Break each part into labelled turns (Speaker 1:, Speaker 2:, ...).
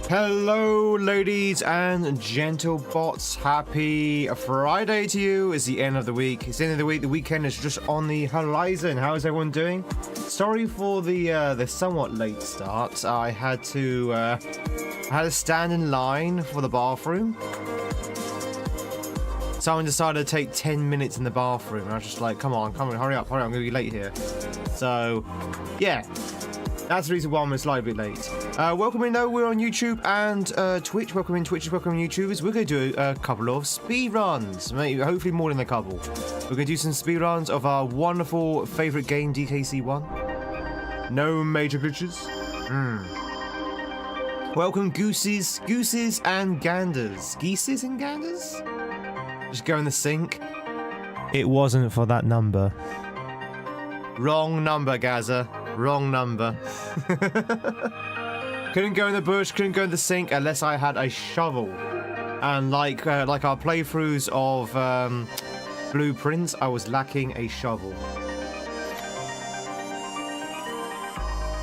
Speaker 1: Hello, ladies and gentlebots. Happy Friday to you. It's the end of the week. It's the end of the week. The weekend is just on the horizon. How is everyone doing? Sorry for the somewhat late start. I had to stand in line for the bathroom. Someone decided to take 10 minutes in the bathroom. And I was just like, come on, hurry up. I'm going to be late here. So, yeah. That's the reason why I'm slightly late. Welcome in though, we're on YouTube and Twitch. Welcome in Twitch, welcome in YouTubers. We're going to do a couple of speed runs, maybe, hopefully more than a couple. We're going to do some speed runs of our wonderful favourite game, DKC1. No major glitches. Welcome gooses and ganders. Geeses and ganders? Just go in the sink. It wasn't for that number. Wrong number, Gaza. Wrong number. Couldn't go in the bush, couldn't go in the sink unless I had a shovel. And like our playthroughs of Blueprints, I was lacking a shovel.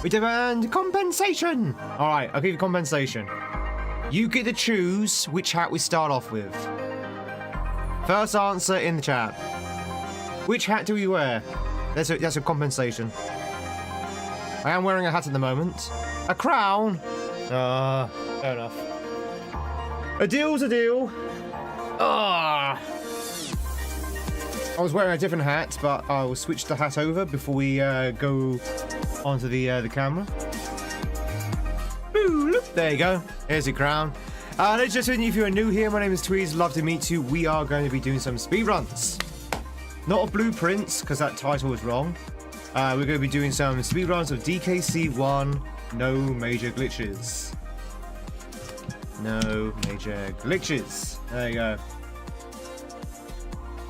Speaker 1: We demand compensation! Alright, I'll give you compensation. You get to choose which hat we start off with. First answer in the chat. Which hat do we wear? That's a compensation. I am wearing a hat at the moment. A crown? Fair enough. A deal's a deal. I was wearing a different hat, but I will switch the hat over before we go onto the camera. There you go. Here's your crown. Ladies and gentlemen, if you are new here, my name is Tweed. Love to meet you. We are going to be doing some speedruns. Not of Blueprints, because that title was wrong. We're going to be doing some speedruns of DKC1. No major glitches. No major glitches. There you go.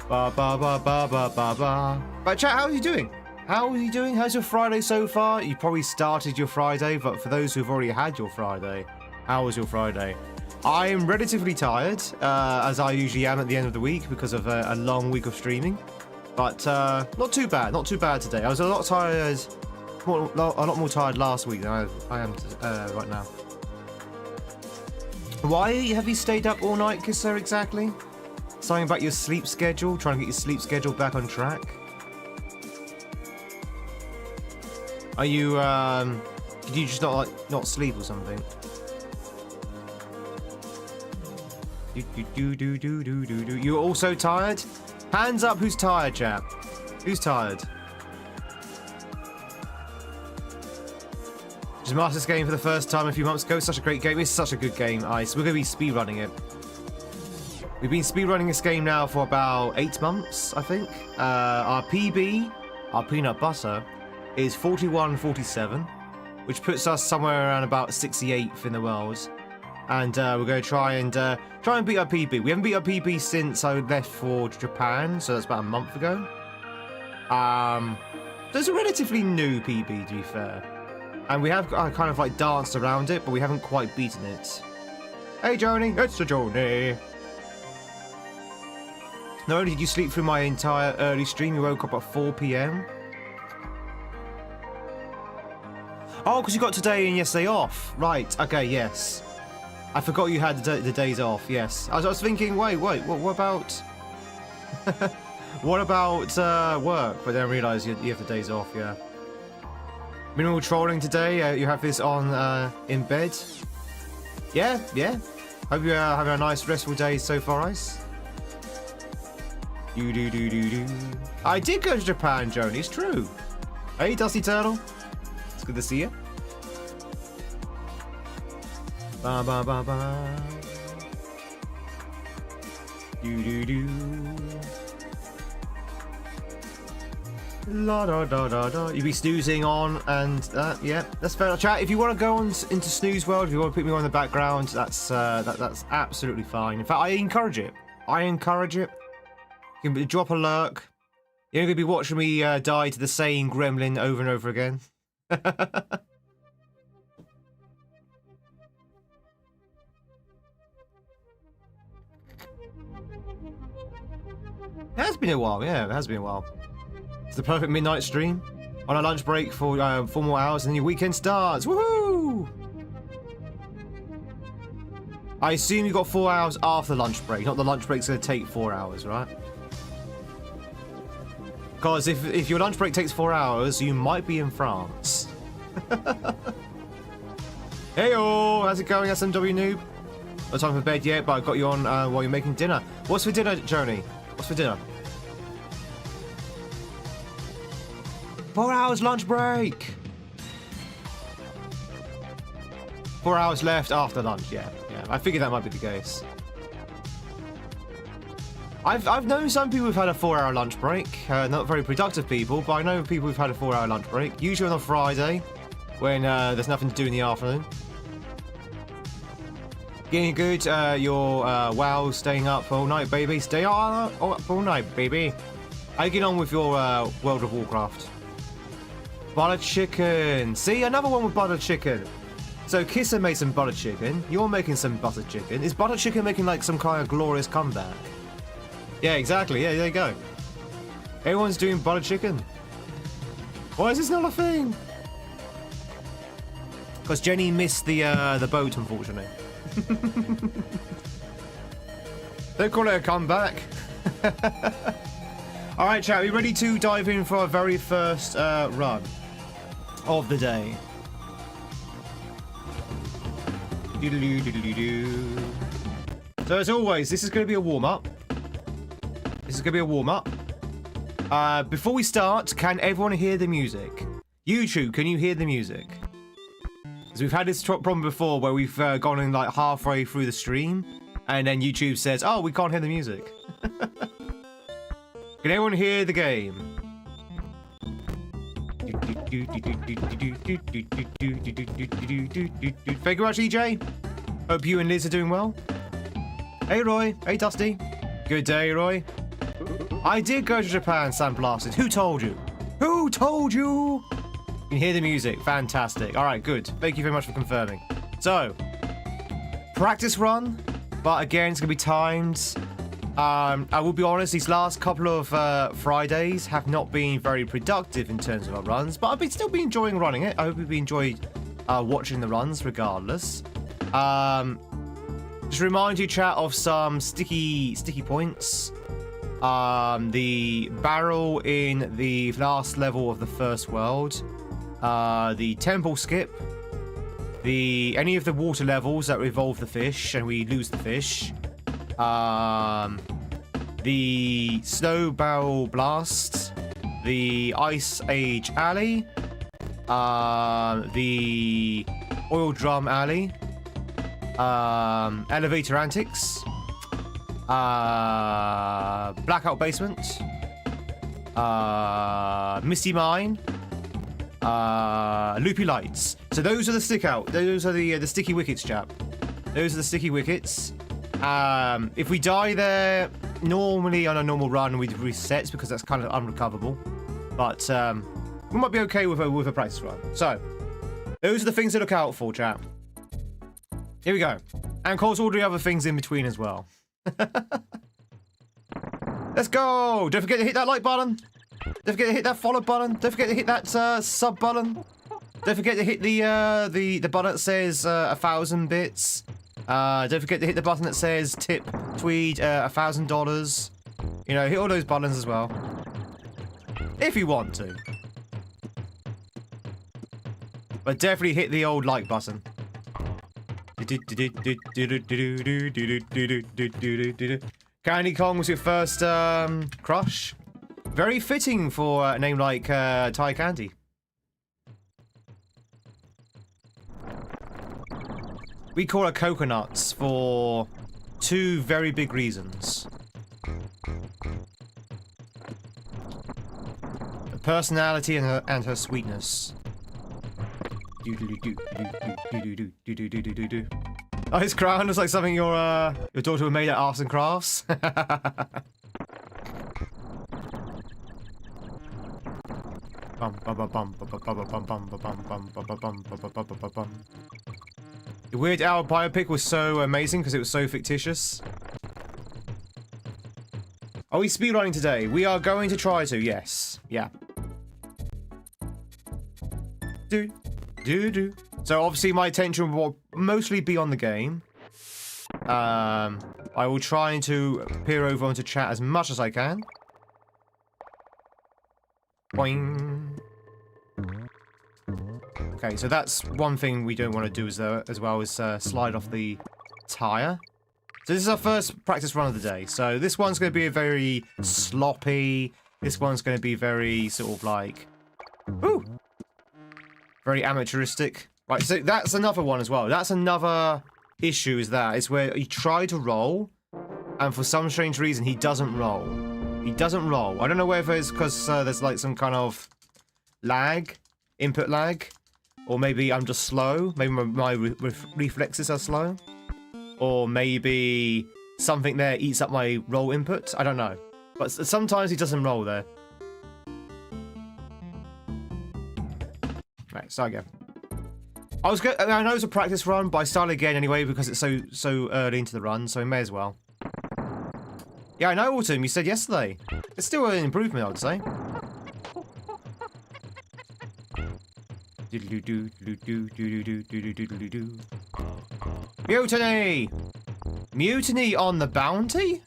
Speaker 1: Ba ba ba ba ba ba ba. Right, chat, how are you doing? How are you doing? How's your Friday so far? You probably started your Friday, but for those who've already had your Friday, how was your Friday? I am relatively tired, as I usually am at the end of the week because of a long week of streaming. But not too bad. Not too bad today. I was a lot tired. A lot more tired last week than I am right now. Why have you stayed up all night, Kisser, exactly? Something about your sleep schedule? Trying to get your sleep schedule back on track? Are you, did you just not sleep or something? You're also tired? Hands up who's tired, chap. Who's tired? Just mastered this game for the first time a few months ago. Such a great game. It's such a good game, Ice. We're going to be speedrunning it. We've been speedrunning this game now for about 8 months, I think. Our PB, our peanut butter, is 41.47, which puts us somewhere around about 68th in the world. And we're going to try and beat our PB. We haven't beat our PB since I left for Japan, so that's about a month ago. So it's a relatively new PB, to be fair. And we have kind of like danced around it, but we haven't quite beaten it. Hey, Joni, it's the Joni. Not only did you sleep through my entire early stream, you woke up at 4 PM. Oh, because you got today and yesterday off. Right, okay, yes. I forgot you had the days off, yes. I was thinking, wait, what about... what about work? But then I realised you have the days off, yeah. Minimal trolling today. You have this on in bed. Yeah. Hope you're having a nice restful day so far, Ice. I did go to Japan, Joni. It's true. Hey, Dusty Turtle. It's good to see you. Ba ba ba ba. La da da da da. You be snoozing on, and yeah, that's fair. Chat. If you want to go on into snooze world, if you want to put me on the background, that's absolutely fine. In fact, I encourage it. You can drop a lurk. You're going to be watching me die to the same gremlin over and over again. It has been a while, yeah, it has been a while. It's the perfect midnight stream. On a lunch break for 4 more hours, and then your weekend starts. Woohoo! I assume you got 4 hours after the lunch break, not the lunch break's going to take 4 hours, right? Because if your lunch break takes 4 hours, you might be in France. Heyo, how's it going, SMW noob? Not time for bed yet, but I got you on while you're making dinner. What's for dinner, Joni? What's for dinner? 4 hours lunch break. 4 hours left after lunch. Yeah. I figured that might be the case. I've known some people who've had a 4-hour lunch break. Not very productive people, but I know people who've had a 4-hour lunch break. Usually on a Friday, when there's nothing to do in the afternoon. Getting good. You're wow, staying up all night, baby. Stay up all night, baby. How you get on with your World of Warcraft? Butter chicken. See, another one with butter chicken. So Kisser made some butter chicken. You're making some butter chicken. Is butter chicken making like some kind of glorious comeback? Yeah, exactly. Yeah, there you go. Everyone's doing butter chicken. Why is this not a thing? Because Jenny missed the boat, unfortunately. Don't call it a comeback. All right, chat. Are we ready to dive in for our very first run of the day? So as always, this is going to be a warm-up. Before we start, can everyone hear the music? YouTube, can you hear the music? Because we've had this problem before where we've gone in like halfway through the stream, and then YouTube says, "Oh, we can't hear the music." Can everyone hear the game? Thank you much, EJ. Hope you and Liz are doing well. Hey, Roy. Hey, Dusty. Good day, Roy. I did go to Japan, Sam Blasted. Who told you? Who told you? You can hear the music. Fantastic. All right, good. Thank you very much for confirming. So, practice run, but again, it's going to be timed. I will be honest, these last couple of Fridays have not been very productive in terms of our runs, but I've still been enjoying running it. I hope you've enjoyed watching the runs regardless. Just remind you, chat, of some sticky points. The barrel in the last level of the first world, the temple skip, any of the water levels that revolve the fish and we lose the fish, the snow barrel blast, the ice age alley, the oil drum alley, elevator antics, blackout basement, misty mine, loopy lights. So those are the those are the sticky wickets, chap. Those are the sticky wickets. If we die there, normally on a normal run we'd reset because that's kind of unrecoverable. But we might be okay with a practice run. So those are the things to look out for, chat. Here we go. And of course all the other things in between as well. Let's go! Don't forget to hit that like button. Don't forget to hit that follow button. Don't forget to hit that sub button. Don't forget to hit the button that says 1,000 bits. Don't forget to hit the button that says tip Tweed $1,000. You know, hit all those buttons as well. If you want to. But definitely hit the old like button. Candy Kong was your first crush. Very fitting for a name like Thai Candy. We call her coconuts for two very big reasons. Her personality and her sweetness. Oh, his crown looks like something your daughter would made at Arts and Crafts. The Weird Al biopic was so amazing because it was so fictitious. Are we speedrunning today? We are going to try to, yes. Yeah. So obviously my attention will mostly be on the game. I will try to peer over onto chat as much as I can. Boing. Okay, so that's one thing we don't want to do as well as slide off the tire. So this is our first practice run of the day. So this one's going to be a very sloppy. This one's going to be very sort of like, ooh, very amateuristic. Right, so that's another one as well. That's another issue, is that it's where he tried to roll, and for some strange reason he doesn't roll. He doesn't roll. I don't know whether it's because there's like some kind of lag, input lag, or maybe I'm just slow. Maybe my reflexes are slow, or maybe something there eats up my roll input. I don't know, but sometimes he doesn't roll there. Right, start again. I know it's a practice run, but I started again anyway because it's so early into the run, so I may as well. Yeah, I know, Autumn. You said yesterday. It's still an improvement, I would say. Mutiny! Mutiny on the bounty?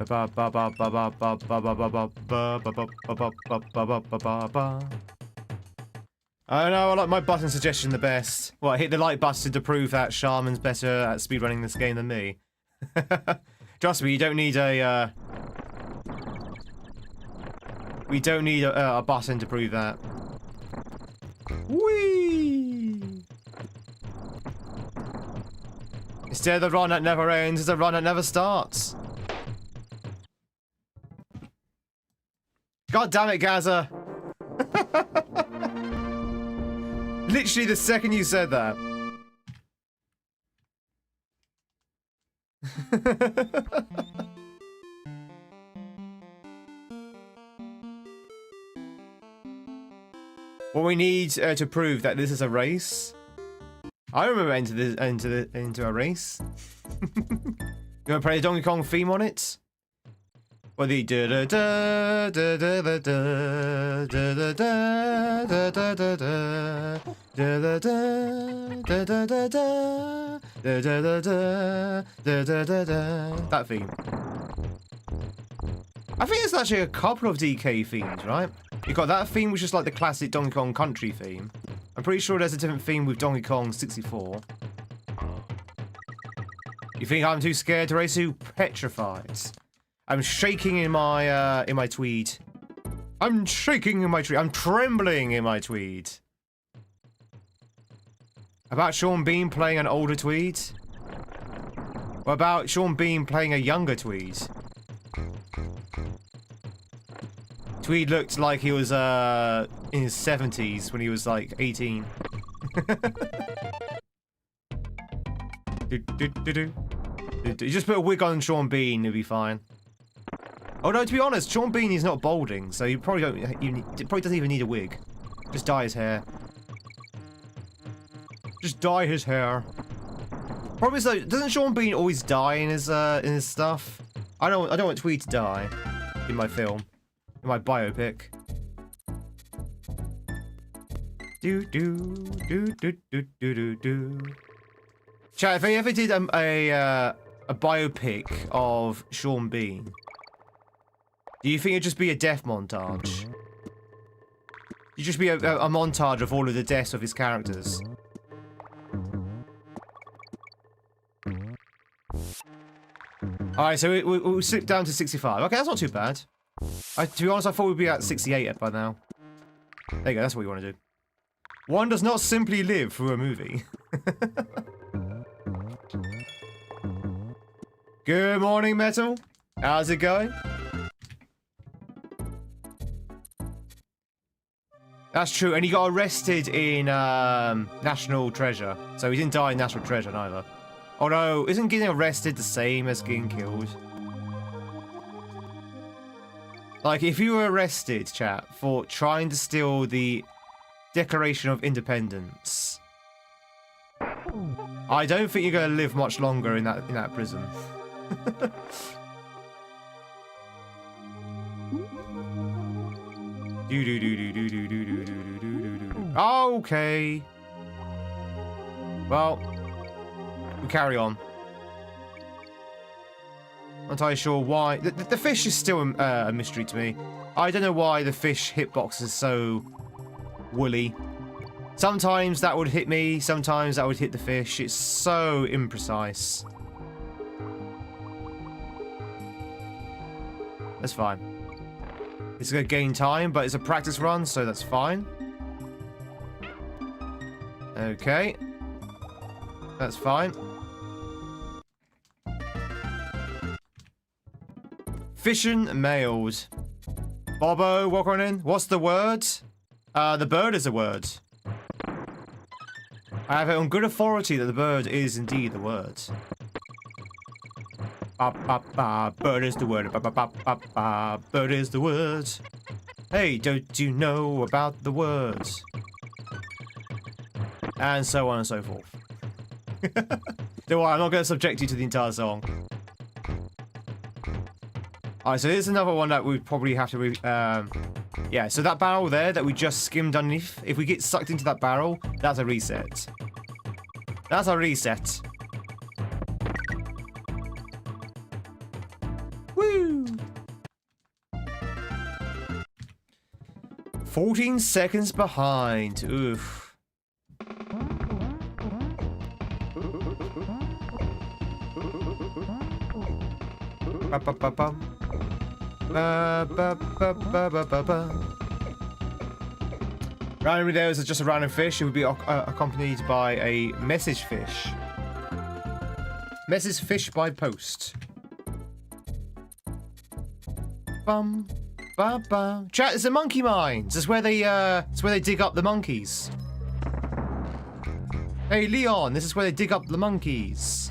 Speaker 1: I don't know, I like my button suggestion the best. Well, hit the like button to prove that Shaman's better at speedrunning this game than me. Trust me, you don't need a we don't need a button to prove that. Whee! Instead of the run that never ends, it's a run that never starts. God damn it, Gaza! Literally the second you said that. What we need to prove that this is a race. I remember into a race. You want to play the Donkey Kong theme on it? Or the da da da da da da da da da da da da da da da. That theme. I think there's actually a couple of DK themes, right? You got that theme, which is like the classic Donkey Kong Country theme. I'm pretty sure there's a different theme with Donkey Kong 64. You think I'm too scared to race you? Petrified. I'm shaking in my Tweed. I'm shaking in my Tweed. I'm trembling in my Tweed. About Sean Bean playing an older Tweed? What about Sean Bean playing a younger Tweed? Tweed looked like he was in his 70s when he was like 18. You just put a wig on Sean Bean, it'll be fine. Oh no, to be honest, Sean Bean is not balding, so you probably don't. Probably doesn't even need a wig. Just dye his hair. Just dye his hair. Problem is though, doesn't Sean Bean always die in his stuff? I don't want Tweed to die in my film, in my biopic. Do do do do do do do do. Chat, if I ever did a biopic of Sean Bean, do you think it'd just be a death montage? It'd just be a montage of all of the deaths of his characters. Alright, so we'll slip down to 65. Okay, that's not too bad. To be honest, I thought we'd be at 68 by now. There you go, that's what we want to do. One does not simply live through a movie. Good morning, Metal. How's it going? That's true, and he got arrested in National Treasure. So he didn't die in National Treasure neither. Although, isn't getting arrested the same as getting killed? Like, if you were arrested, chat, for trying to steal the Declaration of Independence, I don't think you're going to live much longer in that prison. Okay. Well, we'll carry on. I'm not entirely sure why. The fish is still a mystery to me. I don't know why the fish hitbox is so woolly. Sometimes that would hit me, sometimes that would hit the fish. It's so imprecise. That's fine. It's going to gain time, but it's a practice run, so that's fine. Okay. That's fine. Fishing mailed. Bobo, welcome in. What's the word? The bird is a word. I have it on good authority that the bird is indeed the word. Ba, ba, ba, bird is the word. Ba, ba, ba, ba, ba, bird is the word. Hey, don't you know about the words? And so on and so forth. Don't worry, I'm not going to subject you to the entire song. Alright, so here's another one that we'd probably have to... yeah, so that barrel there that we just skimmed underneath, if we get sucked into that barrel, that's a reset. That's a reset. Woo! 14 seconds behind. Oof. Ba, ba, ba, ba. Ba, ba, ba, ba, ba, ba, ba. Randomly there is just a random fish. It would be accompanied by a message fish. Message fish by post. Bum, ba, ba. Chat, it's the monkey mines. It's where they dig up the monkeys. Hey Leon, this is where they dig up the monkeys.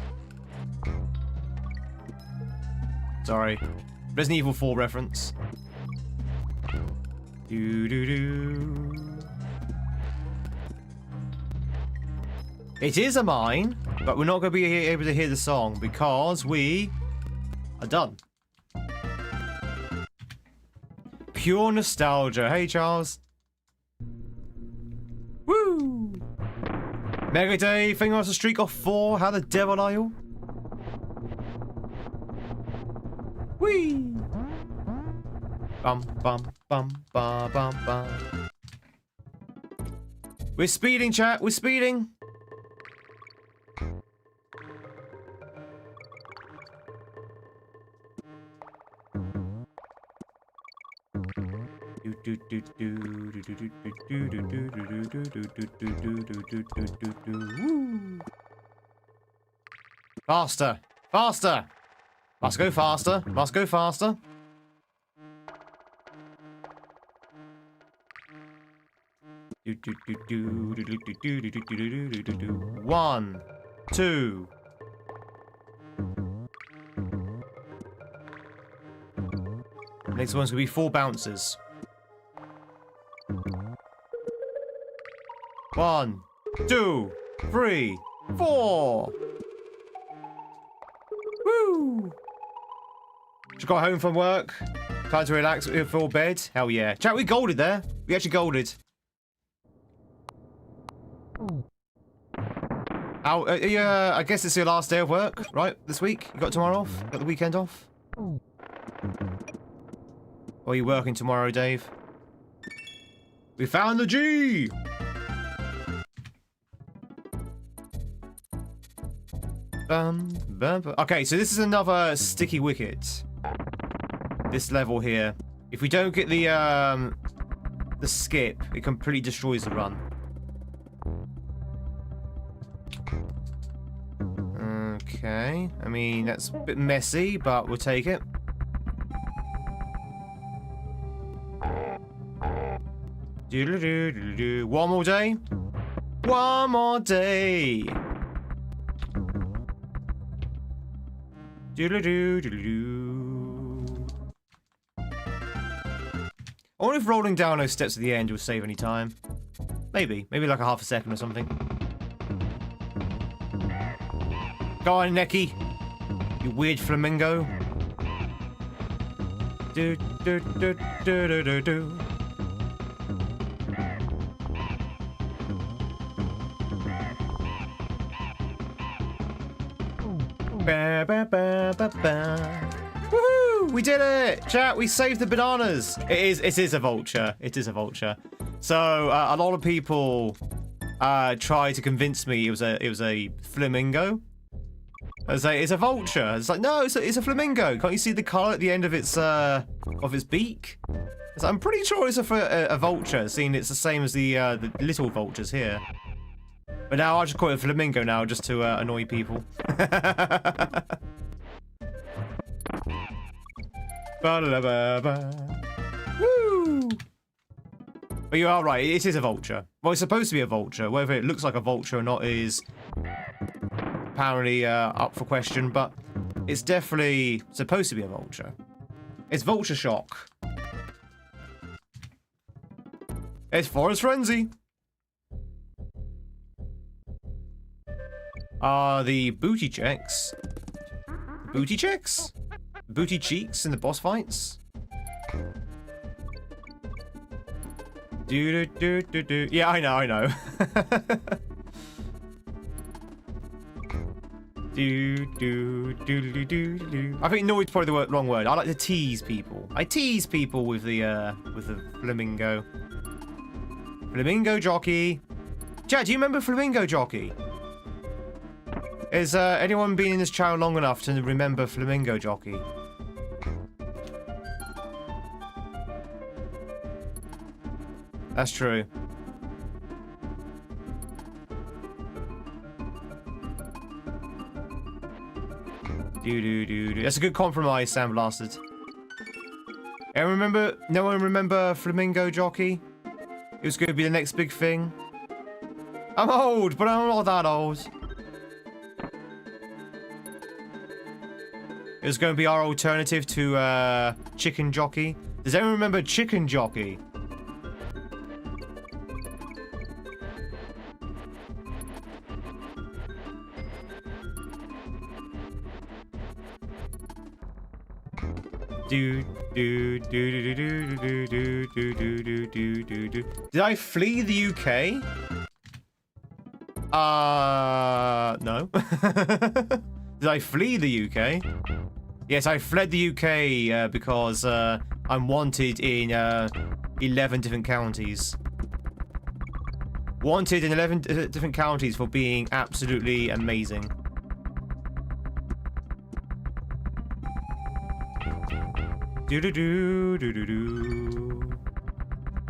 Speaker 1: Sorry. Resident Evil 4 reference. Do do do. It is a mine, but we're not going to be able to hear the song because we are done. Pure nostalgia. Hey, Charles. Woo! Mega Dave, thinking of a streak of 4. How the devil are you? Whee! Bum, bum, bum, bum, bum, bum. We're speeding, chat. We're speeding. Faster! Faster! Must go faster. Must go faster. One, two. Next one's gonna be 4 bounces. 1, 2, 3, 4. Woo! Just got home from work. Time to relax before bed. Hell yeah. Chat, we golded there. We actually golded. I guess it's your last day of work, right? This week? You got tomorrow off? Got the weekend off? Or are you working tomorrow, Dave? We found the G! Okay, so this is another sticky wicket. This level here. If we don't get the skip, it completely destroys the run. Okay, I mean, that's a bit messy, but we'll take it. Doodle-doo-doodle-doo. One more day. One more day. Doodle-doo-doodle-doo. I wonder if rolling down those steps at the end will save any time. Maybe. Maybe like a half a second or something. Go on, Neki. You weird flamingo. Do do do do do do do. Ba, ba, ba, ba, ba. Woohoo! We did it! Chat, we saved the bananas! It is a vulture. It is a vulture. So, a lot of people tried to convince me it was a flamingo. I was like, it's a vulture. It's like, no, it's a flamingo. Can't you see the colour at the end of its beak? Like, I'm pretty sure it's a vulture, seeing it's the same as the little vultures here. But now I just call it a flamingo now, just to annoy people. Woo! But you are right, it is a vulture. Well, it's supposed to be a vulture. Whether it looks like a vulture or not is apparently up for question, but it's definitely supposed to be a vulture. It's vulture shock. It's Forest Frenzy. The booty checks. Booty checks? Booty cheeks in the boss fights? Do do do do do. Yeah, I know. Do do do do do do. I think annoyed's probably the wrong word. I like to tease people. I tease people with the flamingo. Flamingo jockey. Chad, do you remember Flamingo Jockey? Has anyone been in this channel long enough to remember Flamingo Jockey? That's true. Do. That's a good compromise, Sandblasted. No one remember Flamingo Jockey? It was going to be the next big thing. I'm old, but I'm not that old. It was going to be our alternative to Chicken Jockey. Does anyone remember Chicken Jockey? Did I flee the UK? No. Did I flee the UK? Yes, I fled the UK because I'm wanted in 11 different counties. Wanted in 11 different counties for being absolutely amazing.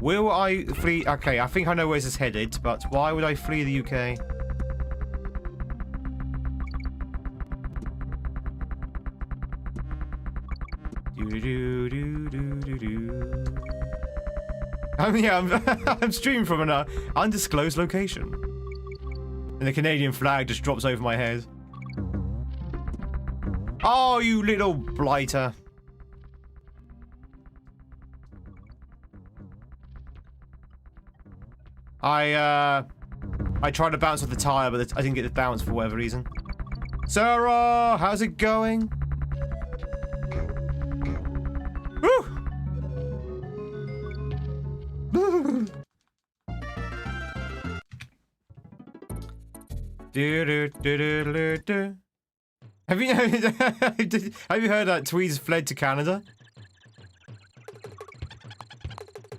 Speaker 1: Will I flee? Okay, I think I know where this is headed, but why would I flee the UK? I mean, yeah, I'm streaming from an undisclosed location. And the Canadian flag just drops over my head. Oh, you little blighter. I tried to bounce off the tire, but I didn't get the bounce for whatever reason. Sarah, how's it going? Have you heard that Tweed's fled to Canada?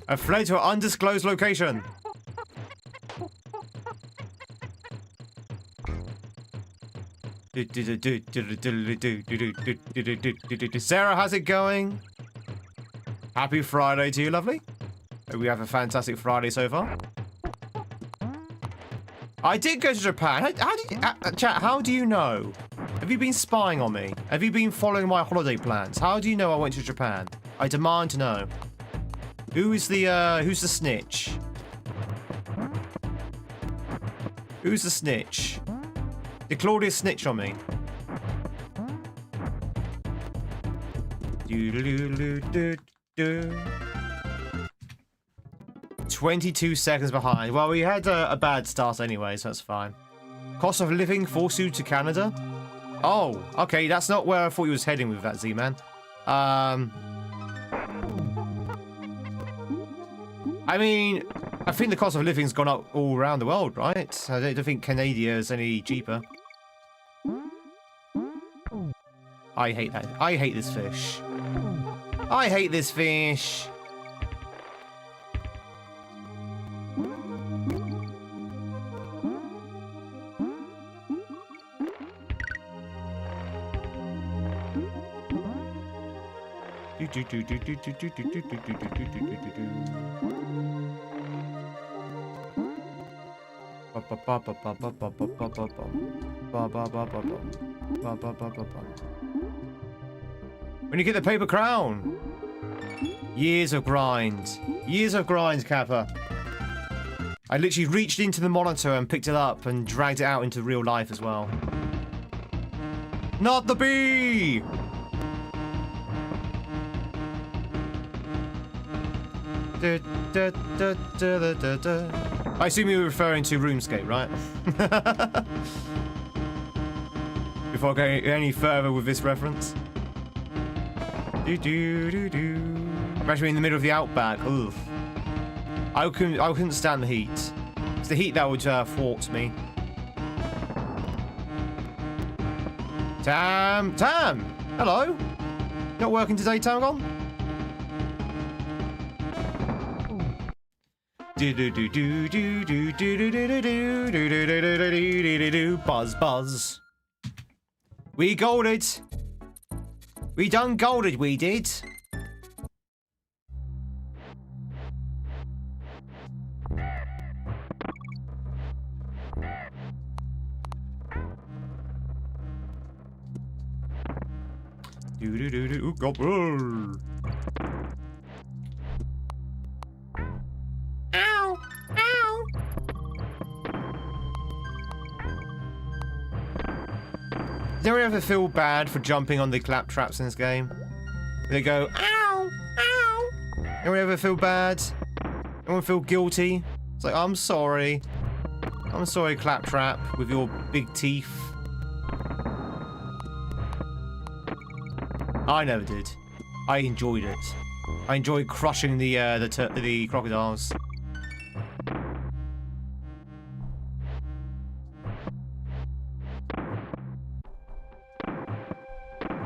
Speaker 1: I fled to an undisclosed location. Sarah, how's it going? Happy Friday to you, lovely. Hope we have a fantastic Friday so far. I did go to Japan. How did you, chat, how do you know? Have you been spying on me? Have you been following my holiday plans? How do you know I went to Japan? I demand to know. Who's the snitch? Who's the snitch? Did Claudia snitch on me? 22 seconds behind. Well, we had a bad start anyway, so that's fine. Cost of living forced you to Canada? Oh, okay, that's not where I thought you was heading with that, Z-Man. I mean, I think the cost of living's gone up all around the world, right? I don't think Canada is any cheaper. I hate that. I hate this fish. I hate this fish. When you get the paper crown. Years of grind. Years of grind, Kappa. I literally reached into the monitor and picked it up and dragged it out into real life as well. Not the bee! I assume you were referring to RuneScape, right? Before going any further with this reference. I'm actually in the middle of the outback. Oof. I couldn't stand the heat. It's the heat that would thwart me. Tam! Hello? Not working today, Tamgon? Buzz. We golded. We done golded, we did. Ooh, go. Ow! Do you ever feel bad for jumping on the clap traps in this game? They go, ow! Anyone ever feel bad? Anyone feel guilty? It's like, I'm sorry. I'm sorry, Claptrap, with your big teeth. I never did. I enjoyed it. I enjoyed crushing the crocodiles.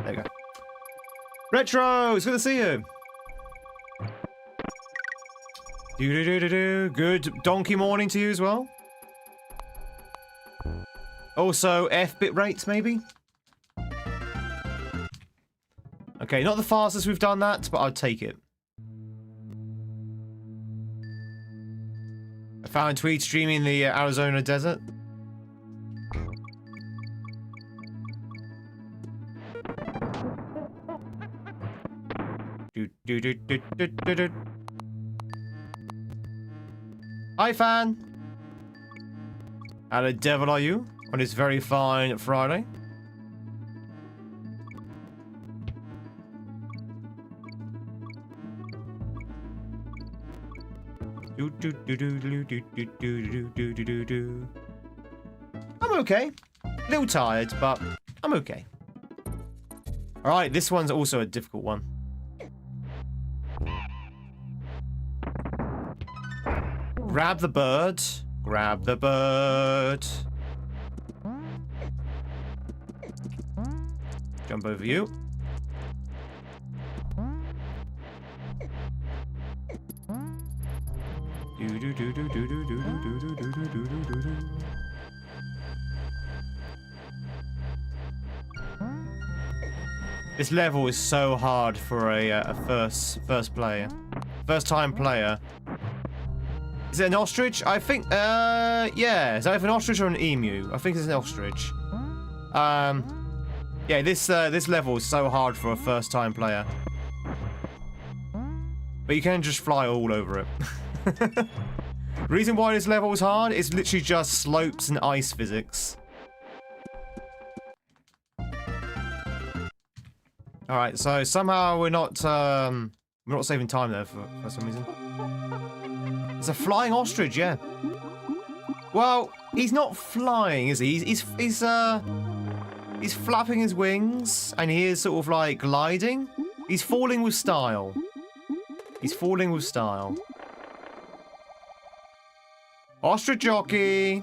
Speaker 1: There you go. Retro, it's good to see you. Good donkey morning to you as well. Also, F bit rates maybe. Okay, not the fastest we've done that, but I'd take it. I found Tweed streaming in the Arizona desert. Hi, fan. How the devil are you on this very fine Friday? I'm okay. A little tired, but I'm okay. Alright, this one's also a difficult one. Grab the bird. Grab the bird. Jump over you. This level is so hard for a first player, first time player. Is it an ostrich? I think yeah. Is that an ostrich or an emu? I think it's an ostrich. Yeah, this level is so hard for a first time player. But you can just fly all over it. The reason why this level is hard is literally just slopes and ice physics. Alright, so somehow we're not saving time there for some reason. It's a flying ostrich, yeah. Well, he's not flying, is he? He's flapping his wings, and he is sort of like gliding. He's falling with style. He's falling with style. Ostrich jockey.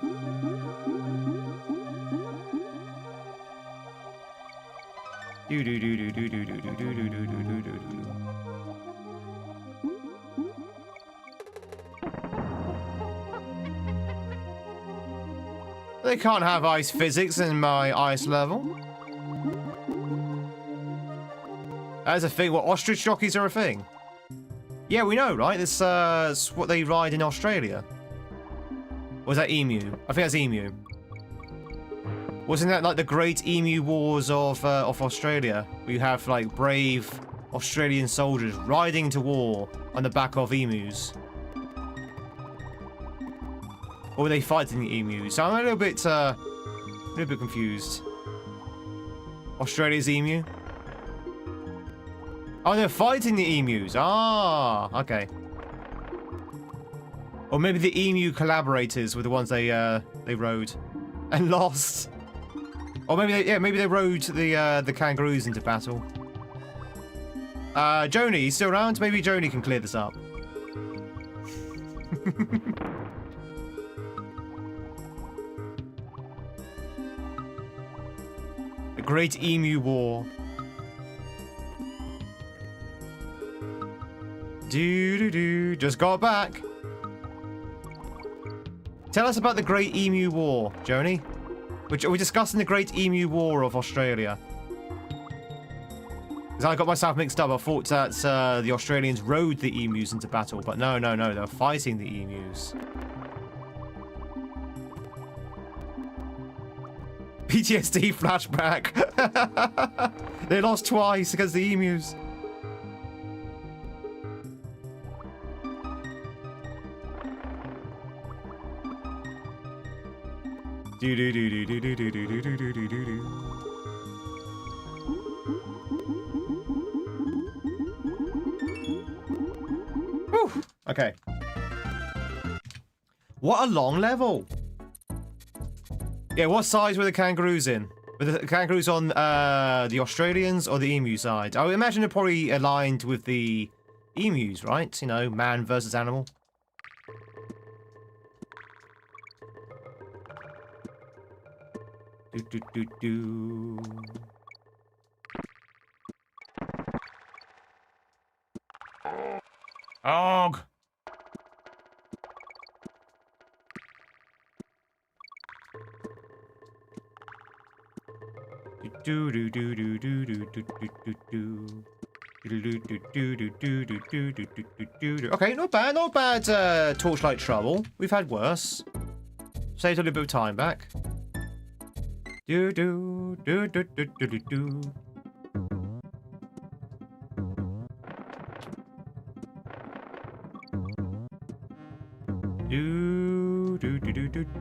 Speaker 1: They can't have ice physics in my ice level. That's a thing. What, ostrich jockeys are a thing? Yeah, we know, right? This is what they ride in Australia. Or is that emu? I think that's emu. Wasn't that like the Great Emu Wars of Australia? Where you have like brave Australian soldiers riding to war on the back of emus. Or were they fighting the emus? So I'm a little bit confused. Australia's emu? Oh, they're fighting the emus. Ah, okay. Or maybe the emu collaborators were the ones they rode and lost. Or maybe they rode the kangaroos into battle. Joni, you still around? Maybe Joni can clear this up. The Great Emu War. Just got back. Tell us about the Great Emu War, Joni. We're discussing the Great Emu War of Australia. Because I got myself mixed up. I thought that the Australians rode the emus into battle, but no, they were fighting the emus. PTSD flashback. They lost twice against the emus. Whew. Okay. What a long level. Yeah, what size were the kangaroos in? But the kangaroos on the Australians or the emu side? I would imagine they're probably aligned with the emus, right? You know, man versus animal. Do do do do. Og. Do do do do do do do do do. Okay, not bad, not bad. Torchlight trouble. We've had worse. Saved a little bit of time back. Do do do do do do do do. Do do do do do do.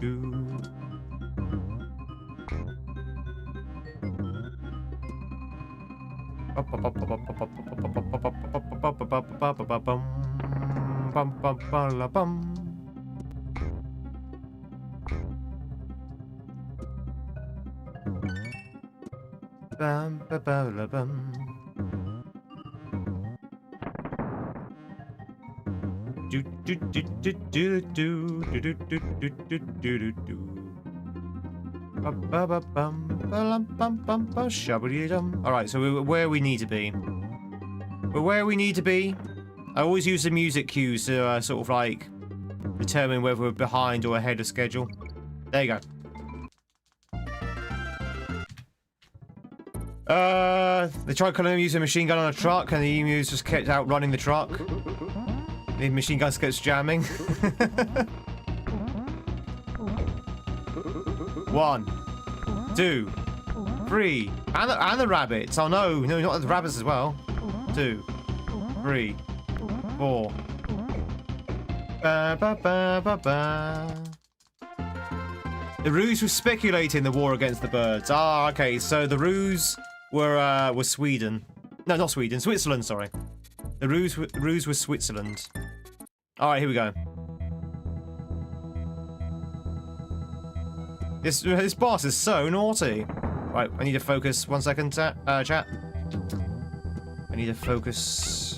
Speaker 1: Alright, so we're where we need to be. We're where we need to be. I always use the music cues to sort of like determine whether we're behind or ahead of schedule. There you go. They tried calling him using a machine gun on a truck and the emus just kept outrunning the truck. The machine gun kept jamming. 1, 2, 3, and the rabbits. Oh no, not the rabbits as well. 2, 3, 4. Ba, ba, ba, ba, ba. The ruse was speculating the war against the birds. Ah, okay. So the ruse were Sweden. No, not Sweden. Switzerland. Sorry. The ruse was Switzerland. All right, here we go. This boss is so naughty. Right, I need to focus. 1 second, chat. I need to focus.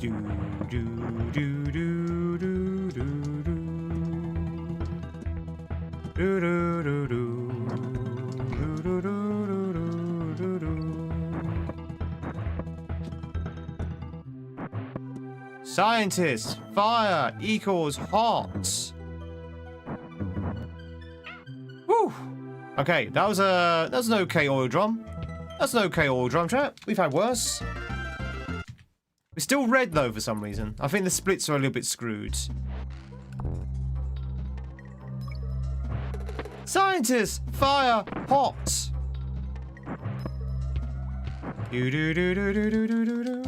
Speaker 1: Do do do do do do do do do do. Scientists, fire equals hot. Woo. Okay, that was an okay oil drum. That's an okay oil drum, chat. We've had worse. We're still red though for some reason. I think the splits are a little bit screwed. Scientists, fire hot. Do do do do do do do do do.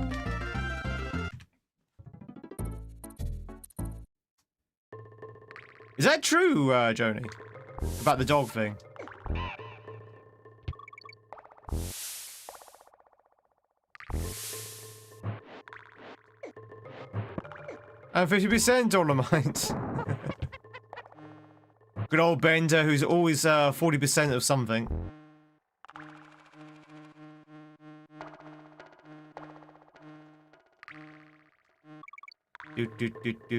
Speaker 1: Is that true, Joni? About the dog thing? And 50% Dolomite. Good old Bender, who's always 40% of something. Do do do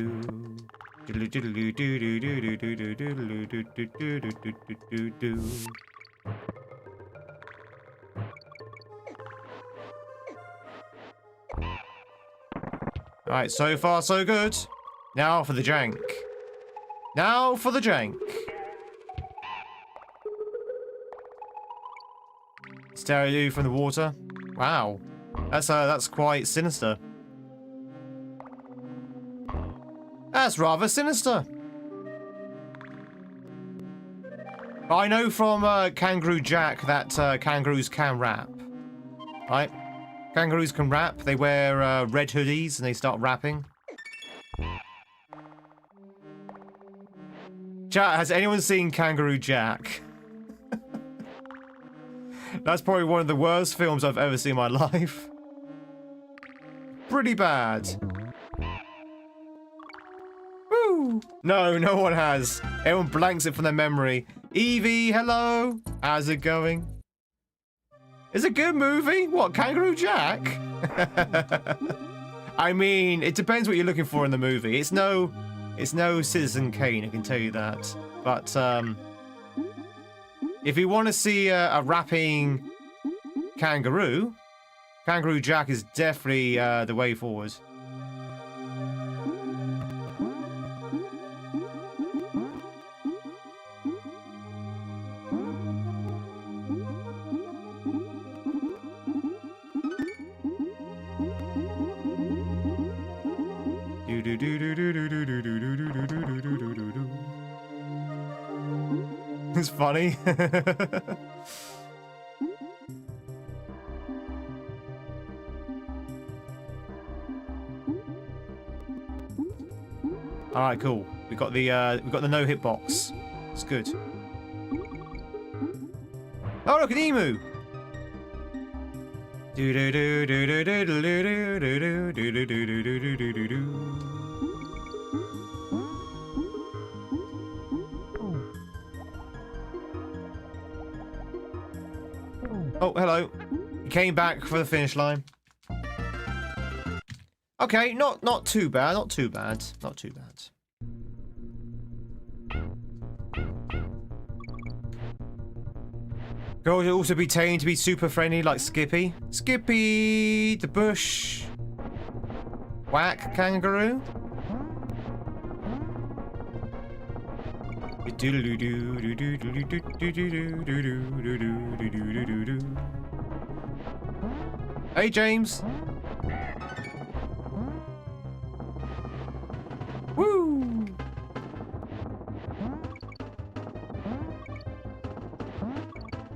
Speaker 1: do. Alright, so far so good. Now for the jank. Now for the jank. Stare at you from the water. Wow. That's quite sinister. That's rather sinister. I know from Kangaroo Jack that kangaroos can rap. Right? Kangaroos can rap. They wear red hoodies and they start rapping. Chat, has anyone seen Kangaroo Jack? That's probably one of the worst films I've ever seen in my life. Pretty bad. Woo! No, no one has. Everyone blanks it from their memory. Evie, hello. How's it going? It's a good movie. What, Kangaroo Jack? I mean, it depends what you're looking for in the movie. It's no Citizen Kane, I can tell you that. But if you want to see a rapping kangaroo, Kangaroo Jack is definitely the way forward. It's funny. All right, cool. We got the no hit box. It's good. Oh, look, an emu. Oh, hello. You came back for the finish line. Okay, not too bad, not too bad, not too bad. Girls will also be trained to be super friendly like Skippy. Skippy the bush. Whack kangaroo. Hey, James. Woo!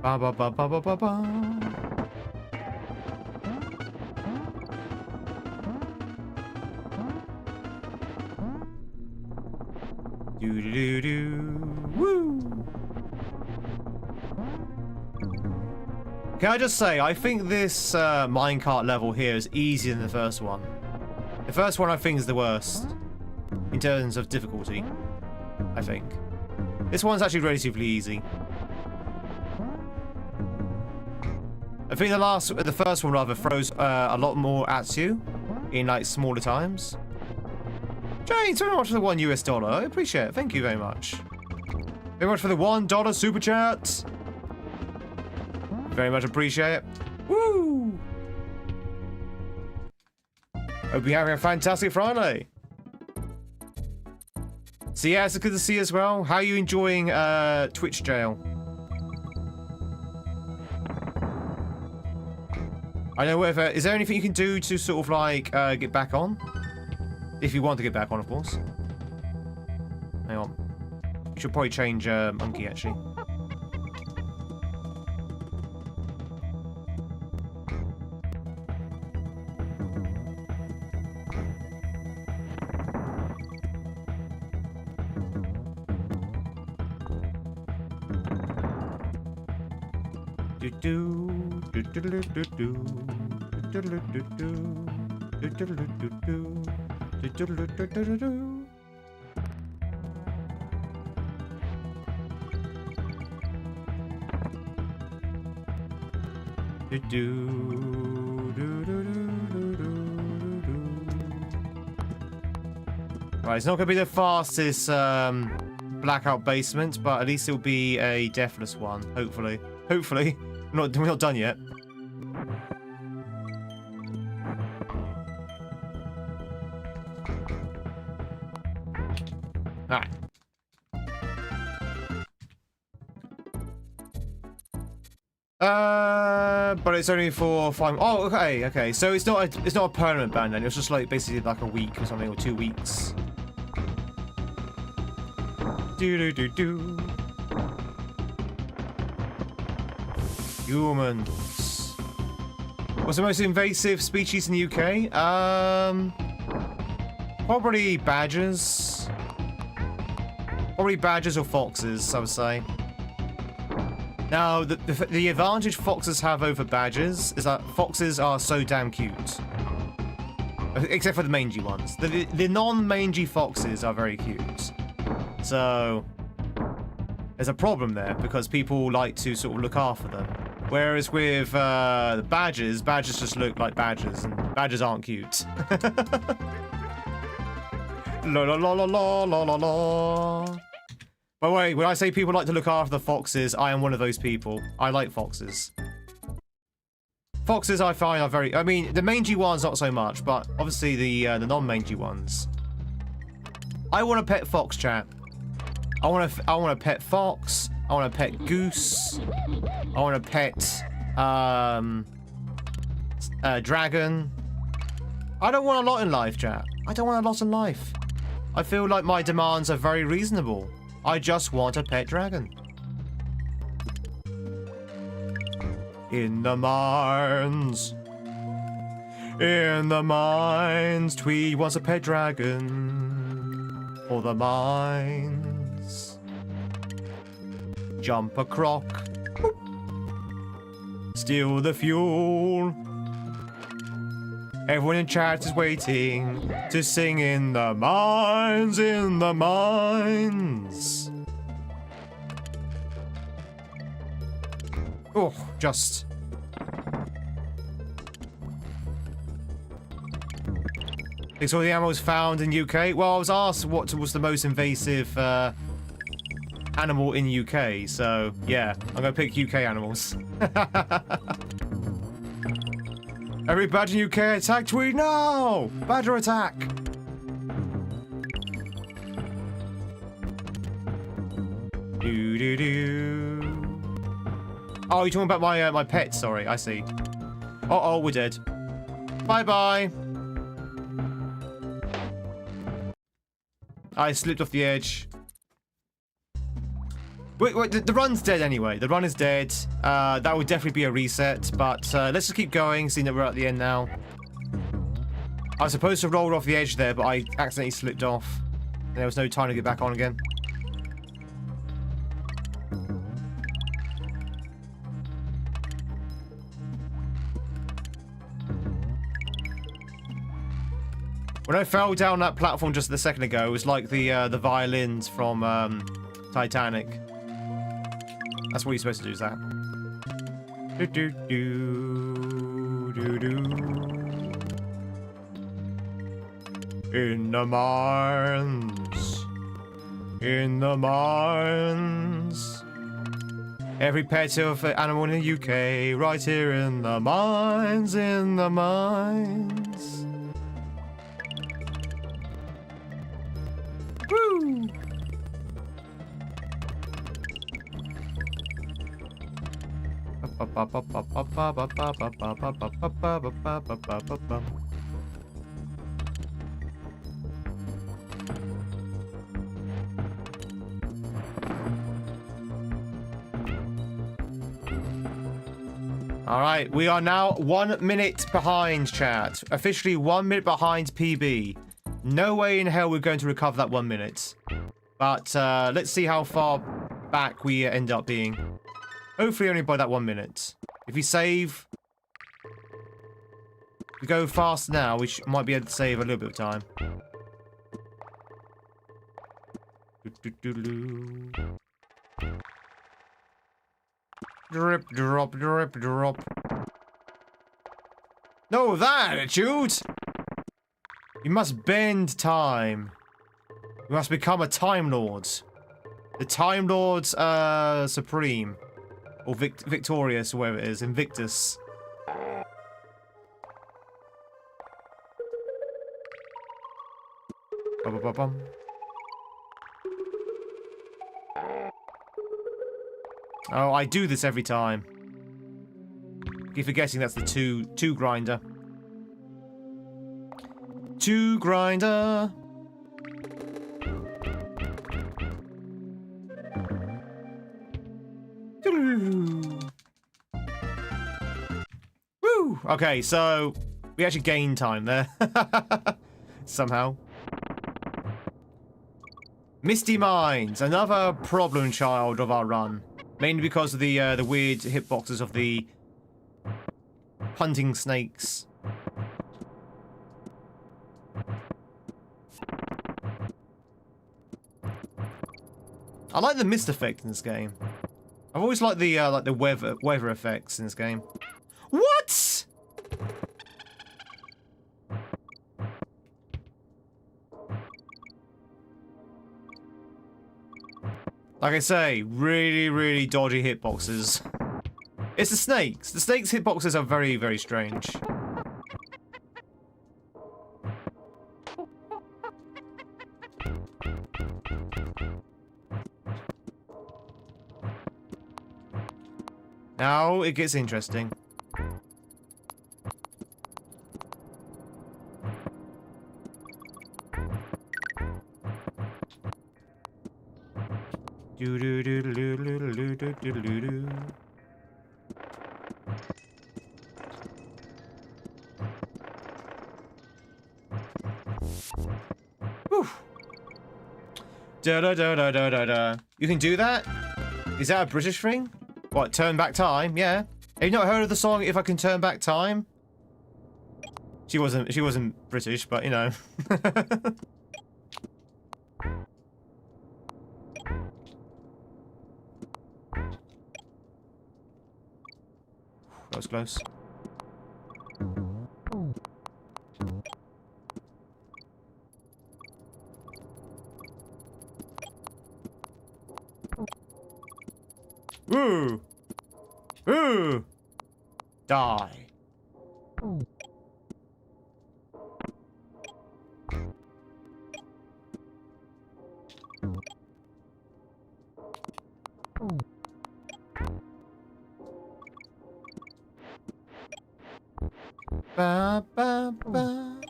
Speaker 1: Ba ba ba ba ba ba ba. Do do do do. Woo! Can I just say, I think this minecart level here is easier than the first one. The first one I think is the worst in terms of difficulty. I think this one's actually relatively easy. I think the first one rather throws a lot more at you in like smaller times. James, very much for the $1 US. I appreciate it. Thank you very much. Very much for the $1 super chat. Very much appreciate it. Woo! Hope you're having a fantastic Friday. So yeah, it's good to see you as well. How are you enjoying Twitch jail? I know whether is there anything you can do to sort of like get back on? If you want to get back on, of course. Hang on. You should probably change monkey actually. Right, it's not going to be the fastest blackout basement, but at least it'll be a deathless one, hopefully. Hopefully. We're not done yet. Alright. But it's only for 5. Oh, okay, okay. So it's not a permanent ban then. It's just like basically like a week or something, or 2 weeks. Do do do do. Humans. What's the most invasive species in the UK? Probably badgers. Probably badgers or foxes, I would say. Now, the advantage foxes have over badgers is that foxes are so damn cute. Except for the mangy ones. The non-mangy foxes are very cute. So, there's a problem there because people like to sort of look after them. Whereas with the badgers just look like badgers, and badgers aren't cute. La la la la la la la la. By the way, when I say people like to look after the foxes, I am one of those people. I like foxes. Foxes I find are very... I mean, the mangy ones not so much, but obviously the non-mangy ones. I want a pet fox, chat. I want a pet fox. I want a pet goose. I want a pet dragon. I don't want a lot in life, chat. I don't want a lot in life. I feel like my demands are very reasonable. I just want a pet dragon. In the mines. In the mines. Tweed wants a pet dragon. For the mines. Jump a croc. Steal the fuel. Everyone in chat is waiting to sing in the mines, in the mines. Oh, just. It's all the animals found in UK. Well, I was asked what was the most invasive animal in UK, so yeah, I'm gonna pick UK animals. Every badger in UK attack Tweed now! Badger attack! Do do do. Oh, you're talking about my my pet. Sorry, I see. Uh oh, we're dead. Bye bye. I slipped off the edge. Wait, the run's dead anyway. The run is dead. That would definitely be a reset, but let's just keep going, seeing that we're at the end now. I was supposed to roll off the edge there, but I accidentally slipped off. There was no time to get back on again. When I fell down that platform just a second ago, it was like the violins from Titanic. That's what you're supposed to do, is that? Do do do do do. In the mines. In the mines. Every pet of animal in the UK, right here in the mines, in the mines. Woo! Alright, we are now 1 minute behind, chat. Officially 1 minute behind PB. No way in hell we're going to recover that 1 minute. But let's see how far back we end up being. Hopefully only by that 1 minute. If we save... If we go fast now, we might be able to save a little bit of time. Drip, drop, drip, drop. No, that attitude! You must bend time. You must become a Time Lord. The Time Lord, Supreme. Or Victorious, or whatever it is. Invictus. Bum-bum-bum-bum. Oh, I do this every time. Keep forgetting that's the two grinder. Two grinder. Okay, so we actually gained time there. Somehow. Misty Mines, another problem child of our run. Mainly because of the weird hitboxes of the hunting snakes. I like the mist effect in this game. I've always liked the weather effects in this game. What? Like I say, really, really dodgy hitboxes. It's the snakes. The snakes' hitboxes are very, very strange. Now it gets interesting. Do do do do do do do do do do. Whew. Da da da da da da da. You can do that? Is that a British thing? What, turn back time? Yeah. Have you not heard of the song If I Can Turn Back Time? She wasn't British, but you know. That was close. Ooh! Ooh! Die. Ba ba ba.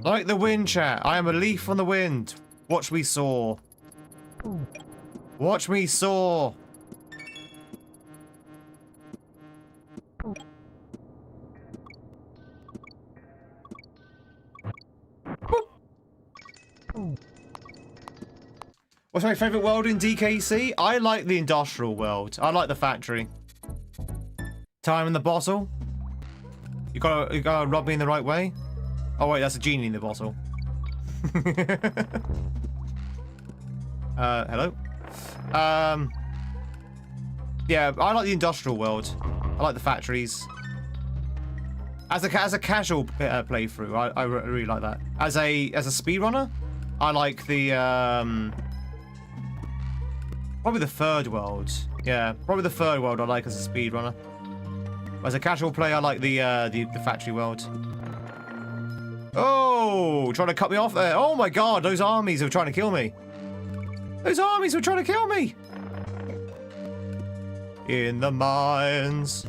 Speaker 1: Like the wind, chat. I am a leaf on the wind. Watch me soar. Watch me soar. What's my favourite world in DKC? I like the industrial world. I like the factory. Time in the bottle. You gotta rub me in the right way. Oh wait, that's a genie in the bottle. Hello? Yeah, I like the industrial world. I like the factories. As a casual playthrough, I really like that. As a speedrunner, I like the probably the third world. Yeah, probably the third world I like as a speedrunner. As a casual player, I like the factory world. Oh, trying to cut me off there. Oh my god, those armies are trying to kill me. Those armies are trying to kill me. In the mines.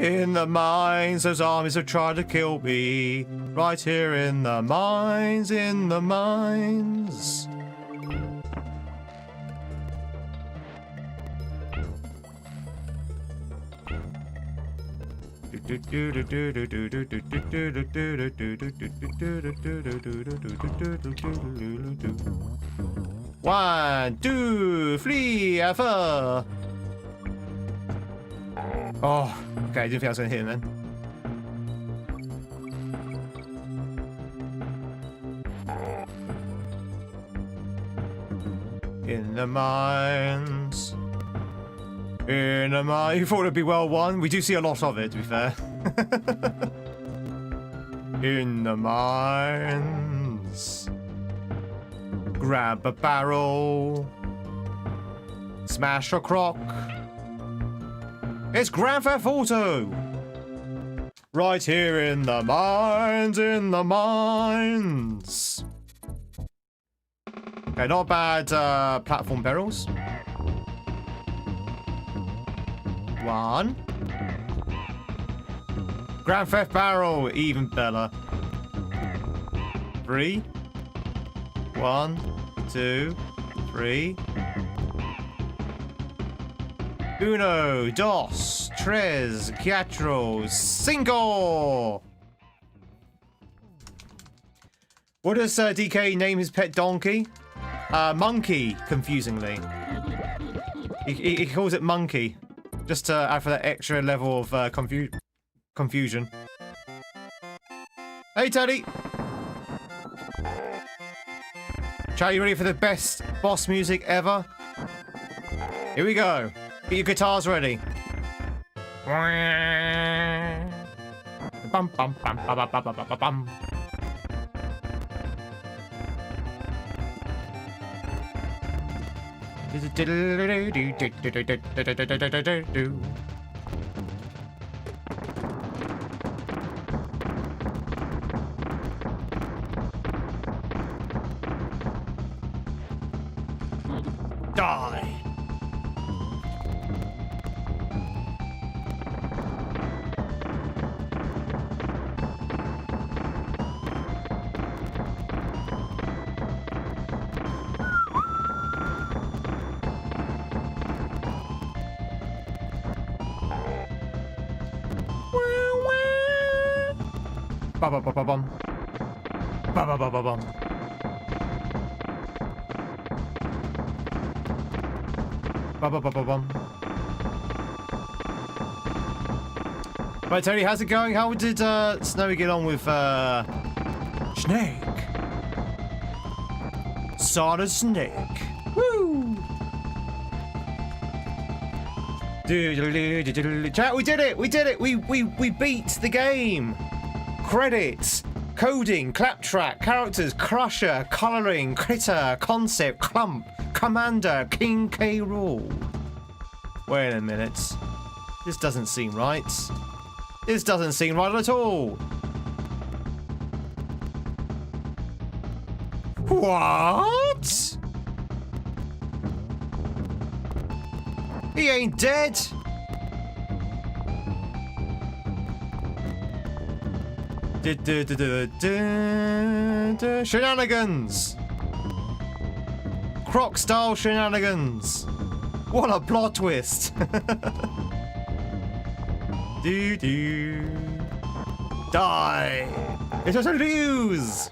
Speaker 1: In the mines, those armies are trying to kill me. Right here in the mines, in the mines. One, two, three, four. Oh, okay, I didn't think I was gonna hit him then. In the mines. In the mines. You thought it'd be well won? We do see a lot of it, to be fair. In the mines. Grab a barrel. Smash a crock. It's Grand Theft Auto! Right here in the mines, in the mines. Okay, not bad platform barrels. One. Grand Theft Barrel, even better. 3. 1, 2, 3. Uno, dos, tres, cuatro, cinco. What does DK name his pet donkey? Monkey, confusingly. He calls it Monkey, just to add for that extra level of confusion. Hey, Teddy! Chat, you ready for the best boss music ever? Here we go. Get your guitars ready. Bum, bum, bum, bum, bum, bum, bum, bum. Die. Ba ba ba ba bum. Ba ba ba ba bum. Ba ba ba ba bum. Right, Tony, how's it going? How did Snowy get on with Snake? Solid Snake. Woo! Chat, we did it! We did it! We beat the game! Credits, coding, claptrap, characters, crusher, colouring, critter, concept, clump, commander, King K. Rool. Wait a minute. This doesn't seem right. This doesn't seem right at all. What? He ain't dead. Shenanigans! Croc style shenanigans! What a plot twist! Die! It was a lose!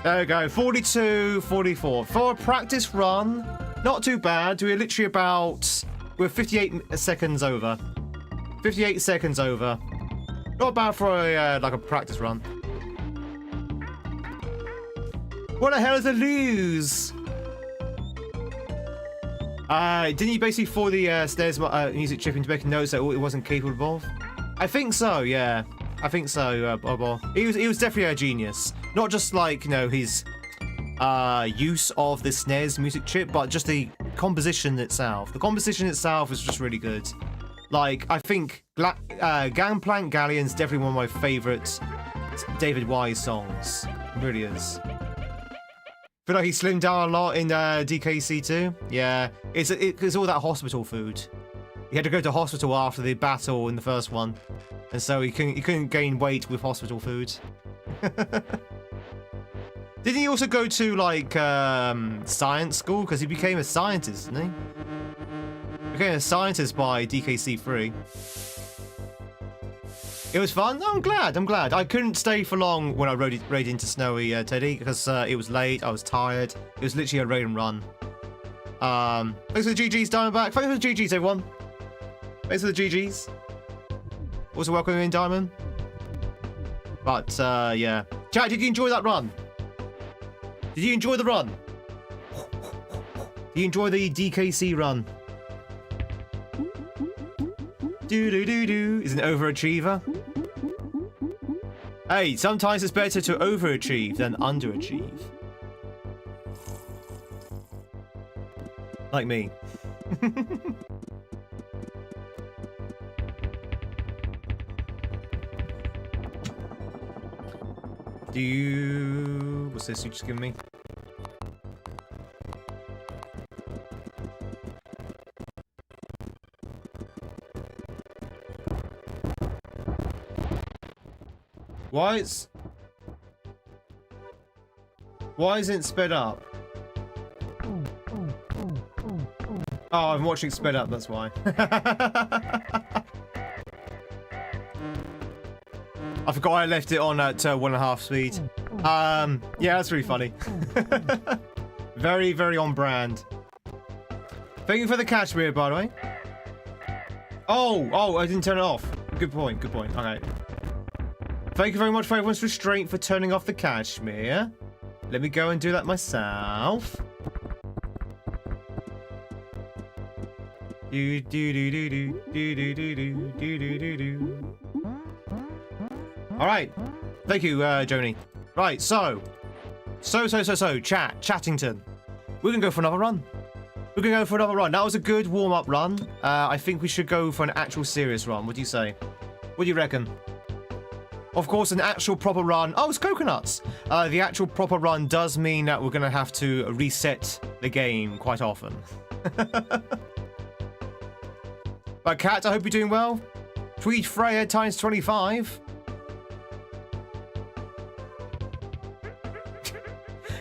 Speaker 1: There we go, 42, 44. For a practice run, not too bad. We're literally about... We're 58 seconds over. 58 seconds over. Not bad for a like a practice run. What the hell is a lose? Didn't he basically for the stairs music chip into making notes that it wasn't capable of? I think so. Yeah, I think so. Bobo. He was definitely a genius. Not just like, you know, his use of the snares music chip, but just the composition itself. The composition itself is just really good. Like, I think Gangplank Galleon's definitely one of my favourite David Wise songs. It really is. Feel like he slimmed down a lot in DKC too. Yeah, it's all that hospital food. He had to go to hospital after the battle in the first one, and so he couldn't gain weight with hospital food. Didn't he also go to like science school because he became a scientist, didn't he? Became a scientist by DKC3. It was fun. I'm glad. I couldn't stay for long when I rode into Snowy Teddy because it was late. I was tired. It was literally a raid and run. Thanks for the GGs, Diamondback. Thanks for the GGs, everyone. Thanks for the GGs. Also welcome in, Diamond. But yeah, chat. Did you enjoy that run? Did you enjoy the run? Did you enjoy the DKC run? Is an overachiever. Hey, sometimes it's better to overachieve than underachieve. Like me. What's this you just given me? Why isn't it sped up? Oh, I'm watching it sped up, that's why. I forgot I left it on at 1.5 speed. Yeah, that's really funny. Very, very on brand. Thank you for the cashmere, by the way. Oh, I didn't turn it off. Good point, good point. Okay. Thank you very much for everyone's restraint for turning off the cashmere. Let me go and do that myself. Do do do do do do do do do do do. All right. Thank you, Joni. Right, so, Chattington. We're gonna go for another run. We're gonna go for another run. That was a good warm-up run. I think we should go for an actual serious run. What do you say? What do you reckon? Of course, an actual proper run. Oh, it's coconuts. The actual proper run does mean that we're gonna have to reset the game quite often. But Kat, I hope you're doing well. Tweed Freya times 25.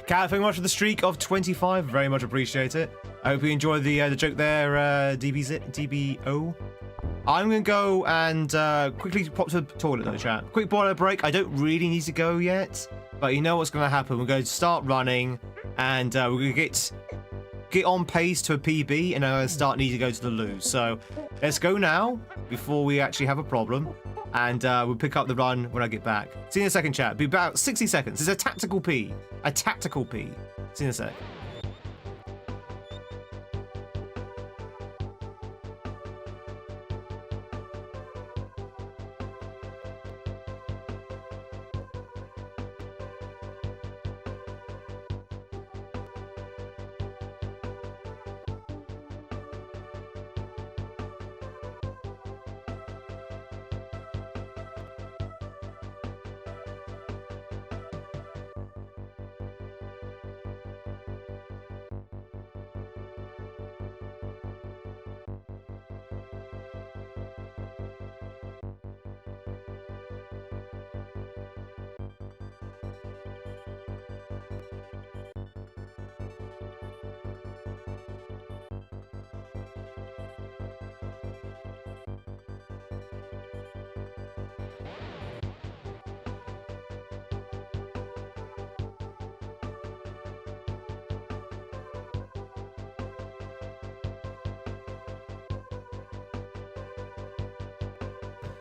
Speaker 1: Kat, thank you much for the streak of 25. Very much appreciate it. I hope you enjoyed the joke there, DBO. I'm going to go and quickly pop to the toilet though, chat. Quick boiler break. I don't really need to go yet, but you know what's going to happen. We're going to start running, and we're going to get on pace to a PB, and I'm going to start needing to go to the loo. So let's go now before we actually have a problem, and we'll pick up the run when I get back. See you in a second, chat. Be about 60 seconds. It's a tactical pee. A tactical pee. See you in a sec.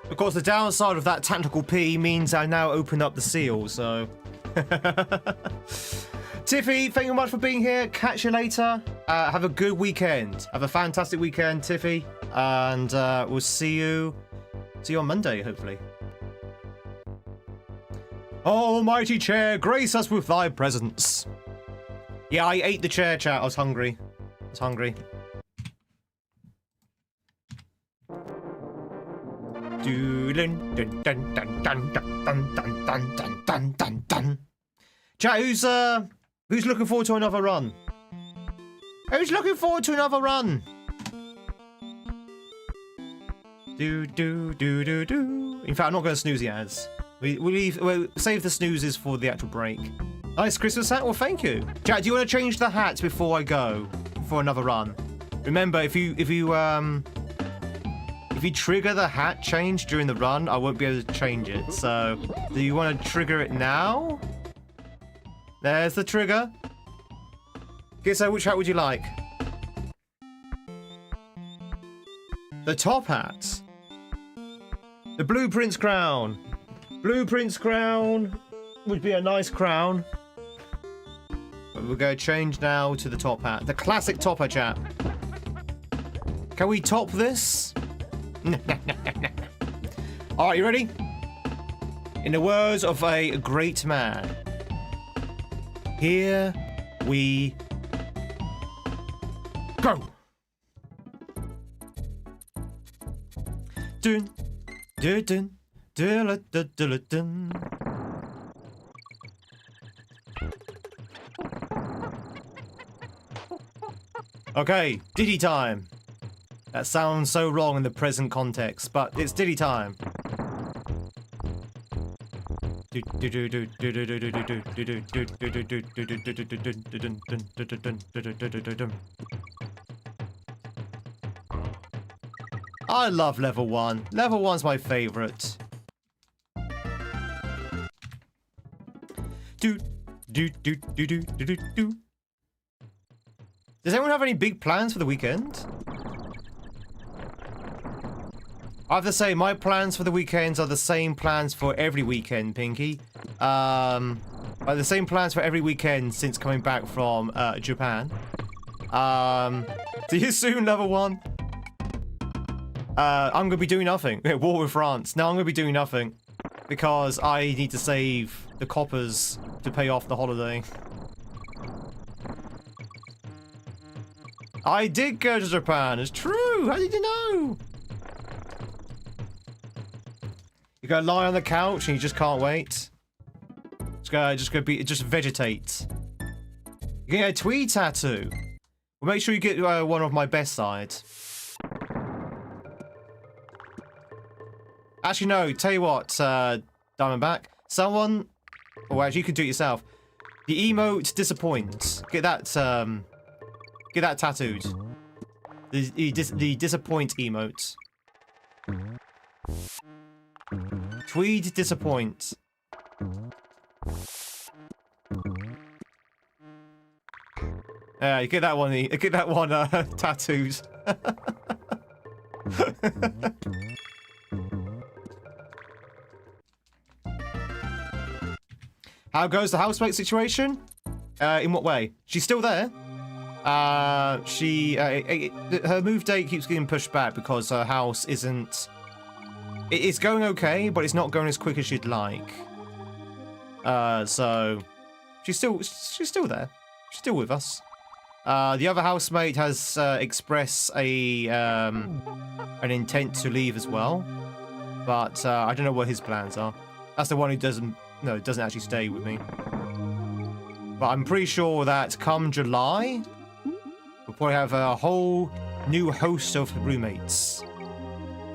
Speaker 1: Of course, the downside of that tactical P means I now open up the seal, so... Tiffy, thank you much for being here. Catch you later. Have a good weekend. Have a fantastic weekend, Tiffy. And we'll see you on Monday, hopefully. Almighty chair, grace us with thy presence. Yeah, I ate the chair, chat. I was hungry. Chat, who's looking forward to another run? Who's looking forward to another run? In fact, I'm not going to snooze the ads. We'll save the snoozes for the actual break. Nice Christmas hat. Well, thank you. Chat, do you want to change the hat before I go for another run? Remember, if you trigger the hat change during the run, I won't be able to change it. So, do you want to trigger it now? There's the trigger. Okay, so which hat would you like? The top hat. The Blueprints crown. Blueprints crown would be a nice crown. But we're going to change now to the top hat. The classic topper, chat. Can we top this? Alright, you ready? In the words of a great man, here we go. Dun, dun, dun, dun, dun, dun, dun. Okay, Diddy time. That sounds so wrong in the present context, but it's Diddy time. I love level 1. Level 1's my favourite. Do. Does anyone have any big plans for the weekend? I have to say, my plans for the weekends are the same plans for every weekend, Pinky. The same plans for every weekend since coming back from Japan. See you soon, level 1. I'm gonna be doing nothing. War with France. No, I'm gonna be doing nothing. Because I need to save the coppers to pay off the holiday. I did go to Japan. It's true. How did you know? You gotta lie on the couch and you just can't wait. Just vegetate. You can get a Tweed tattoo. Well, make sure you get one of my best sides. Actually, no. Tell you what, Diamondback. Someone... Oh, actually, you can do it yourself. The emote disappoint. Get that tattooed. The disappoint emote. Tweed disappoint. You get that one. Get that one tattooed. How goes the housemate situation? In what way? She's still there. Her move date keeps getting pushed back because her house isn't... It's going okay, but it's not going as quick as she'd like. So she's still there. She's still with us. The other housemate has expressed an intent to leave as well, but I don't know what his plans are. That's the one who doesn't actually stay with me. But I'm pretty sure that come July, we'll probably have a whole new host of roommates.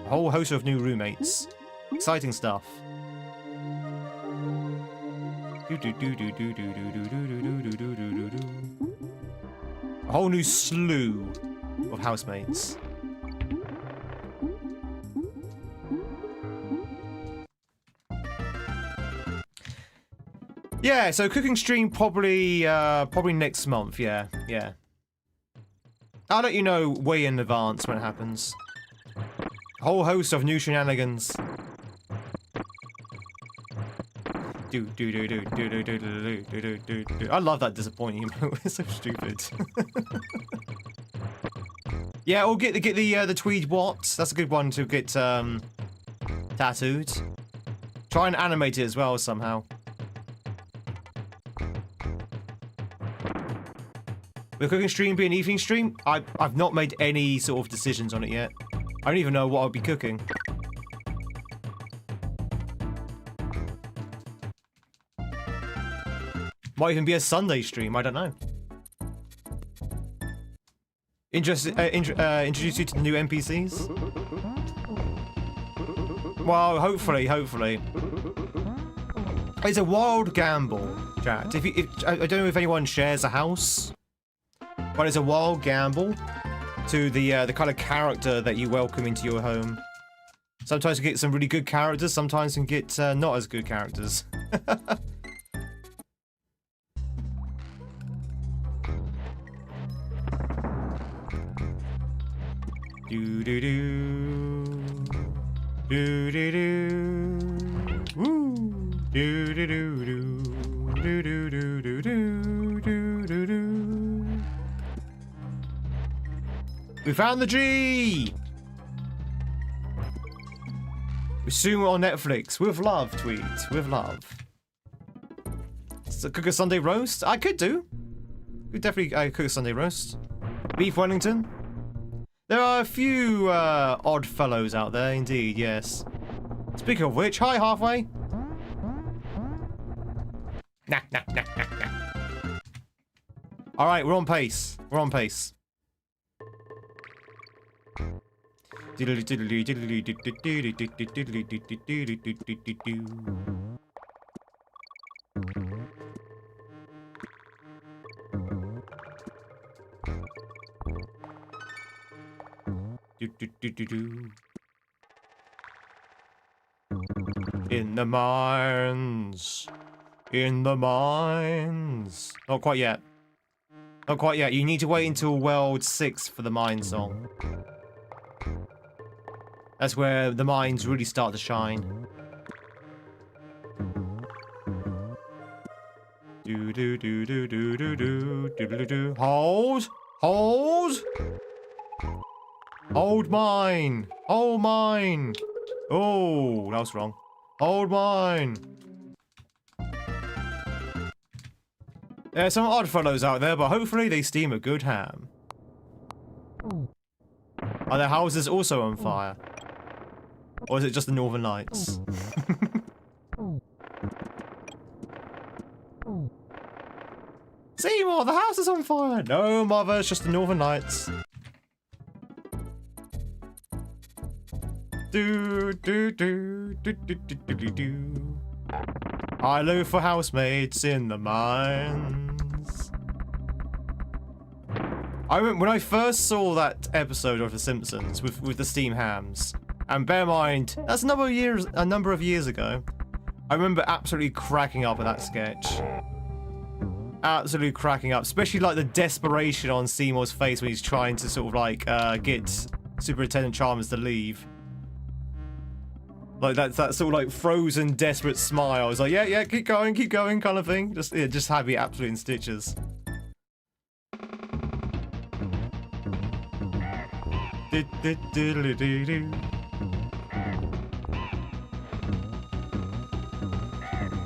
Speaker 1: A whole host of new roommates. Exciting stuff. A whole new slew of housemates. Yeah, so cooking stream probably next month. Yeah. I'll let you know way in advance when it happens. A whole host of new shenanigans. I love that disappointing emote. It's so stupid. Yeah, or get the Tweed what? That's a good one to get tattooed. Try and animate it as well somehow. Will cooking stream be an evening stream? I've not made any sort of decisions on it yet. I don't even know what I'll be cooking. Might even be a Sunday stream, I don't know. Introduce you to new NPCs? Well, hopefully. It's a wild gamble, chat. I don't know if anyone shares a house, but it's a wild gamble to the kind of character that you welcome into your home. Sometimes you get some really good characters, sometimes you can get not as good characters. Do do do do do do woo do do do do do do do do do do do. We found the G. We soon on Netflix with love, Tweed, with love. So cook a Sunday roast? I could do. Could definitely cook a Sunday roast. Beef Wellington. There are a few odd fellows out there, indeed, yes. Speaking of which, hi, halfway. Nah. All right, we're on pace. We're on pace. In the mines. In the mines. Not quite yet. Not quite yet. You need to wait until World 6 for the mine song. That's where the mines really start to shine. Do do do do do do do do do do. Hold! Hold! Hold mine! Hold mine! Oh, that was wrong. Hold mine! There are some odd fellows out there, but hopefully they steam a good ham. Are their houses also on fire? Or is it just the Northern Lights? Seymour, the house is on fire! No, mother, it's just the Northern Lights. Do do do do do do do do do. I look for housemates in the mines. I remember when I first saw that episode of The Simpsons with the steam hams, and bear in mind that's a number of years ago. I remember absolutely cracking up at that sketch. Absolutely cracking up, especially like the desperation on Seymour's face when he's trying to sort of like get Superintendent Chalmers to leave. Like that sort of like frozen, desperate smile. I was like, yeah, keep going, kind of thing. Just had me absolutely in stitches.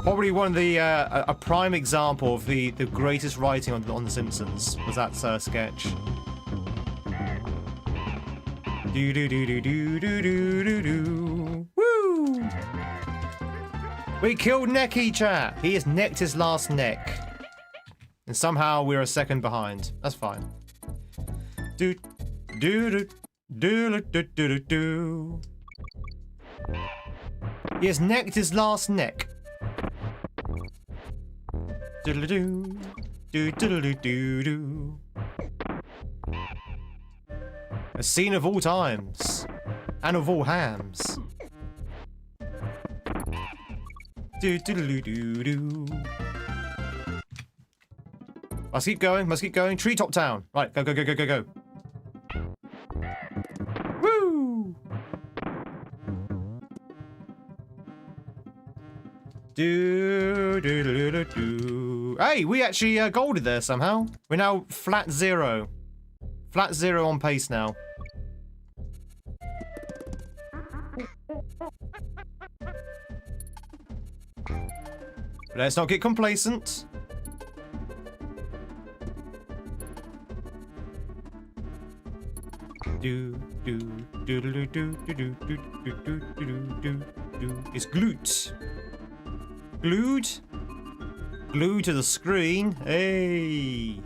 Speaker 1: Probably one of the a prime example of the greatest writing on The Simpsons was that sketch. Do do do do do do do do do. Woo! We killed Necky, chat. He has necked his last neck, and somehow we're a second behind. That's fine. Do do do do do do do do. He has necked his last neck. Doodle doo, do doodle doo doo doo. A scene of all times, and of all hams. Do doodle doo doo. Must keep going, must keep going. Treetop Town. Right, go, go, go, go, go, go. Woo! Do do do do do. Hey, we actually golded there somehow. We're now flat 0. Flat 0 on pace now. Let's not get complacent. Do do do do do do do do do do do do. It's glute. Glued? Glued to the screen. Hey.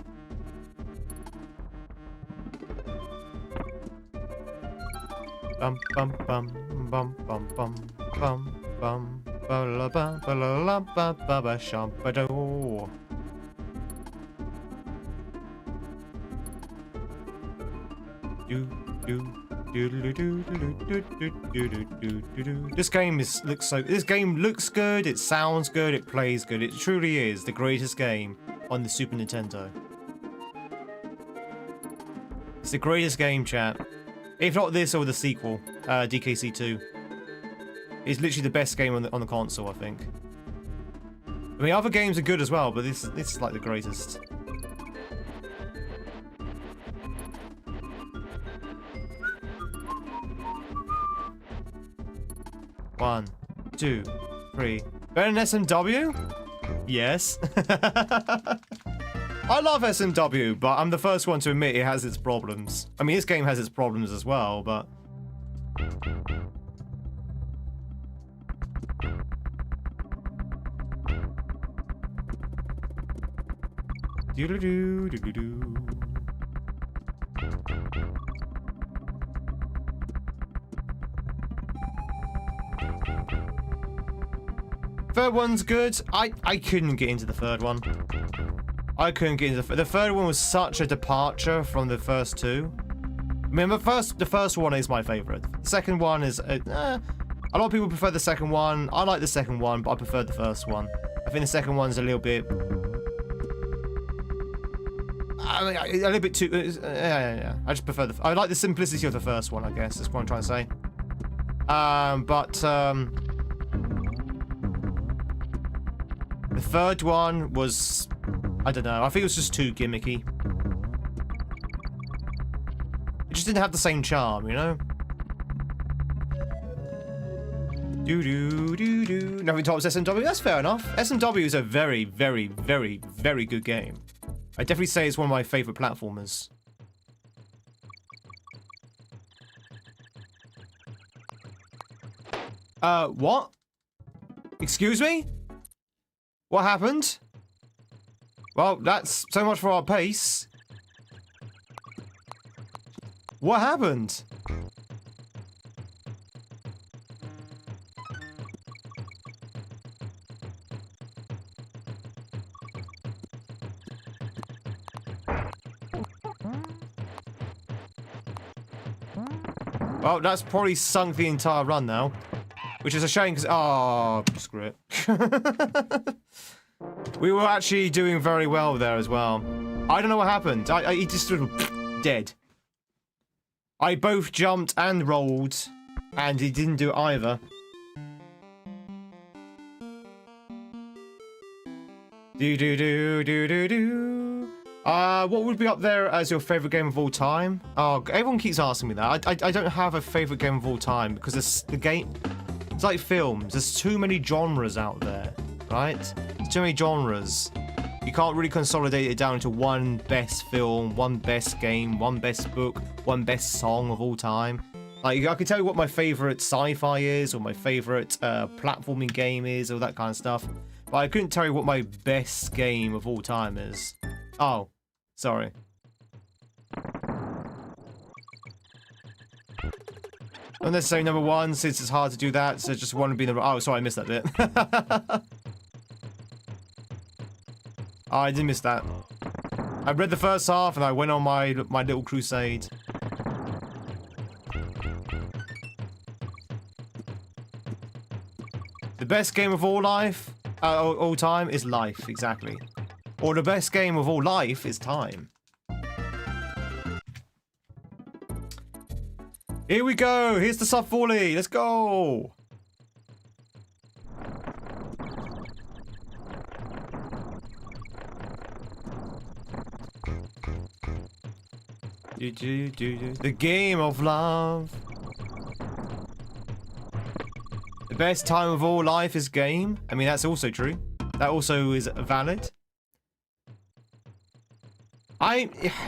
Speaker 1: Bum bum bum bum bum bum bum bum ba la ba ba la la ba ba ba sham ba do. Do do do do do do do do do do. This game looks good, it sounds good, it plays good. It truly is the greatest game on the Super Nintendo. It's the greatest game, chat. If not this or the sequel, DKC2. It's literally the best game on the console, I think. I mean, other games are good as well, but this is like the greatest. One, 2, 3. Better than SMW? Yes. I love SMW, but I'm the first one to admit it has its problems. I mean, this game has its problems as well, but... Doo-doo-doo, doo-doo-doo. Third one's good. I couldn't get into the third one. I couldn't get into the third one was such a departure from the first two. I mean, the first one is my favorite. The second one is I A lot of people prefer the second one. I like the second one, but I prefer the first one. I think the second one's a little bit... a little bit too... yeah. I just prefer the... I like the simplicity of the first one, I guess. That's what I'm trying to say. The third one was... I don't know. I think it was just too gimmicky. It just didn't have the same charm, you know? Do. Nothing tops SMW. That's fair enough. SMW is a very, very, very, very good game. I definitely say it's one of my favorite platformers. What? Excuse me? What happened? Well, that's so much for our pace. What happened? Well, that's probably sunk the entire run now. Which is a shame because... Oh, screw it. We were actually doing very well there as well. I don't know what happened. He just sort of dead. I both jumped and rolled, and he didn't do it either. Do. What would be up there as your favorite game of all time? Oh, everyone keeps asking me that. I don't have a favorite game of all time because it's like films. There's too many genres out there, right? There's too many genres. You can't really consolidate it down into one best film, one best game, one best book, one best song of all time. Like, I could tell you what my favorite sci-fi is, or my favorite platforming game is, or that kind of stuff. But I couldn't tell you what my best game of all time is. Oh, sorry. Not necessarily number one, since it's hard to do that, so just want to be the... Oh, sorry, I missed that bit. Oh, I did miss that. I read the first half, and I went on my little crusade. The best game of all time is life, exactly. Or the best game of all life is time. Here we go. Here's the sub volley. Let's go. The game of love. The best time of all life is game. I mean, that's also true. That also is valid.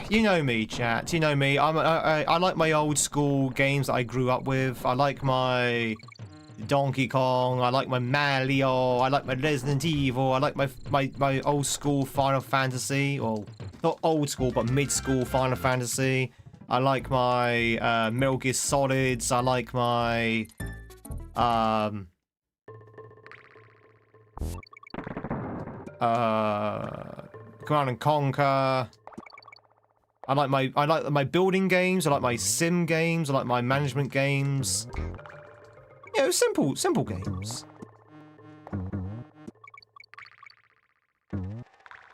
Speaker 1: You know me, chat. You know me. I like my old school games that I grew up with. I like my Donkey Kong. I like my Mario. I like my Resident Evil. I like my old school Final Fantasy. Well, not old school, but mid school Final Fantasy. I like my Metal Gear Solids. I like my Command and Conquer. I like my building games. I like my sim games. I like my management games. You know, simple games.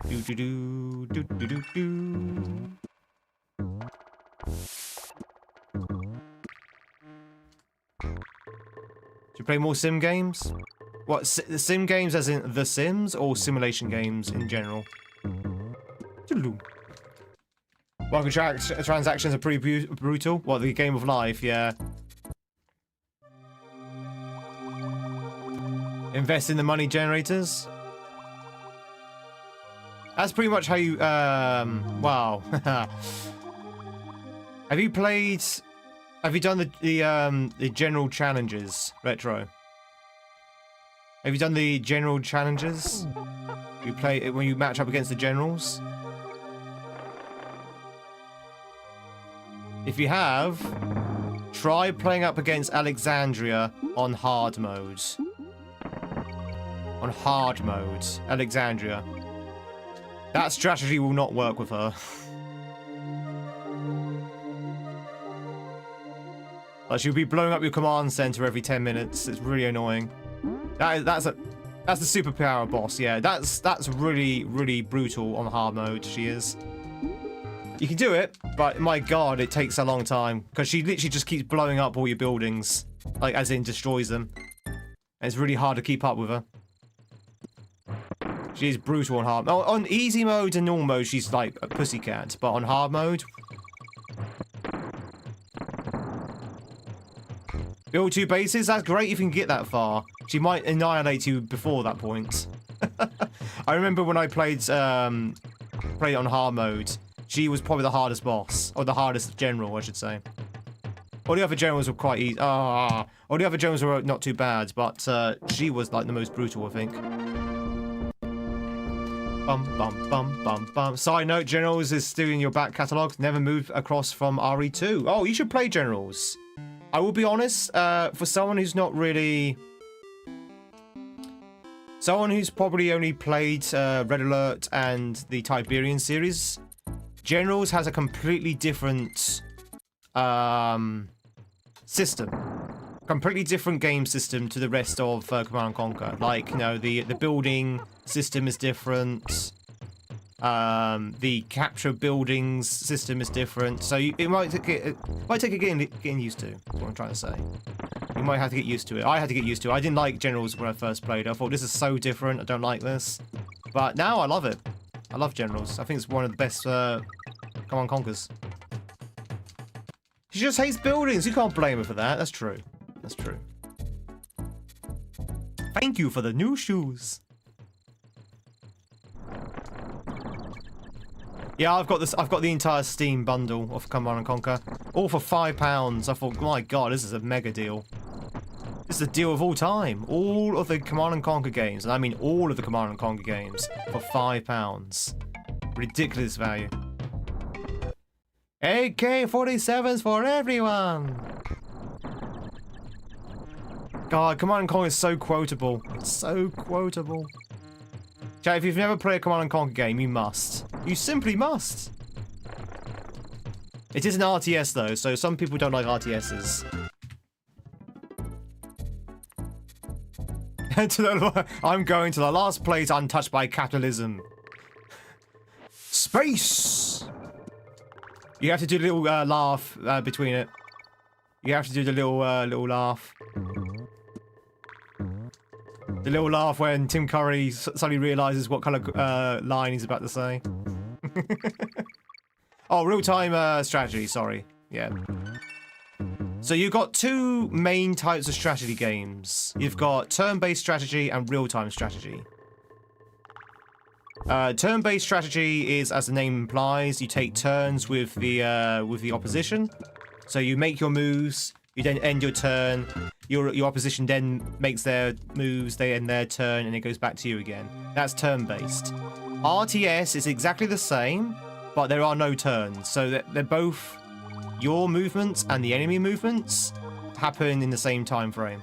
Speaker 1: Do. Do you play more sim games? What, sim games as in The Sims, or simulation games in general? Transactions are pretty brutal. What, the game of life? Yeah. Invest in the money generators? That's pretty much how you, wow. Have you done the general challenges, Retro? Have you done the general challenges? You play it when you match up against the generals? If you have, try playing up against Alexandria on hard mode. On hard mode, Alexandria. That strategy will not work with her. Like, she'll be blowing up your command center every 10 minutes. It's really annoying. That's the superpower boss. Yeah, that's really, really brutal on hard mode. She is. You can do it, but my god, it takes a long time because she literally just keeps blowing up all your buildings, like as in destroys them. And it's really hard to keep up with her. She is brutal on hard. Oh, on easy mode and normal mode, she's like a pussycat, but on hard mode, build 2 bases. That's great if you can get that far. She might annihilate you before that point. I remember when I played it on hard mode. She was probably the hardest boss, or the hardest general, I should say. All the other generals were quite easy. All the other generals were not too bad, but she was like the most brutal, I think. Bum bum bum bum bum. Side note: Generals is still in your back catalogue. Never moved across from RE2. Oh, you should play Generals. I will be honest. For someone who's not really, someone who's probably only played Red Alert and the Tiberian series. Generals has a completely different system. Completely different game system to the rest of Command & Conquer. Like, you know, the building system is different. The capture buildings system is different. So it might take it getting used to. That's what I'm trying to say. You might have to get used to it. I had to get used to it. I didn't like Generals when I first played. I thought, this is so different. I don't like this. But now I love it. I love Generals. I think it's one of the best Command & Conquers. She just hates buildings. You can't blame her for that. That's true. That's true. Thank you for the new shoes. Yeah, I've got this. I've got the entire Steam bundle of Command & Conquer, all for £5. I thought, my god, this is a mega deal. This is a deal of all time. All of the Command & Conquer games, and I mean all of the Command & Conquer games, for £5. Ridiculous value. AK-47s for everyone. God, Command & Conquer is so quotable. It's so quotable. Chat, if you've never played a Command & Conquer game, you must. You simply must. It is an RTS though, so some people don't like RTSs. I'm going to the last place untouched by capitalism. Space! You have to do a little laugh between it. You have to do the little laugh. The little laugh when Tim Curry suddenly realizes what kind of line he's about to say. Oh, real-time strategy, sorry. Yeah. So you've got 2 main types of strategy games. You've got turn-based strategy and real-time strategy. Turn-based strategy is, as the name implies, you take turns with the opposition. So you make your moves, you then end your turn. Your opposition then makes their moves, they end their turn, and it goes back to you again. That's turn-based. RTS is exactly the same, but there are no turns. So they're both your movements and the enemy movements happen in the same time frame.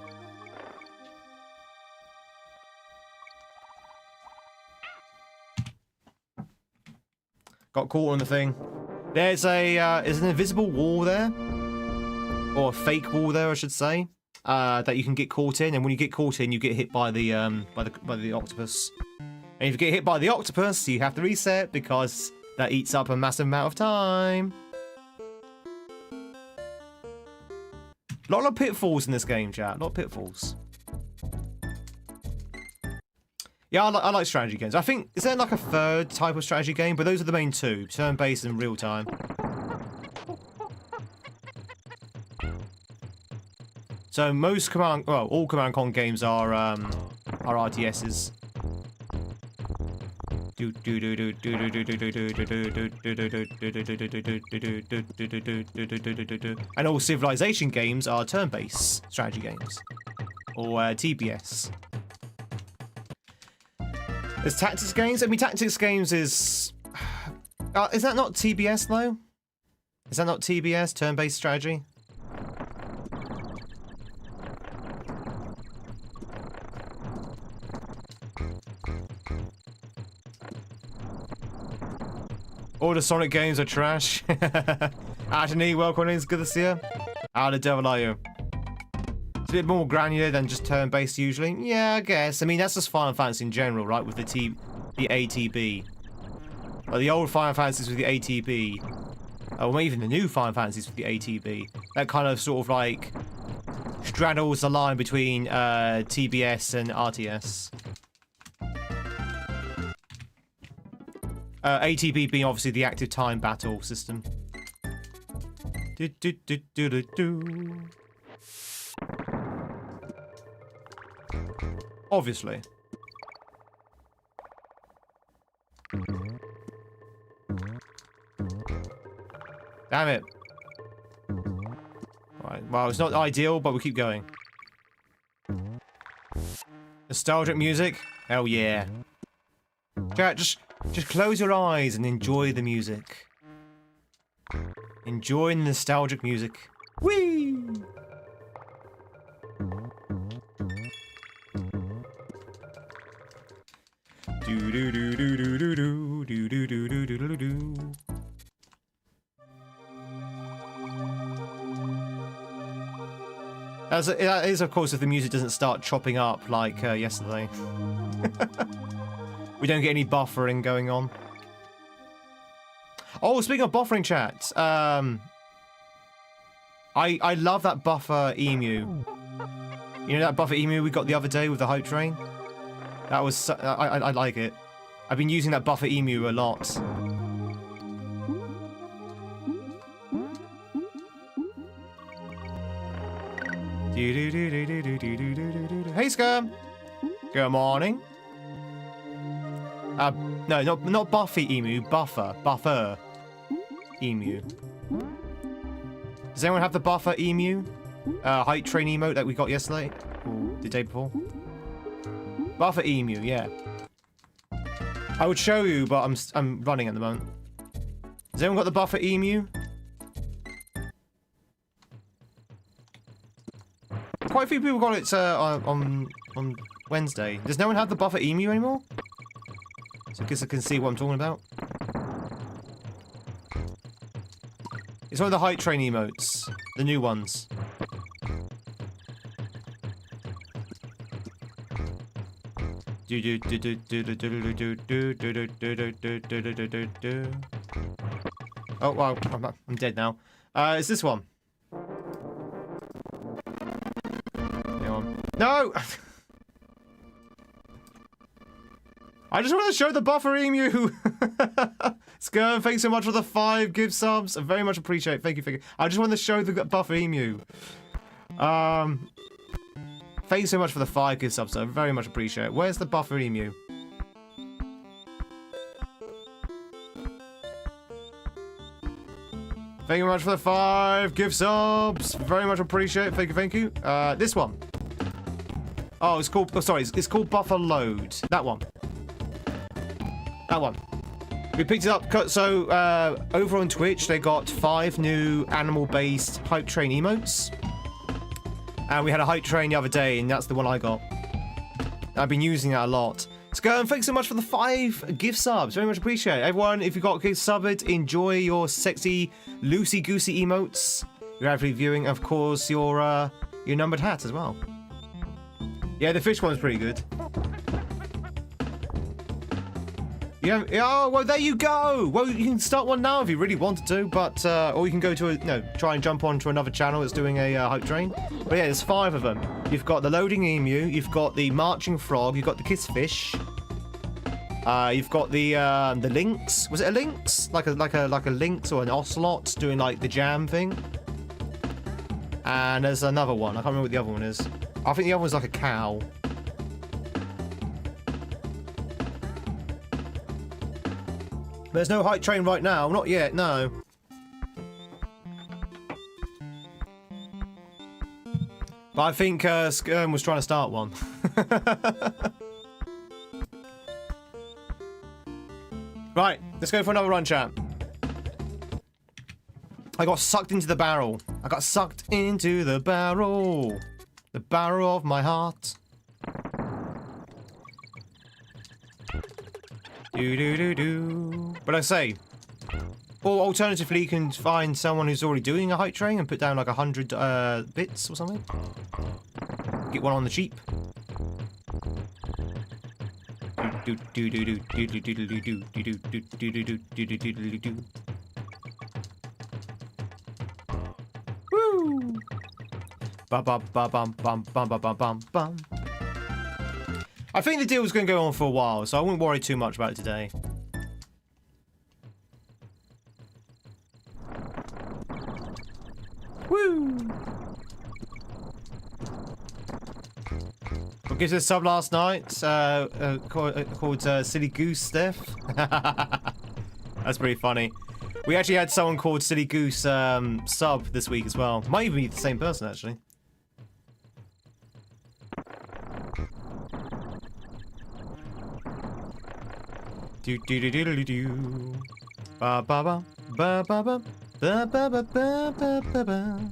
Speaker 1: Got caught on the thing. There's an invisible wall there, or a fake wall there, I should say, that you can get caught in. And when you get caught in, you get hit by the octopus. And if you get hit by the octopus, you have to reset because that eats up a massive amount of time. A lot of pitfalls in this game, chat. A lot of pitfalls. Yeah, I like strategy games. I think, is there like a third type of strategy game? But those are the main 2, turn-based and real-time. So most all Command & Conquer games are RTSs. And all Civilization games are turn-based strategy games, or TBS. There's tactics games. I mean, tactics games is that not TBS though? Is that not TBS, turn-based strategy? All the Sonic games are trash. Anthony, welcome in. It's good to see you. How the devil are you? It's a bit more granular than just turn-based usually. Yeah, I guess. I mean, that's just Final Fantasy in general, right? With the ATB. Like the old Final Fantasies with the ATB. Or even the new Final Fantasies with the ATB. That kind of sort of like straddles the line between TBS and RTS. ATB being obviously the active time battle system. Obviously. Damn it. Right, well, it's not ideal, but we'll keep going. Nostalgic music? Hell yeah. Chat, just close your eyes and enjoy the music. Enjoy the nostalgic music. Whee! Do do do do do do do do do do do do do. That is, of course, if the music doesn't start chopping up like yesterday. We don't get any buffering going on. Oh, speaking of buffering, chat, I love that buffer emu. You know that buffer emu we got the other day with the hype train? That was I like it. I've been using that buffer emu a lot. Hey, Skirm. Good morning. No, not Buffy Emu, Buffer Emu. Does anyone have the Buffer Emu? Height train emote that we got yesterday? Or the day before? Buffer Emu, yeah. I would show you, but I'm running at the moment. Has anyone got the Buffer Emu? Quite a few people got it on Wednesday. Does no one have the Buffer Emu anymore? So I guess I can see what I'm talking about. It's one of the hype train emotes. The new ones. Oh, well, I'm dead now. It's this one. No! I just want to show the Buffer Emu! Skirm, thanks so much for the 5 gift subs. I very much appreciate it. Thank you. I just want to show the Buffer Emu. Thanks so much for the 5 gift subs. I very much appreciate it. Where's the Buffer Emu? Thank you very much for the 5 gift subs. Very much appreciate it. Thank you. This one. Oh, it's called... Oh, sorry. It's called Buffer Load. That one. That one. We picked it up. So, over on Twitch, they got 5 new animal-based hype train emotes. And we had a hype train the other day, and that's the one I got. I've been using that a lot. Skirm, thanks so much for the 5 gift subs. Very much appreciate it. Everyone, if you got gift subbed, enjoy your sexy, loosey-goosey emotes. You're actually viewing, of course, your numbered hat as well. Yeah, the fish one's pretty good. Yeah, oh, well, there you go. Well, you can start one now if you really wanted to, but, or you can go to try and jump onto another channel that's doing a hype train. But yeah, there's 5 of them. You've got the loading emu, you've got the marching frog, you've got the kiss fish. You've got the lynx. Was it a lynx? Like a lynx or an ocelot doing like the jam thing. And there's another one. I can't remember what the other one is. I think the other one's like a cow. There's no hype train right now. Not yet, no. But I think Skirm was trying to start one. Right, let's go for another run, chat. I got sucked into the barrel. I got sucked into the barrel. The barrel of my heart. Do. But I say, Or alternatively, you can find someone who's already doing a hype train and put down like 100 bits or something. Get one on the cheap. Woo! Ba ba ba bum bum bum ba bum bum bum. I think the deal was going to go on for a while, so I wouldn't worry too much about it today. Woo! What gives us a sub last night? Called Silly Goose Steph. That's pretty funny. We actually had someone called Silly Goose sub this week as well. Might even be the same person actually. Do do do do do do. Ba ba ba ba ba ba ba ba ba ba ba ba ba.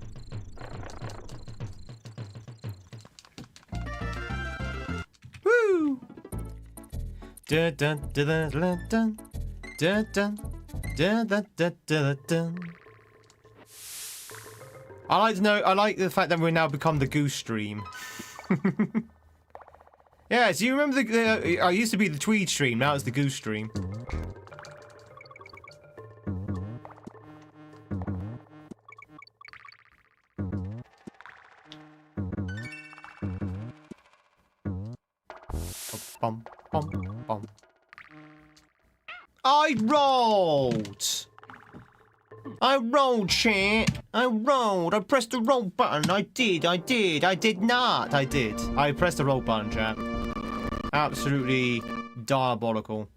Speaker 1: Woo! Dun dun dun dun dun dun dun dun dun dun dun dun. I like the fact that we've now become the Goose stream. Yeah, so you remember I used to be the Tweed stream, now it's the Goose stream. Bum, bum, bum. I rolled! I rolled, chat. I rolled. I pressed the roll button. I did. I did not. I did. I pressed the roll button, chat. Absolutely diabolical.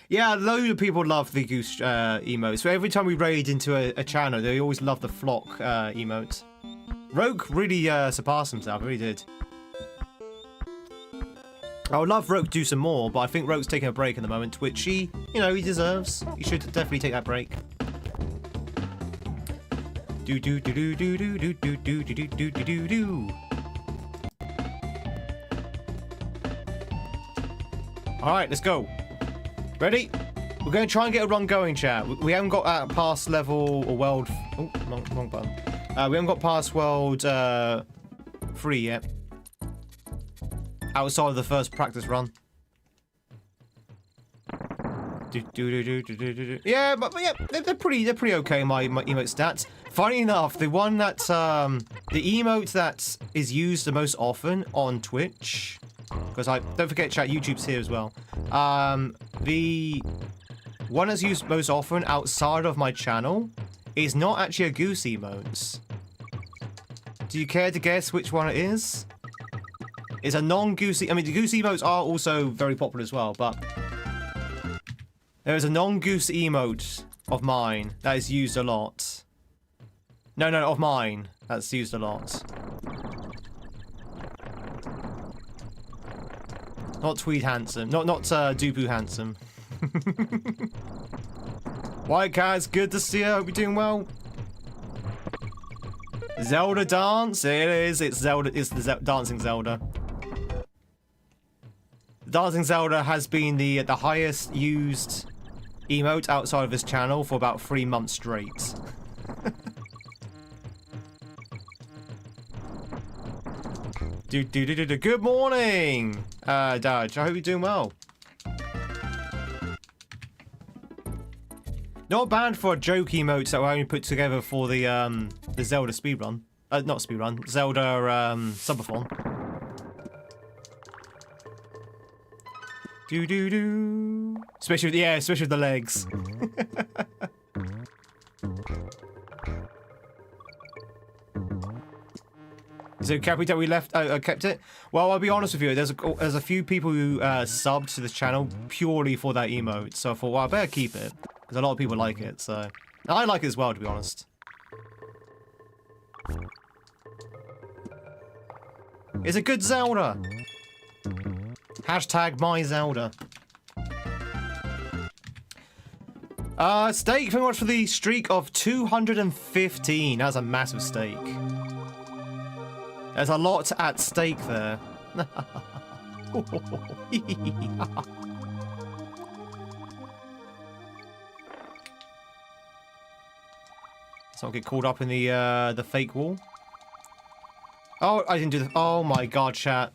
Speaker 1: Yeah, a load of people love the Goose emotes. So every time we raid into a channel, they always love the flock emotes. Rogue really surpassed himself. Really did. I would love Rogue to do some more, but I think Rogue's taking a break at the moment, which he deserves. He should definitely take that break. Do do do do do do do do do do do do do do. All right, let's go. Ready? We're going to try and get a run going, chat. We haven't got past level or world. Oh, wrong button. We haven't got past world 3 yet. Outside of the first practice run. Yeah, but yeah, they're pretty okay. My emote stats. Funny enough, the one that the emote that is used the most often on Twitch, because don't forget, chat, YouTube's here as well. The one that's used most often outside of my channel is not actually a goose emote. Do you care to guess which one it is? It's a non-goosey. I mean, the goose emotes are also very popular as well, but there is a non-goose emote of mine that is used a lot. No, of mine that's used a lot. Not Tweed handsome. Not Dupu handsome. White Cat, it's good to see you. Hope you're doing well. Zelda dance. It is. It's Zelda. It's the dancing Zelda. Dancing Zelda has been the highest used emote outside of this channel for about 3 months straight. Good morning, Dodge. I hope you're doing well. Not bad for a joke emotes that were only put together for the Zelda speedrun. Not speedrun. Zelda subathon. Especially with the legs. So Capital, we left, kept it. Well, I'll be honest with you. There's a few people who subbed to this channel purely for that emote. So I thought, well, I better keep it because a lot of people like it. So and I like it as well, to be honest. It's a good Zelda. Hashtag my Zelda. Steak, thank you very much for the streak of 215. That's a massive stake. There's a lot at stake there. Let's not get caught up in the fake wall. Oh, I didn't do the... Oh my god, chat.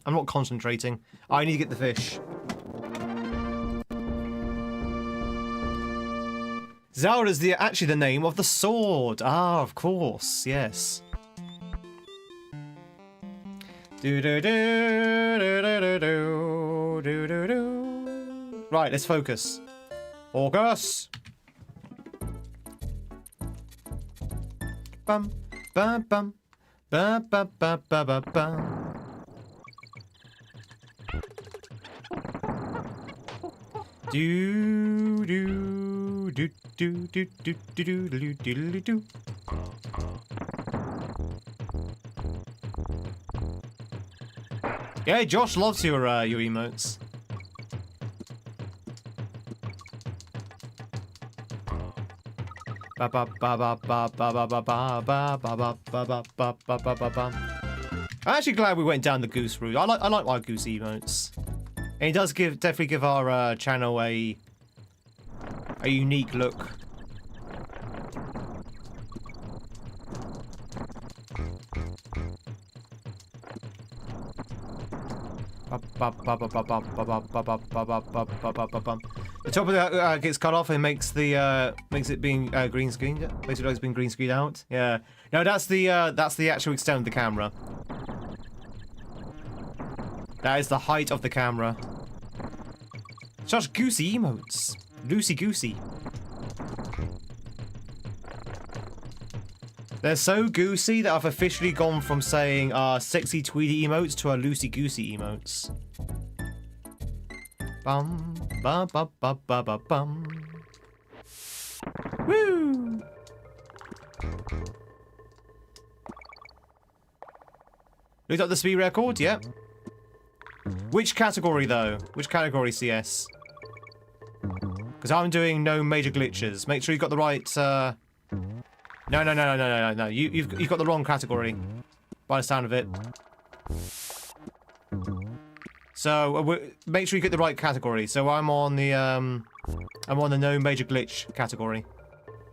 Speaker 1: I'm not concentrating. I need to get the fish. Zelda's actually the name of the sword. Ah, of course. Yes. Right, let's focus. Focus. Bum, bum, bum. Ba ba ba ba ba ba. Do do do do do do do do do do. Yeah, Josh loves your emotes. I'm actually glad we went down the goose route. I like my goose emotes. And it does definitely give our channel a unique look. The top of that gets cut off and makes it being green screened. Basically, it's been green screened out. Yeah. No, that's the actual extent of the camera. That is the height of the camera. Such goosey emotes. Loosey goosey. They're so goosey that I've officially gone from saying sexy Tweedy emotes to loosey goosey emotes. Bum ba ba ba ba ba bum. Woo! Looked up the speed record, yep. Which category though? Which category CS? Because I'm doing no major glitches. Make sure you've got the right No. You've got the wrong category. By the sound of it. So make sure you get the right category. So I'm on the no major glitch category.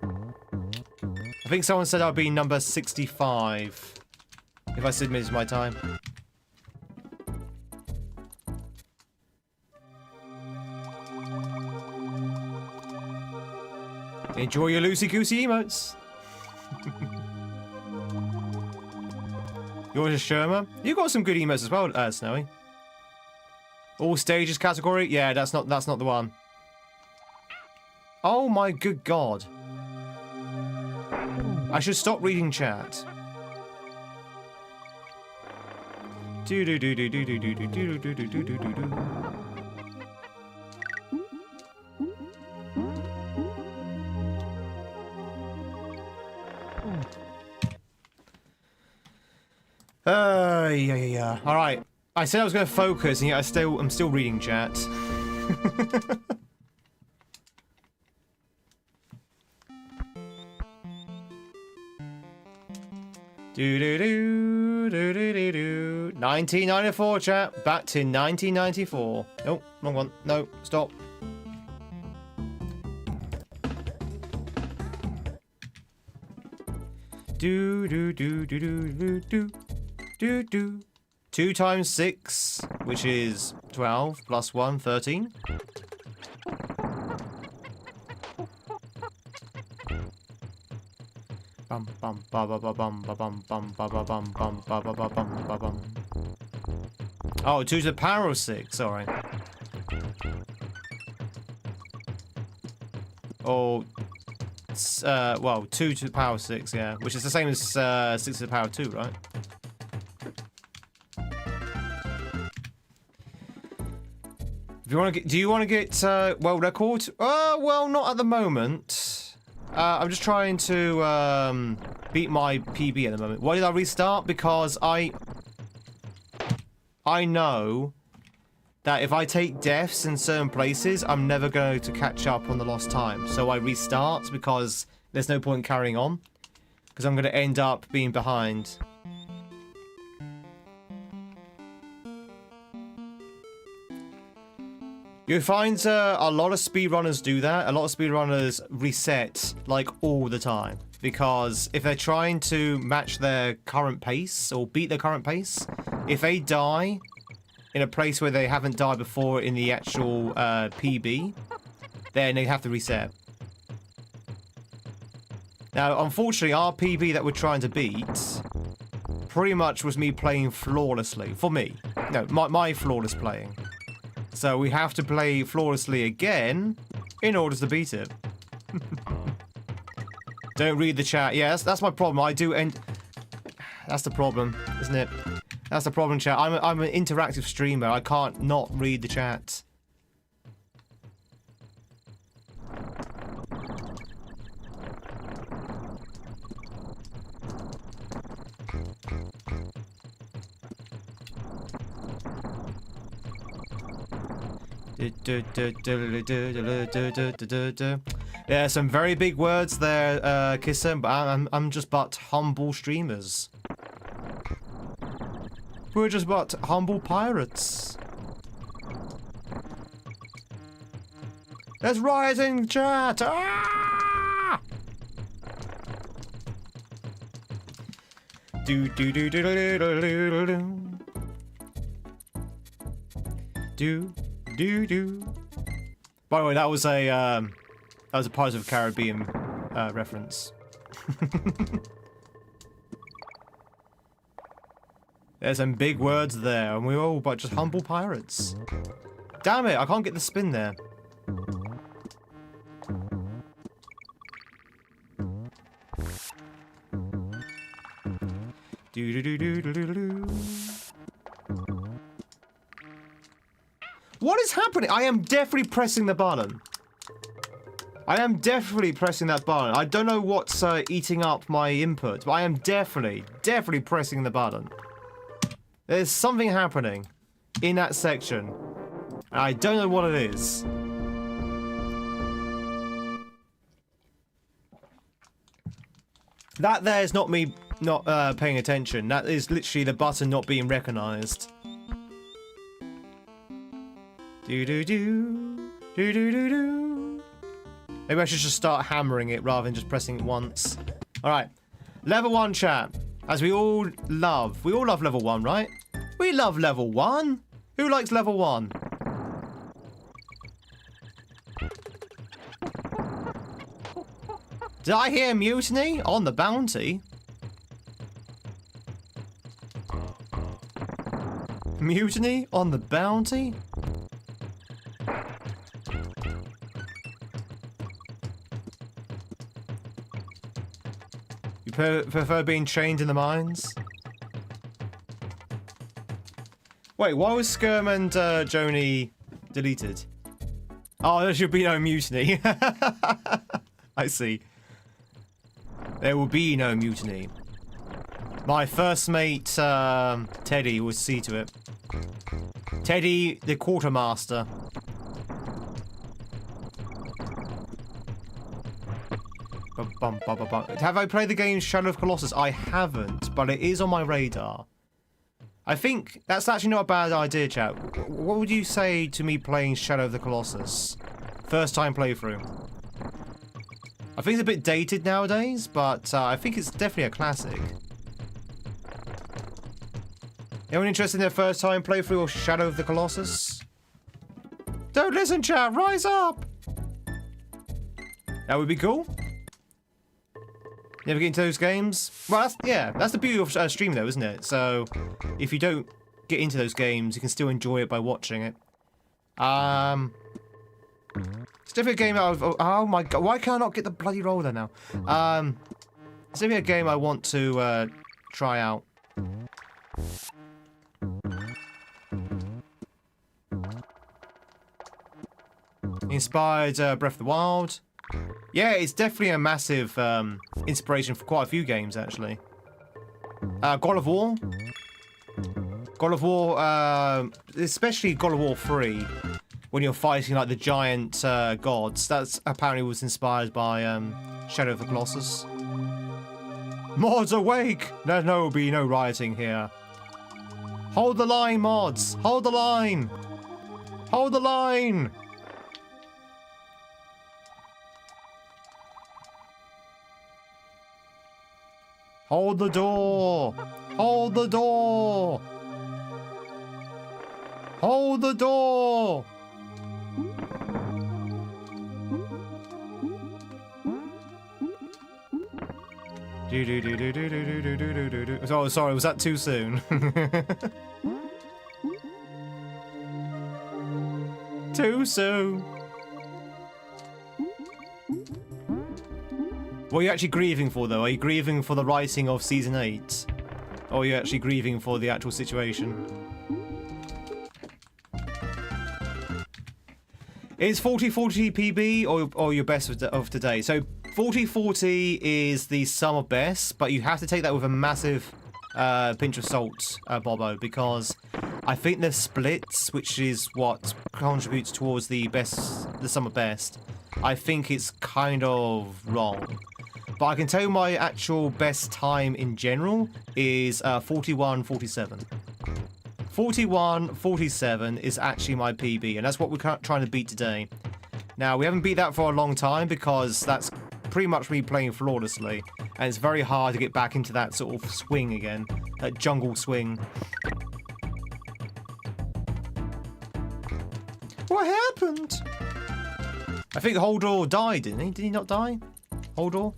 Speaker 1: I think someone said I'd be number 65 if I submitted my time. Enjoy your loosey-goosey emotes. Yours is Sherma. You got some good emotes as well, Snowy. All stages category? Yeah, that's not the one. Oh my good god. I should stop reading chat. Do do do do do do do do do do do do do do. Yeah. All right. I said I was going to focus, and yet I'm still reading chat. Do do do do do do do. 1994 chat. Back to 1994. Nope, wrong one. No, stop. Do do do do do do do do do. 2 times 6, which is 12, plus 1, 13. Bum bum ba ba ba bum ba bum bum ba ba bum bum ba ba ba bum ba bum. Oh, 2 to the power of 6, sorry. Or well, 2 to the power of 6, yeah, which is the same as 6 to the power of 2, right? If you want to get, do you want to get world record? Well, not at the moment. I'm just trying to beat my PB at the moment. Why did I restart? Because I know that if I take deaths in certain places, I'm never going to catch up on the lost time. So I restart because there's no point carrying on. Because I'm going to end up being behind. You find a lot of speedrunners do that. A lot of speedrunners reset like all the time. Because if they're trying to match their current pace or beat their current pace, if they die in a place where they haven't died before in the actual PB, then they have to reset. Now, unfortunately, our PB that we're trying to beat pretty much was me playing flawlessly. For me. No, my flawless playing. So we have to play flawlessly again in order to beat it. Don't read the chat. Yeah, that's my problem. I do end... That's the problem, isn't it? That's the problem, chat. I'm an interactive streamer. I can't not read the chat. Yeah, some very big words there, Kisser, but I'm just but humble streamers. We're just but humble pirates. There's rising chat! Ah! Do do do do do do do do do do. By the way, that was a Pirates of the Caribbean reference. There's some big words there, and we're all but just humble pirates. Damn it, I can't get the spin there. Do do do do do do do. What is happening? I am definitely pressing the button. I am definitely pressing that button. I don't know what's eating up my input, but I am definitely pressing the button. There's something happening in that section. And I don't know what it is. That there is not me not paying attention. That is literally the button not being recognized. Do do do do do do do. Maybe I should just start hammering it rather than just pressing it once. All right, level 1 chat. As we all love level 1, right? We love level 1. Who likes level 1? Did I hear mutiny on the bounty? Mutiny on the bounty? You prefer being chained in the mines? Wait, why was Skirm and Joni deleted? Oh, there should be no mutiny. I see. There will be no mutiny. My first mate, Teddy, will see to it. Teddy, the quartermaster. Have I played the game Shadow of Colossus? I haven't, but it is on my radar. I think that's actually not a bad idea, chat. What would you say to me playing Shadow of the Colossus? First time playthrough. I think it's a bit dated nowadays, but I think it's definitely a classic. Anyone interested in their first time playthrough of Shadow of the Colossus? Don't listen, chat. Rise up. That would be cool. Never get into those games? Well, that's the beauty of stream though, isn't it? So, if you don't get into those games, you can still enjoy it by watching it. It's definitely a game that I've... Oh my god, why can I not get the bloody roll there now? It's definitely a game I want to try out. Inspired Breath of the Wild. Yeah, it's definitely a massive inspiration for quite a few games, actually. God of War. God of War, especially God of War 3, when you're fighting like the giant gods. That's apparently was inspired by Shadow of the Colossus. Mods awake! There will be no rioting here. Hold the line, mods! Hold the line! Hold the line! Hold the door! Hold the door! Hold the door! Oh, sorry, was that too soon? Too soon. What are you actually grieving for, though? Are you grieving for the writing of Season 8? Or are you actually grieving for the actual situation? Is 40-40 PB or your best of today? So 40-40 is the sum of best, but you have to take that with a massive pinch of salt, Bobo, because I think the splits, which is what contributes towards the sum of best, I think it's kind of wrong. But I can tell you my actual best time in general is 41-47. 41-47 is actually my PB, and that's what we're trying to beat today. Now, we haven't beat that for a long time because that's pretty much me playing flawlessly, and it's very hard to get back into that sort of swing again, that jungle swing. What happened? I think Holdor died, didn't he? Did he not die? Holdor?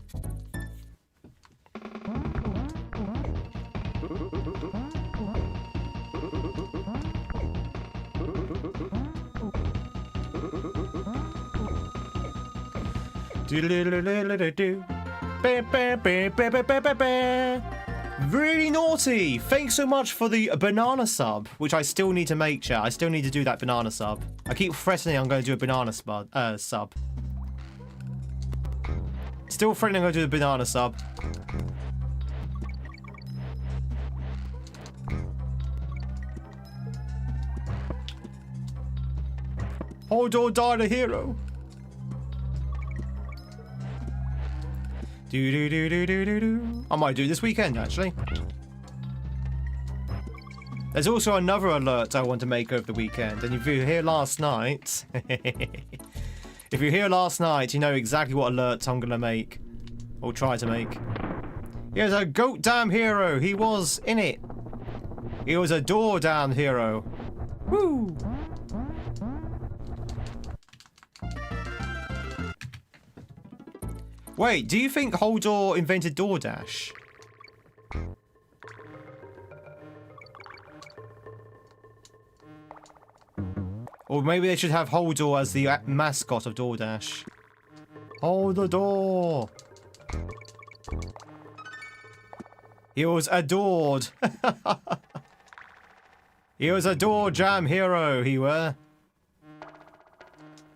Speaker 1: Really naughty! Thanks so much for the banana sub, which I still need to make, chat. I still need to do that banana sub. I keep threatening I'm going to do a banana sub. Still threatening I'm going to do a banana sub. Holdor died a hero. I might do it this weekend, actually. There's also another alert I want to make over the weekend, and if you were here last night, if you're here last night, you know exactly what alerts I'm gonna make, or try to make. Here's a goat damn hero. He was in it. He was a door damn hero. Woo! Wait, do you think Holdor invented DoorDash? Or maybe they should have Holdor as the mascot of DoorDash. Hold the door! He was adored. He was a door jam hero, he were.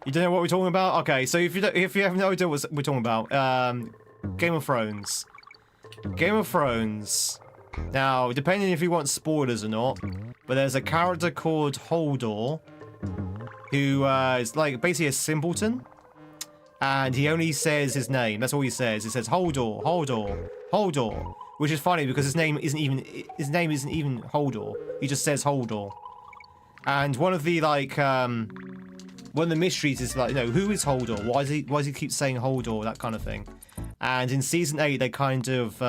Speaker 1: You don't know what we're talking about? Okay, so if you have no idea what we're talking about, Game of Thrones. Game of Thrones. Now, depending if you want spoilers or not, but there's a character called Holdor, who is like basically a simpleton, and he only says his name. That's all he says. He says Holdor, Holdor, Holdor, which is funny because his name isn't even Holdor. He just says Holdor. And one of the one of the mysteries is like, you know, who is Holdor? Why does he keep saying Holdor? That kind of thing. And in season 8, they kind of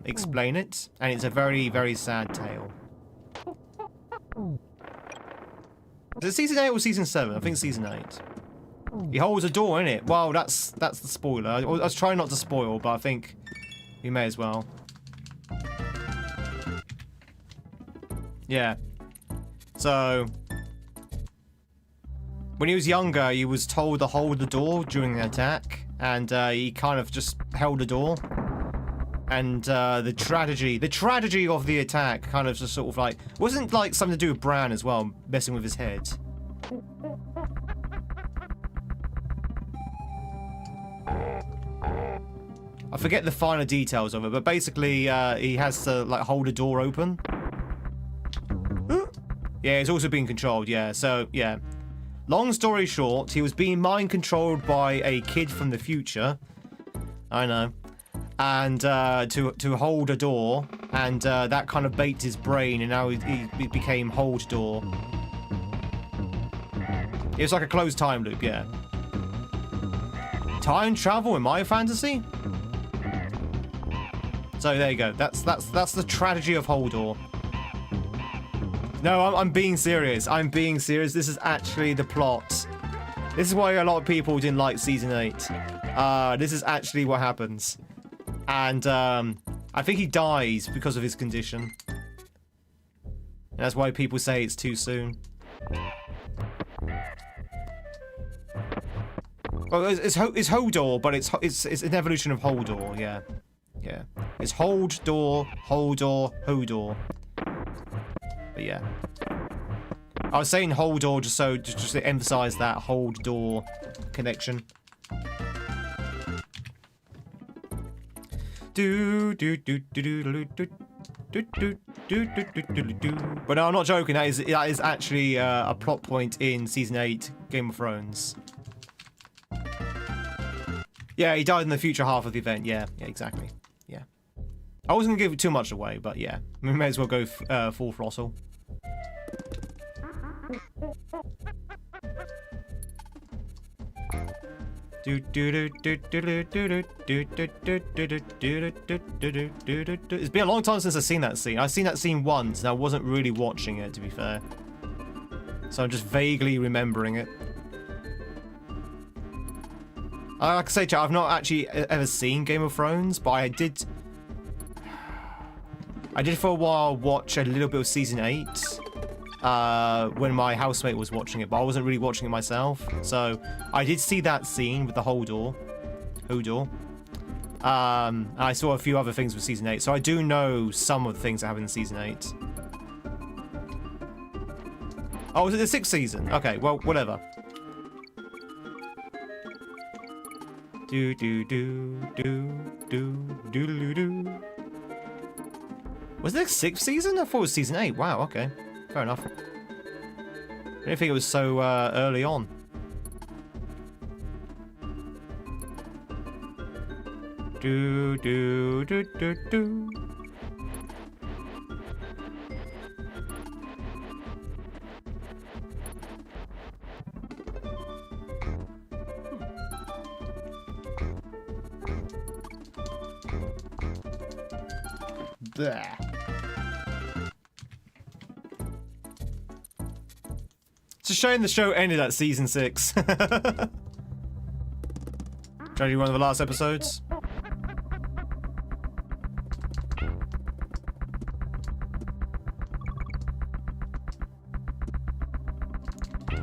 Speaker 1: explain it, and it's a very, very sad tale. Is it season 8 or season 7? I think it's season 8. He holds a door in it. Well, that's the spoiler. I was trying not to spoil, but I think we may as well. Yeah. So when he was younger, he was told to hold the door during the attack, and he kind of just held the door. And the tragedy of the attack kind of just sort of like, wasn't like something to do with Bran as well, messing with his head. I forget the finer details of it, but basically he has to like hold a door open. Yeah, it's also being controlled, yeah, so yeah. Long story short, he was being mind controlled by a kid from the future. I know. And to hold a door, and that kind of baked his brain, and now he became Hold Door. It's like a closed time loop, yeah. Time travel in my fantasy? So there you go. That's the tragedy of Holdor. No, I'm being serious. I'm being serious. This is actually the plot. This is why a lot of people didn't like Season 8. This is actually what happens. And I think he dies because of his condition. And that's why people say it's too soon. Well, it's Hodor, but it's an evolution of Holdor, yeah. Yeah. It's Holdor, Hodor. But yeah. I was saying Holdor just to emphasize that Holdor connection. But no, I'm not joking. That is actually a plot point in Season 8 Game of Thrones. Yeah, he died in the future half of the event. Yeah, exactly. Yeah. I wasn't going to give too much away, but yeah. We may as well go full throttle. It's been a long time since I've seen that scene. I've seen that scene once, and I wasn't really watching it, to be fair. So I'm just vaguely remembering it. Like I say, chat, I've not actually ever seen Game of Thrones, but I did for a while watch a little bit of Season 8 when my housemate was watching it, but I wasn't really watching it myself. So I did see that scene with the Hodor. And I saw a few other things with Season 8, so I do know some of the things that happen in Season 8. Oh, was it the 6th season? Okay, well, whatever. Do. Was it the 6th season? I thought it was Season 8. Wow, okay. Fair enough. I didn't think it was so early on. Do. Bleh. It's a shame the show ended at Season 6. Trying to do one of the last episodes.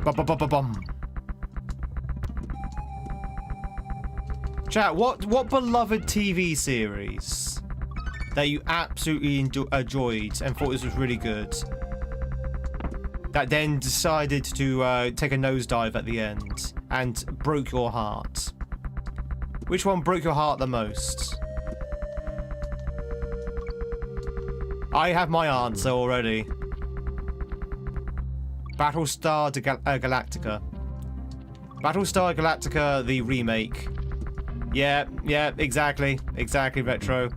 Speaker 1: Bum. Chat, what beloved TV series that you absolutely enjoyed and thought this was really good, that then decided to take a nosedive at the end and broke your heart? Which one broke your heart the most? I have my answer already. Battlestar Galactica. Battlestar Galactica, the remake. Yeah, exactly, Retro.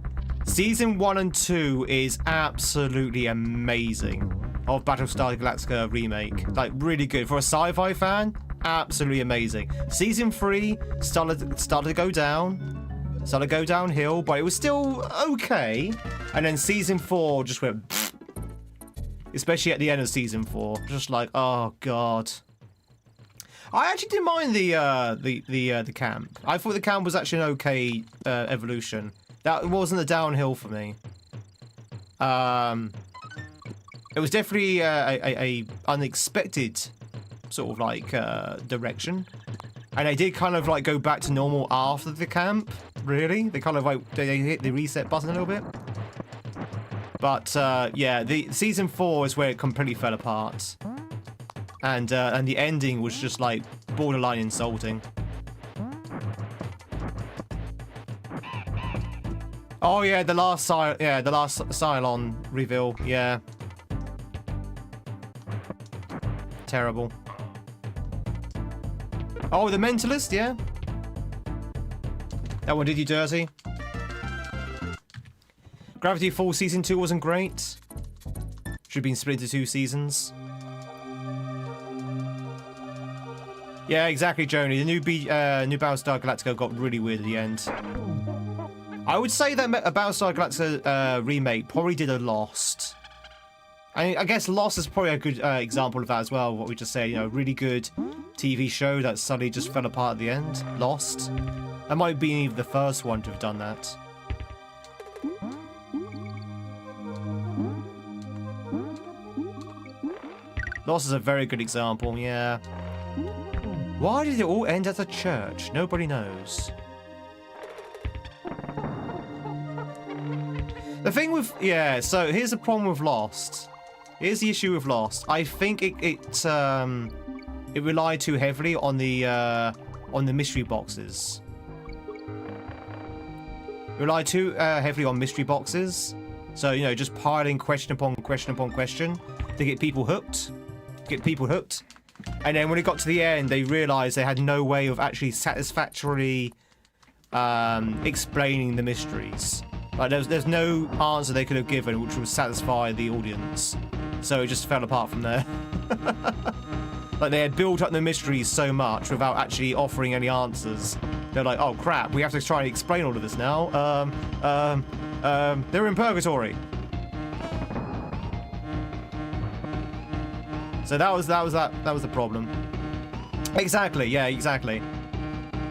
Speaker 1: Season 1 and 2 is absolutely amazing of Battlestar Galactica remake. Like, really good. For a sci-fi fan, absolutely amazing. Season 3 started to go down. Started to go downhill, but it was still okay. And then Season 4 just went... pfft. Especially at the end of Season 4. Just like, oh, God. I actually didn't mind the camp. I thought the camp was actually an okay evolution. That wasn't a downhill for me. It was definitely a unexpected sort of like direction, and they did kind of like go back to normal after the camp. Really, they kind of like they hit the reset button a little bit. But yeah, the Season 4 is where it completely fell apart, and the ending was just like borderline insulting. Oh yeah, the last Cylon reveal, yeah. Terrible. Oh, the Mentalist, yeah. That one did you dirty. Gravity Falls Season 2 wasn't great. Should have been split into 2 seasons. Yeah, exactly, Joni. The new Battlestar Galactica got really weird at the end. I would say that a Battlestar Galactica remake probably did a Lost. I guess Lost is probably a good example of that as well. What we just said, you know, really good TV show that suddenly just fell apart at the end. Lost. That might be even the first one to have done that. Lost is a very good example, yeah. Why did it all end at a church? Nobody knows. The thing with... Yeah, so here's the problem with Lost. Here's the issue with Lost. I think it relied too heavily on the mystery boxes. It relied too heavily on mystery boxes. So, you know, just piling question upon question upon question to get people hooked. And then when it got to the end, they realized they had no way of actually satisfactorily explaining the mysteries. Like, there's no answer they could have given which would satisfy the audience. So it just fell apart from there. Like, they had built up the mysteries so much without actually offering any answers. They're like, oh crap, we have to try and explain all of this now. They're in purgatory. So that was the problem. Exactly, yeah, exactly.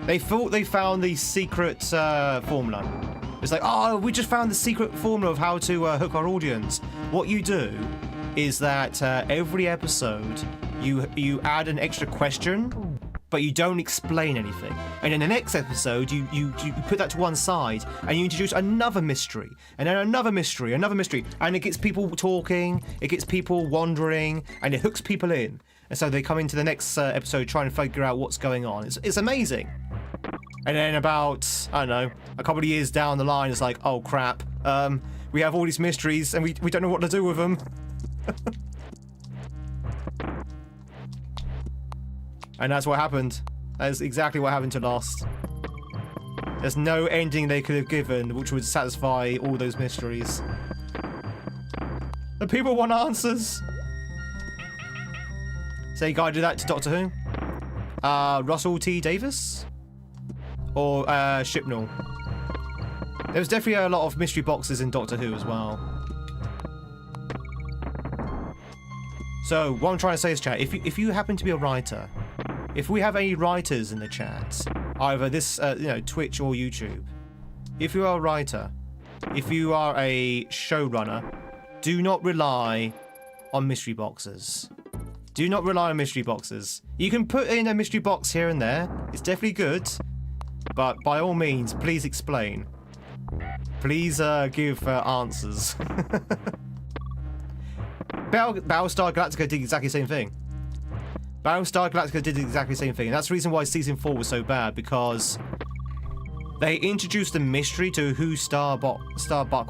Speaker 1: They thought they found the secret formula. It's like, oh, we just found the secret formula of how to hook our audience. What you do is that every episode you add an extra question, but you don't explain anything. And in the next episode, you put that to one side, and you introduce another mystery, and then another mystery, and it gets people talking, it gets people wandering, and it hooks people in. And so they come into the next episode trying to figure out what's going on. It's amazing. And then about, I don't know, a couple of years down the line, it's like, oh crap, we have all these mysteries, and we don't know what to do with them. And that's what happened. That's exactly what happened to Lost. There's no ending they could have given which would satisfy all those mysteries. The people want answers. Say, guy, do that to Doctor Who? Russell T. Davis? Or Shipnall? There was definitely a lot of mystery boxes in Doctor Who as well. So, what I'm trying to say is, chat, if you happen to be a writer, if we have any writers in the chat, either this, you know, Twitch or YouTube, if you are a writer, if you are a showrunner, do not rely on mystery boxes. Do not rely on mystery boxes. You can put in a mystery box here and there. It's definitely good. But by all means, please explain. Please give answers. Battlestar Galactica did exactly the same thing. Battlestar Galactica did exactly the same thing. And that's the reason why Season 4 was so bad, because they introduced a mystery to who Starbuck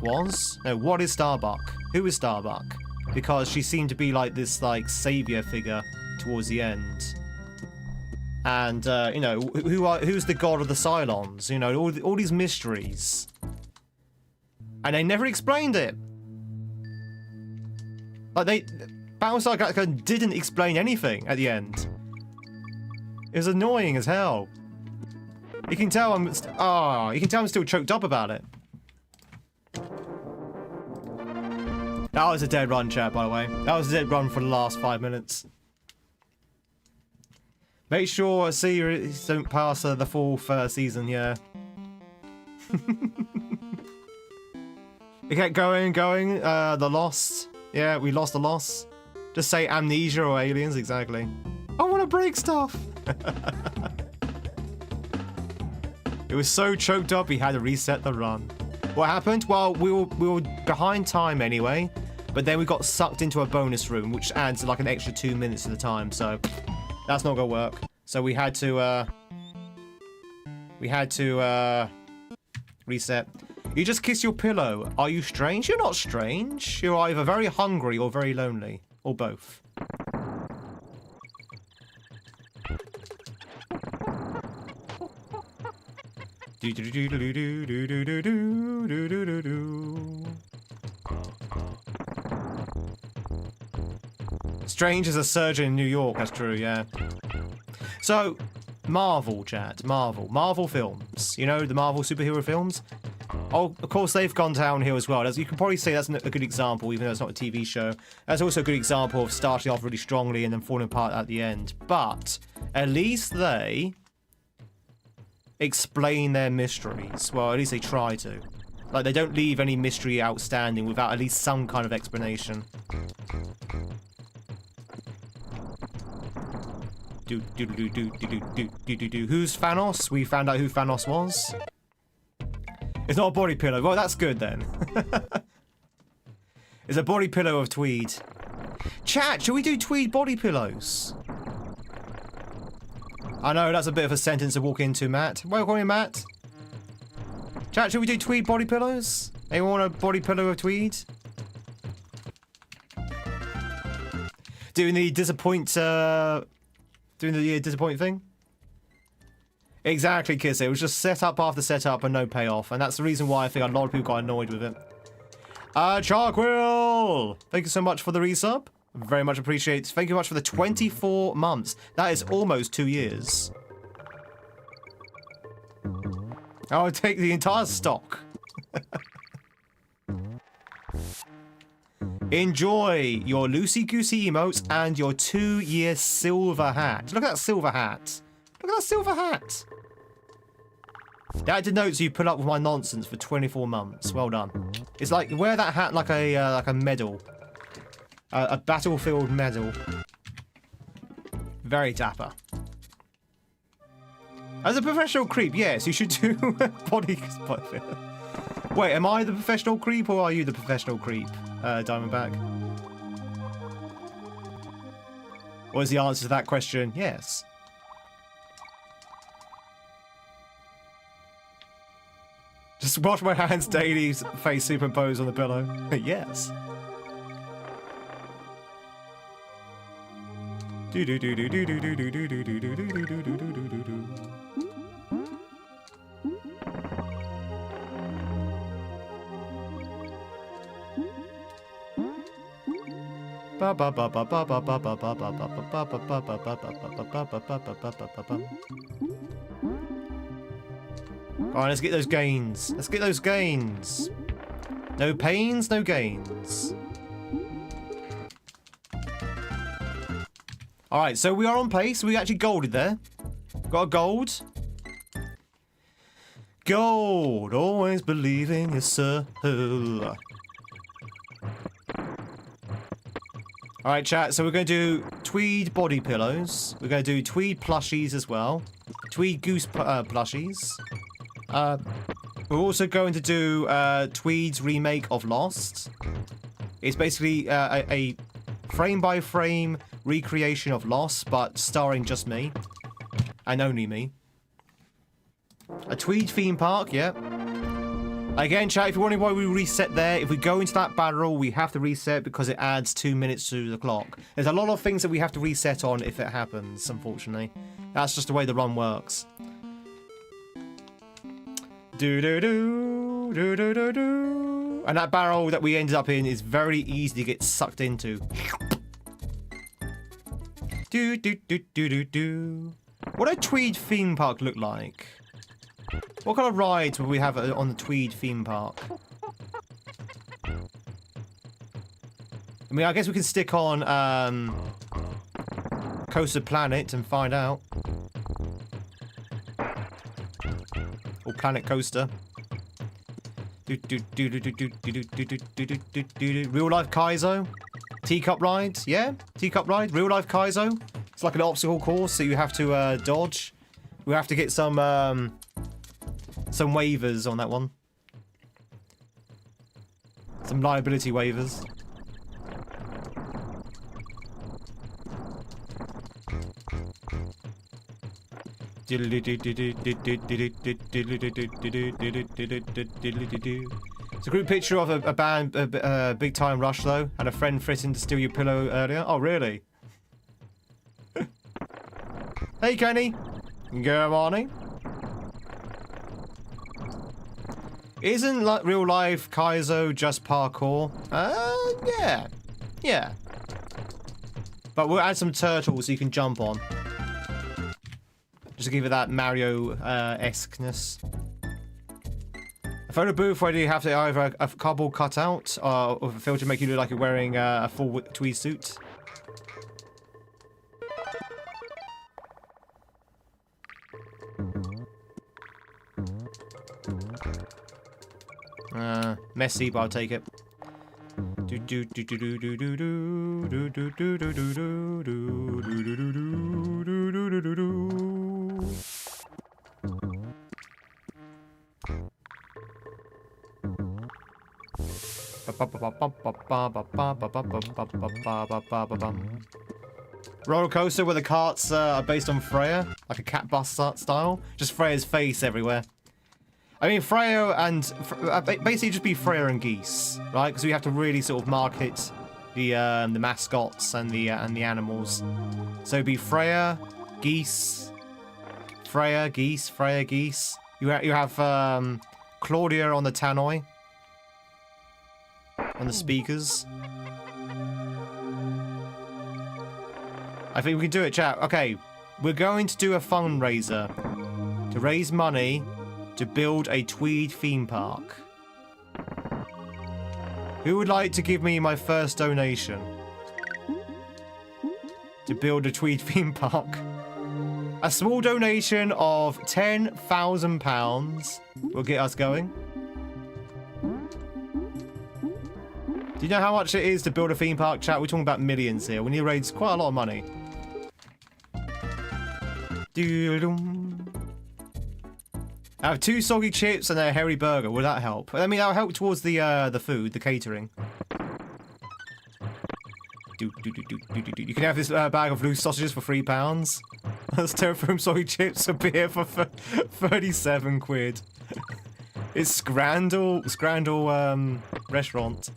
Speaker 1: was. No, what is Starbuck? Who is Starbuck? Because she seemed to be like this, like, savior figure towards the end. And, you know, who's the god of the Cylons? You know, all these mysteries. And they never explained it. Like, Battlestar Galactica didn't explain anything at the end. It was annoying as hell. You can tell I'm still choked up about it. That was a dead run, chat, by the way. That was a dead run for the last 5 minutes. Make sure series don't pass the fourth season, yeah. We kept going. The Lost. Yeah, we lost the Lost. Just say amnesia or aliens, exactly. I want to break stuff. It was so choked up, he had to reset the run. What happened? Well, we were behind time anyway, but then we got sucked into a bonus room, which adds like an extra 2 minutes to the time, so that's not gonna work. So we had to reset. You just kiss your pillow. Are you strange? You're not strange. You're either very hungry or very lonely, or both. Strange as a surgeon in New York, that's true, yeah. So, Marvel, chat. Marvel films. You know, the Marvel superhero films? Oh, of course, they've gone downhill as well. As you can probably say that's a good example, even though it's not a TV show. That's also a good example of starting off really strongly and then falling apart at the end. But at least they explain their mysteries. Well, at least they try to. Like, they don't leave any mystery outstanding without at least some kind of explanation. Who's Thanos? We found out who Thanos was. It's not a body pillow. Well, that's good then. It's a body pillow of Tweed. Chat, should we do Tweed body pillows? I know, that's a bit of a sentence to walk into, Matt. Welcome in, Matt. Chat, should we do Tweed body pillows? Anyone want a body pillow of Tweed? Doing the disappoint thing? Exactly, Kiss. It was just setup after setup and no payoff, and that's the reason why I think a lot of people got annoyed with it. Charquill! Thank you so much for the resub. Very much appreciate it. Thank you much for the 24 months. That is almost 2 years. I'll take the entire stock. Enjoy your loosey-goosey emotes and your 2-year silver hat. Look at that silver hat. Look at that silver hat. That denotes you put up with my nonsense for 24 months. Well done. It's like, wear that hat like a medal. A battlefield medal. Very dapper. As a professional creep, yes, you should do body... Wait, am I the professional creep or are you the professional creep, Diamondback? What is the answer to that question? Yes. Just wash my hands daily, face superimposed on the pillow. Yes. Alright, let's get those gains. Let's get those gains. No pains, no gains. Alright, so we are on pace. We actually golded there. Got a gold. Gold. Always believe in yourself. Alright, chat. So we're going to do Tweed body pillows. We're going to do Tweed plushies as well. Tweed goose plushies. We're also going to do Tweed's remake of Lost. It's basically a frame-by-frame recreation of Lost, but starring just me. And only me. A Tweed theme park, yeah. Again, chat, if you're wondering why we reset there, if we go into that barrel, we have to reset because it adds 2 minutes to the clock. There's a lot of things that we have to reset on if it happens, unfortunately. That's just the way the run works. Do-do-do, do-do-do-do. And that barrel that we ended up in is very easy to get sucked into. Do-do-do-do-do-do. What does Tweed theme park look like? What kind of rides will we have on the Tweed theme park? I mean, I guess we can stick on Coaster Planet and find out. Or Planet Coaster. Real life kaizo? Teacup ride? Yeah? Teacup ride? Real life kaizo? It's like an obstacle course, so you have to dodge. We have to get some waivers on that one. Some liability waivers. It's a group picture of a band, Big Time Rush though, and a friend threatened to steal your pillow earlier. Oh, really? Hey, Kenny. Good morning. Isn't like real life kaizo just parkour? Yeah. Yeah. But we'll add some turtles so you can jump on. just give it that Mario-esqueness. A photo booth where you have to either a cardboard cutout or a filter to make you look like you're wearing a full tweed suit. Messy, but I'll take it. Roller coaster where the carts are based on Freya, like a cat bus style. Just Freya's face everywhere. I mean, Freya and basically just be Freya and geese, right? Because we have to really sort of market the mascots and the animals. So it'd be Freya, geese, Freya, geese, Freya, geese. You have Claudia on the tannoy, on the speakers. I think we can do it, chat. Okay, we're going to do a fundraiser to raise money to build a Tweed theme park. Who would like to give me my first donation to build a Tweed theme park? A small donation of £10,000 will get us going. Do you know how much it is to build a theme park, chat? We're talking about millions here. We need to raise quite a lot of money. I have 2 soggy chips and a hairy burger. Would that help? I mean, that'll help towards the food, the catering. You can have this bag of loose sausages for £3. Styrofoam soggy chips for beer for 37 quid. It's Scrandal restaurant.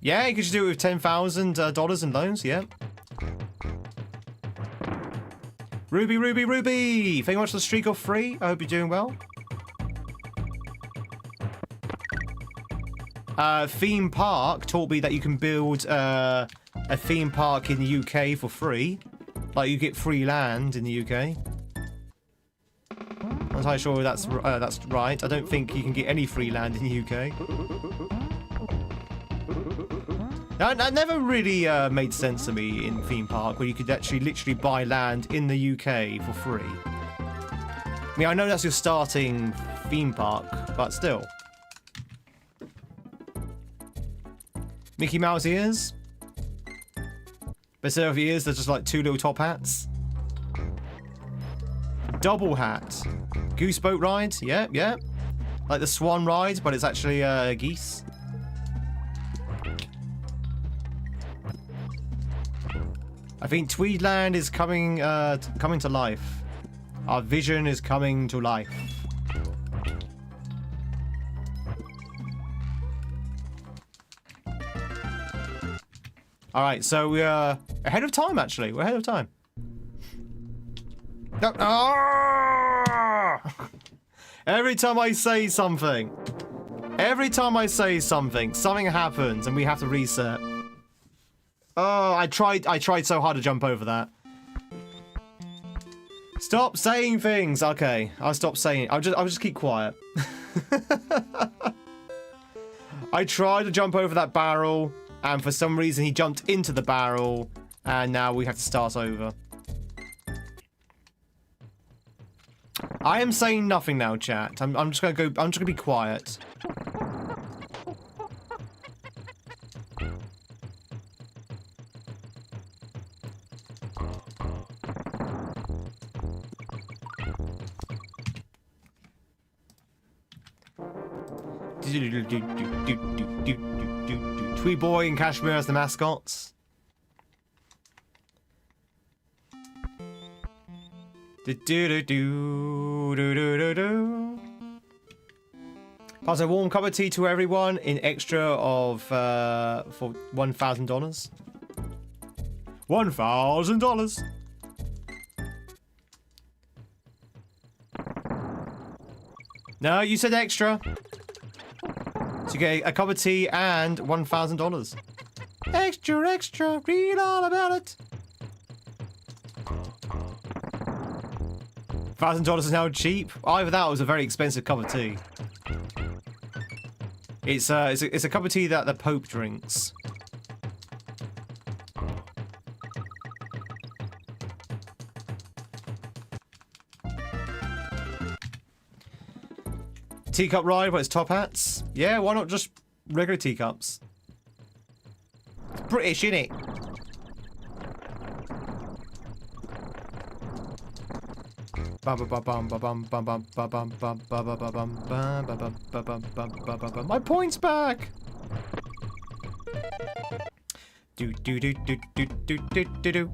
Speaker 1: Yeah, you could just do it with $10,000 in loans, yeah. Ruby, Ruby, Ruby! Thank you much for the streak of 3. I hope you're doing well. Theme Park taught me that you can build a theme park in the UK for free. Like, you get free land in the UK. I'm not entirely sure that's right. I don't think you can get any free land in the UK. That never really made sense to me in theme park, where you could actually literally buy land in the UK for free. I mean, I know that's your starting theme park, but still. Mickey Mouse ears. But instead of ears, there's just like 2 little top hats. Double hat. Goose boat ride. Yeah, yeah. Like the swan ride, but it's actually geese. I think Tweedland is coming to life. Our vision is coming to life. All right, so we are ahead of time. Actually, we're ahead of time. No. Ah! Every time I say something, something happens, and we have to reset. Oh, I tried so hard to jump over that. Stop saying things. Okay, I'll stop saying it. I'll just keep quiet. I tried to jump over that barrel, and for some reason he jumped into the barrel, and now we have to start over. I am saying nothing now, chat. I'm just gonna be quiet. Tweed Boy and Kashmir as the mascots. Pass a warm cup of tea to everyone in extra of for $1,000. $1,000. No, you said extra. So you get a cup of tea and $1,000. Extra, extra, read all about it. $1,000 is now cheap. Either that or it was a very expensive cup of tea. It's a cup of tea that the Pope drinks. Teacup ride, but it's top hats. Yeah, why not just regular teacups? It's British, innit? My points back. Do do do do do do do do do.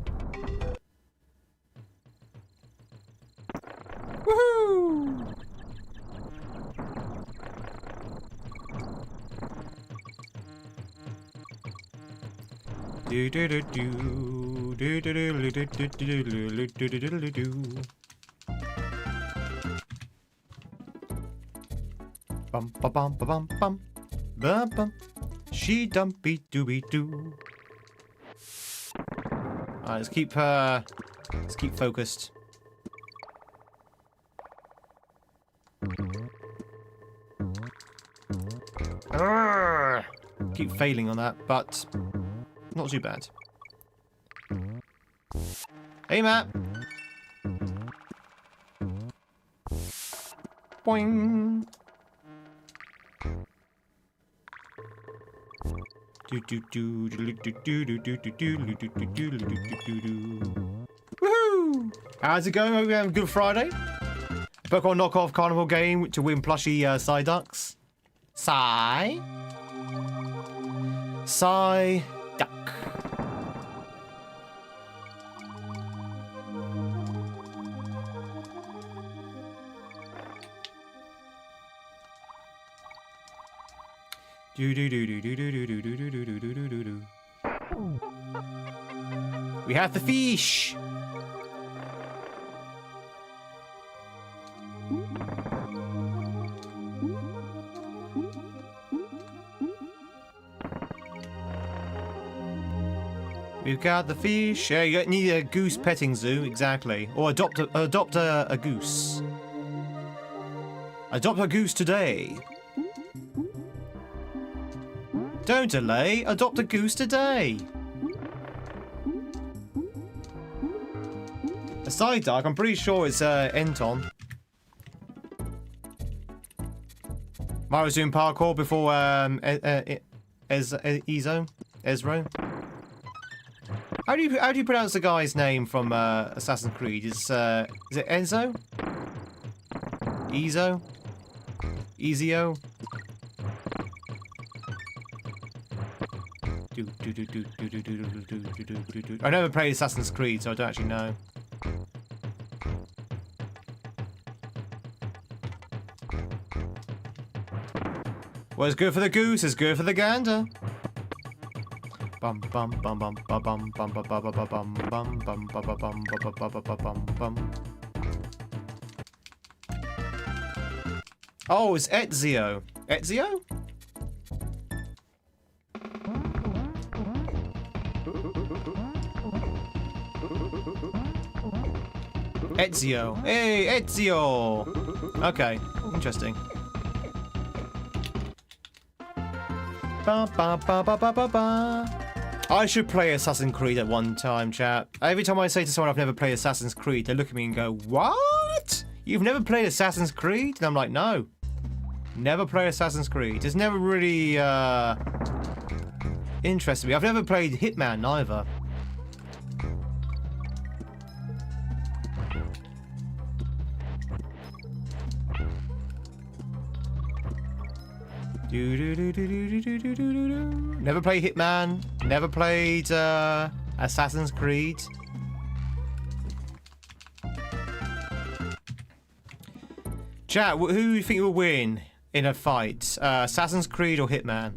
Speaker 1: Woohoo! Do do do do do do do do do do do do do do. Bum ba bum ba bum bum bum bum. She dumpy dooby doo. Alright, let's keep focused. Keep failing on that, but not too bad. Hey, Matt. Boing. Woohoo! How's it going? Hope you're having a good Friday. Pokemon knockoff carnival game to win plushie Psyducks. Psyduck. Do do do do do do do do do do do do do do. We have the fish. We've got the fish. Yeah, you need a goose petting zoo, exactly. Or adopt a goose. Adopt a goose today. Don't delay. Adopt a goose today. A Psyduck, I'm pretty sure it's Enton. Mario's doing parkour before Ezro. How do you pronounce the guy's name from Assassin's Creed? Is it Enzo? Ezo? Ezio? I never played Assassin's Creed, so I don't actually know. What's good for the goose is good for the gander. Bum bum bum bum bum bum bum bum bum bum bum bum bum bum bum bum. Oh, it's Ezio. Ezio? Ezio. Hey, Ezio! Okay, interesting. Ba, ba, ba, ba, ba, ba, ba. I should play Assassin's Creed at one time, chat. Every time I say to someone I've never played Assassin's Creed, they look at me and go, what? You've never played Assassin's Creed? And I'm like, no. Never played Assassin's Creed. It's never really interested me. I've never played Hitman either. Never played Hitman. Never played Assassin's Creed. Chat, who do you think will win in a fight? Assassin's Creed or Hitman?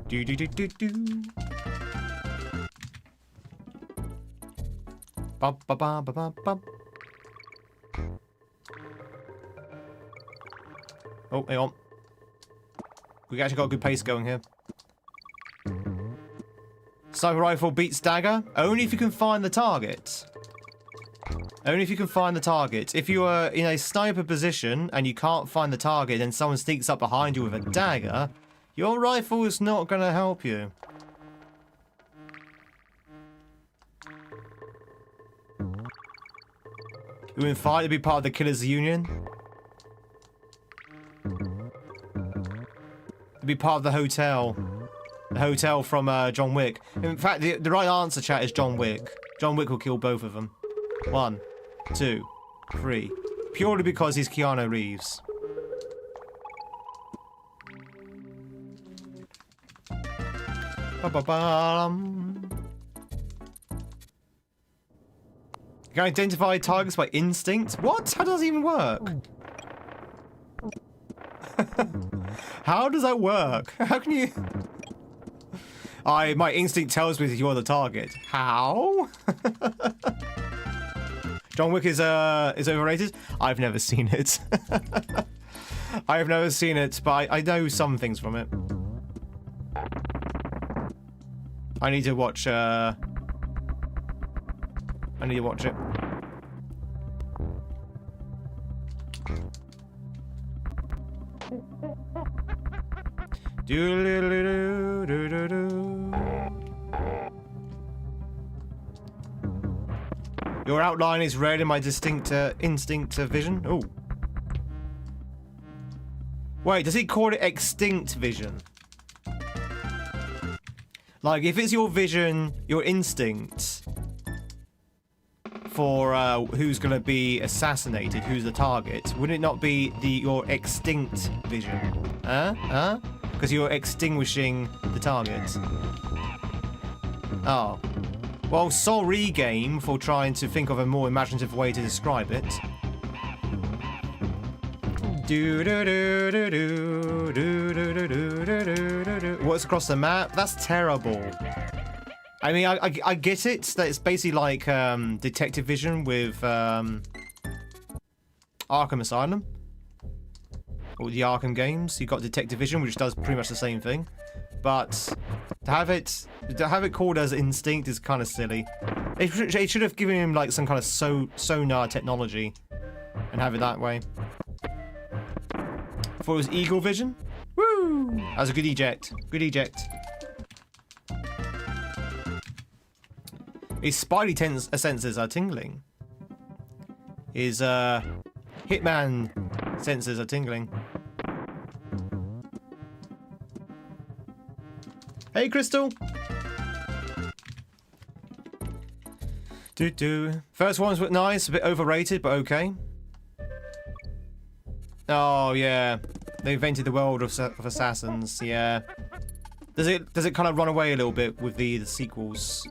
Speaker 1: Do do do do do. Bum ba ba ba ba bum. Oh, hang on. We actually got a good pace going here. Sniper rifle beats dagger. Only if you can find the target. Only if you can find the target. If you are in a sniper position and you can't find the target and someone sneaks up behind you with a dagger, your rifle is not going to help you. You would fight to be part of the Killers Union. To be part of the hotel. The hotel from John Wick. In fact, the right answer, chat, is John Wick. John Wick will kill both of them. 1, 2, 3. Purely because he's Keanu Reeves. Ba-ba-bum. You can identify targets by instinct? What? How does that even work? How does that work? How can you... my instinct tells me that you're the target. How? John Wick is overrated? I've never seen it. I have never seen it, but I know some things from it. I need to watch, I need to watch it. Your outline is red in my distinct instinct vision. Oh. Wait, does he call it extinct vision? Like, if it's your vision, your instinct for who's going to be assassinated, who's the target, would it not be your extinct vision? Huh? Because you're extinguishing the target. Oh. Well, sorry, game, for trying to think of a more imaginative way to describe it. What's across the map? That's terrible. I mean, I get it. That it's basically like detective vision with Arkham Asylum. Or the Arkham games. You got detective vision, which does pretty much the same thing. But to have it called as instinct is kind of silly. They should have given him like some kind of sonar technology and have it that way. I thought it was eagle vision. Woo! That was a good eject. Good eject. His spidey senses are tingling. His hitman senses are tingling. Hey, Crystal. First ones were nice, a bit overrated, but okay. Oh yeah, they invented the world of assassins. Yeah. Does it kind of run away a little bit with the sequels?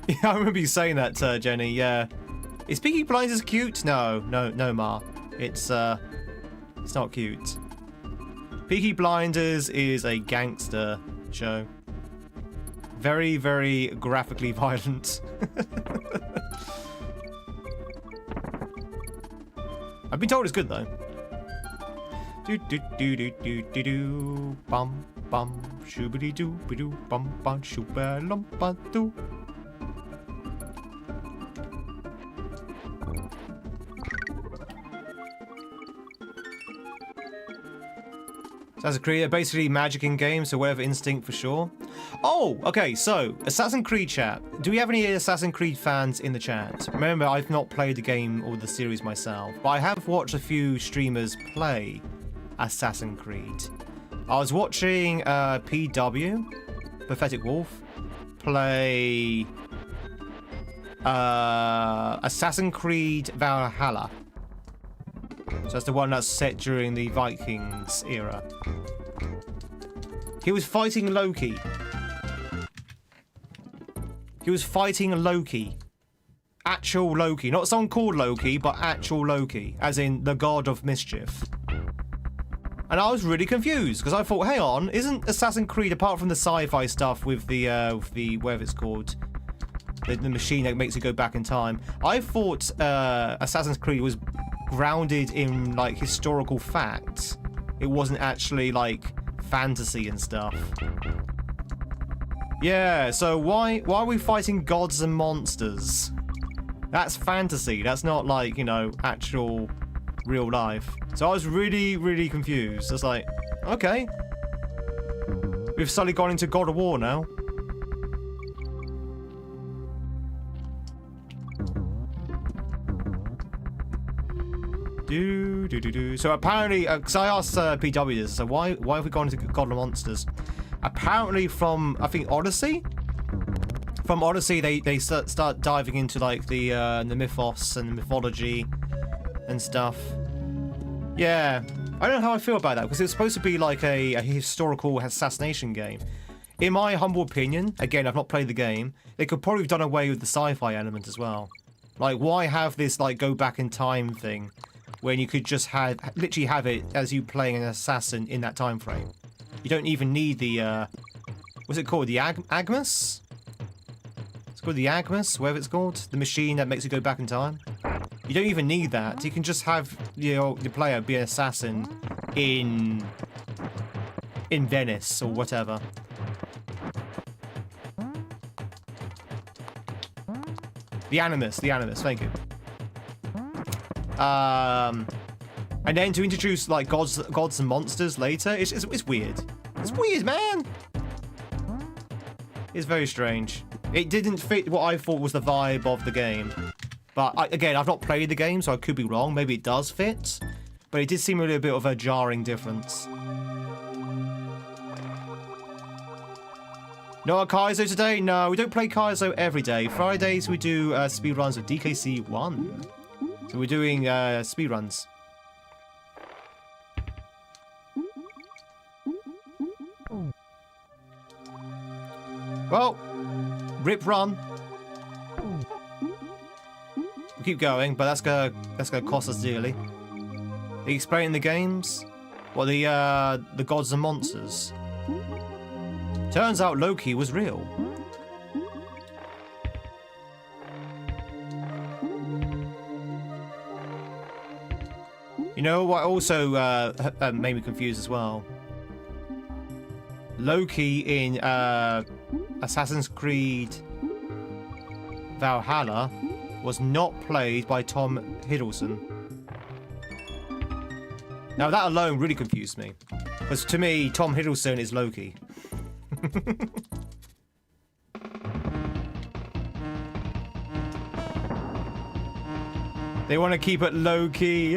Speaker 1: Yeah, I remember you saying that, Jenny. Yeah. Is Peaky Blinders cute? No, Ma. It's not cute. Peaky Blinders is a gangster show. Very, very graphically violent. I've been told it's good though. Do bum bum shoobity doo be doo bum bum shooba lumpa doo. Assassin's Creed are basically magic in games, so whatever instinct for sure. Oh, okay, so Assassin's Creed chat. Do we have any Assassin's Creed fans in the chat? Remember, I've not played the game or the series myself, but I have watched a few streamers play Assassin's Creed. I was watching PW, Pathetic Wolf, play Assassin's Creed Valhalla. So that's the one that's set during the Vikings era. He was fighting Loki. He was fighting Loki. Actual Loki. Not someone called Loki, but actual Loki. As in the god of mischief. And I was really confused, because I thought, hang on, isn't Assassin's Creed, apart from the sci-fi stuff with the whatever it's called, the machine that makes you go back in time. I thought Assassin's Creed was grounded in like historical fact. It wasn't actually like fantasy and stuff. Yeah, so why are we fighting gods and monsters? That's fantasy. That's not like, you know, actual real life. So I was really, really confused. I was like, okay. We've suddenly gone into God of War now. So apparently, because I asked PW this, so why have we gone into God of Monsters? Apparently from, I think, Odyssey? From Odyssey, they start diving into like the mythos and the mythology and stuff. Yeah, I don't know how I feel about that, because it's supposed to be like a historical assassination game. In my humble opinion, again, I've not played the game, they could probably have done away with the sci-fi element as well. Like, why have this like go back in time thing when you could just literally have it as you playing an assassin in that time frame? You don't even need the what's it called? The Agmus? It's called the Agmus, whatever it's called. The machine that makes you go back in time. You don't even need that. You can just have the player be an assassin in Venice or whatever. The Animus, thank you. And then to introduce like gods and monsters later, it's weird. It's weird, man. It's very strange. It didn't fit what I thought was the vibe of the game. But again, I've not played the game, so I could be wrong. Maybe it does fit, but it did seem a little bit of a jarring difference. Not a kaizo today? No, we don't play kaizo every day. Fridays we do speedruns of DKC 1. So we're doing speedruns. Well, rip run. We'll keep going, but that's gonna cost us dearly. Are you explaining the games? What, the gods and monsters? Turns out Loki was real. You know what also made me confused as well? Loki in Assassin's Creed Valhalla was not played by Tom Hiddleston. Now that alone really confused me. Because to me, Tom Hiddleston is Loki. They want to keep it low-key.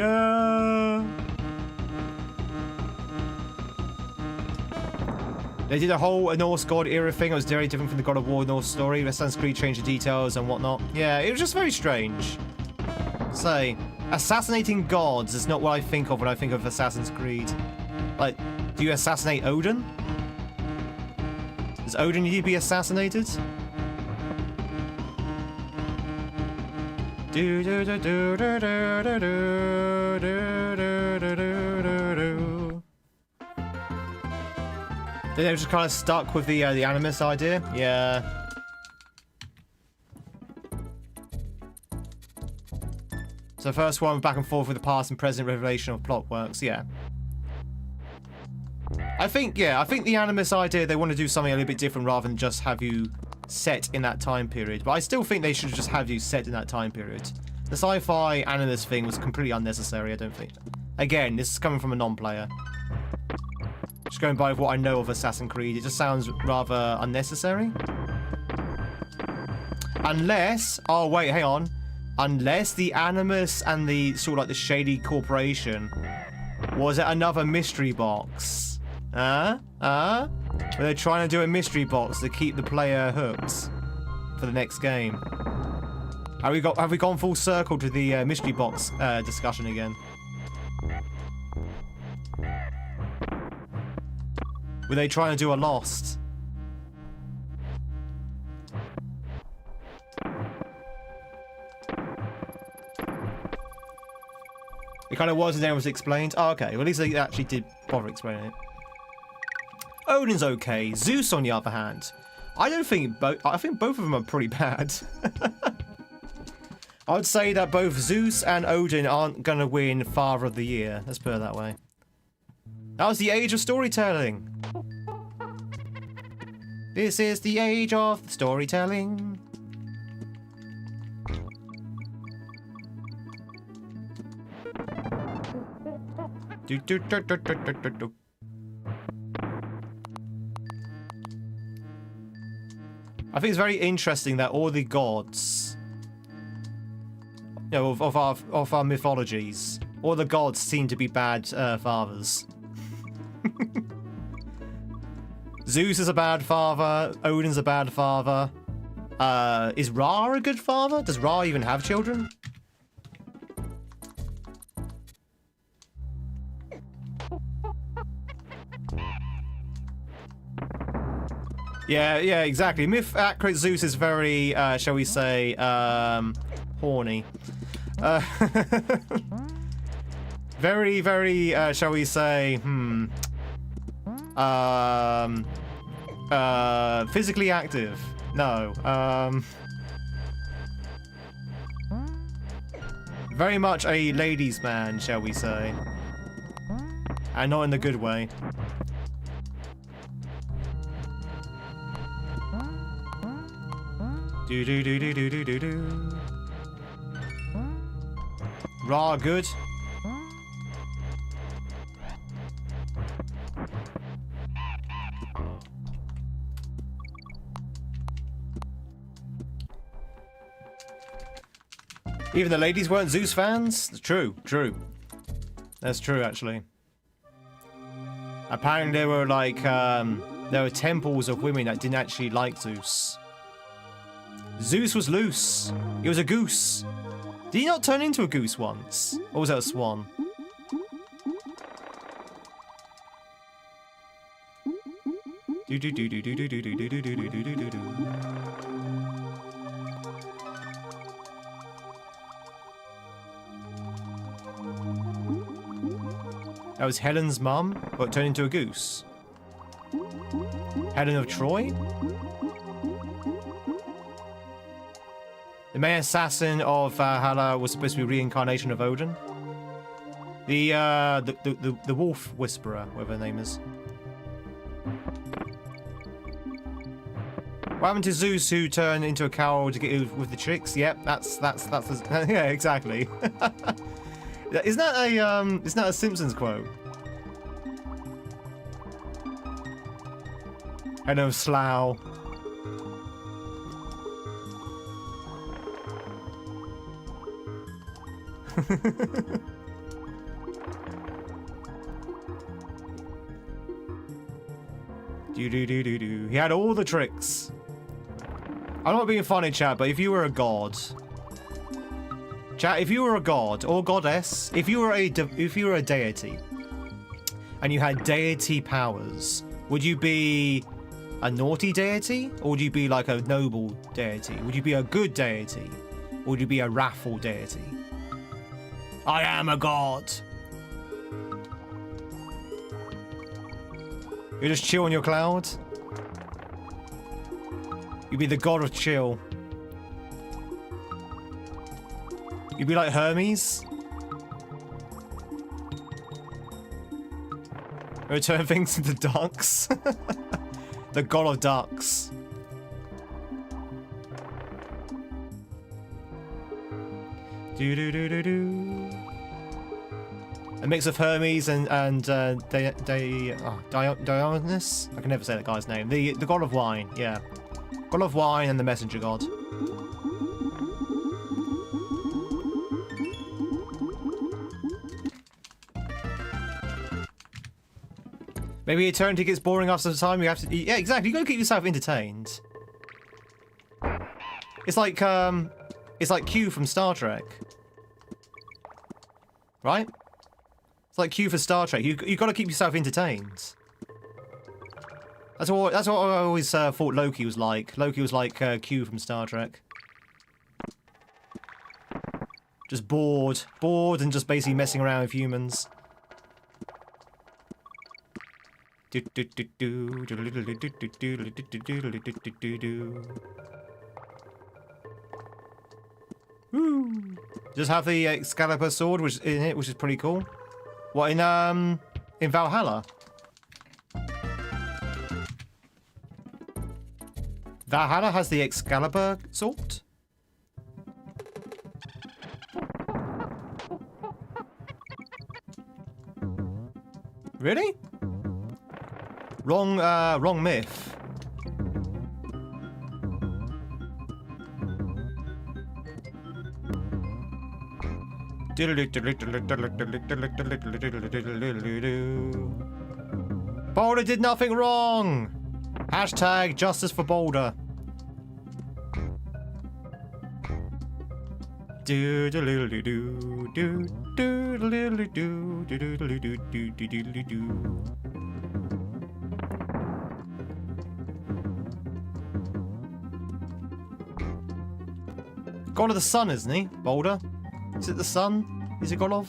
Speaker 1: They did a whole Norse god era thing. It was very different from the God of War Norse story. Assassin's Creed changed the details and whatnot. Yeah, it was just very strange. Say, assassinating gods is not what I think of when I think of Assassin's Creed. Like, do you assassinate Odin? Does Odin need to be assassinated? They were just kind of stuck with the Animus idea. Yeah. So first one, back and forth with the past and present revelation of plot works. Yeah. I think the Animus idea, they want to do something a little bit different rather than just have you set in that time period. But I still think they should just have you set in that time period. The sci-fi Animus thing was completely unnecessary, I don't think. Again, this is coming from a non-player. Just going by what I know of Assassin's Creed, it just sounds rather unnecessary. Unless, oh wait, hang on. Unless the Animus and the sort of like the shady corporation was it another mystery box? Were they trying to do a mystery box to keep the player hooked for the next game? Have we gone full circle to the mystery box discussion again? Were they trying to do a Lost? It kind of was, and then it was explained. Oh, okay. Well, at least they actually did bother explaining it. Odin's okay. Zeus, on the other hand. I don't think both. I think both of them are pretty bad. I would say that both Zeus and Odin aren't gonna win Father of the Year. Let's put it that way. That was the age of storytelling. This is the age of storytelling. Do, do, do, do, do, do, do, do. I think it's very interesting that all the gods, you know, of our mythologies, all the gods seem to be bad fathers. Zeus is a bad father. Odin's a bad father. Is Ra a good father? Does Ra even have children? Yeah, exactly. Myth accurate Zeus is very, shall we say, horny. Very, very, shall we say, physically active. No. Very much a ladies' man, shall we say. And not in the good way. Do do do do do do do do. Ra good. Even the ladies weren't Zeus fans? True. That's true, actually. Apparently there were like, there were temples of women that didn't actually like Zeus. Zeus was loose. He was a goose. Did he not turn into a goose once? Or was that a swan? Do do do do do do do do do do do do do do. That was Helen's mum, but turned into a goose. Helen of Troy? The main assassin of Valhalla was supposed to be a reincarnation of Odin. The wolf whisperer, whatever her name is. What happened to Zeus who turned into a cow to get with the chicks? Yep, that's yeah, exactly. Isn't that a Simpsons quote? I know, Slough. Do. He had all the tricks. I'm not being funny, chat, but if you were a god, chat, if you were a god or goddess, if you were a deity, and you had deity powers, would you be a naughty deity, or would you be like a noble deity? Would you be a good deity, or would you be a wrathful deity? I am a god. You just chill on your cloud. You'd be the god of chill. You'd be like Hermes. Return things into ducks. The god of ducks. Do. A mix of Hermes and Dionys? I can never say that guy's name. The god of wine, yeah. God of wine and the messenger god. Maybe eternity gets boring after the time. You have to, yeah, exactly. You gotta keep yourself entertained. It's like Q from Star Trek, right? It's like Q for Star Trek. You got to keep yourself entertained. That's what I always thought Loki was like. Loki was like Q from Star Trek. Just bored and just basically messing around with humans. Woo. Just have the Excalibur sword, which is pretty cool. What in Valhalla? Valhalla has the Excalibur sword? Really? Wrong myth. Boulder did nothing wrong. Hashtag justice for Boulder. God of the sun, isn't he? Boulder? Is it the sun? Is it god of?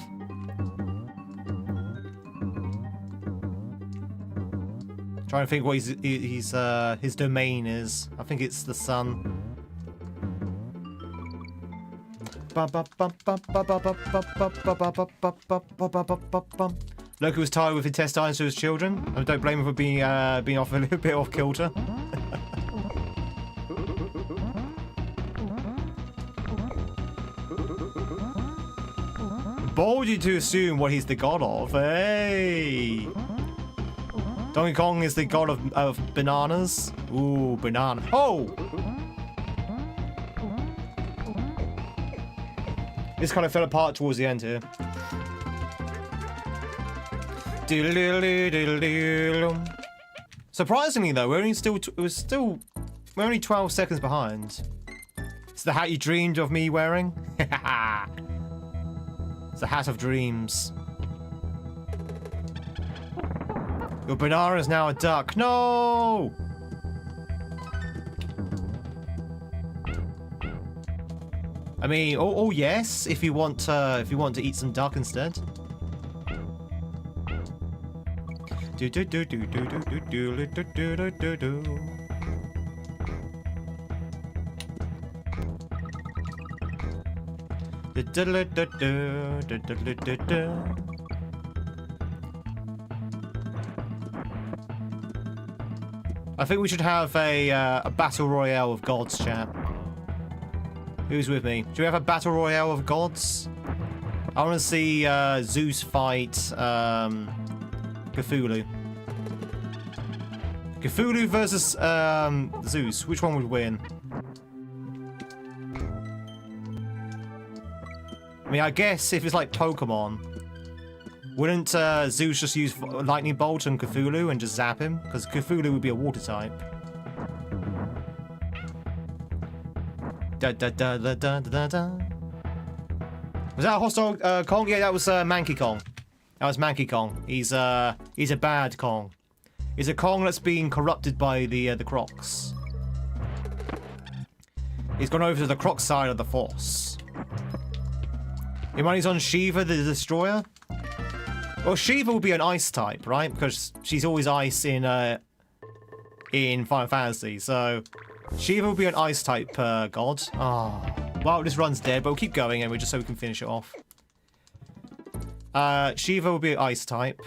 Speaker 1: Trying to think what his domain is. I think it's the sun. Loki was tired with intestines to his children. I don't blame him for being off a little bit off kilter. Bold you to assume what he's the god of. Hey! Donkey Kong is the god of bananas. Ooh, banana. Oh! This kind of fell apart towards the end here. Surprisingly though, we're only 12 seconds behind. It's the hat you dreamed of me wearing. It's the hat of dreams. Your banana is now a duck. No! I mean, oh yes, if you want to eat some duck instead. I think we should have a battle royale of gods, chat. Who's with me? Do we have a battle royale of gods? I want to see Zeus fight Cthulhu. Cthulhu versus Zeus. Which one would win? I mean, I guess if it's like Pokemon, wouldn't Zeus just use Lightning Bolt on Cthulhu and just zap him? Because Cthulhu would be a water type. Was that a hostile Kong? Yeah, that was Manky Kong. That was Manky Kong. He's a bad Kong. He's a Kong that's being corrupted by the Crocs. He's gone over to the Croc side of the Force. When he's on Shiva the Destroyer. Well, Shiva will be an ice type, right? Because she's always ice in Final Fantasy. So Shiva will be an ice type god. Oh. Well, this run's dead, but we'll keep going anyway, just so we can finish it off. Shiva will be an ice type.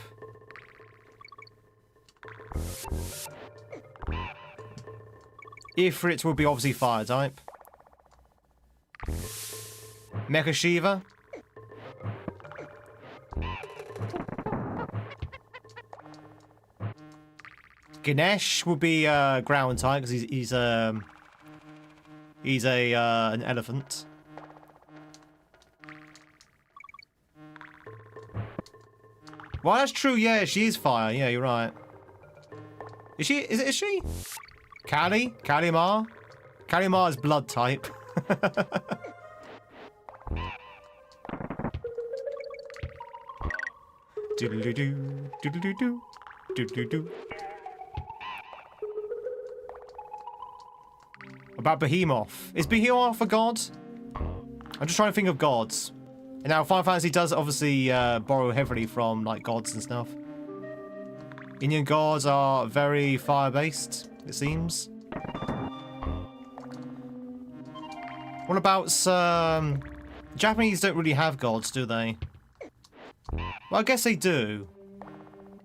Speaker 1: Ifrit will be obviously fire type. Mecha Shiva. Ganesh will be ground type because he's an elephant. Well, that's true. Yeah, she is fire. Yeah, you're right. Is she? Is she? Kalimar? Kalimar is blood type. Doodle-doo-doo, doodle-doo-doo, doodle-doo-doo. About Behemoth. Is Behemoth a god? I'm just trying to think of gods. And now Final Fantasy does obviously borrow heavily from like gods and stuff. Indian gods are very fire-based, it seems. What about Japanese don't really have gods, do they? Well, I guess they do.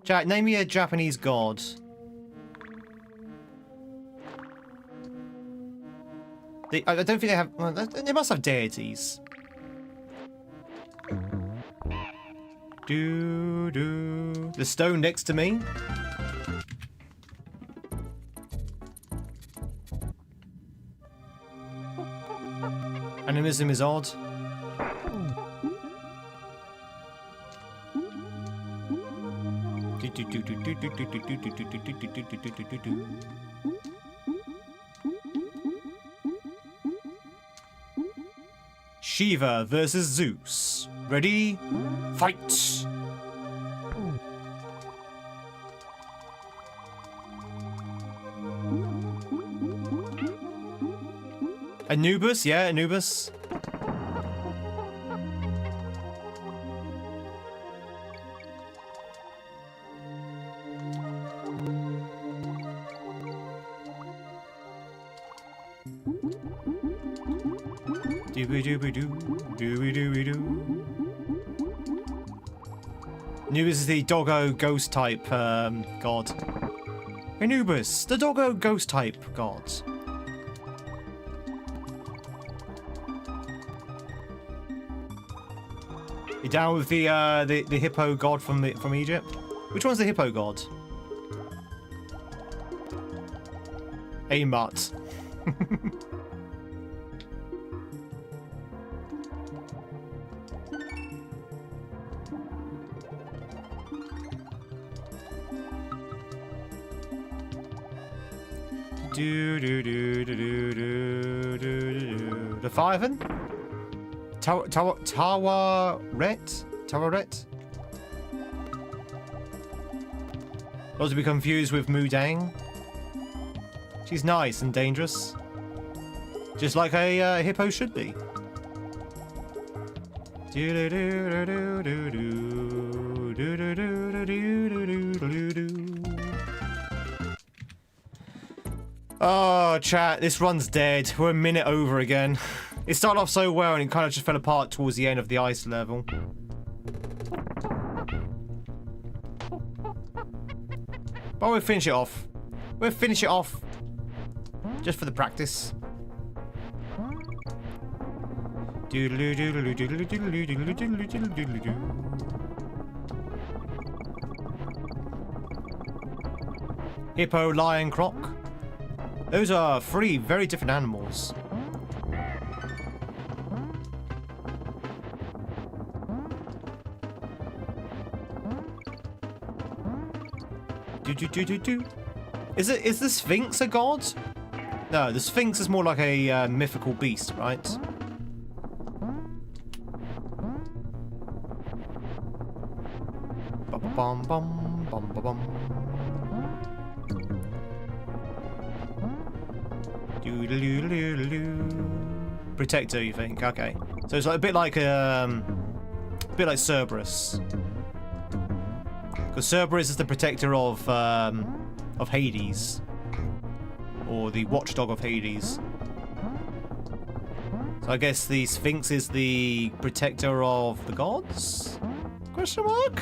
Speaker 1: Jack, name me a Japanese god. I don't think they have... Well, they must have deities. The stone next to me. Animism is odd. Shiva versus Zeus. Ready? Fight! Anubis? Yeah, Anubis. Anubis is the doggo ghost type god. Anubis, the doggo ghost type god. You down with the hippo god from Egypt? Which one's the hippo god? Amut. The Fireman? Tawaret? Not to be confused with Mudang. She's nice and dangerous. Just like a hippo should be. Oh, chat, this run's dead. We're a minute over again. It started off so well and it kind of just fell apart towards the end of the ice level. But we'll finish it off. We'll finish it off. Just for the practice. Hippo, lion, croc. Those are three very different animals. Is the Sphinx a god? No, the Sphinx is more like a mythical beast, right? Bum bum bum bum bum. Protector, you think? Okay, so it's like a bit like Cerberus, because Cerberus is the protector of Hades, or the watchdog of Hades. So I guess the Sphinx is the protector of the gods? Question mark?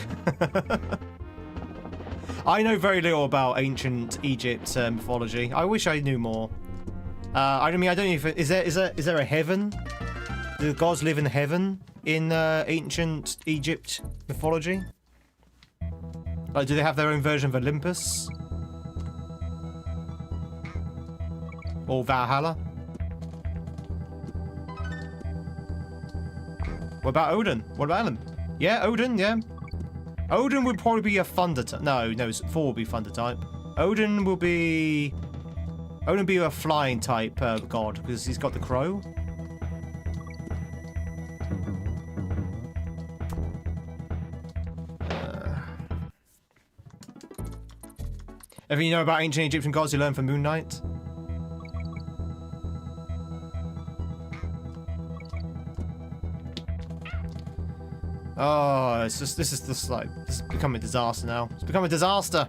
Speaker 1: I know very little about ancient Egypt mythology. I wish I knew more. I mean, I don't know if is there a heaven? Do the gods live in heaven in ancient Egypt mythology? Like, do they have their own version of Olympus? Or Valhalla? What about Odin? What about him? Yeah, Odin, yeah. Odin would probably be a thunder type. No, Thor will be thunder type. Odin will be a flying type god, because he's got the crow. Everything you know about ancient Egyptian gods you learn from Moon Knight? Oh, this is becoming a disaster now. It's become a disaster.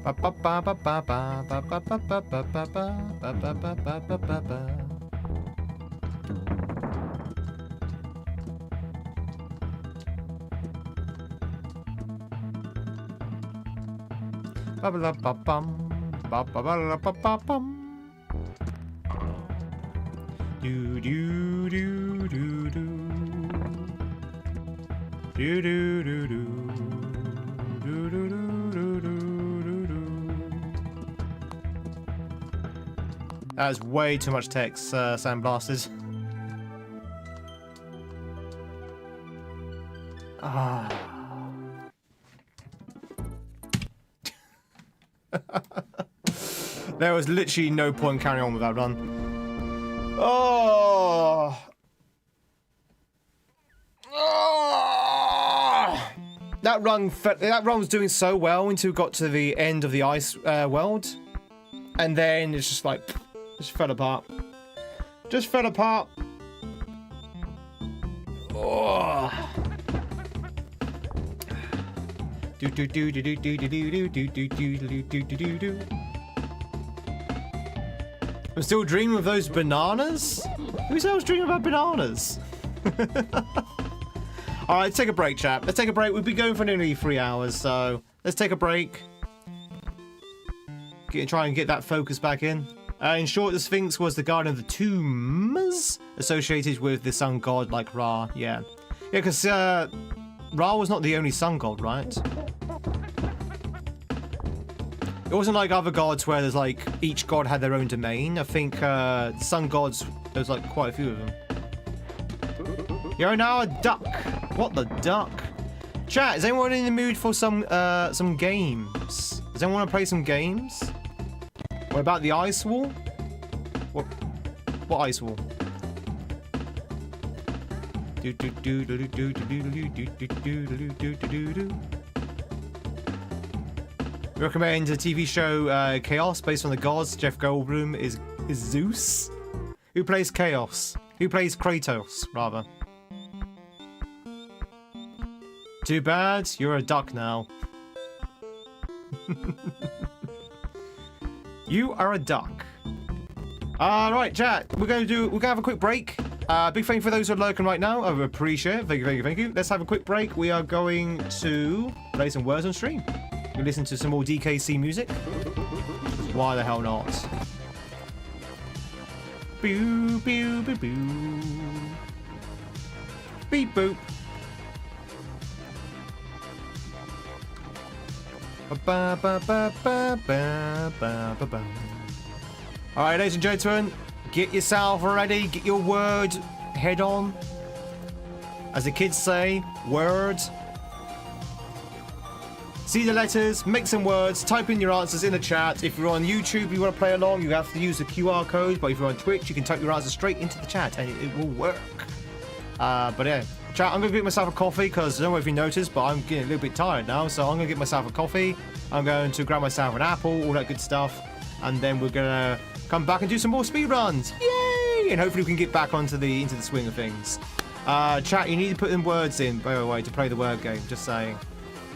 Speaker 1: Do do do do do. Do do do do. Do do do do do do. That is way too much text, Sandblasters. Ah. There was literally no point carrying on with that run. Oh. Oh. That run was doing so well until we got to the end of the ice world, and then it's just like just fell apart. Just fell apart. Oh. Do do do do do do do do do do do do do do. I'm still dreaming of those bananas? Who said I was dreaming about bananas? Alright, let's take a break, chat. Let's take a break. We've been going for nearly 3 hours, so let's take a break. Try and get that focus back in. In short, the Sphinx was the guardian of the tombs associated with the sun god like Ra. Yeah. Yeah, because Ra was not the only sun god, right? It wasn't like other gods where there's like each god had their own domain. I think sun gods, there's like quite a few of them. You're now a duck. What the duck? Chat, is anyone in the mood for some games? Does anyone want to play some games? What about the ice wall? What ice wall? Do do do do do do do do do do do do do. Recommend a TV show Chaos based on the gods. Jeff Goldblum is Zeus. Who plays Chaos? Who plays Kratos, rather? Too bad, you're a duck now. You are a duck. Right, chat. We're gonna have a quick break. Big thank you for those who are lurking right now. I appreciate it. Thank you, thank you, thank you. Let's have a quick break. We are going to play some words on stream. We listen to some more DKC music. Why the hell not? Boo, boo, boo, boo. Beep, boop. Ba, ba, ba, ba, ba, ba, ba, ba. All right, ladies and gentlemen, get yourself ready. Get your word head on. As the kids say, word. See the letters, make some words, type in your answers in the chat. If you're on YouTube, you want to play along, you have to use the QR code. But if you're on Twitch, you can type your answers straight into the chat and it will work. But yeah, chat, I'm going to get myself a coffee because I don't know if you noticed, but I'm getting a little bit tired now. So I'm going to get myself a coffee. I'm going to grab myself an apple, all that good stuff. And then we're going to come back and do some more speed runs. Yay! And hopefully we can get back into the swing of things. Chat, you need to put in words in, by the way, to play the word game. Just saying.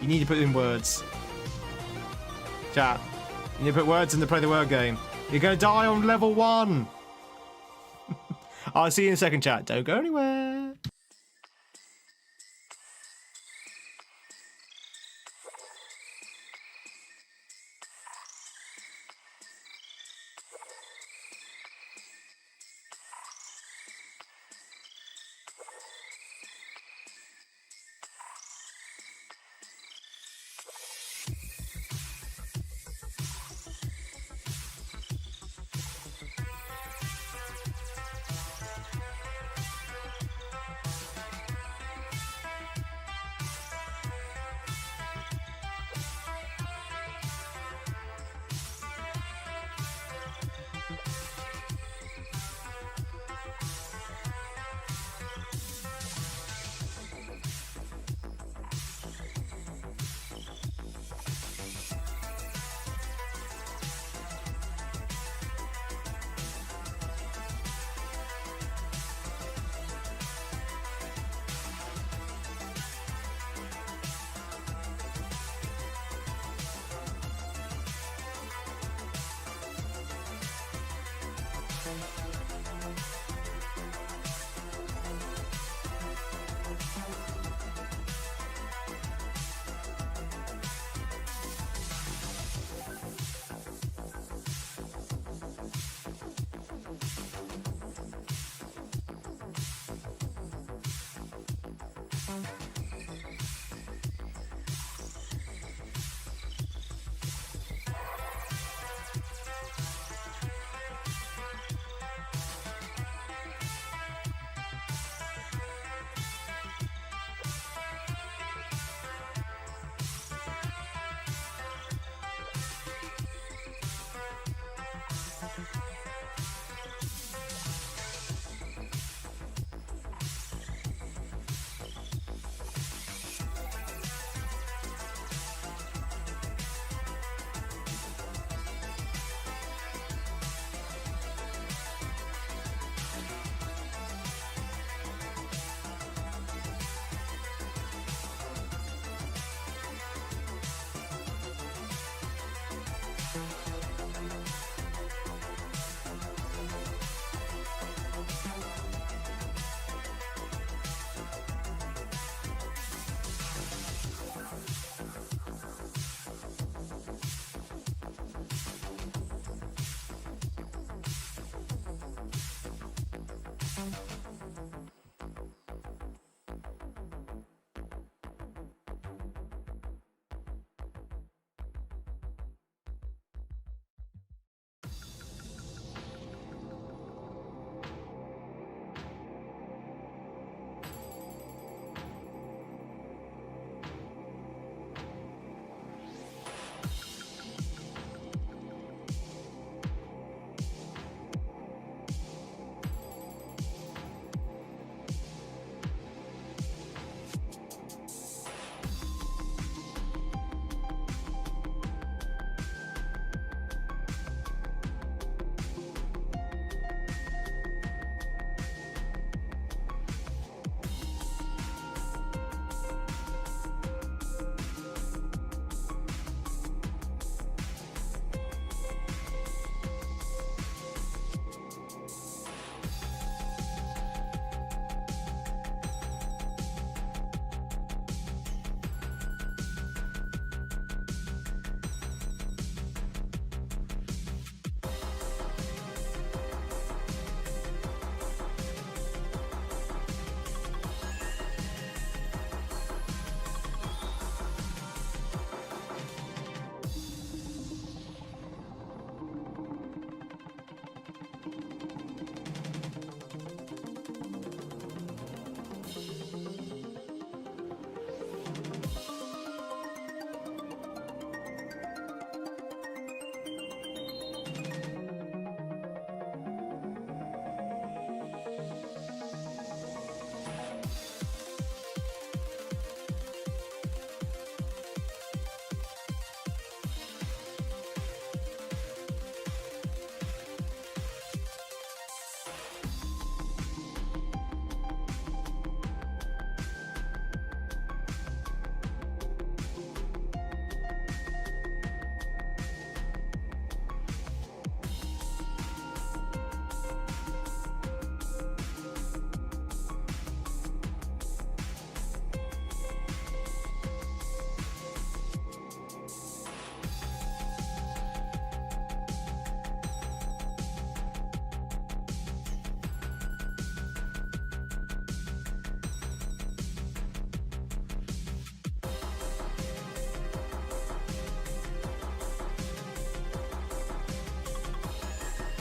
Speaker 1: You need to put in words. Chat, you need to put words in to play the word game. You're going to die on level 1. I'll see you in a second, chat. Don't go anywhere.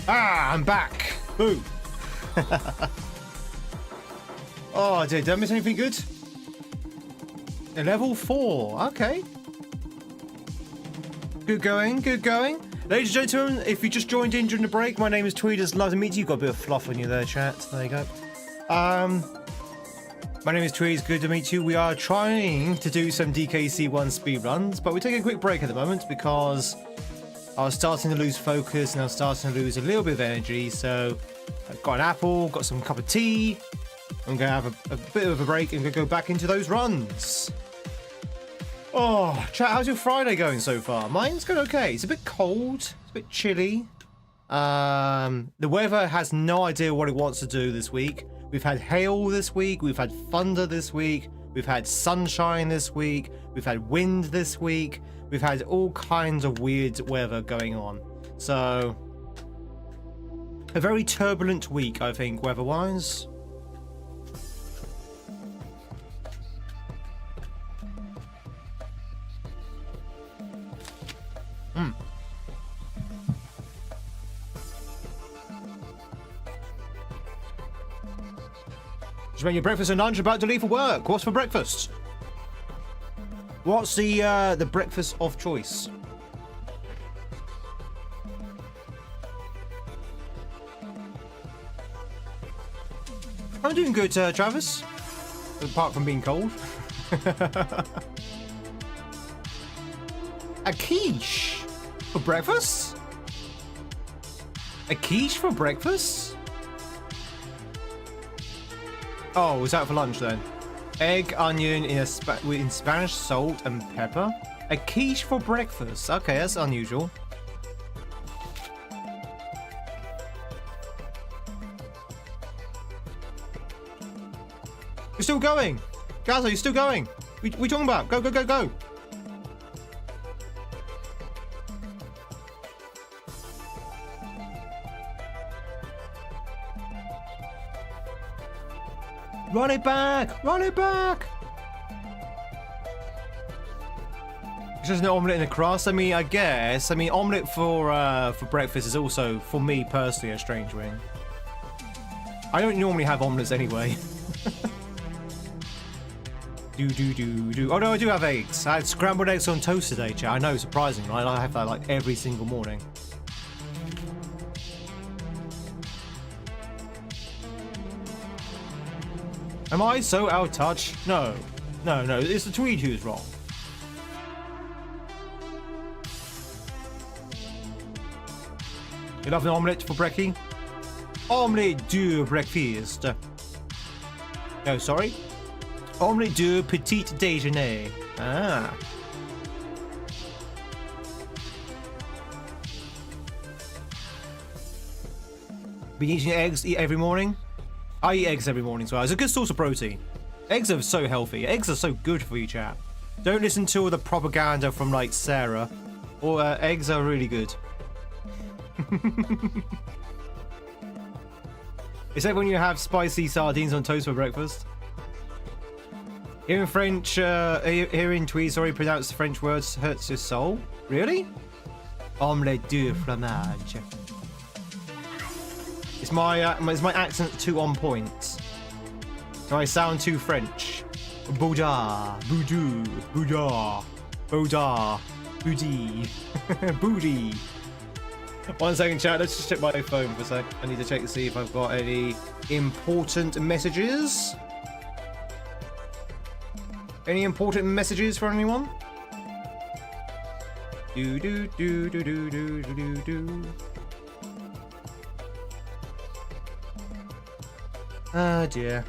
Speaker 1: Ah, I'm back. Boo. Oh, did I miss anything good? Level 4. Okay. Good going, good going. Ladies and gentlemen, if you just joined in during the break, my name is Tweed. It's lovely to meet you. You've got a bit of fluff on you there, chat. There you go. My name is Tweed. It's good to meet you. We are trying to do some DKC1 speedruns, but we're taking a quick break at the moment because I was starting to lose focus and I was starting to lose a little bit of energy. So I've got an apple, got some cup of tea. I'm going to have a bit of a break and go back into those runs. Oh, chat, how's your Friday going so far? Mine's going okay. It's a bit cold. It's a bit chilly. The weather has no idea what it wants to do this week. We've had hail this week. We've had thunder this week. We've had sunshine this week. We've had wind this week. We've had all kinds of weird weather going on. So, a very turbulent week, I think, weather-wise. Just made your breakfast and lunch, about to leave for work. What's for breakfast? What's the breakfast of choice? I'm doing good, Travis. Apart from being cold. A quiche for breakfast? A quiche for breakfast? Oh, was that for lunch then? Egg, onion in Spanish, salt and pepper. A quiche for breakfast. Okay, that's unusual. You're still going, Gaza. You're still going. We talking about? Go, go, go, go. Run it back! Run it back! It's just an omelette in a crust. I mean, I guess. I mean, omelette for breakfast is also, for me personally, a strange ring. I don't normally have omelettes anyway. Do. Oh no, I do have eggs. I had scrambled eggs on toast today, chat. I know, surprising, right? I have that like every single morning. Am I so out of touch? No. No, no, it's the Tweed who's wrong. You love an omelette for brekkie? Omelette du breakfast. No, sorry. Omelette du petit déjeuner. Ah. Been eating eggs every morning? I eat eggs every morning as well. It's a good source of protein. Eggs are so healthy. Eggs are so good for you, chat. Don't listen to all the propaganda from, like, Sarah. Or eggs are really good. Except when you have spicy sardines on toast for breakfast. Hearing French, hearing Tweed, sorry, pronounce the French words hurts your soul. Really? Omelette du fromage. Is my accent too on point? Do I sound too French? Bouda, boudou, bouda, bouda, boudi, booty. 1 second, chat. Let's just check my phone for a sec. I need to check to see if I've got any important messages. Any important messages for anyone? Do do do do do do do do. Oh dear.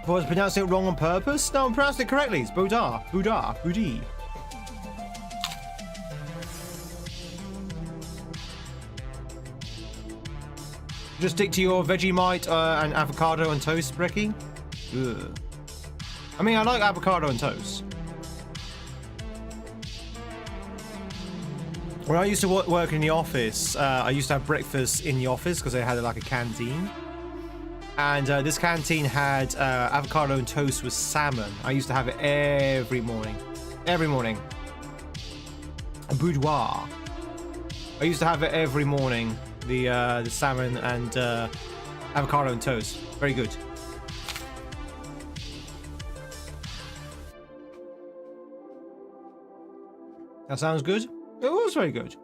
Speaker 1: I was pronouncing it wrong on purpose? No, I'm pronouncing it correctly. It's Bouda, Bouda, Boudi. Just stick to your Vegemite and avocado and toast, brekkie. Ugh. I mean, I like avocado and toast. When I used to work in the office, I used to have breakfast in the office because they had like a canteen. And this canteen had avocado and toast with salmon. I used to have it every morning. Every morning. A boudoir. I used to have it every morning. The salmon and avocado and toast. Very good. That sounds good. It was very good.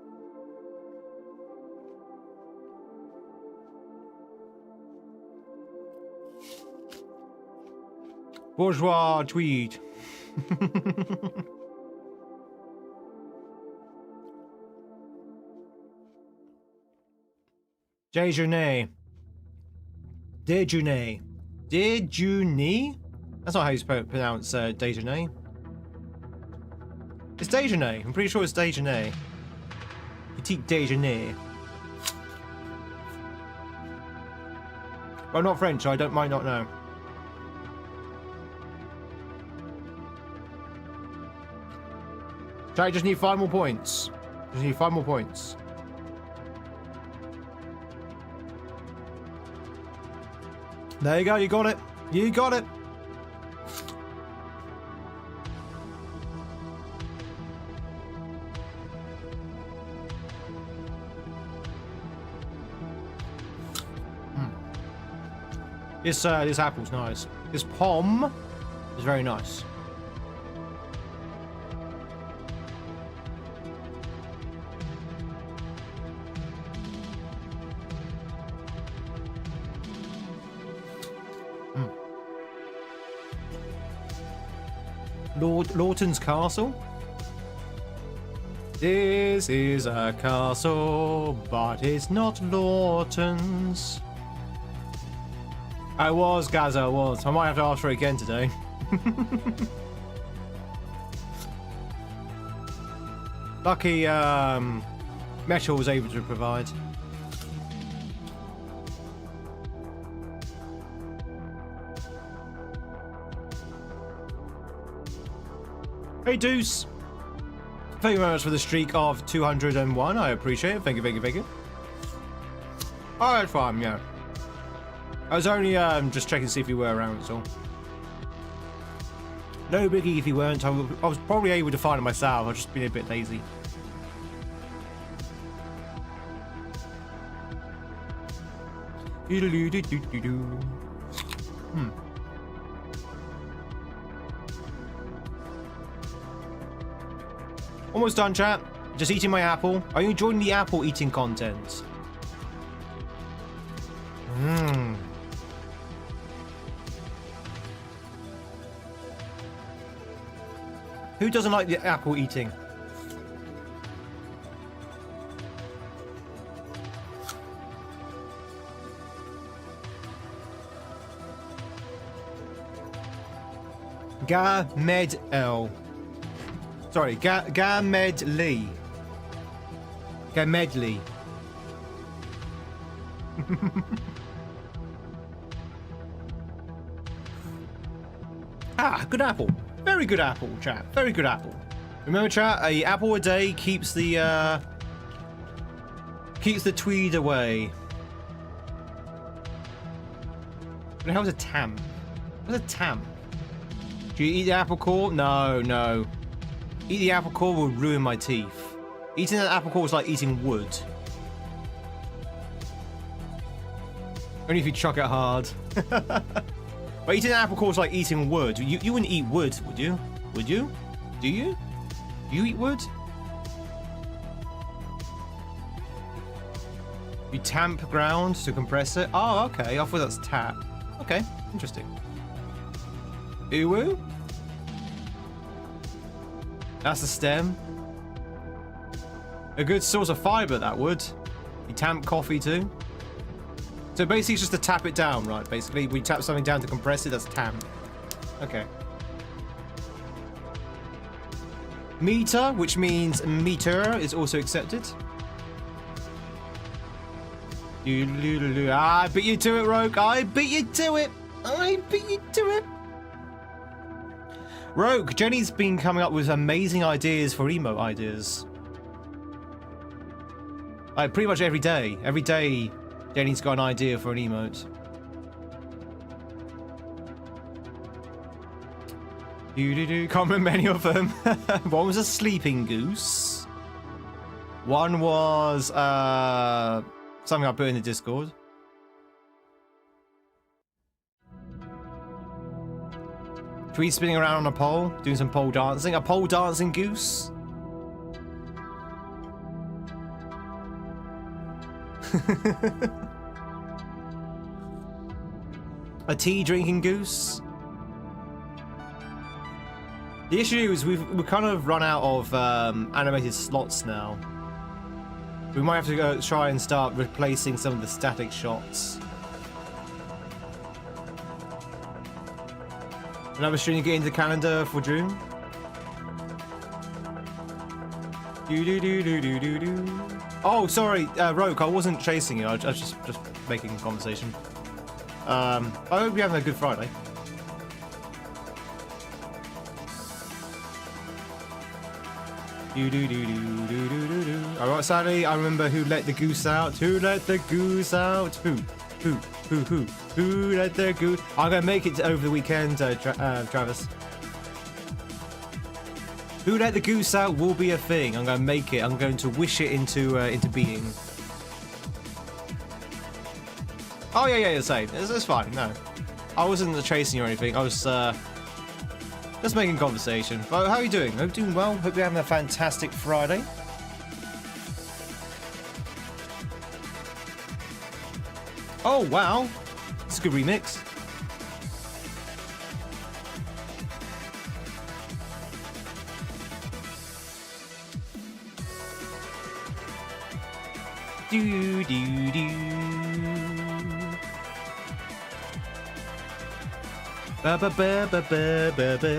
Speaker 1: Bourgeois Tweed. Déjeuner. Déjeuner. Déjeuner? That's not how you pronounce déjeuner. It's déjeuner. I'm pretty sure it's déjeuner. Petit déjeuner. Well, I'm not French, so might not know. So I just need 5 more points. Just need 5 more points. There you go, you got it. You got it. This apple's nice. This pomme is very nice. Lawton's castle. This is a castle, but it's not Lawton's. I was, Gaz, I was. I might have to ask for it again today. Lucky, Metal was able to provide. Hey, Deuce. Thank you very much for the streak of 201. I appreciate it. Thank you, thank you, thank you. Alright, fine, yeah. I was only just checking to see if you were around, so. No biggie if you weren't. I was probably able to find it myself. I've just been a bit lazy. Almost done, chat. Just eating my apple. Are you enjoying the apple eating content? Mmm. Who doesn't like the apple eating? Gamedl. Sorry, Gamedly. Gamedly. Ah, good apple. Very good apple, chat. Very good apple. Remember, chat, a apple a day keeps the tweed away. What the hell's a tam? What's a tam? Do you eat the apple core? No, no. Eat the apple core will ruin my teeth. Eating an apple core is like eating wood. Only if you chuck it hard. But eating an apple core is like eating wood. You wouldn't eat wood, would you? Would you? Do you? Do you eat wood? You tamp ground to compress it? Oh, okay. I thought that's tap. Okay, interesting. Uwu? That's the stem. A good source of fiber, that would. You tamp coffee too. So basically it's just to tap it down, right? Basically, we tap something down to compress it, that's tamp. Okay. Meter, which means meter, is also accepted. I beat you to it, Rogue. I beat you to it. I beat you to it. Rogue, Jenny's been coming up with amazing ideas for emote ideas. Like pretty much every day. Every day, Jenny's got an idea for an emote. Can't remember many of them. One was a sleeping goose. One was something I put in the Discord. Tweed spinning around on a pole, doing some pole dancing. A pole dancing goose. A tea drinking goose. The issue is we've kind of run out of animated slots now. We might have to go try and start replacing some of the static shots. Another stream to get into the calendar for June. Oh, sorry, Roke, I wasn't chasing you. I was just making conversation. I hope you're having a good Friday. Alright, Sally, I remember who let the goose out. Who let the goose out? Who let the goose? I'm gonna make it over the weekend, Travis. Who let the goose out will be a thing. I'm gonna make it. I'm going to wish it into being. Oh yeah, same. It's fine. No, I wasn't chasing you or anything. I was just making conversation. But how are you doing? Hope you're doing well. Hope you're having a fantastic Friday. Oh wow, it's a good remix. Do. Ba ba ba ba ba ba ba.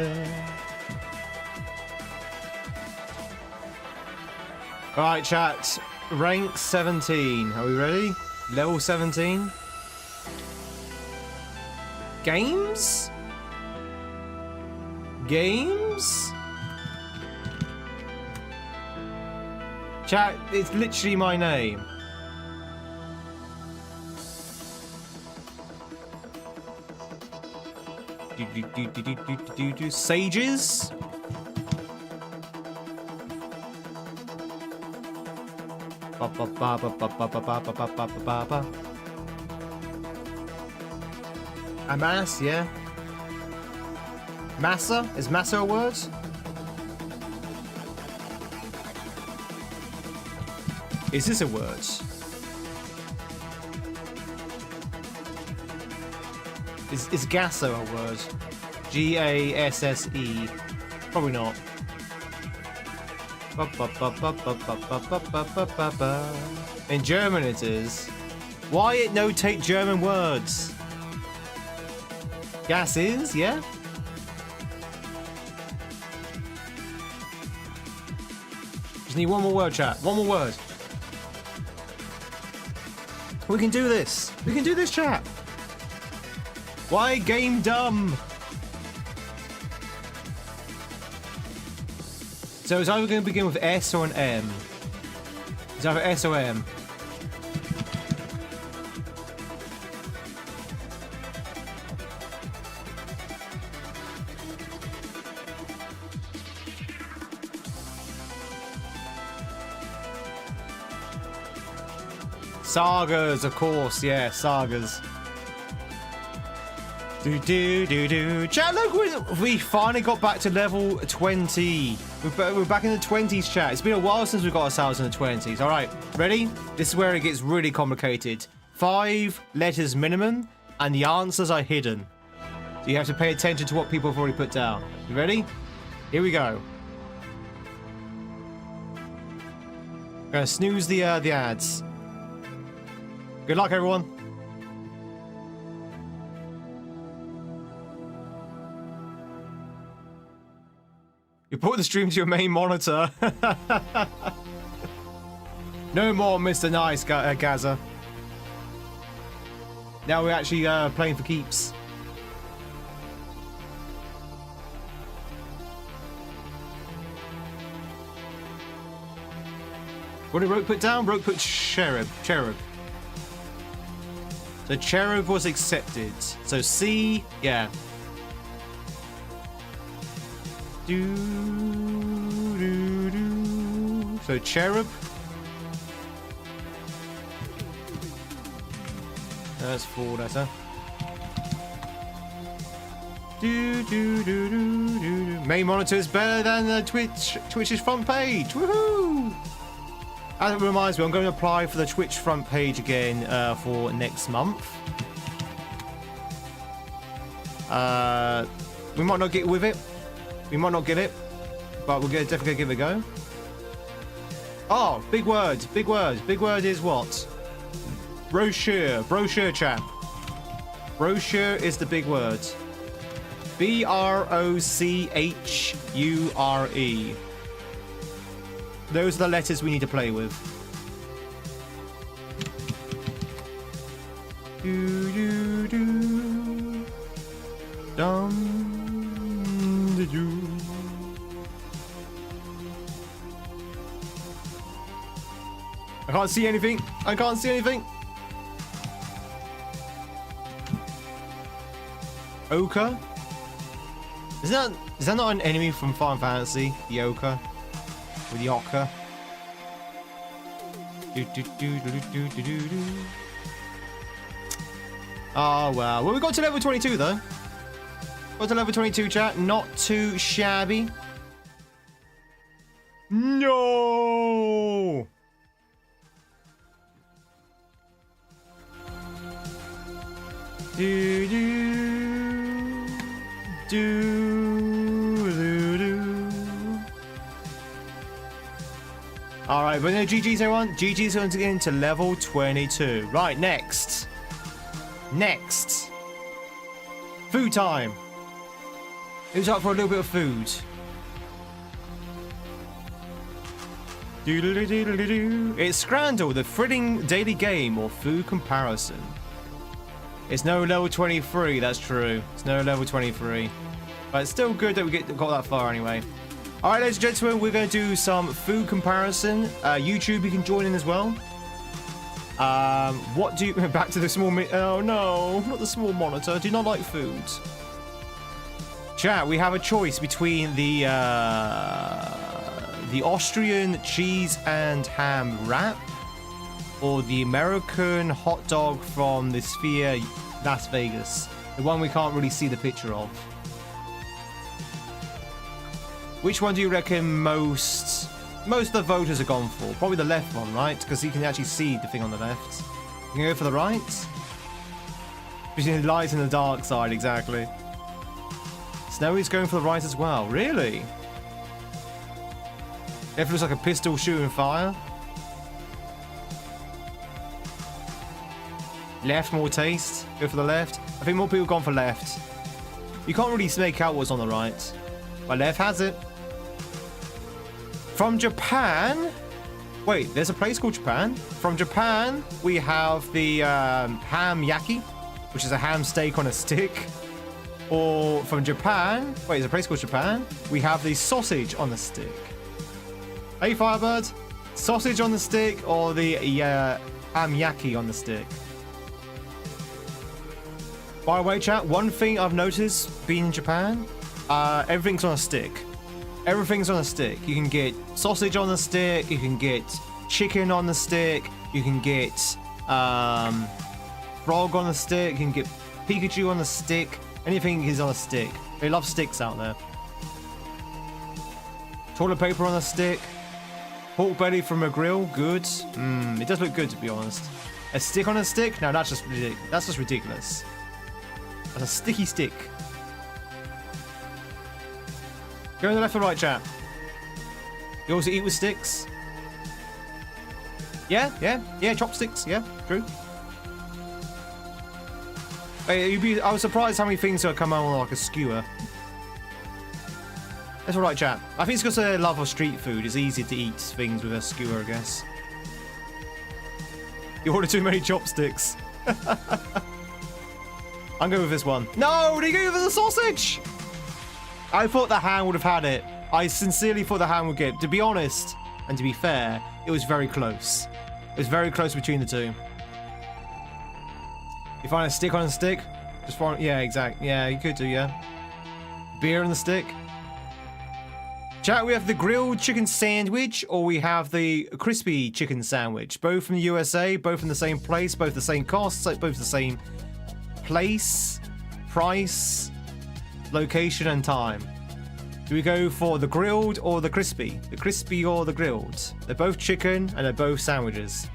Speaker 1: All right, chat. Rank 17. Are we ready? Level 17. Games? Games? Chat, it's literally my name. Sages? Amass, yeah. Massa? Is massa a word? Is this a word? Is gasso a word? G-A-S-S-E. Probably not. In German it is. Why it no take German words? Gas is, yeah? Just need one more word, chat. One more word. We can do this. We can do this, chat. Why game dumb? So it's either going to begin with S or an M. It's either S or M. Sagas, of course, yeah, sagas. Chat, look, we finally got back to level 20. We're back in the 20s, chat. It's been a while since we got ourselves in the 20s. All right, ready? This is where it gets really complicated. 5 letters minimum, and the answers are hidden. So you have to pay attention to what people have already put down. You ready? Here we go. I'm gonna snooze the ads. Good luck, everyone. You put the stream to your main monitor. No more Mr. Nice, Gaza. Now we're actually playing for keeps. What did Rope put down? Rope put cherub. So cherub was accepted. So C, yeah. So cherub. That's 4 letter. Main monitor is better than the Twitch's front page. Woohoo! That reminds me, I'm going to apply for the Twitch front page again for next month. We might not get with it. We might not get it, but we're definitely going to give it a go. Oh, big word. Big word. Big word is what? Brochure. Brochure, chap. Brochure is the big word. B-R-O-C-H-U-R-E. Those are the letters we need to play with. Do do do. Dum do do. I can't see anything. I can't see anything. Ochre? Is that not an enemy from Final Fantasy? The Ochre? With the Ochre? Oh, wow. Well, we got to level 22, though. Got to level 22, chat. Not too shabby. No! Do do do do do. All right, but no GG's everyone. GG's going to get into level 22. Right, next. Next. Food time. Who's up for a little bit of food? It's Scrandle, the thrilling daily game or food comparison. It's no level 23, that's true. It's no level 23. But it's still good that we got that far anyway. Alright, ladies and gentlemen, we're going to do some food comparison. YouTube, you can join in as well. What do you... Back to the small... Oh no, not the small monitor. Do not like food. Chat, we have a choice between the Austrian cheese and ham wrap or the American hot dog from the Sphere Las Vegas, the one we can't really see the picture of. Which one do you reckon most of the voters are gone for? Probably the left one, right? Because you can actually see the thing on the left. You can go for the right? Between the light and the dark side, exactly. Snowy's going for the right as well. Really? It looks like a pistol shooting fire. Left, more taste. Go for the left. I think more people have gone for left. You can't really make out what's on the right. But left has it. From Japan. Wait, there's a place called Japan. From Japan, we have the ham yaki, which is a ham steak on a stick. Or from Japan, wait, there's a place called Japan. We have the sausage on the stick. Hey, Firebird. Sausage on the stick or the ham yaki on the stick? By the way, chat, one thing I've noticed being in Japan, everything's on a stick. Everything's on a stick. You can get sausage on the stick, you can get chicken on the stick, you can get frog on the stick, you can get Pikachu on the stick. Anything is on a stick. They love sticks out there. Toilet paper on a stick. Pork belly from a grill, good. It does look good, to be honest. A stick on a stick? No, that's just ridiculous. That's a sticky stick. Go on the left or right, chat. You also eat with sticks? Yeah, chopsticks, yeah, true. Hey, I was surprised how many things have come out on like a skewer. That's alright, chat. I think it's because of love of street food. It's easy to eat things with a skewer, I guess. You ordered too many chopsticks. I'm going with this one. No, they go for the sausage! I thought the ham would have had it. I sincerely thought the ham would get it. To be honest, and to be fair, it was very close. It was very close between the two. You find a stick on a stick? Just find, yeah, exactly. Yeah, you could do, yeah. Beer on the stick. Chat, we have the grilled chicken sandwich, or we have the crispy chicken sandwich. Both from the USA, both from the same place, both the same costs, both the same place, price, location, and time. Do we go for the grilled or the crispy? The crispy or the grilled? They're both chicken and they're both sandwiches.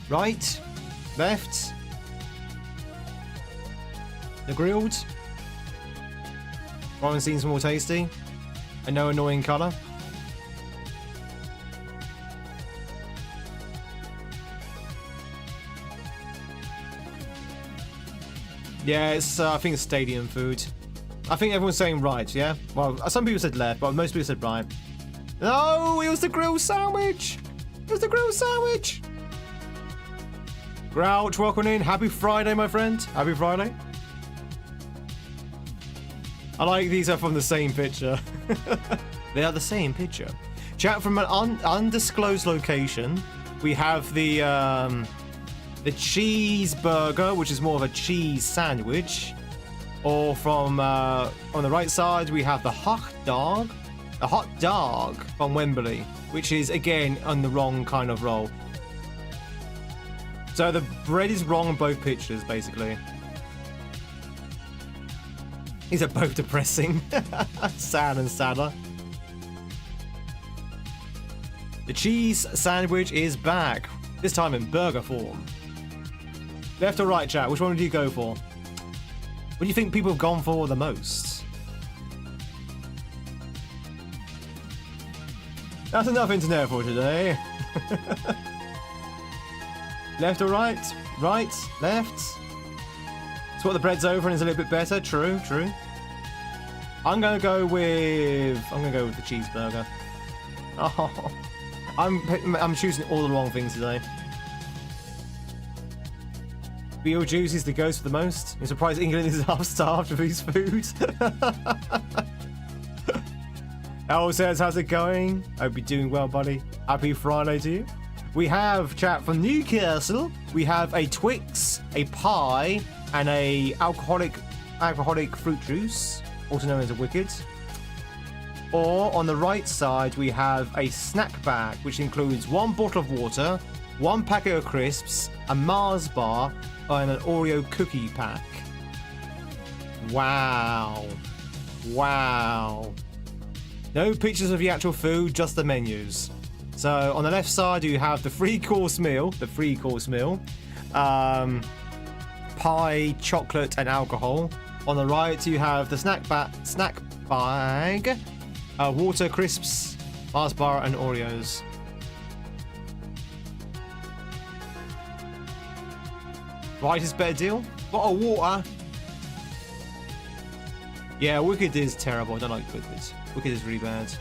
Speaker 1: Right, left. The grilled. One seems more tasty. And no annoying colour. Yeah, it's I think it's stadium food. I think everyone's saying right, yeah? Well, some people said left, but most people said right. No, it was the grilled sandwich! It was the grilled sandwich! Grouch, welcome in. Happy Friday, my friend. Happy Friday. I like these are from the same picture. They are the same picture. Chat from an undisclosed location. We have the cheeseburger, which is more of a cheese sandwich. Or from on the right side, we have the hot dog from Wembley, which is again on the wrong kind of roll. So the bread is wrong in both pictures, basically. These are both depressing. Sad and sadder. The cheese sandwich is back, this time in burger form. Left or right, chat? Which one would you go for? What do you think people have gone for the most? That's enough internet for today. Left or right? Right, left. It's what the bread's over and is a little bit better. True, true. I'm gonna go with the cheeseburger. Oh, I'm choosing all the wrong things today. Beetlejuice is the ghost for the most. I'm surprised England is half starved with these foods. El says, how's it going? Hope you're doing well, buddy. Happy Friday to you. We have chat from Newcastle. We have a Twix, a pie, and a alcoholic fruit juice, also known as a Wicked. Or on the right side, we have a snack bag, which includes 1 bottle of water, 1 packet of crisps, a Mars bar, and an Oreo cookie pack. Wow. Wow. No pictures of the actual food, just the menus. So on the left side, you have the 3-course meal, pie, chocolate, and alcohol. On the right, you have the snack bag, water, crisps, Mars bar, and Oreos. Right is better deal. Bottle of water. Yeah, Wicked is terrible. I don't like Wicked. Wicked is really bad.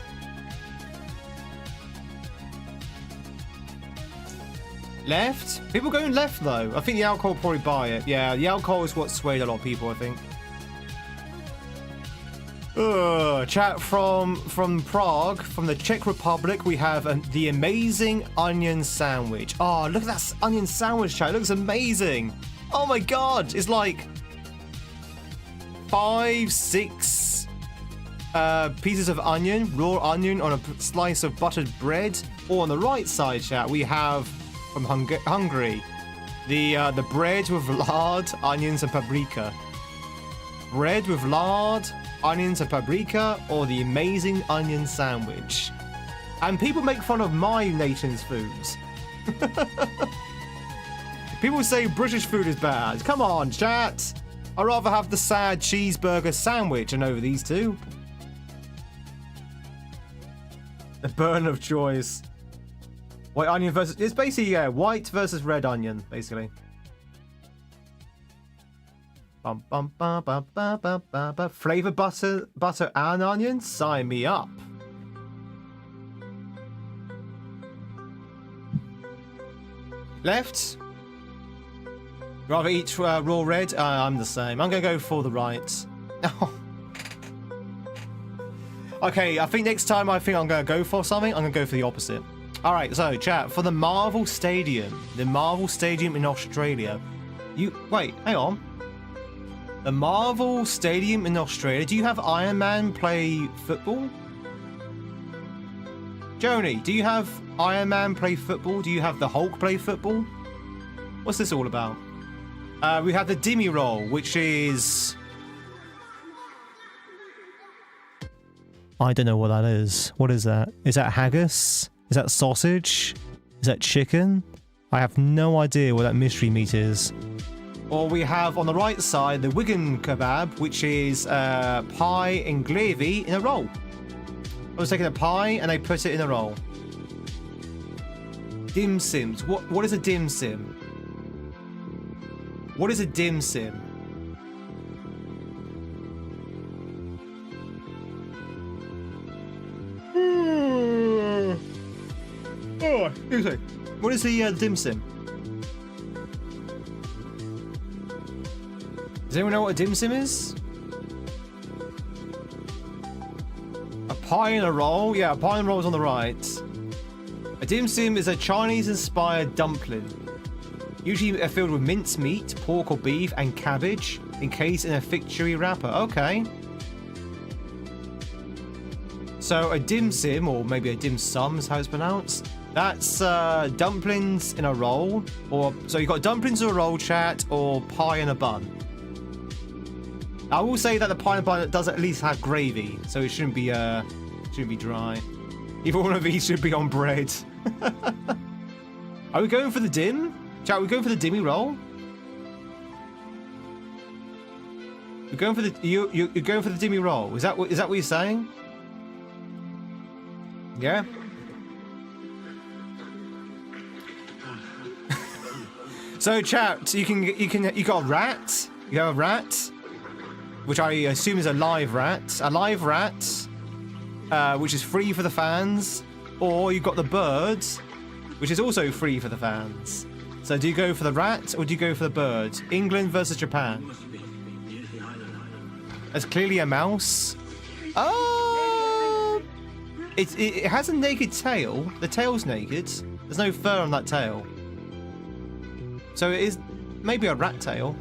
Speaker 1: Left? People going left though. I think the alcohol will probably buy it. Yeah, the alcohol is what swayed a lot of people, I think. Chat from Prague, from the Czech Republic, we have the amazing onion sandwich. Oh, look at that onion sandwich, chat. It looks amazing. Oh my god, it's like 5, 6 pieces of onion, raw onion on a slice of buttered bread. Or on the right side, chat, we have from Hungary the bread with lard, onions, and paprika. Bread with lard, onions, and paprika, or the amazing onion sandwich. And people make fun of my nation's foods. People say British food is bad. Come on, chat. I'd rather have the sad cheeseburger sandwich than over these two. The burn of choice. White onion versus... It's basically, yeah, white versus red onion, basically. Bum, bum, bum, bum, bum, bum, bum, bum. Flavor butter and onion? Sign me up. Left. Rather eat raw red? I'm the same. I'm going to go for the right. Okay, I think next time I'm going to go for something, I'm going to go for the opposite. Alright, so chat, for the Marvel Stadium in Australia. Wait, hang on. The Marvel Stadium in Australia. Do you have Iron Man play football? Joni, do you have Iron Man play football? Do you have the Hulk play football? What's this all about? We have the Dimmy roll, which is... I don't know what that is. What is that? Is that haggis? Is that sausage? Is that chicken? I have no idea what that mystery meat is. Or we have on the right side the Wigan kebab, which is pie and gravy in a roll. I was taking a pie and they put it in a roll. Dim sims. What is a dim sim? What is a dim sim? Seriously, what is the dim sim? Does anyone know what a dim sim is? A pie and a roll? Yeah, a pie and roll is on the right. A dim sim is a Chinese-inspired dumpling. Usually filled with minced meat, pork or beef, and cabbage, encased in a fig chewy wrapper. Okay. So a dim sim, or maybe a dim sum is how it's pronounced. That's dumplings in a roll, or so you've got dumplings in a roll, chat, or pie in a bun. I will say that the pie in a bun does at least have gravy, so it shouldn't be dry. Either one of these should be on bread. Are we going for the dim? Chat, are we going for the dimmy roll? You're going for the you're going for the dimmy roll. Is that what you're saying? Yeah. So chat, you got a rat. You have a rat, which I assume is a live rat. A live rat, which is free for the fans, or you've got the bird, which is also free for the fans. So do you go for the rat or do you go for the bird? England versus Japan. That's clearly a mouse. Oh, it has a naked tail. The tail's naked. There's no fur on that tail. So it is maybe a rat tail.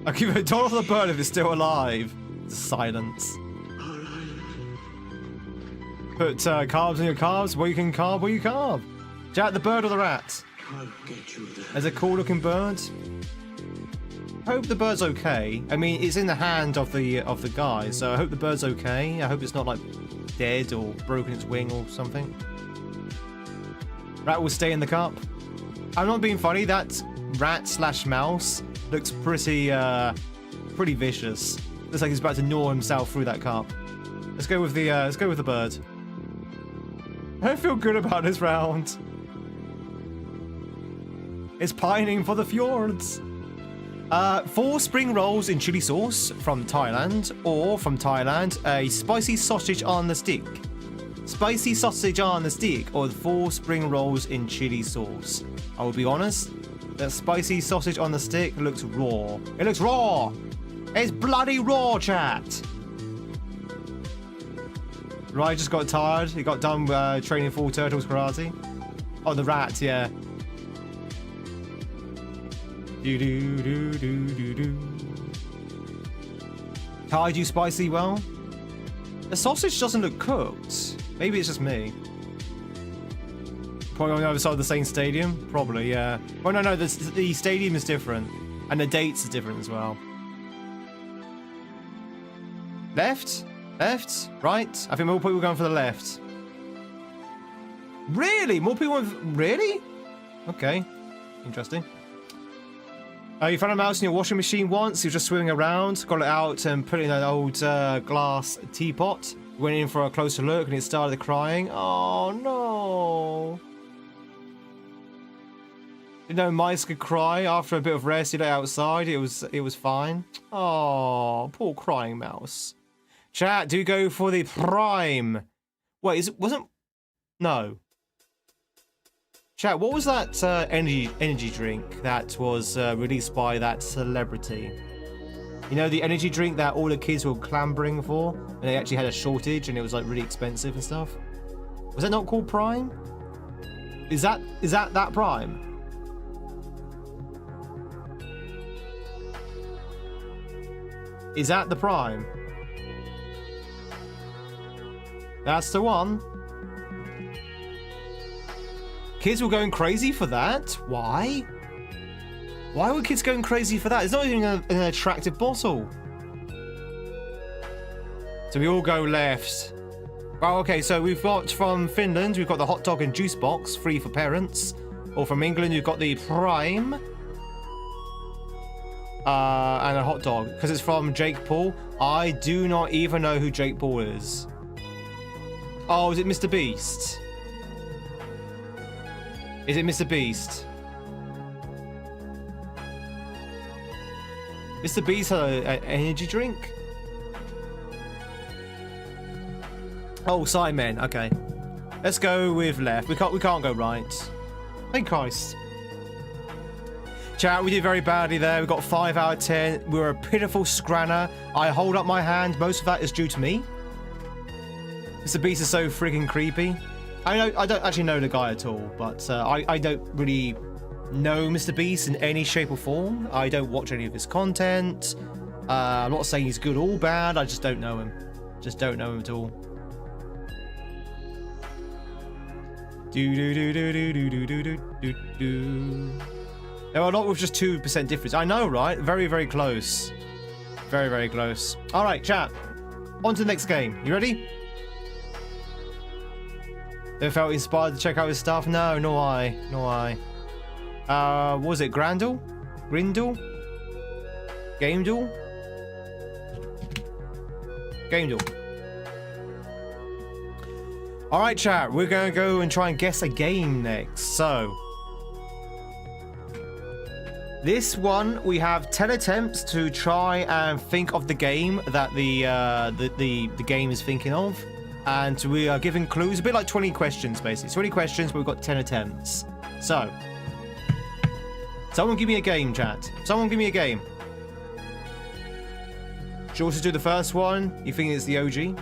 Speaker 1: I'll give it $1 for the bird if it's still alive. Silence. Put carbs in your carbs. Where you can carb, where you carb. Jack, the bird or the rat? There's a cool looking bird. I hope the bird's okay. I mean, it's in the hand of the guy, so I hope the bird's okay. I hope it's not like dead or broken its wing or something. Rat will stay in the cup. I'm not being funny. That rat/mouse looks pretty vicious. Looks like he's about to gnaw himself through that cup. Let's go with the bird. I don't feel good about this round. It's pining for the fjords. 4 spring rolls in chili sauce from Thailand, or from Thailand, a spicy sausage on the stick. Spicy sausage on the stick, or 4 spring rolls in chili sauce. I will be honest, that spicy sausage on the stick looks raw. It looks raw! It's bloody raw, chat! Right, just got tired. He got done training full Turtles karate. Oh, the rat, yeah. Do do do do do do. Thai do spicy well. The sausage doesn't look cooked. Maybe it's just me. Probably on the other side of the same stadium. Probably, yeah. Well, no, the stadium is different, and the dates are different as well. Left. Left, right. I think more people are going for the left. Really? More people? Really? Okay. Interesting. You found a mouse in your washing machine once. You're just swimming around, got it out and put it in an old glass teapot. Went in for a closer look and it started crying. Oh no! You know, mice could cry after a bit of rest. You let it outside. It was fine. Oh, poor crying mouse. Chat, do go for the prime. Wait, wasn't? No. Chat, what was that energy drink that was released by that celebrity? You know, the energy drink that all the kids were clambering for, and they actually had a shortage, and it was like really expensive and stuff. Was that not called Prime? Is that Prime? Is that the Prime? That's the one. Kids were going crazy for that? Why? Why were kids going crazy for that? It's not even an attractive bottle. So we all go left. Well, okay, so we've got from Finland, we've got the hot dog and juice box, free for parents. Or from England, you've got the Prime. And a hot dog, because it's from Jake Paul. I do not even know who Jake Paul is. Oh, is it Mr. Beast? Is it Mr. Beast? Mr. Beast had an energy drink? Oh, Simon. Okay. Let's go with left. We can't go right. Thank Christ. Chat, we did very badly there. We got 5 out of 10. We were a pitiful scranner. I hold up my hand. Most of that is due to me. Mr. Beast is so freaking creepy. I don't actually know the guy at all, but I don't really know Mr. Beast in any shape or form. I don't watch any of his content. I'm not saying he's good or bad. I just don't know him. Just don't know him at all. There are a lot with just 2% difference. I know, right? Very, very close. Very, very close. All right, chat. On to the next game. You ready? Ever felt inspired to check out his stuff? No, nor I. Nor I. What was it? Grindle? Gamedle? All right, chat. We're going to go and try and guess a game next. So, this one, we have 10 attempts to try and think of the game that the game is thinking of. And we are giving clues, a bit like 20 questions, basically. 20 questions, but we've got 10 attempts. So, someone give me a game, chat. Someone give me a game. Should you also do the first one? You think it's the OG?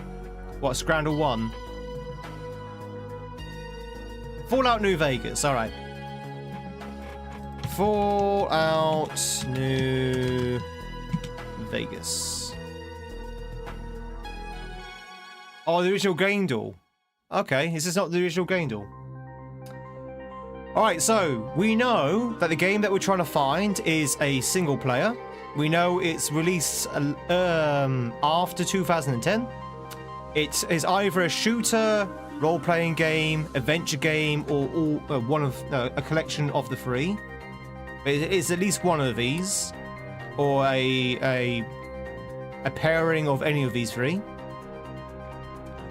Speaker 1: What, Scrandle 1? Fallout New Vegas, alright. Fallout New Vegas. Oh, the original Gaindle. Okay, is this not the original Gaindle? Alright, so we know that the game that we're trying to find is a single player. We know it's released after 2010. It is either a shooter, role-playing game, adventure game, or one of a collection of the three. It is at least one of these, or a pairing of any of these three.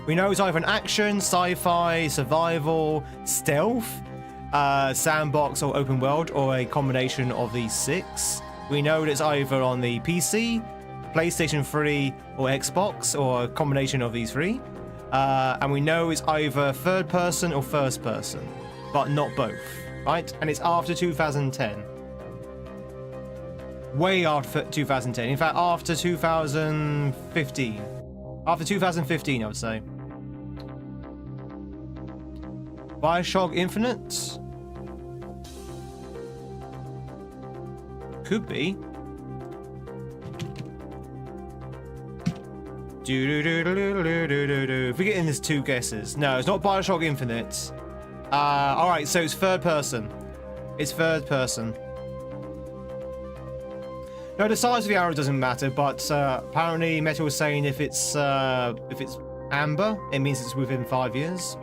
Speaker 1: We know it's either an action, sci-fi, survival, stealth, sandbox, or open world, or a combination of these 6. We know that it's either on the PC, PlayStation 3, or Xbox, or a combination of these 3. And we know it's either third person or first person, but not both, right? And it's after 2010. Way after 2010. In fact, after 2015. After 2015, I would say. Bioshock Infinite? Could be. If we get in this 2 guesses. No, it's not Bioshock Infinite. Alright, so it's third person. It's third person. No, the size of the arrow doesn't matter, but apparently Meta was saying if it's amber, it means it's within 5 years.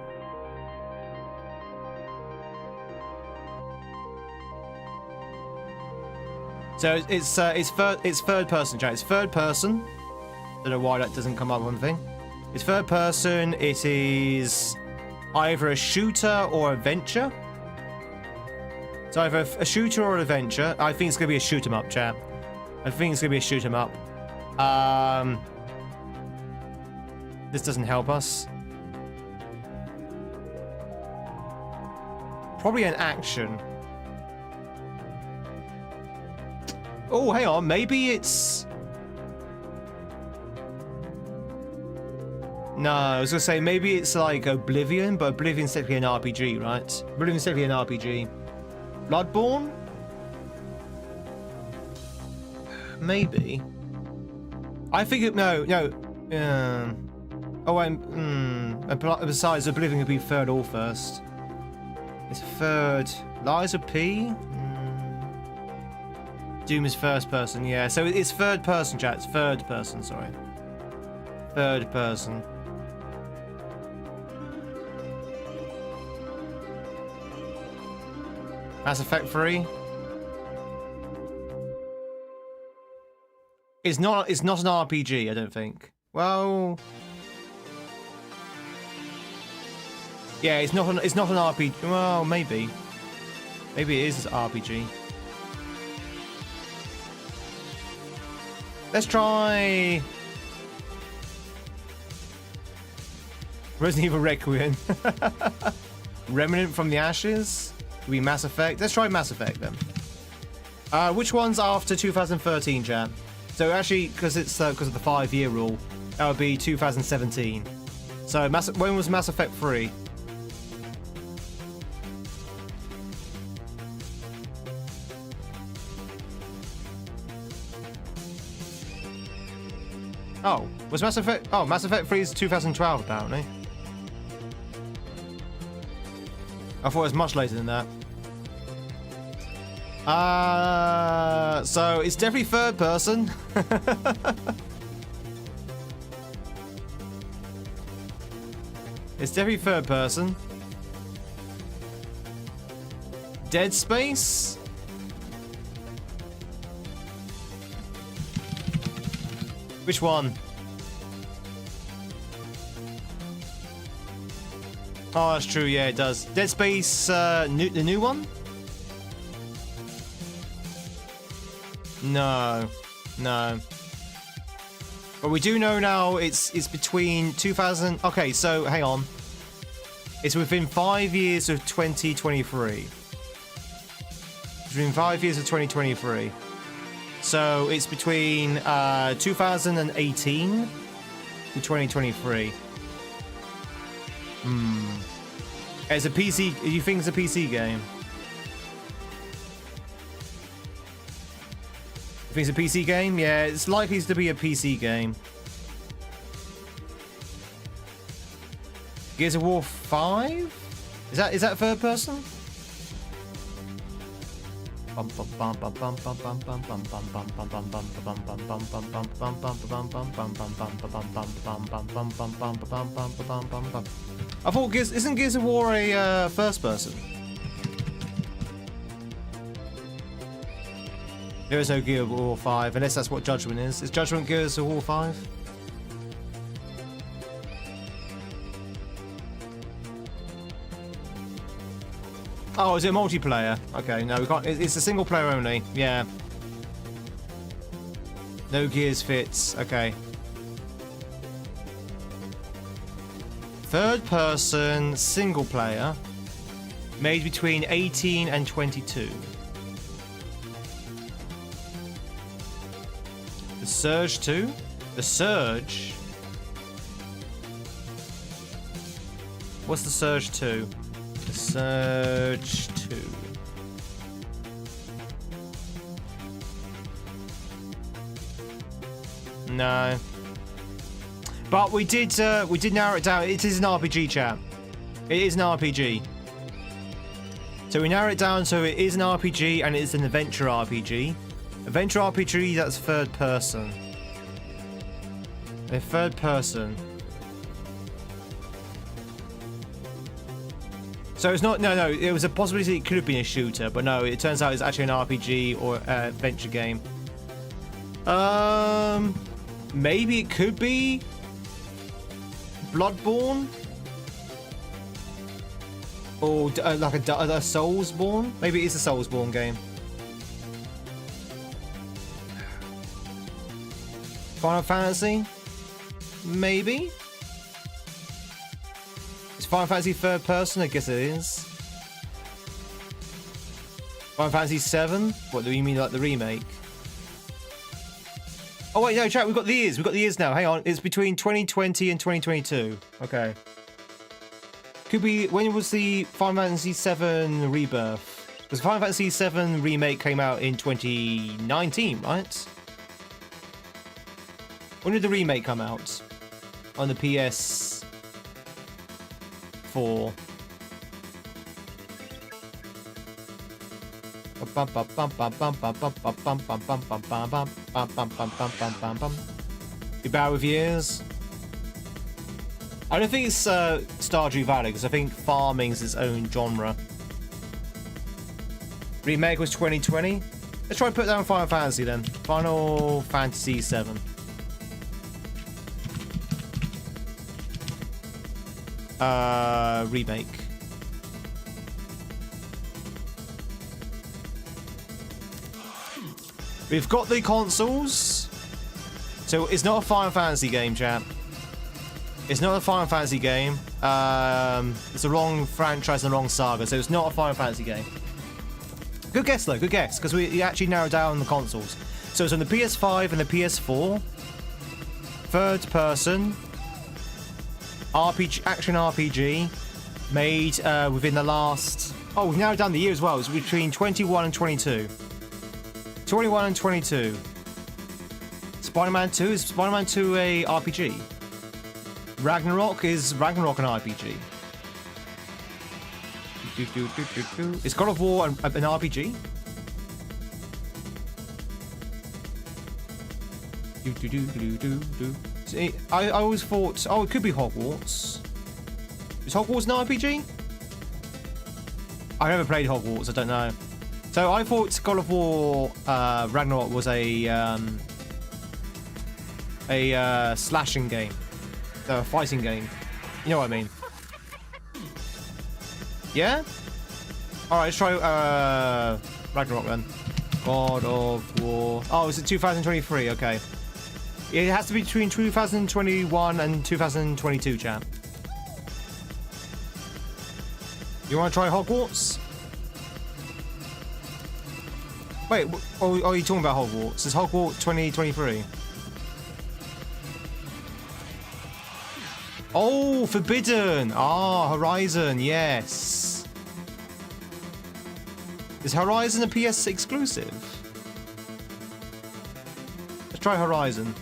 Speaker 1: So it's third person, chat. It's third person. Don't know why that doesn't come up on the thing. It's third person. It is either a shooter or adventure. It's either a shooter or an adventure. I think it's gonna be a shoot 'em up, chat. I think it's gonna be a shoot 'em up. This doesn't help us. Probably an action. Oh, hang on. Maybe it's... No, I was gonna say maybe it's like Oblivion, but Oblivion's technically an RPG, right? Oblivion's technically an RPG. Bloodborne? Maybe. I think it... No. Oh, besides, Oblivion could be third or first. It's third. Liza P? Doom is first person, yeah. So it's third person, chat. It's third person, sorry. Third person. Mass Effect 3. It's not an RPG, I don't think. Well, yeah, it's not an RPG. Well, maybe it is an RPG. Let's try. Resident Evil Requiem. Remnant from the Ashes. Could be Mass Effect. Let's try Mass Effect then. Which one's after 2013, chat? So actually, because it's because of the 5-year rule, that would be 2017. So when was Mass Effect 3? Oh, was Mass Effect... Oh, Mass Effect 3 is 2012, apparently. I thought it was much later than that. So it's definitely third person. It's definitely third person. Dead Space? Which one? Oh, that's true. Yeah, it does. Dead Space, the new one? No. But we do know now it's between 2000... Okay, so hang on. It's within 5 years of 2023. Between 5 years of 2023. So it's between 2018 to 2023. It's a PC... You think it's a PC game? You think it's a PC game? Yeah, it's likely to be a PC game. Gears of War 5? Is that third person? I thought isn't Gears of War a first person? There is no Gears of War 5, unless that's what Judgment is. Is Judgment Gears of War 5? Oh, is it multiplayer? Okay, no, we can't. It's a single player only. Yeah. No Gears fits. Okay. Third person, single player. Made between 18 and 22. The Surge 2? The Surge? What's the Surge 2? The Surge 2. No. But we did narrow it down. It is an RPG, chat. It is an RPG. So we narrow it down so it is an RPG and it is an adventure RPG. Adventure RPG, that's third person. A third person. So it's not, no, it was a possibility it could have been a shooter, but no, it turns out it's actually an RPG or adventure game. Maybe it could be Bloodborne? Or like a Soulsborne? Maybe it is a Soulsborne game. Final Fantasy? Maybe? Is Final Fantasy third person? I guess it is. Final Fantasy 7? What do you mean, like the remake? Oh wait, no, chat, we've got the years. We've got the years now. Hang on. It's between 2020 and 2022. Okay. Could be... When was the Final Fantasy 7 Rebirth? Because Final Fantasy 7 Remake came out in 2019, right? When did the remake come out? On the PS4. You bad with years? I don't think it's Stardew Valley because I think farming is its own genre. Remake was 2020. Let's try and put down Final Fantasy then. Final Fantasy 7. Remake. We've got the consoles. So it's not a Final Fantasy game, chat. It's not a Final Fantasy game. It's the wrong franchise and the wrong saga, so it's not a Final Fantasy game. Good guess though, good guess, because we actually narrowed down the consoles. So it's on the PS5 and the PS4. Third person. RPG, action RPG. Made within the last... Oh, we've narrowed down the year as well. It's between 21 and 22. 21 and 22. Spider-Man 2? Is Spider-Man 2 a RPG? Ragnarok? Is Ragnarok an RPG? Is God of War an RPG? See, I always thought... Oh, it could be Hogwarts. Is Hogwarts an RPG? I never played Hogwarts, I don't know. So I thought God of War Ragnarok was a slashing game. A fighting game. You know what I mean? Yeah? Alright, let's try Ragnarok then. God of War. Oh, is it 2023? Okay. It has to be between 2021 and 2022, chat. You want to try Hogwarts? Wait, are you talking about Hogwarts? Is Hogwarts 2023? Oh, Forbidden! Ah, Horizon, yes. Is Horizon a PS exclusive? Let's try Horizon.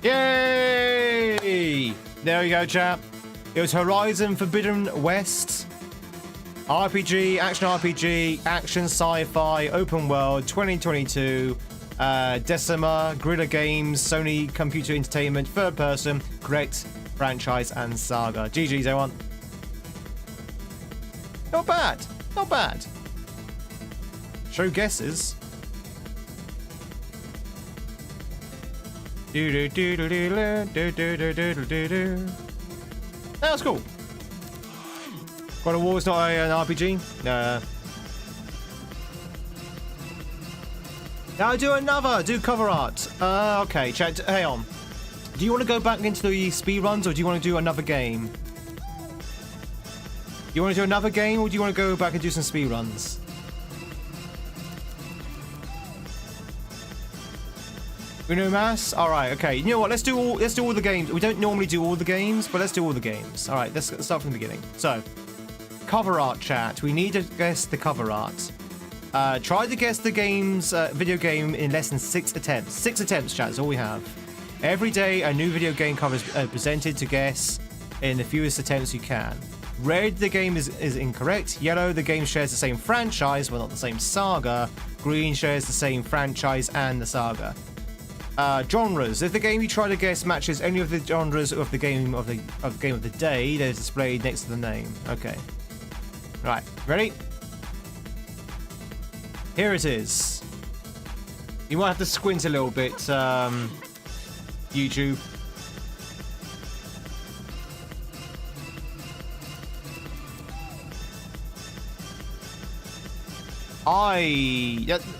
Speaker 1: Yay! There we go, chap. It was Horizon Forbidden West. RPG, action sci-fi, open world, 2022. Decima, Guerrilla Games, Sony Computer Entertainment, third person, correct franchise and saga. GG's, everyone. Not bad. Not bad. Show guesses. That was cool. God of War is not an RPG? No. Now do another. Do cover art. Okay, chat. Hang on. Do you want to go back into the speedruns or do you want to do another game? You want to do another game or do you want to go back and do some speedruns? Uno Mass? Alright, okay. You know what? Let's do all the games. We don't normally do all the games, but let's do all the games. Alright, let's start from the beginning. So, cover art, chat. We need to guess the cover art. Try to guess the game's video game in less than 6 attempts. 6 attempts, chat, is all we have. Every day, a new video game cover is presented to guess in the fewest attempts you can. Red, the game is incorrect. Yellow, the game shares the same franchise, but not the same saga. Green shares the same franchise and the saga. Genres. If the game you try to guess matches any of the genres of the game of the day, they're displayed next to the name. Okay. Right. Ready? Here it is. You might have to squint a little bit, YouTube.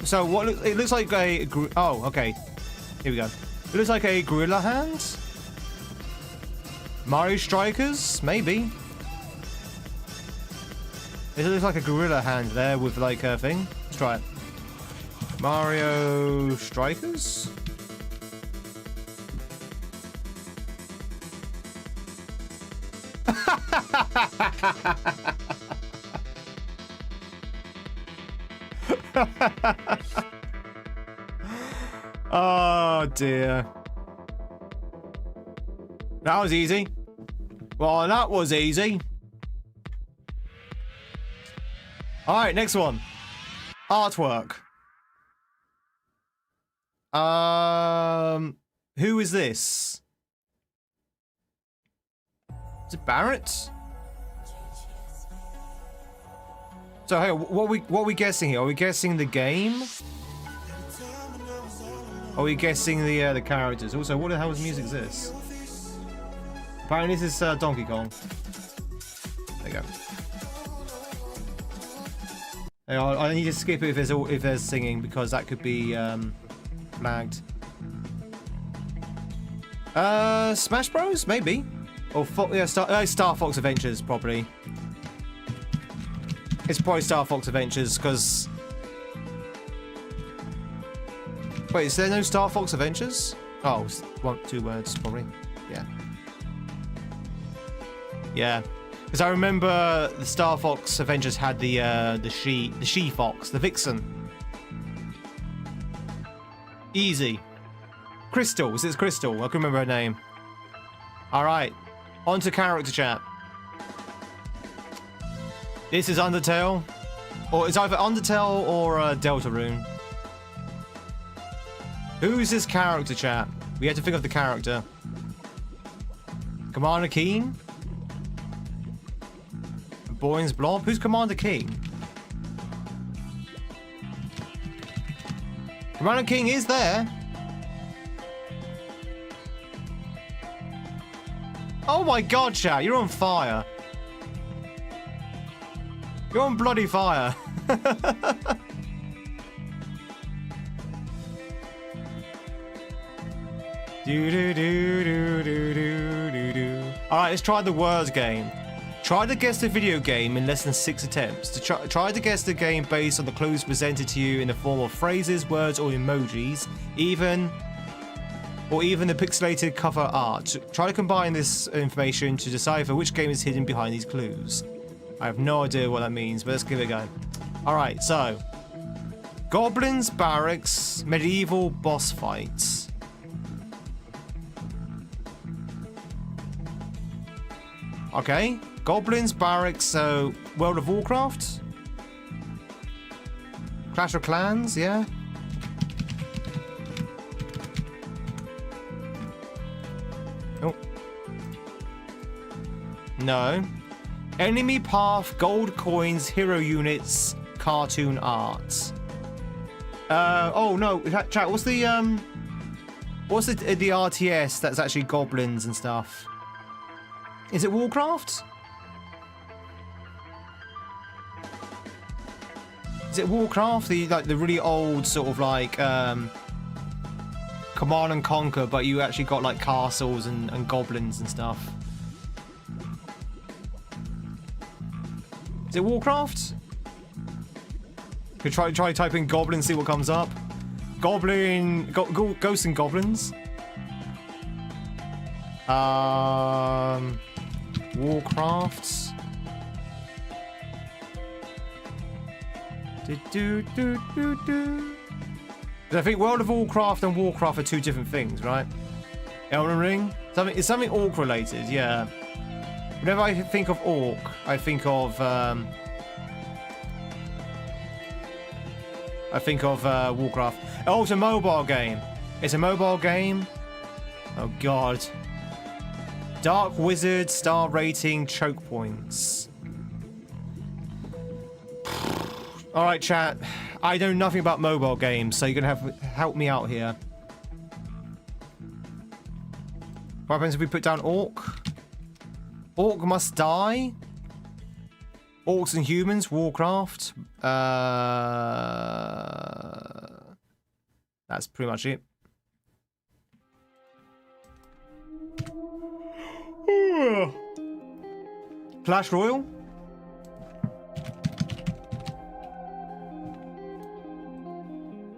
Speaker 1: So what? It looks like a. Oh, okay. Here we go. It looks like a gorilla hand. Mario Strikers, maybe. It looks like a gorilla hand there with like a thing. Let's try it. Mario Strikers. Oh dear. That was easy. Well, that was easy. Alright, next one. Artwork. Who is this? Is it Barrett? So hey, what are we guessing here? Are we guessing the game? Are we guessing the characters? Also, what the hell's music is this? Apparently this is Donkey Kong. There you go. I need to skip it if there's singing because that could be flagged. Smash Bros maybe, or yeah, Star Fox Adventures probably. It's probably Star Fox Adventures because. Wait, is there no Star Fox Adventures? Oh, 2 words probably. Yeah. Yeah. Because I remember the Star Fox Adventures had the she fox, the vixen. Easy. Crystal, it's Crystal. I can remember her name. All right, on to character chat. This is Undertale, or it's either Undertale or Deltarune. Who's this character chat? We had to think of the character. Commander Keen. Boyne's Blob? Who's Commander King? Commander King is there. Oh my god, chat, you're on fire. You're on bloody fire. Alright, let's try the words game. Try to guess the video game in less than 6 attempts. Try to guess the game based on the clues presented to you in the form of phrases, words, or emojis, even the pixelated cover art. Try to combine this information to decipher which game is hidden behind these clues. I have no idea what that means, but let's give it a go. Alright, so. Goblins, barracks, medieval boss fights. Okay. Goblins, barracks, so World of Warcraft? Clash of Clans, yeah? Oh. No. Enemy path, gold coins, hero units, cartoon art. Oh no, chat, what's the RTS that's actually goblins and stuff? Is it Warcraft? Is it Warcraft? The really old sort of like Command and Conquer, but you actually got like castles and goblins and stuff. Is it Warcraft? Could try type in goblin, see what comes up. Goblin, ghosts and goblins. Warcraft. I think World of Warcraft and Warcraft are 2 different things, right? Elden Ring? It's something orc related, yeah. Whenever I think of orc, I think of Warcraft. Oh, it's a mobile game. It's a mobile game. Oh god. Dark Wizard, star rating, choke points. Alright, chat. I know nothing about mobile games, so you're gonna have to help me out here. What happens if we put down orc? Orc must die. Orcs and humans, Warcraft. That's pretty much it. Clash Royale.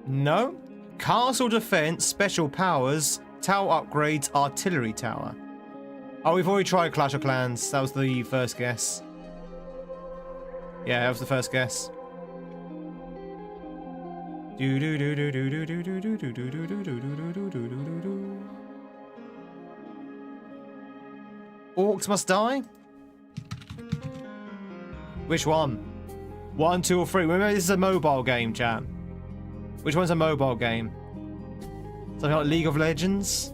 Speaker 1: No. Castle defense, special powers, tower upgrades, artillery tower. Oh, we've already tried Clash of Clans. That was the first guess. Yeah, that was the first guess. Orcs must die? Which one? 1, 2, or 3? Remember, this is a mobile game, chat. Which one's a mobile game? Something like League of Legends?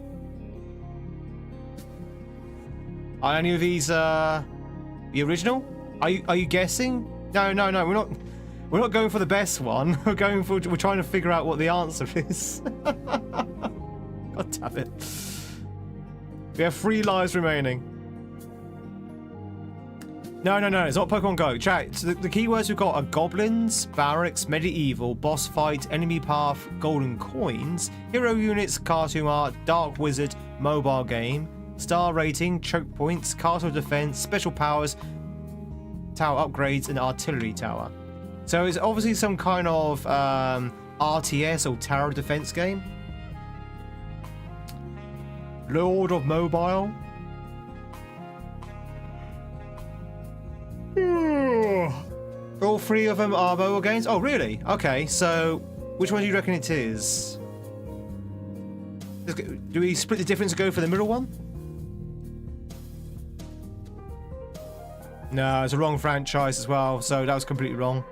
Speaker 1: Are any of these the original? Are you guessing? No, we're not going for the best one. We're trying to figure out what the answer is. God damn it. We have 3 lives remaining. No, it's not Pokemon Go. Chat, so the keywords we've got are goblins, barracks, medieval, boss fight, enemy path, golden coins, hero units, cartoon art, dark wizard, mobile game, star rating, choke points, castle defense, special powers, tower upgrades, and artillery tower. So it's obviously some kind of RTS or tower defense game. Lord of Mobile. All three of them are mobile games? Oh, really? Okay, so which one do you reckon it is? Do we split the difference and go for the middle one? No, it's a wrong franchise as well, so that was completely wrong.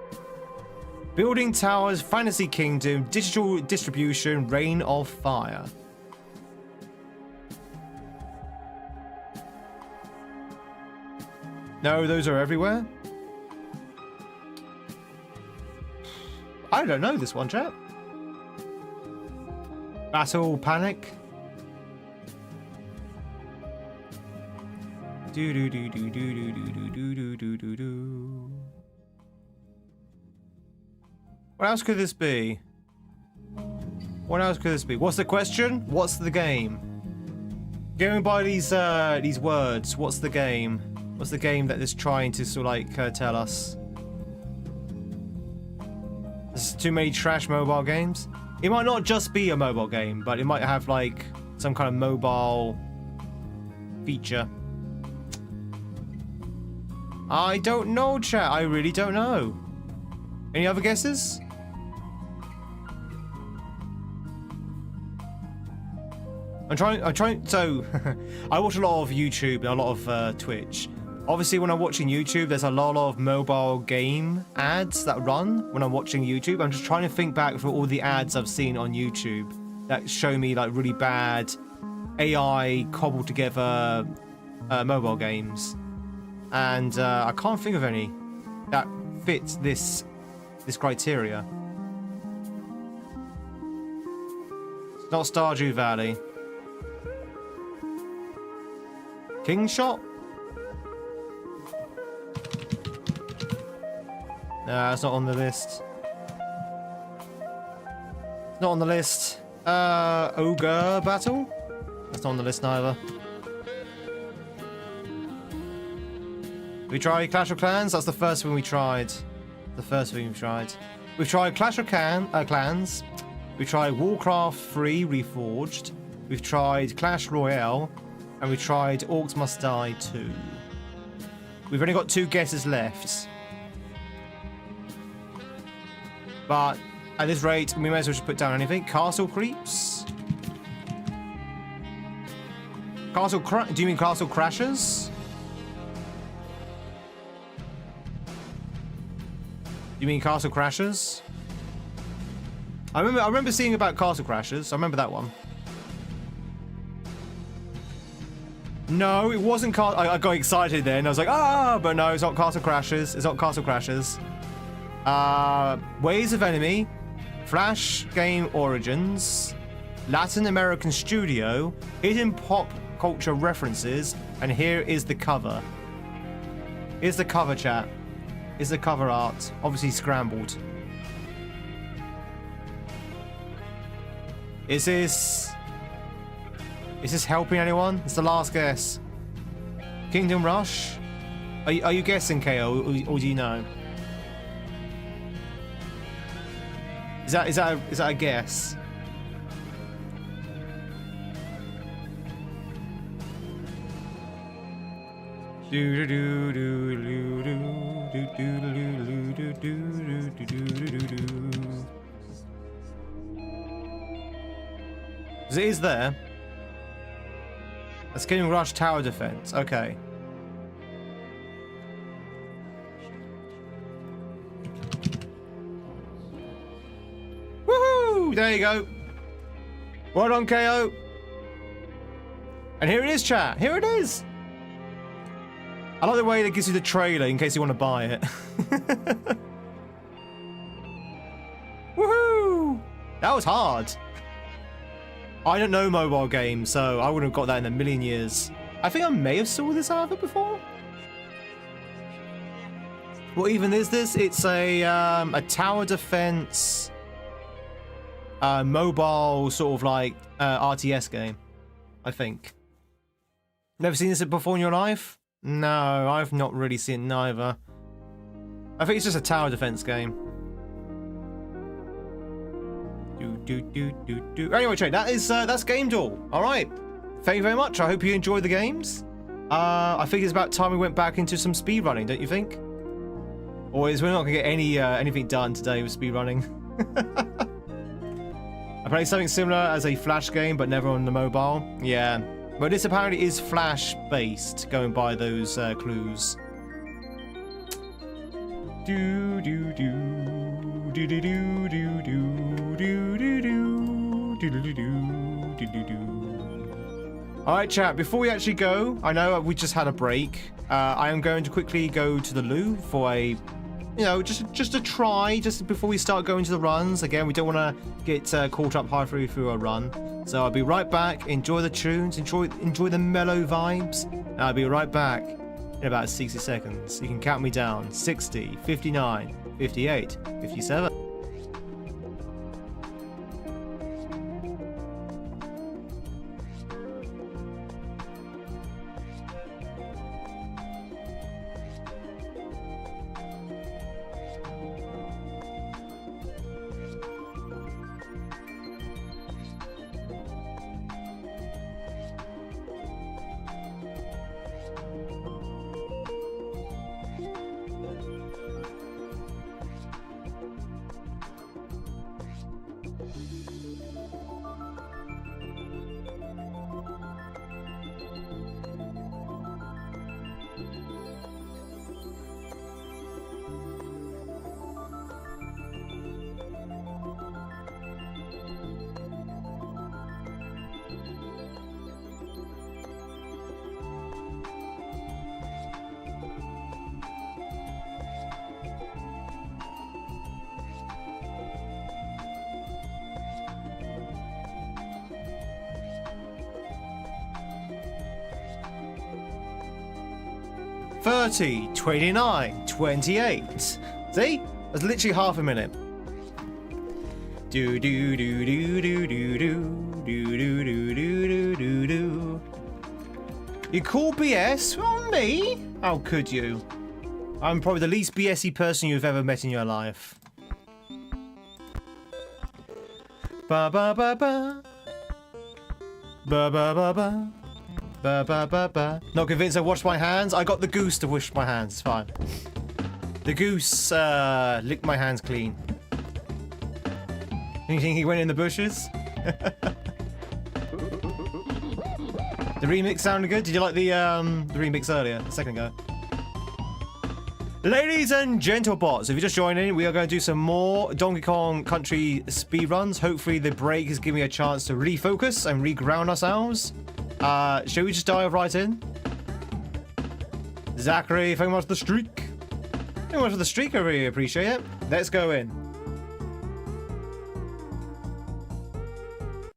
Speaker 1: Building Towers, Fantasy Kingdom, Digital Distribution, Reign of Fire. No, those are everywhere. I don't know this one, chat. Battle Panic. Do do do do do do do do do do do. What else could this be? What else could this be? What's the question? What's the game? Going by these words, what's the game? What's the game that is trying to sort of like tell us? There's too many trash mobile games. It might not just be a mobile game, but it might have like some kind of mobile feature. I don't know, chat. I really don't know. Any other guesses? I'm trying. So, I watch a lot of YouTube and a lot of Twitch. Obviously, when I'm watching YouTube, there's a lot of mobile game ads that run when I'm watching YouTube. I'm just trying to think back for all the ads I've seen on YouTube that show me like really bad AI cobbled together mobile games, and I can't think of any that fits this criteria. It's not Stardew Valley. King Shot? Nah, it's not on the list. It's not on the list. Ogre Battle? That's not on the list neither. We tried Clash of Clans? That's the first thing we tried. The first thing we tried. We've tried Clash of Clans. We've tried Warcraft 3 Reforged. We've tried Clash Royale. And we tried Orcs Must Die 2. We've only got 2 guesses left. But at this rate, we may as well just put down anything. Castle Creeps? Do you mean Castle Crashers? You mean Castle Crashers? I remember seeing about Castle Crashers. I remember that one. No, it wasn't I got excited then. I was like, but no, it's not Castle Crashers. It's not Castle Crashers. Ways of Enemy, Flash Game Origins, Latin American Studio, hidden pop culture references, and here is the cover. Here's the cover, chat. Here's the cover art. Obviously scrambled. Is this helping anyone? It's the last guess. Kingdom Rush? Are you guessing, KO, or do you know? Is that a guess? It is there. That's Kingdom Rush Tower Defense. Okay. Woohoo! There you go. Well done, KO. And here it is, chat. Here it is. I like the way that gives you the trailer in case you want to buy it. Woohoo! That was hard. I don't know mobile games, so I wouldn't have got that in a million years. I think I may have saw this either before. What even is this? It's a tower defense mobile sort of like RTS game, I think. Never seen this before in your life? No, I've not really seen it neither. I think it's just a tower defense game. Anyway, Trey, that's Game Duel. All right. Thank you very much. I hope you enjoyed the games. I think it's about time we went back into some speedrunning, don't you think? Or is we're not gonna get anything done today with speedrunning? I played something similar as a Flash game, but never on the mobile. Yeah, but this apparently is Flash based, going by those clues. Do do do do do do do do do do do do do do do. All right, chat. Before we actually go, I know we just had a break. I am going to quickly go to the loo for a, just a try, just before we start going to the runs. Again, we don't want to get caught up halfway through a run. So I'll be right back. Enjoy the tunes. Enjoy the mellow vibes. And I'll be right back in about 60 seconds. You can count me down. 60, 59, 58, 57. $30, $29, $28. See? That's literally half a minute. Do do do do do do do do do do do do do. You call BS on me? How could you? I'm probably the least BS-y person you've ever met in your life. Ba ba ba ba. Ba ba ba ba. Ba, ba, ba, ba. Not convinced I washed my hands. I got the goose to wash my hands. It's fine. The goose licked my hands clean. You think he went in the bushes? The remix sounded good. Did you like the remix earlier, a second ago? Ladies and gentlemen, if you're just joining, we are going to do some more Donkey Kong Country speedruns. Hopefully the break is giving me a chance to refocus and reground ourselves. Shall we just dive right in? Zachary, thank you much for the streak. Thank you much for the streak, I really appreciate it. Let's go in.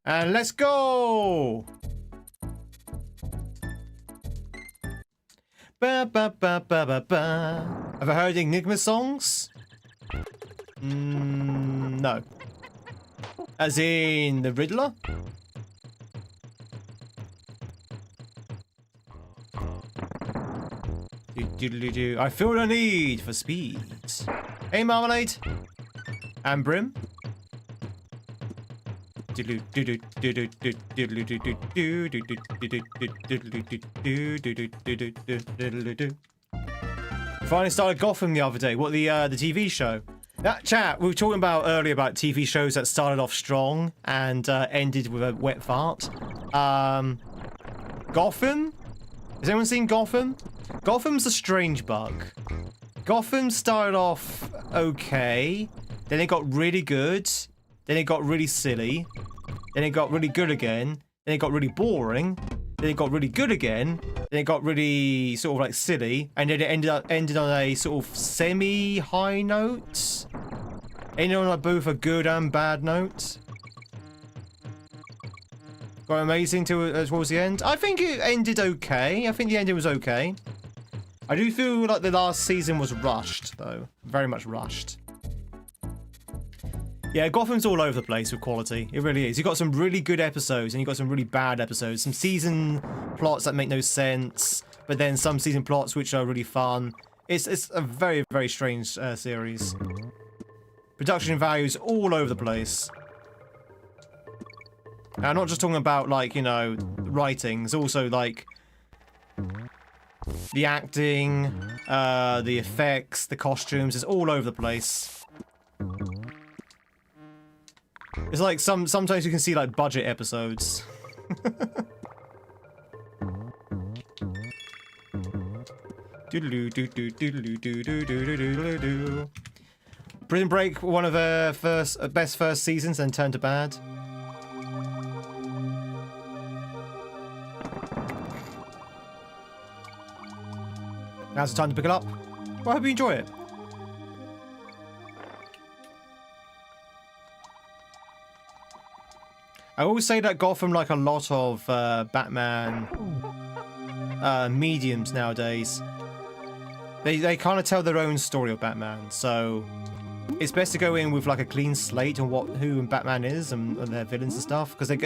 Speaker 1: And let's go! Ba ba ba ba ba ba. Have I heard Enigma songs? No. As in the Riddler? I feel the need for speed. Hey, Marmalade. And Brim. Finally started Gotham the other day. What, the TV show? That chat we were talking about earlier about TV shows that started off strong and ended with a wet fart. Gotham? Has anyone seen Gotham? Gotham's a strange bug. Gotham started off okay, then it got really good, then it got really silly, then it got really good again, then it got really boring, then it got really good again, then it got really sort of like silly, and then it ended on a sort of semi-high note. Ended on like both a good and bad note. Got amazing towards the end. I think it ended okay. I think the ending was okay. I do feel like the last season was rushed, though. Very much rushed. Yeah, Gotham's all over the place with quality. It really is. You've got some really good episodes, and you've got some really bad episodes. Some season plots that make no sense, but then some season plots which are really fun. It's a very, very strange series. Production values all over the place. And I'm not just talking about, like, you know, writing. It's also, like, the acting, the effects, the costumes. It's all over the place. It's like sometimes you can see, like, budget episodes. Prison Break, one of their best first seasons, then turned to bad. Now's the time to pick it up. Well, I hope you enjoy it. I always say that Gotham, like a lot of Batman mediums nowadays, they kind of tell their own story of Batman. So it's best to go in with like a clean slate on who Batman is and their villains and stuff, because they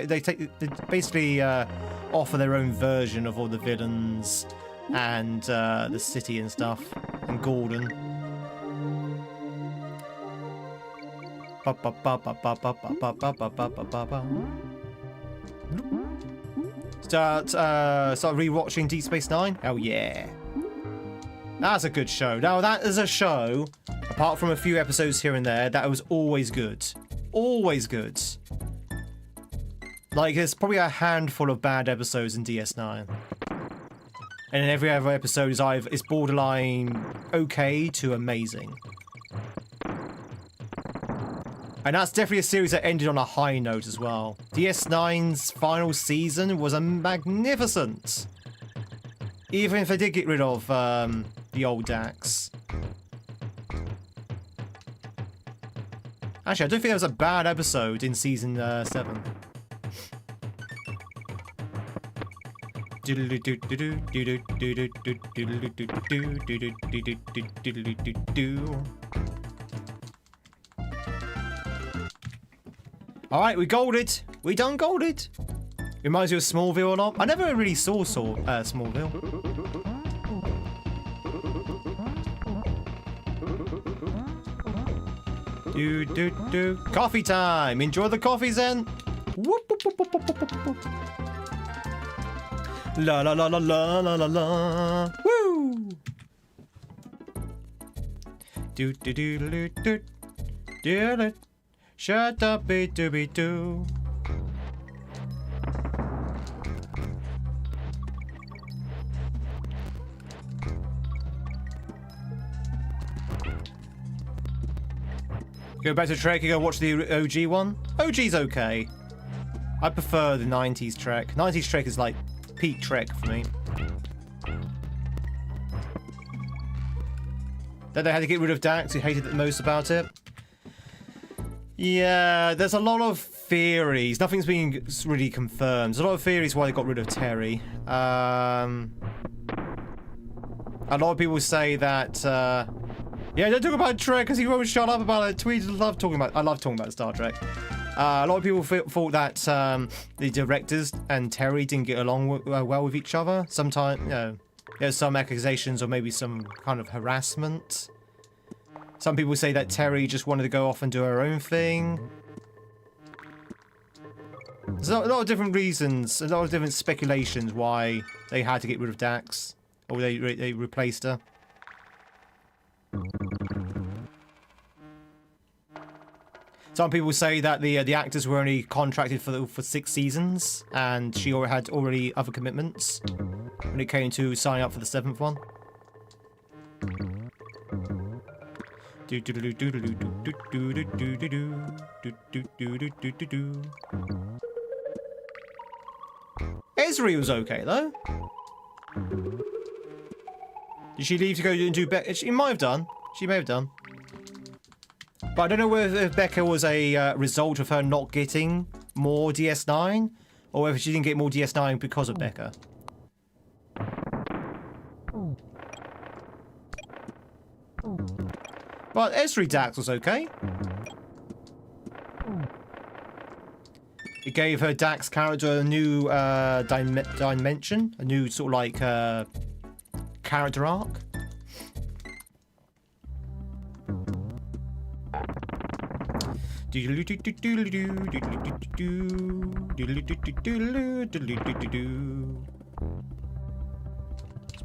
Speaker 1: basically offer their own version of all the villains and the city and stuff, and Gordon. Start rewatching Deep Space Nine? Oh yeah. That's a good show. Now that is a show, apart from a few episodes here and there, that was always good. Always good. Like, there's probably a handful of bad episodes in DS9. And in every other episode is borderline okay to amazing. And that's definitely a series that ended on a high note as well. DS9's final season was magnificent. Even if they did get rid of the old Dax. Actually, I don't think there was a bad episode in season 7. Alright, we golded. We done golded. Reminds you of Smallville or not? I never really saw Smallville. Coffee time. Enjoy the coffee, Zen. Whoop, whoop, whoop, whoop, whoop, whoop, whoop. La la la la la la la la. Woo! Do do do do do do do. Shut up, be do be do. Go back to Trek and go watch the OG one. OG's okay. I prefer the 90s Trek. 90s Trek is like peak Trek for me. That they had to get rid of Dax, who hated it the most about it. Yeah, there's a lot of theories. Nothing's been really confirmed. There's a lot of theories why they got rid of Terry. A lot of people say that, yeah, don't talk about Trek because he won't shut up about it. Tweed, I love talking about Star Trek. A lot of people thought that the directors and Terry didn't get along well with each other. Sometimes, you know, there's some accusations or maybe some kind of harassment. Some people say that Terry just wanted to go off and do her own thing. There's a lot of different reasons, a lot of different speculations why they had to get rid of Dax, or they replaced her. Some people say that the actors were only contracted for 6 seasons, and she had already other commitments when it came to signing up for the 7th one. Esri was okay though. Did she leave to go and do Becca? She might have done. She may have done. But I don't know whether Becca was a result of her not getting more DS9, or whether she didn't get more DS9 because of Becca. But S3 Dax was okay. It gave her Dax character a new dimension, a new sort of like character arc.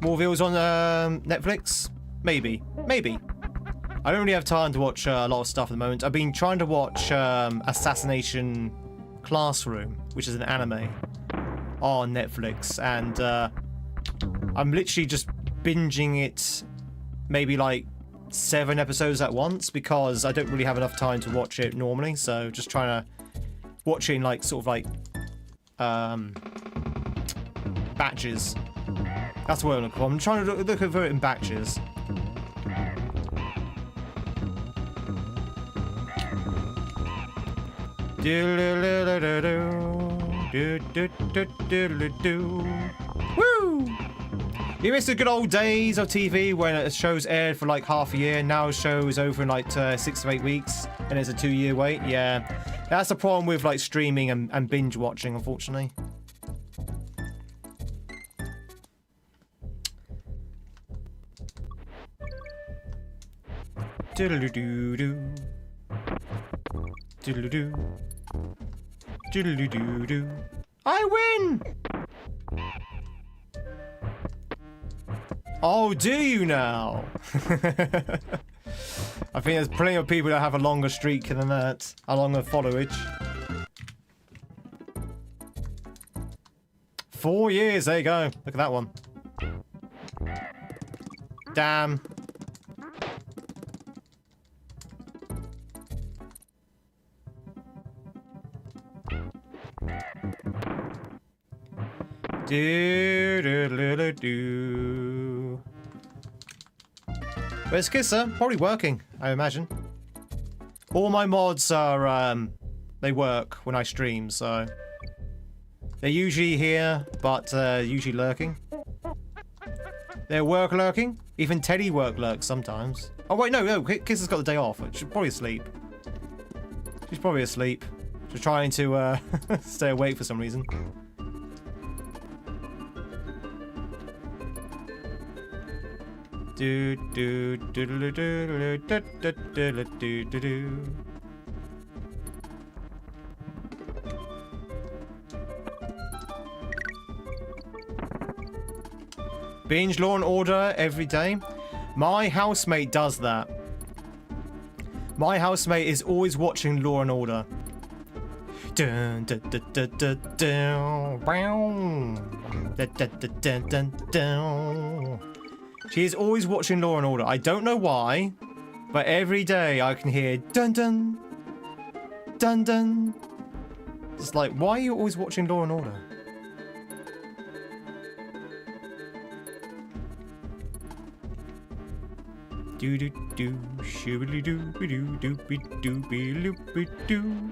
Speaker 1: Smallville's on Netflix? Maybe. Maybe. I don't really have time to watch a lot of stuff at the moment. I've been trying to watch Assassination Classroom, which is an anime on Netflix, and I'm literally just binging it maybe like 7 episodes at once because I don't really have enough time to watch it normally, so just trying to watch it in like sort of like batches. That's what I'm looking for. I'm trying to look over it in batches. Woo! You miss the good old days of TV when a show's aired for like half a year. Now a show is over in like 6 to 8 weeks, and it's a 2-year wait. Yeah, that's the problem with like streaming and binge watching, unfortunately. Diddle-doo-doo. Diddle-doo. Diddle-doo-doo. I win! Oh, do you now? I think there's plenty of people that have a longer streak than that, a longer followage. 4 years, there you go. Look at that one. Damn. Do-do-do-do-do. Where's Kisser? Probably working, I imagine. All my mods are, they work when I stream, so... They're usually here, but usually lurking. They're work lurking. Even Teddy work lurks sometimes. Oh wait, no, Kisser's got the day off. She's probably asleep. She's probably asleep. She's trying to stay awake for some reason. Do do do do do do do do do do do. Binge Law and Order every day. My housemate does that. My housemate is always watching Law and Order. Dun dun dun dun dun dun. Dun dun dun dun dun dun. She is always watching Law and Order. I don't know why, but every day I can hear dun dun dun dun. It's like, why are you always watching Law and Order? Do do do shooby doo be doo doo be doo be loop be doo.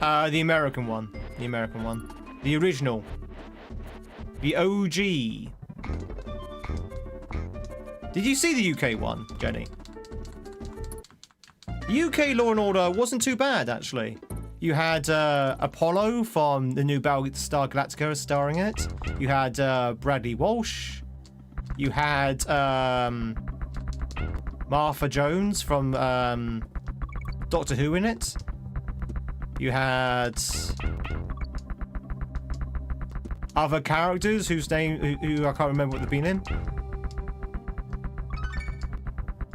Speaker 1: The American one. The American one. The original. The OG. Did you see the UK one, Jenny? The UK Law and Order wasn't too bad, actually. You had Apollo from the new Battlestar Galactica starring it. You had Bradley Walsh. You had Martha Jones from Doctor Who in it. You had other characters whose name who I can't remember what they've been in.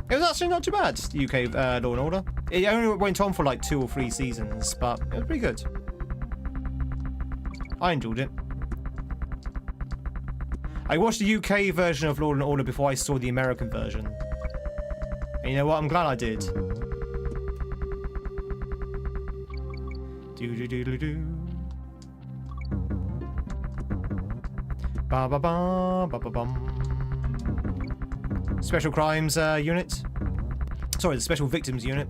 Speaker 1: It was actually not too bad, the UK Law & Order. It only went on for like 2 or 3 seasons, but it was pretty good. I enjoyed it. I watched the UK version of Law & Order before I saw the American version. And you know what? I'm glad I did. Do-do-do-do-do. Ba-ba-ba-ba-ba-bum. Special Crimes Unit. Sorry, the Special Victims Unit.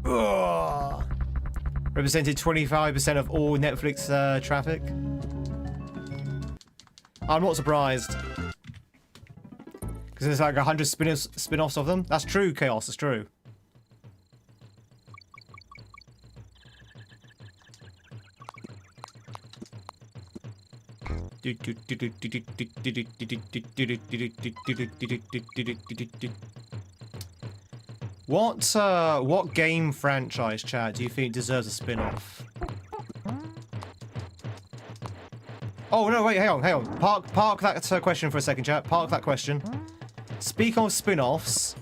Speaker 1: Ugh. Represented 25% of all Netflix traffic. I'm not surprised. Because there's like 100 spin-offs of them. That's true, Chaos. That's true. What game franchise, chat, do you think deserves a spin-off? Oh no, wait, hang on. Park that question for a second, chat. Park that question. Speaking of spin-offs,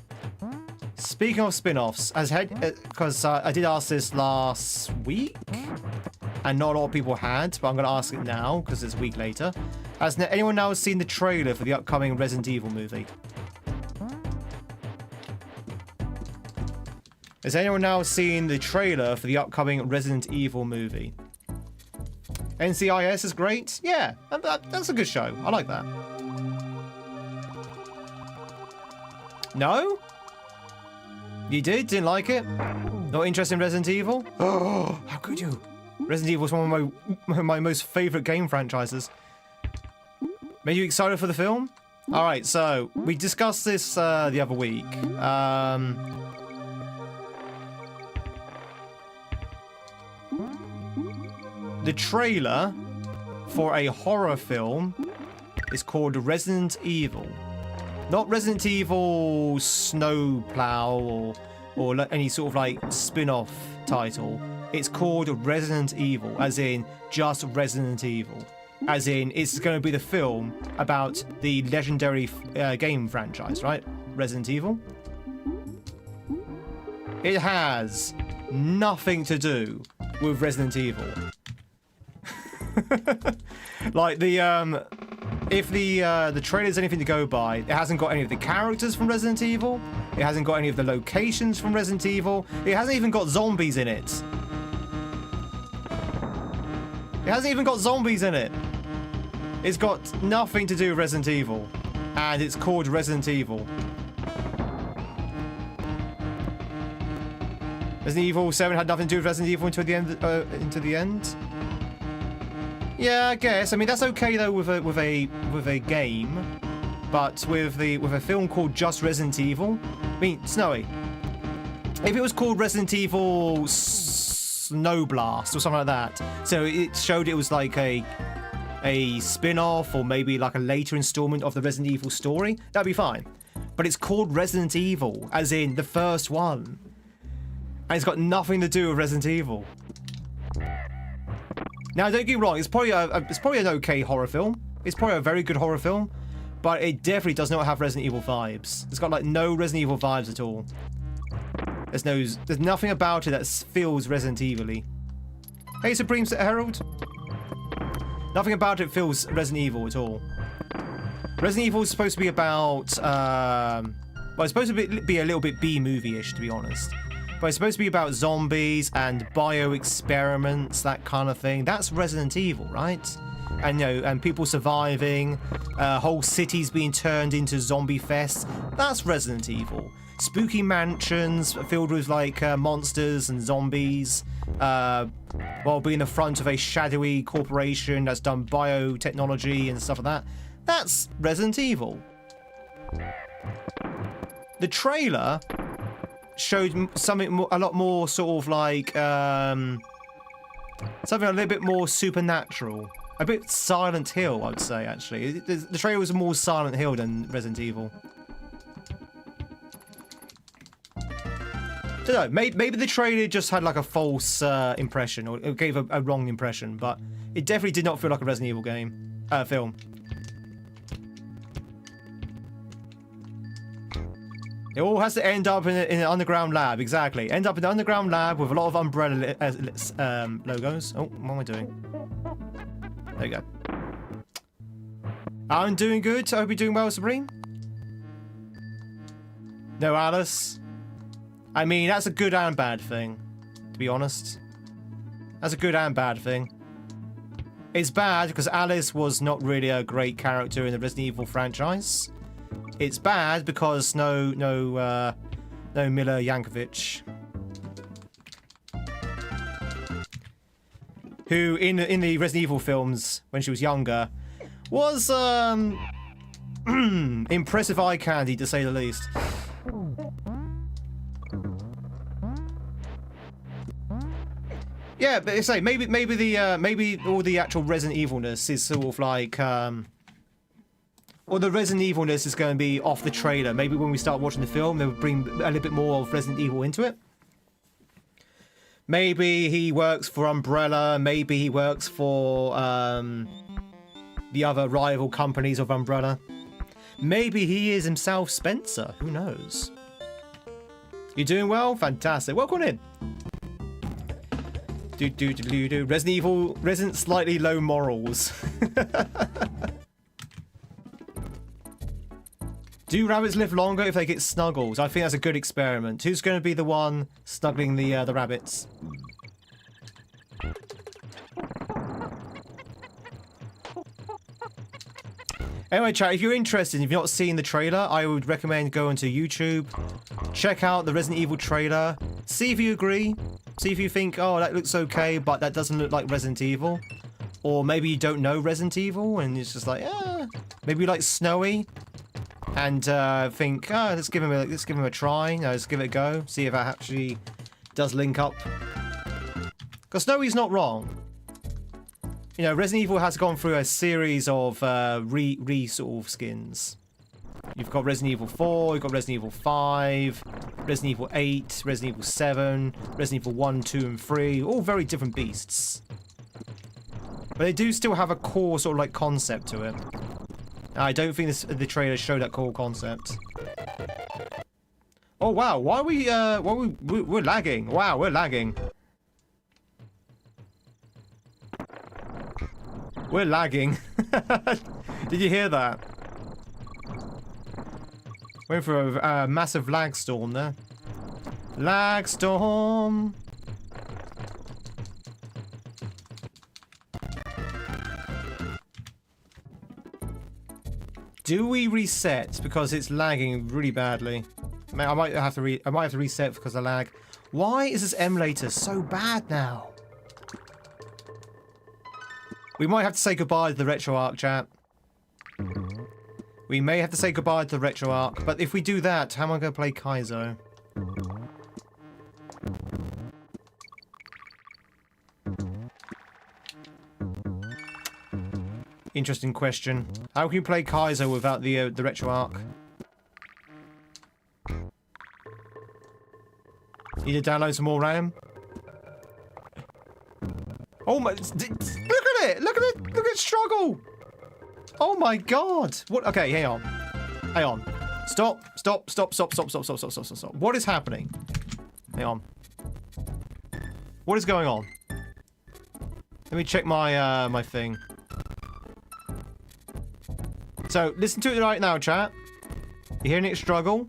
Speaker 1: because I did ask this last week, and not a lot of people had, but I'm going to ask it now because it's a week later. Has anyone now seen the trailer for the upcoming Resident Evil movie? Has anyone now seen the trailer for the upcoming Resident Evil movie? NCIS is great. Yeah, that's a good show. I like that. No? You didn't like it? Not interested in Resident Evil? Oh, how could you? Resident Evil is one of my most favorite game franchises. Are you excited for the film? All right, so we discussed this the other week. The trailer for a horror film is called Resident Evil. Not Resident Evil Snowplow or any sort of like spin-off title. It's called Resident Evil, as in just Resident Evil. As in, it's going to be the film about the legendary game franchise, right? Resident Evil. It has nothing to do with Resident Evil. Like if the trailer's anything to go by, it hasn't got any of the characters from Resident Evil. It hasn't got any of the locations from Resident Evil. It hasn't even got zombies in it. It hasn't even got zombies in it. It's got nothing to do with Resident Evil, and it's called Resident Evil. Resident Evil 7 had nothing to do with Resident Evil until the end. Yeah, I guess. I mean, that's okay though with a game, but with a film called just Resident Evil. I mean, Snowy. If it was called Resident Evil Snow Blast or something like that, so it showed it was like a spin-off or maybe like a later installment of the Resident Evil story, that'd be fine. But it's called Resident Evil, as in the first one, and it's got nothing to do with Resident Evil. Now, don't get me wrong, it's probably an okay horror film. It's probably a very good horror film, but it definitely does not have Resident Evil vibes. It's got like no Resident Evil vibes at all. There's nothing about it that feels Resident Evil-y. Hey, Supreme Herald. Nothing about it feels Resident Evil at all. Resident Evil is supposed to be about, well, it's supposed to be a little bit B-movie-ish, to be honest. But it's supposed to be about zombies and bio-experiments, that kind of thing. That's Resident Evil, right? And, you know, and people surviving, whole cities being turned into zombie fests. That's Resident Evil. Spooky mansions filled with, like, monsters and zombies, while being the front of a shadowy corporation that's done biotechnology and stuff like that. That's Resident Evil. The trailer showed something a lot more sort of like something a little bit more supernatural, a bit Silent Hill, I'd say. Actually, the trailer was more Silent Hill than Resident Evil. I don't know, maybe the trailer just had like a false impression, or it gave a wrong impression, but it definitely did not feel like a Resident Evil game film. It all has to end up in an underground lab, exactly. End up in an underground lab with a lot of umbrella logos. Oh, what am I doing? There you go. I'm doing good. I hope you're doing well, Sabrine. No, Alice. I mean, that's a good and bad thing, to be honest. That's a good and bad thing. It's bad because Alice was not really a great character in the Resident Evil franchise. It's bad because no Mila Yankovic, who in the Resident Evil films when she was younger Was impressive eye candy, to say the least. Yeah, but say maybe all the actual Resident Evilness is sort of like or the Resident Evilness is going to be off the trailer. Maybe when we start watching the film, they'll bring a little bit more of Resident Evil into it. Maybe he works for Umbrella. Maybe he works for the other rival companies of Umbrella. Maybe he is himself Spencer. Who knows? You doing well? Fantastic. Welcome in. Resident Evil, Resident slightly low morals. Do rabbits live longer if they get snuggles? I think that's a good experiment. Who's going to be the one snuggling the rabbits? Anyway, chat, if you're interested, if you've not seen the trailer, I would recommend going to YouTube, check out the Resident Evil trailer, see if you agree. See if you think, oh, that looks okay, but that doesn't look like Resident Evil. Or maybe you don't know Resident Evil, and it's just like, maybe you like Snowy, and think, oh, let's give him a try. No, let's give it a go. See if that actually does link up. Because Snowy's not wrong. You know, Resident Evil has gone through a series of sort of skins. You've got Resident Evil 4, you've got Resident Evil 5, Resident Evil 8, Resident Evil 7, Resident Evil 1, 2, and 3. All very different beasts. But they do still have a core sort of like concept to it. I don't think the trailer showed that core concept. Oh wow, why are we're lagging. Wow, we're lagging. We're lagging. Did you hear that? Went for a massive lag storm there. Lag storm. Do we reset because it's lagging really badly? I might have to reset because of lag. Why is this emulator so bad now? We might have to say goodbye to the RetroArch, chat. We may have to say goodbye to the RetroArch, but if we do that, how am I going to play Kaizo? Interesting question. How can you play Kaizo without the RetroArch? Need to download some more RAM? Oh my! Look at it! Look at it! Look at it struggle! Oh my god! What? Okay, hang on. Hang on. Stop! Stop! Stop! Stop! Stop! Stop! Stop! Stop! Stop! Stop! Stop! What is happening? Hang on. What is going on? Let me check my my thing. So listen to it right now, chat. You're hearing it struggle.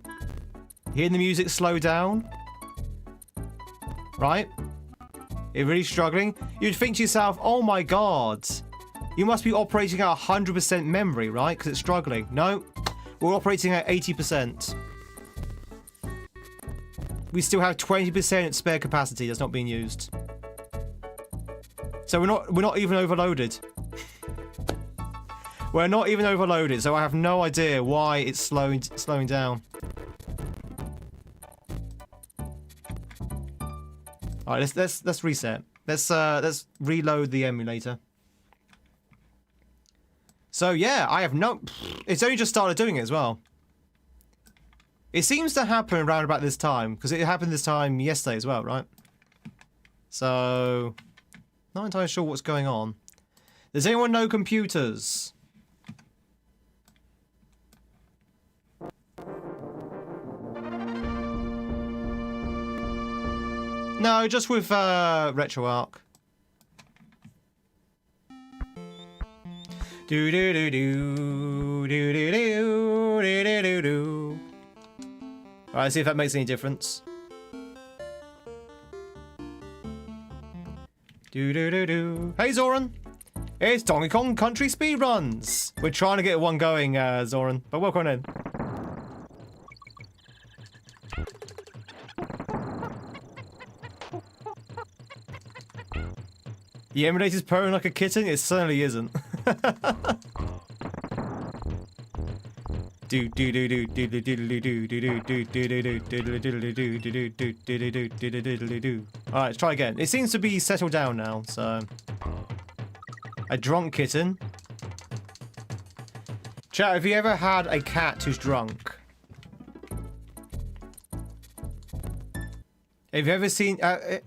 Speaker 1: You're hearing the music slow down. Right? You're really struggling. You'd think to yourself, oh my god. You must be operating at 100% memory, right? Because it's struggling. No. We're operating at 80%. We still have 20% spare capacity that's not being used. So we're not even overloaded. We're not even overloaded, so I have no idea why it's slowing down. All right, let's reset. Let's reload the emulator. So yeah, I have no. It's only just started doing it as well. It seems to happen around about this time because it happened this time yesterday as well, right? So, not entirely sure what's going on. Does anyone know computers? No, just with RetroArch. Do do do do do do do do do do. Alright, see if that makes any difference. Do do do do. Hey Zoran, it's Donkey Kong Country Speedruns. We're trying to get one going, Zoran, but welcome in. The emulator's purring like a kitten? It certainly isn't. Alright, let's try again. It seems to be settled down now, so... A drunk kitten. Chat, have you ever had a cat who's drunk? Have you ever seen...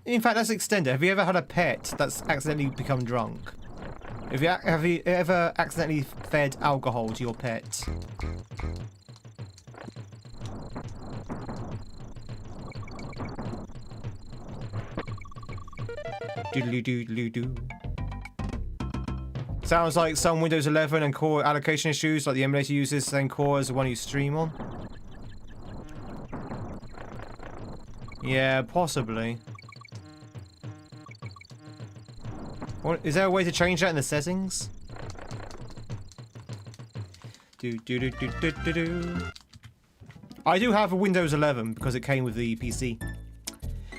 Speaker 1: in fact, let's extend it. Have you ever had a pet that's accidentally become drunk? Have you ever accidentally fed alcohol to your pet? Doodly-doodly-doo. Sounds like some Windows 11 and core allocation issues, like the emulator uses the same core as the one you stream on. Yeah, possibly. What, is there a way to change that in the settings? I do have a Windows 11 because it came with the PC.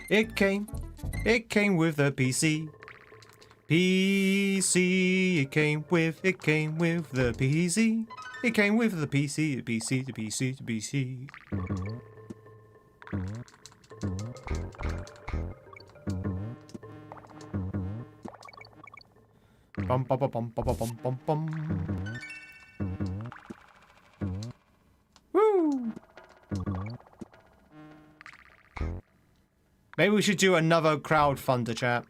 Speaker 1: It came with the PC. It came with the PC. It came with the PC, the PC. Bum bum bum bum bum bum bum bum. Woo! Maybe we should do another crowdfunder, chat.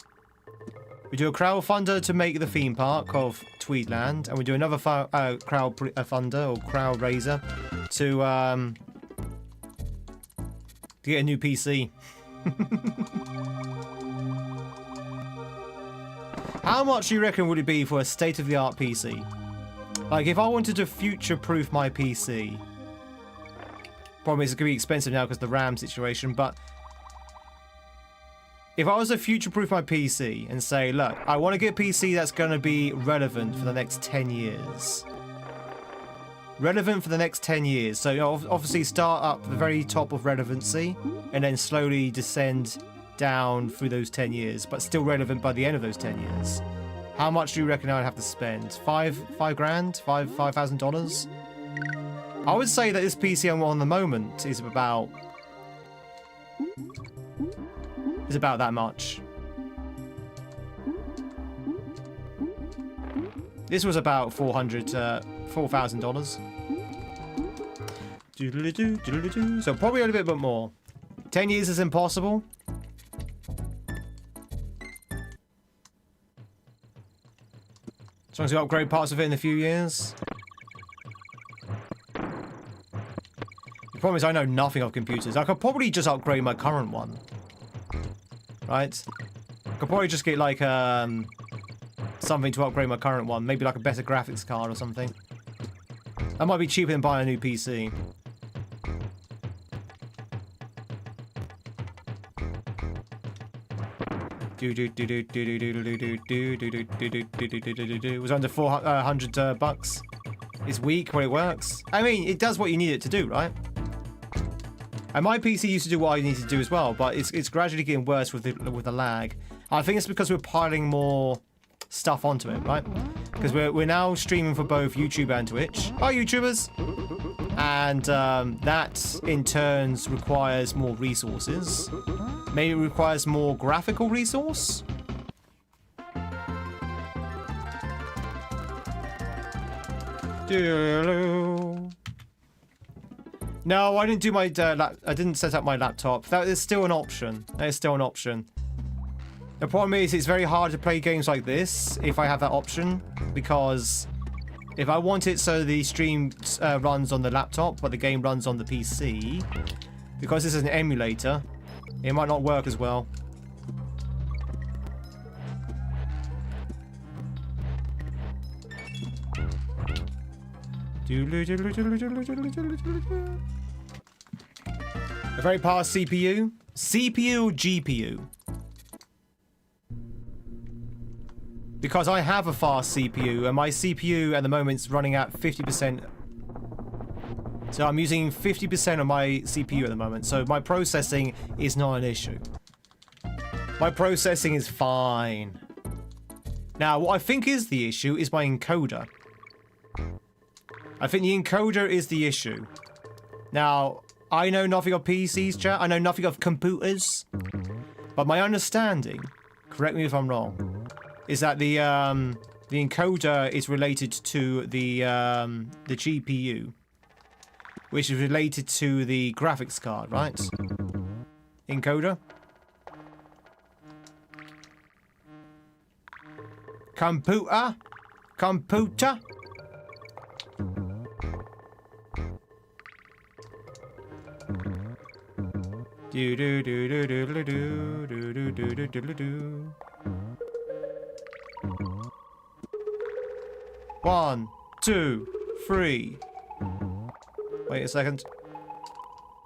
Speaker 1: We do a crowdfunder to make the theme park of Tweedland, and we do another crowdfunder or crowd raiser to get a new PC. How much do you reckon would it be for a state-of-the-art PC? Like, if I wanted to future-proof my PC... Problem is, it's going to be expensive now because of the RAM situation, but... If I was to future-proof my PC and say, look, I want to get a PC that's going to be relevant for the next 10 years. Relevant for the next 10 years. So, you know, obviously start up the very top of relevancy and then slowly descend down through those 10 years, but still relevant by the end of those 10 years. How much do you reckon I'd have to spend? $5 grand? $5,000? I would say that this PC I'm on the moment is about that much. This was about $4,000. So probably a little bit more. 10 years is impossible. As long as you upgrade parts of it in a few years. The problem is I know nothing of computers. I could probably just upgrade my current one. Right? I could probably just get like something to upgrade my current one. Maybe like a better graphics card or something. That might be cheaper than buying a new PC. It was under 400 bucks. It's weak when it works. I mean, it does what you need it to do, right? And my PC used to do what I need to do as well, but it's gradually getting worse with the lag. I think it's because we're piling more stuff onto it, right? Because we're now streaming for both YouTube and Twitch. Hi, YouTubers! And that in turns requires more resources. Maybe it requires more graphical resource. No, I didn't do my I didn't set up my laptop. That is still an option. That is still an option. The problem is it's very hard to play games like this if I have that option, because if I want it so the stream runs on the laptop but the game runs on the PC, because this is an emulator, it might not work as well. A very fast CPU? CPU or GPU? Because I have a fast CPU and my CPU at the moment is running at 50%. So I'm using 50% of my CPU at the moment. So my processing is not an issue. My processing is fine. Now, what I think is the issue is my encoder. I think the encoder is the issue. Now, I know nothing of PCs, chat. I know nothing of computers. But my understanding, correct me if I'm wrong, is that the encoder is related to the GPU, which is related to the graphics card, right? Encoder. Computer. Computer. Do do do do do do do do do do do do. 1, 2, 3. Wait a second.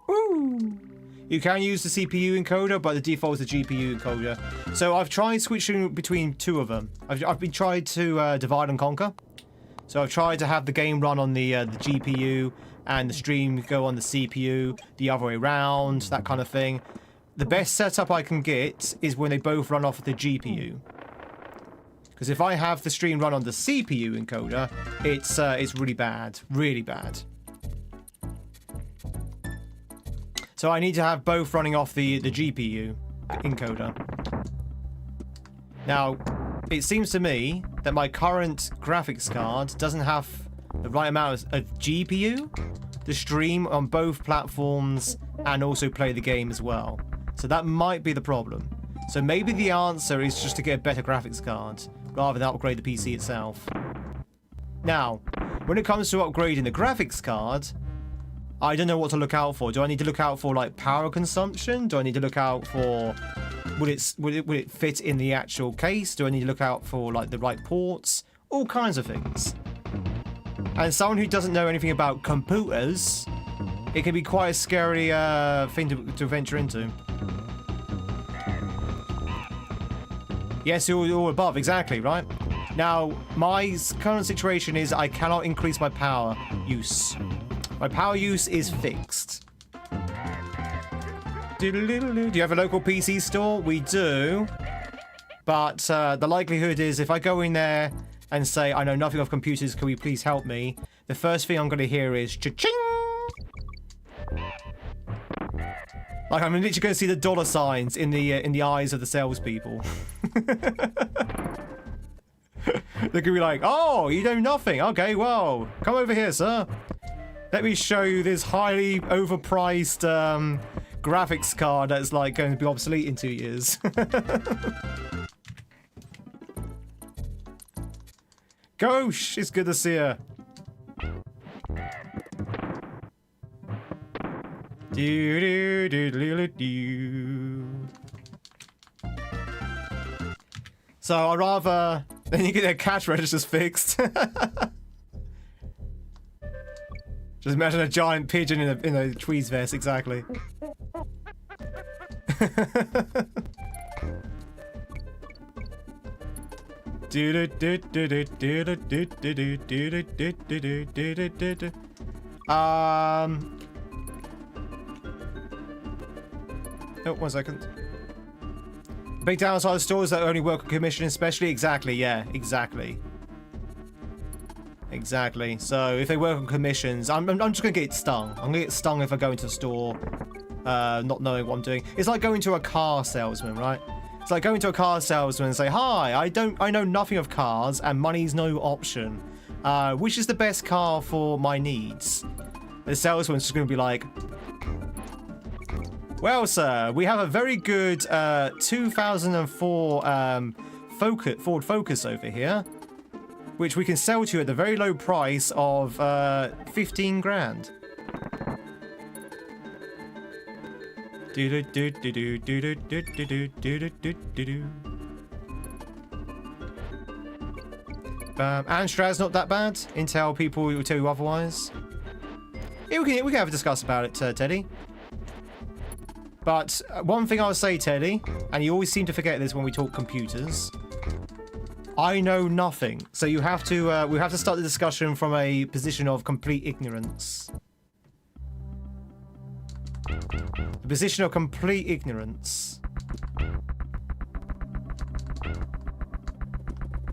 Speaker 1: Woo! You can use the CPU encoder, but the default is the GPU encoder. So I've tried switching between two of them. I've been tried to divide and conquer. So I've tried to have the game run on the GPU and the stream go on the CPU, the other way around, that kind of thing. The best setup I can get is when they both run off of the GPU. Because if I have the stream run on the CPU encoder, it's really bad, really bad. So I need to have both running off the GPU encoder. Now, it seems to me that my current graphics card doesn't have the right amount of GPU to stream on both platforms and also play the game as well. So that might be the problem. So maybe the answer is just to get a better graphics card rather than upgrade the PC itself. Now, when it comes to upgrading the graphics card, I don't know what to look out for. Do I need to look out for like power consumption? Do I need to look out for would it fit in the actual case? Do I need to look out for like the right ports? All kinds of things. And someone who doesn't know anything about computers, it can be quite a scary thing to venture into. Yes, all above, exactly, right? Now, my current situation is I cannot increase my power use. My power use is fixed. Do you have a local PC store? We do. But the likelihood is if I go in there and say, I know nothing of computers, can we please help me? The first thing I'm going to hear is cha-ching! Like I'm literally going to see the dollar signs in the eyes of the salespeople. They're going to be like, oh, you know nothing. Okay, well, come over here, sir. Let me show you this highly overpriced graphics card that's like going to be obsolete in 2 years. Gosh, it's good to see you. Do do do do do. So I'd rather then you get their cash registers fixed. Just imagine a giant pigeon in a Tweed's vest, exactly. Oh, 1 second. Big downside of stores that only work on commission, especially. Exactly, yeah, exactly. Exactly. So if they work on commissions, I'm just gonna get stung. I'm gonna get stung if I go into a store, not knowing what I'm doing. It's like going to a car salesman, right? It's like going to a car salesman and say, "Hi, I know nothing of cars, and money's no option. Which is the best car for my needs?" The salesman's just gonna be like, "Well, sir, we have a very good 2004 Ford Focus over here, which we can sell to you at the very low price of 15 grand. Amstrad's not that bad. Intel people will tell you otherwise. Yeah, we can have a discuss about it, Teddy. But one thing I'll say, Teddy, and you always seem to forget this when we talk computers, I know nothing. So you have to we have to start the discussion from a position of complete ignorance. The position of complete ignorance.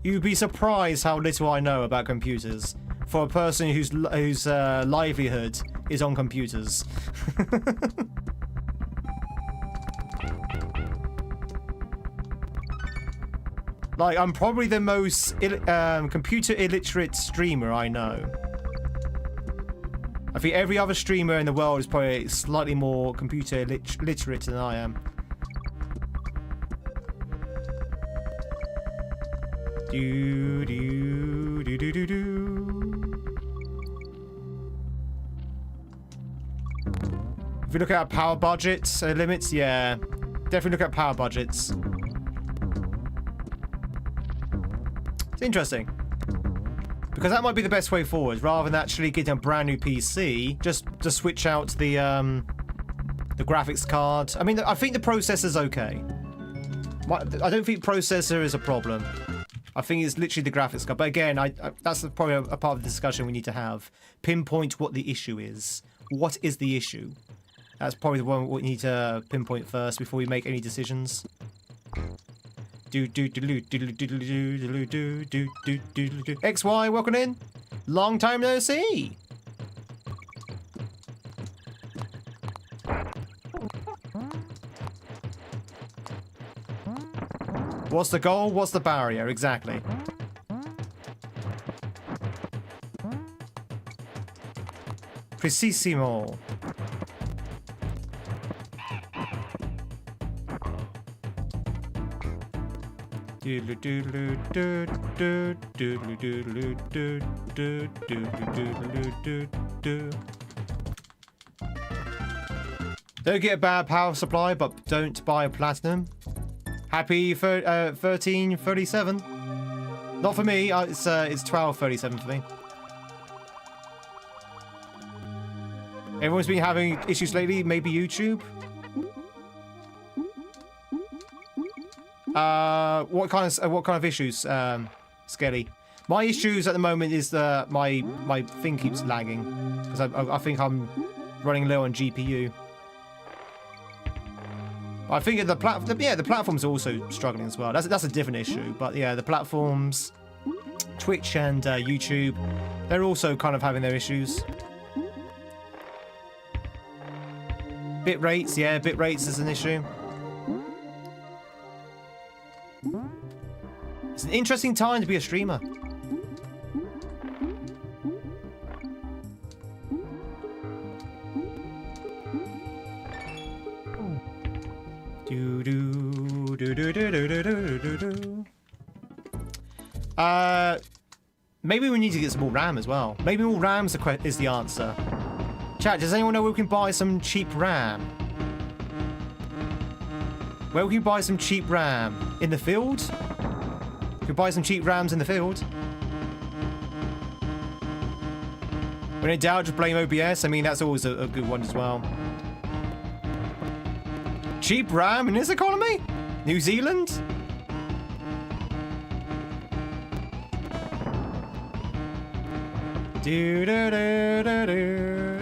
Speaker 1: You'd be surprised how little I know about computers. for a person whose livelihood is on computers. Like, I'm probably the most computer illiterate streamer I know. I think every other streamer in the world is probably slightly more computer literate than I am. Do do do do do do. If we look at our power budgets limits, yeah, definitely look at power budgets. It's interesting. Because that might be the best way forward, rather than actually getting a brand new PC, just to switch out the graphics card. I mean, I think the processor's okay. I don't think processor is a problem. I think it's literally the graphics card. But again, that's probably a part of the discussion we need to have. Pinpoint what the issue is. What is the issue? That's probably the one we need to pinpoint first before we make any decisions. XY, welcome in. Long time no see. What's the goal? What's the barrier? Exactly. Precisimo. Don't get a bad power supply, but don't buy a platinum. Happy 1337. Not for me. It's 1237 for me. Everyone's been having issues lately. Maybe YouTube. What kind of issues, Skelly? My issues at the moment is my thing keeps lagging because I think I'm running low on GPU. I think the platforms are also struggling as well. That's a different issue, but yeah, the platforms, Twitch and YouTube, they're also kind of having their issues. Bit rates, yeah, bit rates is an issue. It's an interesting time to be a streamer. Maybe we need to get some more RAM as well. Maybe more RAM is the answer. Chat, does anyone know where we can buy some cheap RAM? Where we can buy some cheap RAM? In the field? We can buy some cheap RAMs in the field. When in doubt, just blame OBS. I mean, that's always a good one as well. Cheap RAM in this economy? New Zealand?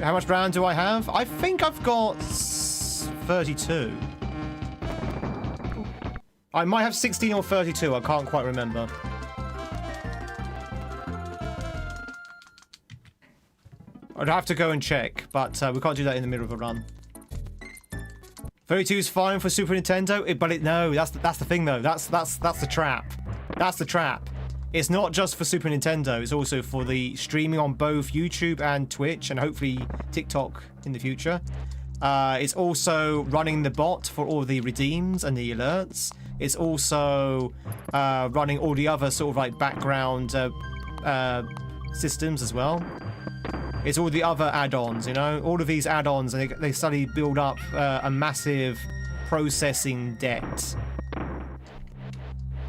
Speaker 1: How much RAM do I have? I think I've got 32. I might have 16 or 32. I can't quite remember. I'd have to go and check, but we can't do that in the middle of a run. 32 is fine for Super Nintendo, no, that's the thing though. That's the trap. That's the trap. It's not just for Super Nintendo. It's also for the streaming on both YouTube and Twitch, and hopefully TikTok in the future. It's also running the bot for all the redeems and the alerts. It's also running all the other sort of like background systems as well. It's all the other add-ons, you know? All of these add-ons, and they suddenly build up a massive processing debt.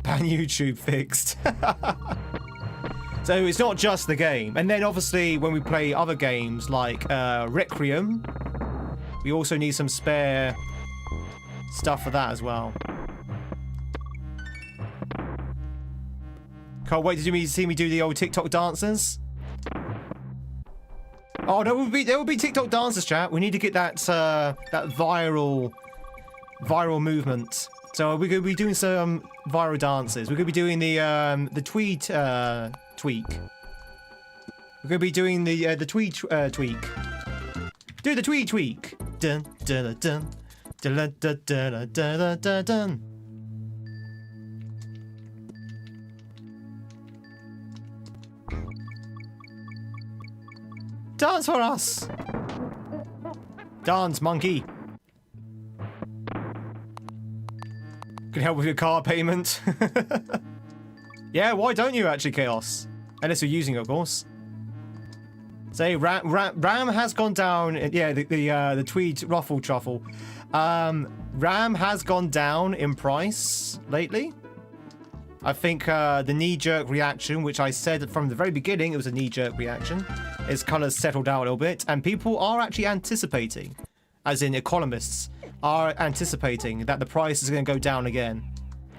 Speaker 1: Ban YouTube fixed. So it's not just the game. And then obviously when we play other games like Requiem, we also need some spare stuff for that as well. Can't wait to see me do the old TikTok dances. Oh, there will be TikTok dances, chat. We need to get that that viral movement. So we're going to be doing some viral dances. We're going to be doing the Tweed tweak. We're gonna be doing the Tweed tweak. Do the Tweed tweak. Dun dun dun dun dun dun dun dun dun dun. Dance for us! Dance, monkey! Can help with your car payment. Yeah, why don't you actually, Chaos? Unless you're using it, of course. Say, RAM has gone down. Yeah, the Tweed ruffle truffle. RAM has gone down in price lately. I think the knee-jerk reaction, which I said from the very beginning, it was a knee-jerk reaction, is kind of settled out a little bit, and people are actually anticipating, as in economists, are anticipating that the price is going to go down again.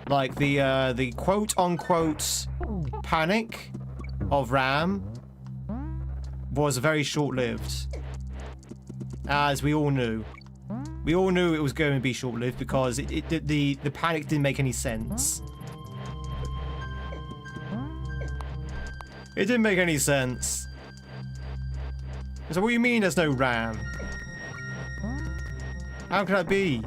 Speaker 1: Like the quote-unquote panic of RAM was very short-lived, as we all knew. We all knew it was going to be short-lived because the panic didn't make any sense. It didn't make any sense. So what do you mean there's no RAM? How can that be?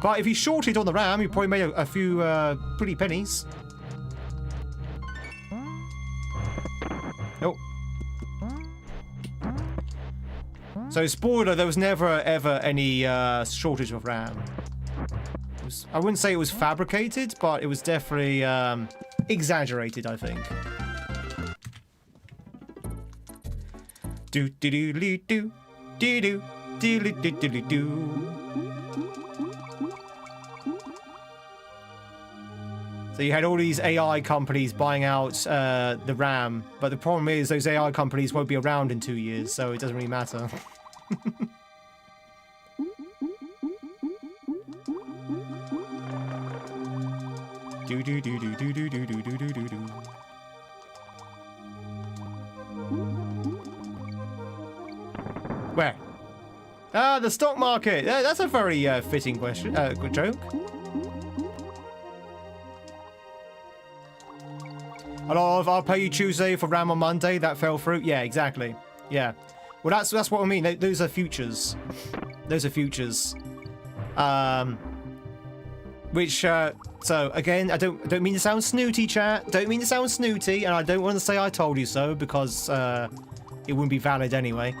Speaker 1: But if he shorted on the RAM, he probably made a few pretty pennies. Oh. So spoiler, there was never ever any shortage of RAM. I wouldn't say it was fabricated, but it was definitely exaggerated, I think. Do do do do do do do do do do do. So you had all these AI companies buying out the RAM, but the problem is those AI companies won't be around in 2 years, so it doesn't really matter. Do do do do do do do do do do do. Where? Ah, the stock market. That's a very fitting question. Good joke. A lot of I'll pay you Tuesday for RAM on Monday. That fell through. Yeah, exactly. Yeah. Well, that's what I mean. Those are futures. Those are futures. Which. So again, I don't mean to sound snooty, chat. Don't mean to sound snooty, and I don't want to say I told you so because it wouldn't be valid anyway.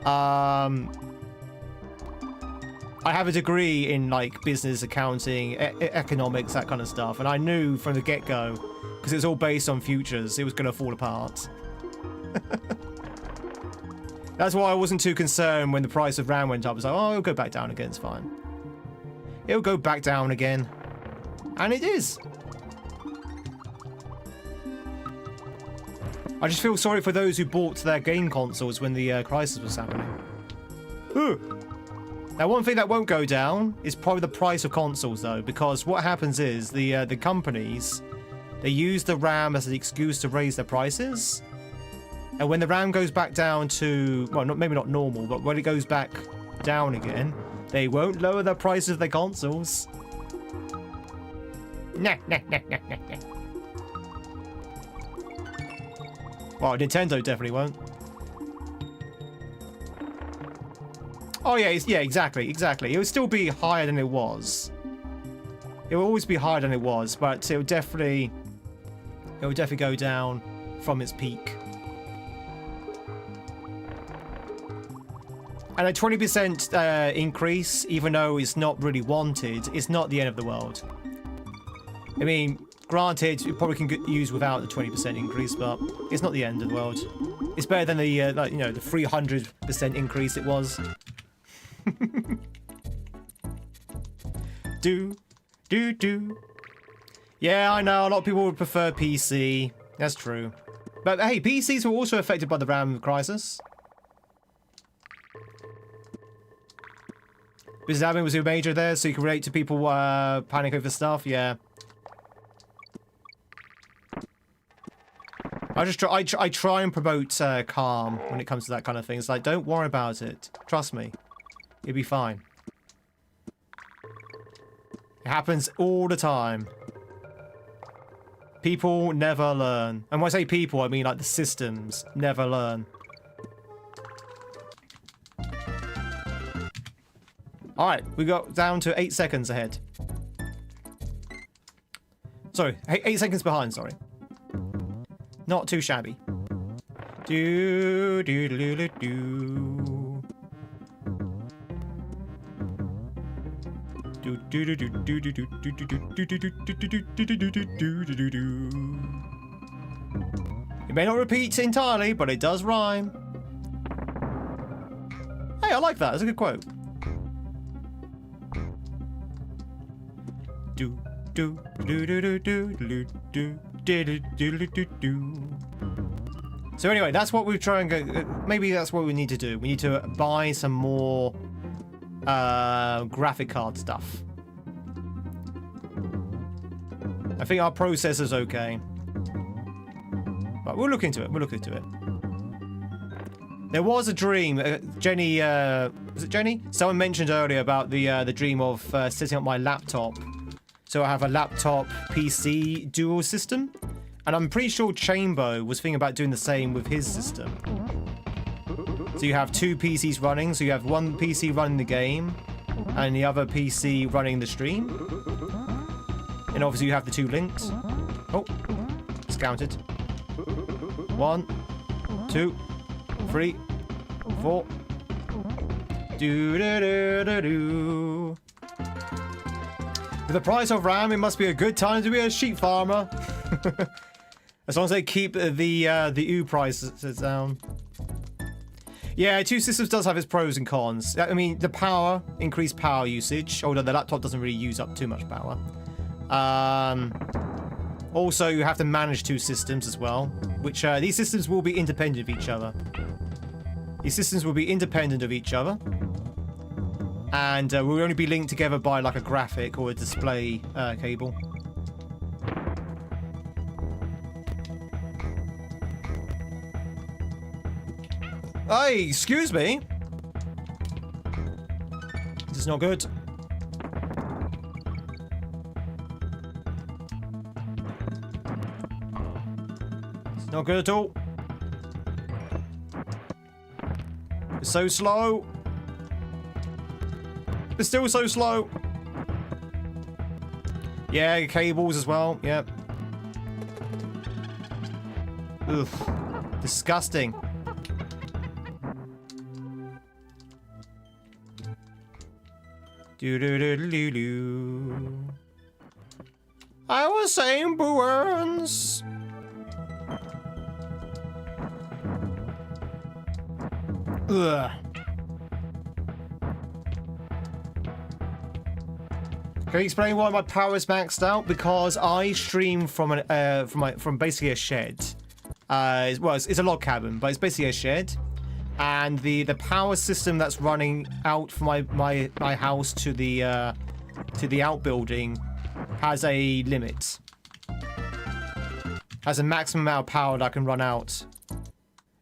Speaker 1: I have a degree in like business, accounting, economics, that kind of stuff, and I knew from the get-go, because it was all based on futures, it was going to fall apart. That's why I wasn't too concerned when the price of RAM went up. I was like, oh, it'll go back down again, it's fine. It'll go back down again. And it is. I just feel sorry for those who bought their game consoles when the crisis was happening. Ooh. Now, one thing that won't go down is probably the price of consoles, though, because what happens is the companies, they use the RAM as an excuse to raise their prices, and when the RAM goes back down to, well, maybe not normal, but when it goes back down again, they won't lower the price of their consoles. Nah, nah, nah, nah, nah, nah. Well, Nintendo definitely won't. Oh yeah, yeah, exactly. It would still be higher than it was. It will always be higher than it was, but it will definitely go down from its peak. And a 20% increase, even though it's not really wanted, is not the end of the world. I mean, granted, you probably can use without the 20% increase, but it's not the end of the world. It's better than the, like, you know, the 300% increase it was. do. Yeah, I know, a lot of people would prefer PC. That's true. But hey, PCs were also affected by the RAM crisis. Business admin was your major there, so you can relate to people panic over stuff, yeah. I try and promote calm when it comes to that kind of thing. It's like, don't worry about it. Trust me. You'll be fine. It happens all the time. People never learn. And when I say people, I mean like the systems never learn. Alright, we got down to 8 seconds ahead. Sorry, 8 seconds behind, sorry. Not too shabby. Do do do do do. Do do do do do do do do do do do do do do. It may not repeat entirely, but it does rhyme. Hey, I like that. That's a good quote. Do do do do do do do do do do do do. So anyway, that's what we're trying to go. Maybe that's what we need to do. We need to buy some more graphic card stuff. I think our processor's okay, but we'll look into it. We'll look into it. There was a dream, Jenny. Was it Jenny? Someone mentioned earlier about the dream of setting up my laptop. So I have a laptop PC dual system, and I'm pretty sure Chambo was thinking about doing the same with his system. So you have 2 PCs running. So you have one PC running the game, and the other PC running the stream. And obviously you have the 2 links. Oh, it's counted. 1, 2, 3, 4. Do do do do do. With the price of RAM, it must be a good time to be a sheep farmer. As long as they keep the U prices down. Yeah, 2 systems does have its pros and cons. I mean, the power, increased power usage, although the laptop doesn't really use up too much power. Also, you have to manage 2 systems as well, which these systems will be independent of each other. These systems will be independent of each other, and will only be linked together by like a graphic or a display cable. Hey, excuse me. This is not good. It's not good at all. It's so slow. It's still so slow. Yeah, cables as well. Yep. Ugh. Disgusting. Do do do do do. I was saying Burns. Ugh. Can you explain why my power is maxed out? Because I stream from an from basically a shed. Well, it's a log cabin, but it's basically a shed. And the power system that's running out from my house to the outbuilding has a limit. Has a maximum amount of power that I can run out.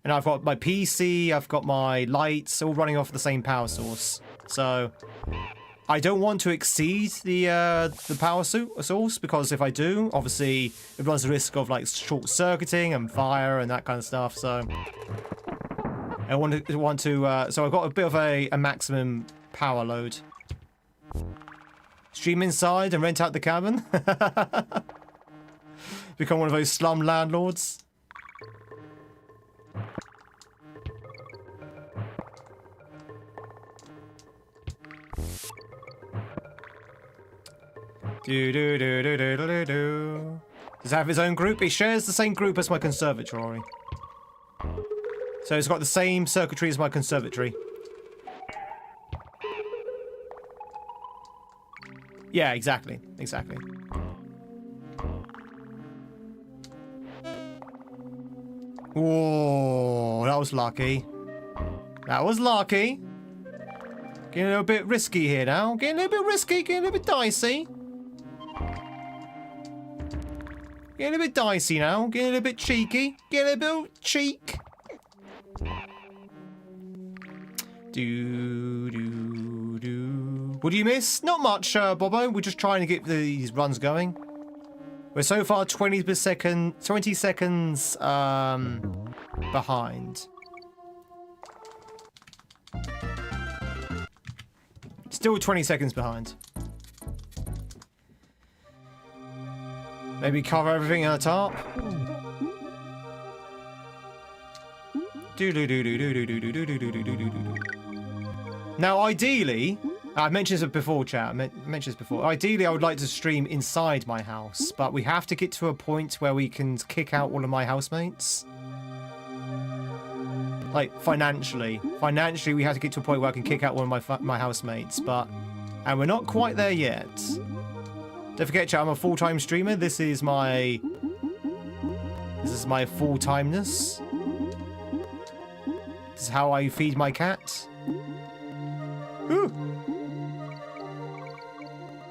Speaker 1: And I've got my PC, I've got my lights, all running off the same power source. So I don't want to exceed the power source, because if I do, obviously it runs the risk of like short-circuiting and fire and that kind of stuff. So I want to so I've got a bit of a maximum power load. Stream inside and rent out the cabin. Become one of those slum landlords. Do do do do do do do. Does it have its own group? It shares the same group as my conservatory. So it's got the same circuitry as my conservatory. Yeah, exactly. Exactly. Whoa, that was lucky. That was lucky. Getting a little bit risky here now. Getting a little bit risky, getting a little bit dicey. Getting a little bit dicey now. Getting a little bit cheeky. Getting a little bit cheek. Do, do, do. What do you miss? Not much, Bobo. We're just trying to get these runs going. We're so far 20 seconds behind. Still 20 seconds behind. Maybe cover everything at the top. Now, ideally, I mentioned this before, chat. I mentioned this before. Ideally, I would like to stream inside my house, but we have to get to a point where we can kick out all of my housemates. Like, financially. Financially, we have to get to a point where I can kick out one of my housemates, and we're not quite there yet. Don't forget, chat, I'm a full-time streamer. This is my full-timeness. This is how I feed my cat. Ooh.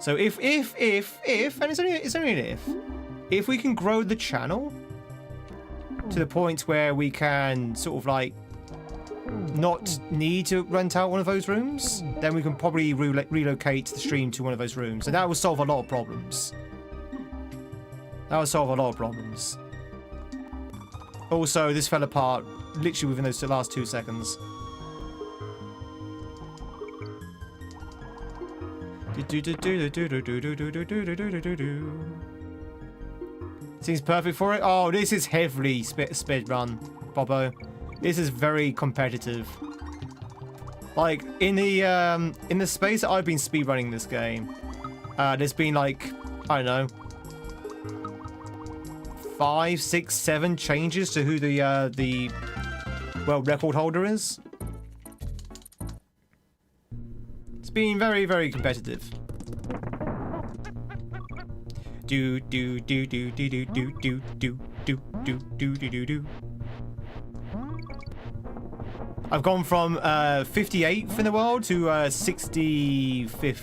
Speaker 1: So if, and it's only an if we can grow the channel to the point where we can sort of like not need to rent out one of those rooms, then we can probably relocate the stream to one of those rooms, and that will solve a lot of problems. That would solve a lot of problems. Also, this fell apart literally within those last 2 seconds. Seems perfect for it. Oh, this is heavily speed run, Bobo. This is very competitive. Like in the space that I've been speedrunning this game, there's been like, I don't know, 5, 6, 7 changes to who the world record holder is. It's been very, very competitive. Do do do do do do do do do do do do do do. I've gone from 58th in the world to 65th.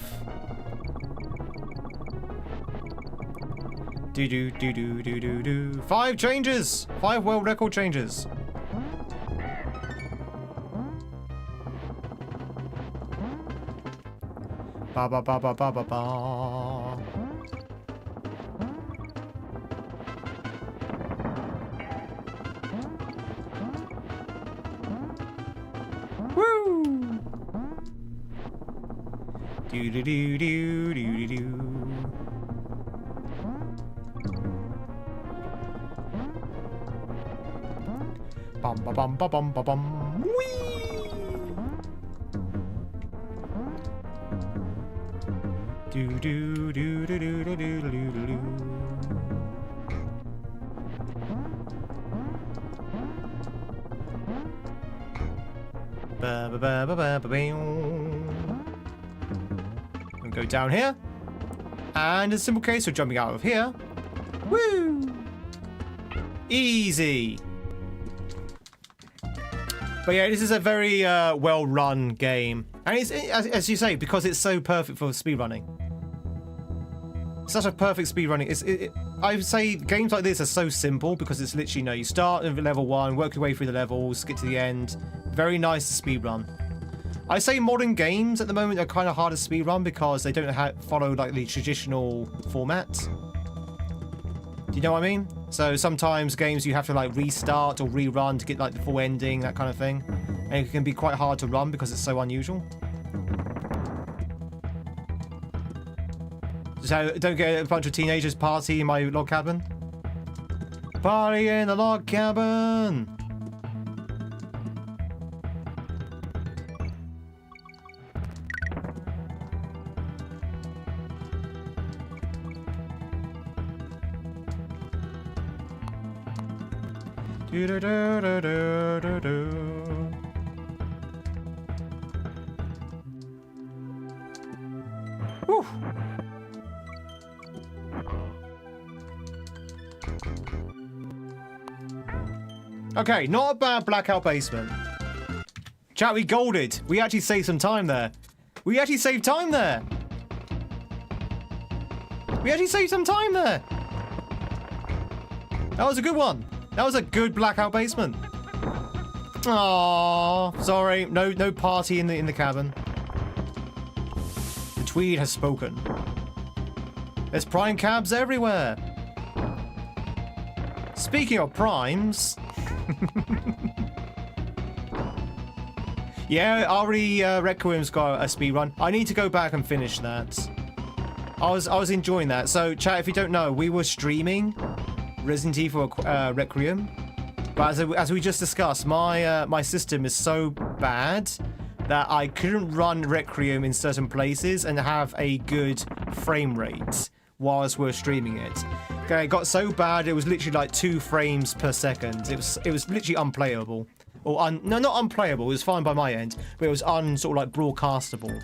Speaker 1: Do do do do do do do. 5 changes. 5 world record changes. Ba ba ba ba ba ba ba. Woo! Do do do do do do. Bum ba bum ba bum ba bum. Whee! Do do do do do do do do do. Ba ba ba ba ba ba. And go down here, and in a simple case of jumping out of here. Woo! Easy. But yeah, this is a very well-run game, and it's as you say, because it's so perfect for speedrunning. Such a perfect speedrunning. I would say games like this are so simple because it's literally, you know, you start at level 1, work your way through the levels, get to the end. Very nice to speedrun. I say modern games at the moment are kind of hard to speedrun because they don't follow like the traditional format. Do you know what I mean? So sometimes games you have to like restart or rerun to get like the full ending, that kind of thing. And it can be quite hard to run because it's so unusual. So don't get a bunch of teenagers party in my log cabin. Party in the log cabin! Do do do do do do do. Whew. Okay, not a bad blackout basement. Chat, we golded. We actually saved some time there. We actually saved time there. We actually saved some time there. That was a good one. That was a good blackout basement. Aww, sorry. No party in the cabin. The Tweed has spoken. There's prime cabs everywhere. Speaking of primes. Yeah, already Requiem's got a speed run. I need to go back and finish that. I was enjoying that. So, chat, if you don't know, we were streaming Resident Evil Requiem, but as we just discussed, my system is so bad that I couldn't run Requiem in certain places and have a good frame rate whilst we're streaming it. Okay, it got so bad it was literally like 2 frames per second. It was literally unplayable. Or no, not unplayable. It was fine by my end, but it was sort of like broadcastable.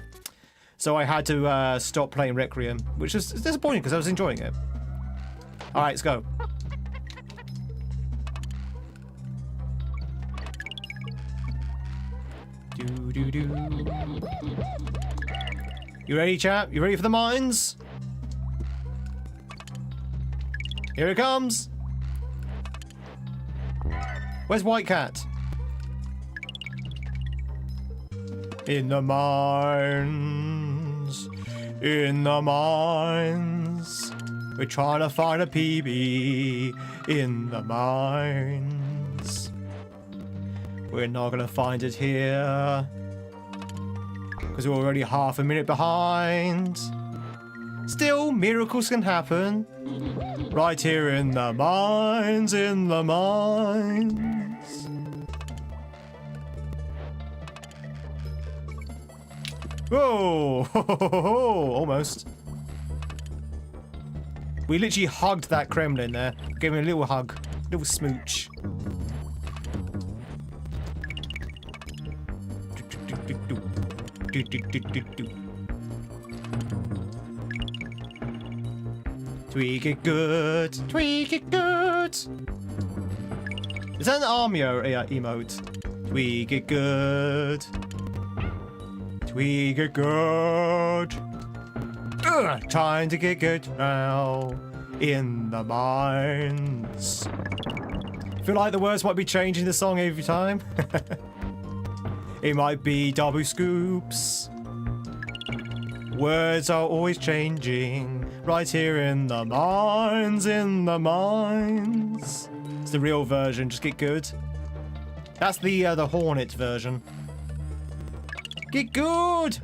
Speaker 1: So I had to stop playing Requiem, which is disappointing because I was enjoying it. All right, let's go. You ready, chap? You ready for the mines? Here it comes. Where's White Cat? In the mines. In the mines. We're trying to find a PB in the mines. We're not gonna find it here because we're already half a minute behind. Still, miracles can happen. Right here in the mines, in the mines. Whoa! Almost. We literally hugged that Kremlin there. Gave him a little hug. Little smooch. Tweak it good. Tweak it good. Is that an army emote? Tweak it good. Tweak it good. Time to get good now. In the mines. Feel like the words might be changing the song every time. It might be double scoops. Words are always changing. Right here in the mines, in the mines. It's the real version, just get good. That's the Hornet version. Get good!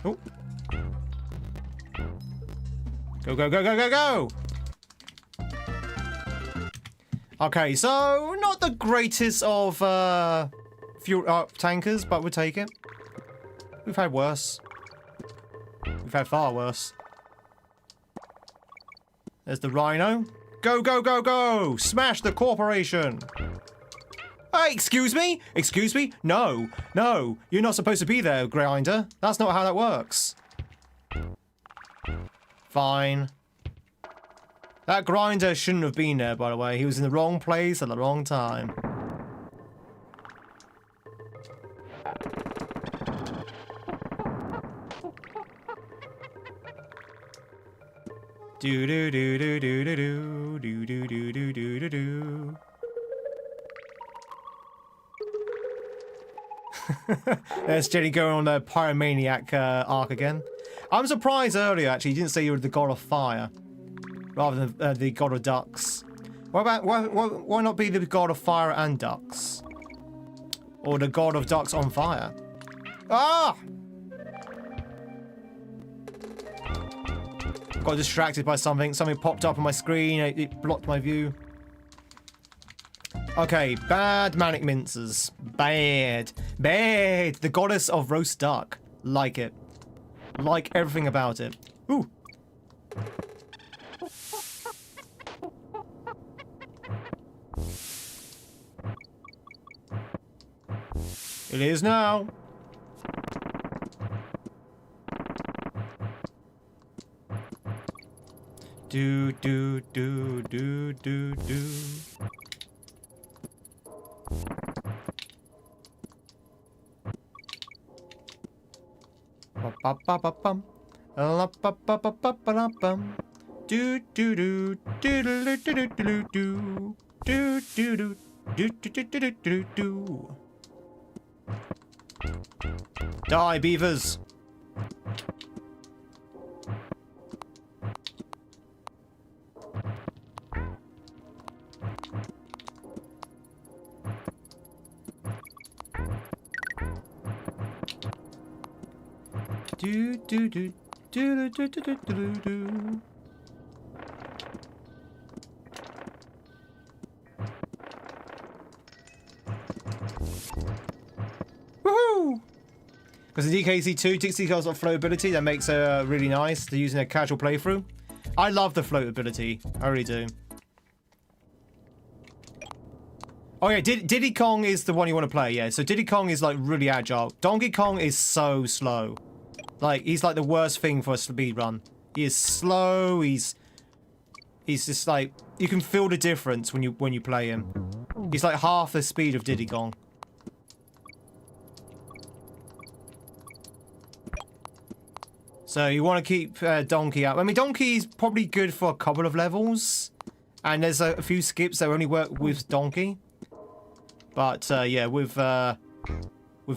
Speaker 1: Oh. Go, go, go, go, go, go! Okay, so not the greatest of fuel tankers, but we'll take it. We've had worse. We've had far worse. There's the Rhino. Go, go, go, go! Smash the corporation! Hey, excuse me? Excuse me? No, no, you're not supposed to be there, Grinder. That's not how that works. Fine. That Grinder shouldn't have been there, by the way. He was in the wrong place at the wrong time. Do do do do do do do do do do do do do. There's Jenny going on the Pyromaniac arc again. I'm surprised earlier, actually, you didn't say you were the god of fire, rather than the god of ducks. What about, why not be the god of fire and ducks? Or the god of ducks on fire? Ah! Got distracted by something. Something popped up on my screen. It blocked my view. Okay, bad manic mincers. Bad. Bad. The goddess of roast duck. Like it. Like everything about it. Ooh. It is now. Do do do do do do. Do do do do do do do do do do do do do do do do do. Die, beavers! Do do do do do do do do do. Woohoo! Because the DKC2, Dixie has got float ability that makes it really nice to use in a casual playthrough. I love the float ability. I really do. Oh yeah, Diddy Kong is the one you want to play, yeah. So Diddy Kong is like really agile. Donkey Kong is so slow. Like, he's like the worst thing for a speed run. He is slow, he's just like, you can feel the difference when you play him. He's like half the speed of Diddy Kong. So you want to keep Donkey out. I mean, Donkey's probably good for a couple of levels. And there's a few skips that only work with Donkey. But yeah, with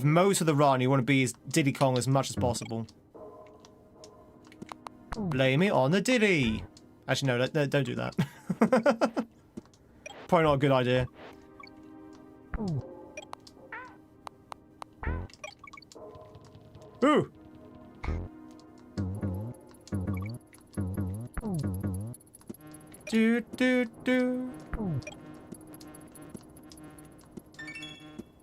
Speaker 1: most of the run, you want to be as Diddy Kong as much as possible. Blame it on the Diddy. Actually, no, don't do that. Probably not a good idea. Ooh! Do do do.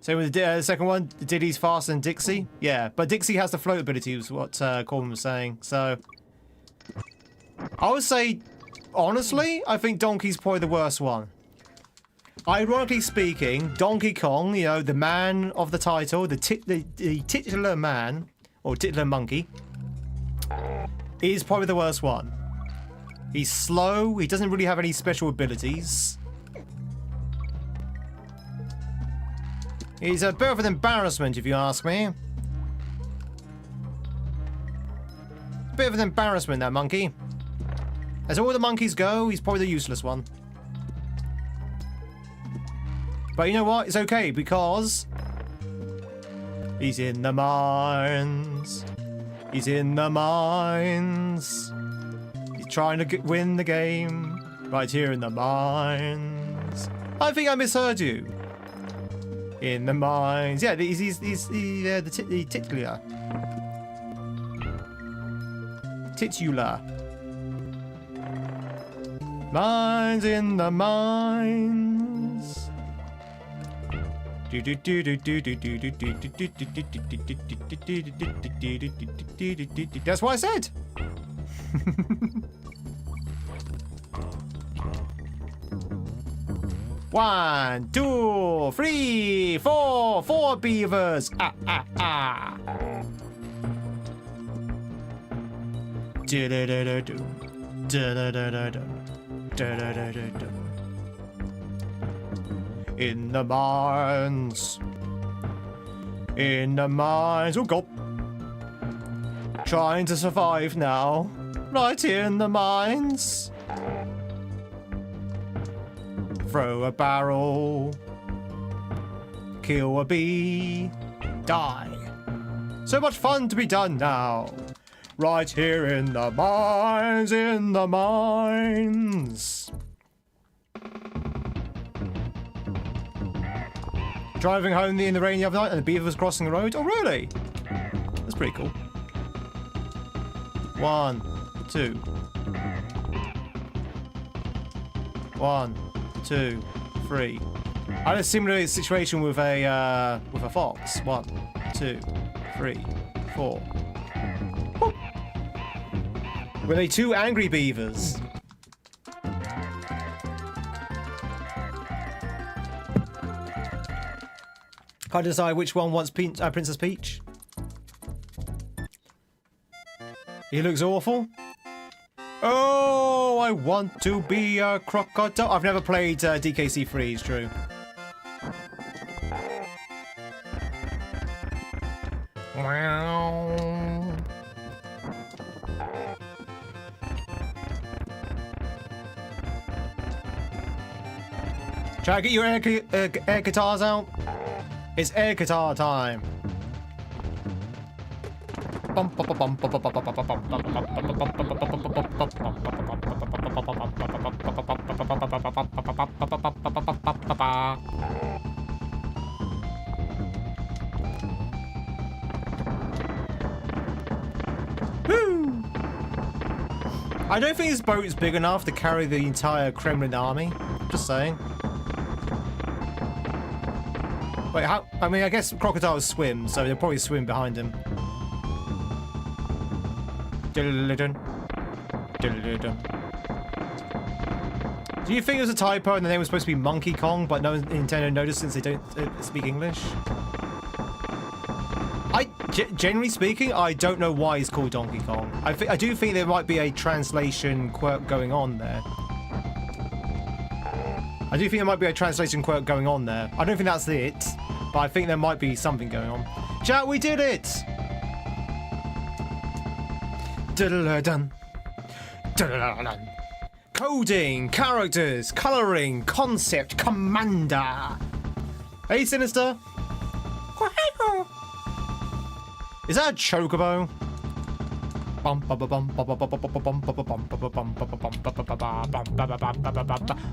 Speaker 1: So with the second one, Diddy's faster than Dixie. Yeah, but Dixie has the float ability, was what Corbin was saying. So I would say, honestly, I think Donkey's probably the worst one. Ironically speaking, Donkey Kong, you know, the man of the title, the titular man, or titular monkey, is probably the worst one. He's slow, he doesn't really have any special abilities. He's a bit of an embarrassment, if you ask me. A bit of an embarrassment, that monkey. As all the monkeys go, he's probably the useless one. But you know what? It's okay, because he's in the mines. He's in the mines. He's trying to win the game right here in the mines. I think I misheard you. In the mines. Yeah, he's the titular. Titular. Mines in the mines. That's what I said. One, two, three, four beavers. Ah, ah, ah. Do-do-do-do-do. Do-do-do-do-do. Do-do-do-do-do. In the mines. In the mines. Oh, God. Trying to survive now. Right here in the mines. Throw a barrel. Kill a bee. Die. So much fun to be done now. Right here in the mines, in the mines. Driving home in the rain the other night and the beaver was crossing the road. Oh, really? That's pretty cool. 1, 2. 1, 2, 3. I had a similar situation with a fox. 1, 2, 3, 4. Whoop. Were they two angry beavers? Can't decide which one wants Princess Peach. He looks awful. Oh, I want to be a crocodile. I've never played DKC3, it's true. Try to get your air guitars out. It's air guitar time. Woo! I don't think this boat is big enough to carry the entire Kremlin army. Just saying. Wait, how? I mean, I guess crocodiles swim, so they'll probably swim behind him. Do you think it was a typo and the name was supposed to be Monkey Kong, but no Nintendo noticed since they don't speak English? Generally speaking, I don't know why he's called Donkey Kong. I do think there might be a translation quirk going on there. I do think there might be a translation quirk going on there. I don't think that's it, but I think there might be something going on. Chat, we did it! Dun. Coding, characters, colouring, concept, commander. Hey, Sinister. Is that a chocobo?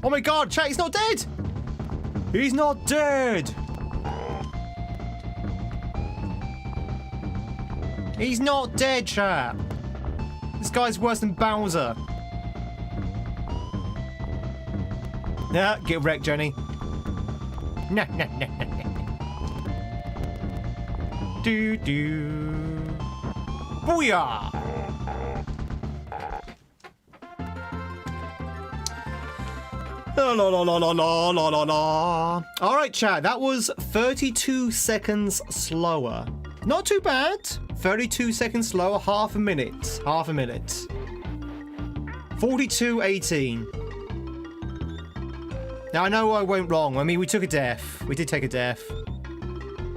Speaker 1: Oh my god, chat, he's not dead! He's not dead! He's not dead, chat! This guy's worse than Bowser. Yeah, get wrecked, Jenny. Nah. Do. Booyah! La. Alright, chat, that was 32 seconds slower. Not too bad. 32 seconds slower, half a minute. 42:18. Now, I know I went wrong. I mean, we took a death. We did take a death.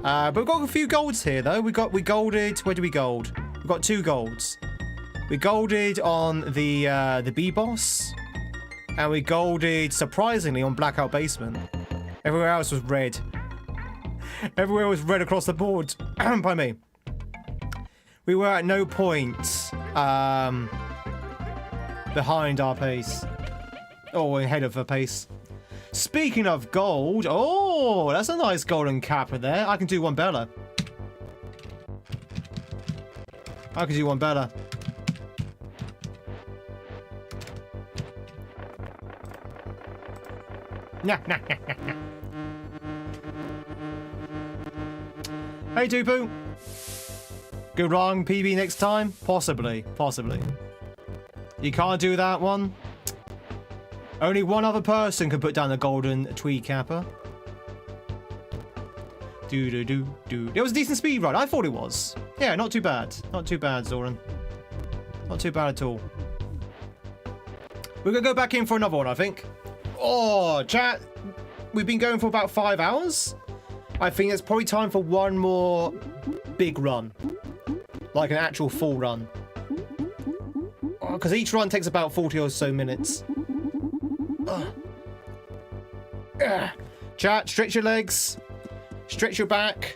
Speaker 1: But we've got a few golds here, though. We golded. Where do we gold? We got 2 golds. We golded on the B boss, and we golded surprisingly on Blackout Basement. Everywhere else was red. Everywhere was red across the board. By me. We were at no point behind our pace, or ahead of our pace. Speaking of gold, oh, that's a nice golden capper there. I can do one better. Nah. Hey, Dupu. Go wrong, PB next time? Possibly. You can't do that one. Only one other person can put down the golden Tweed capper. It was a decent speed run. I thought it was. Yeah, not too bad. Not too bad, Zoran. Not too bad at all. We're gonna go back in for another one, I think. Oh, chat. We've been going for about 5 hours. I think it's probably time for one more big run. Like an actual full run. Because each run takes about 40 or so minutes. Chat, stretch your legs. Stretch your back.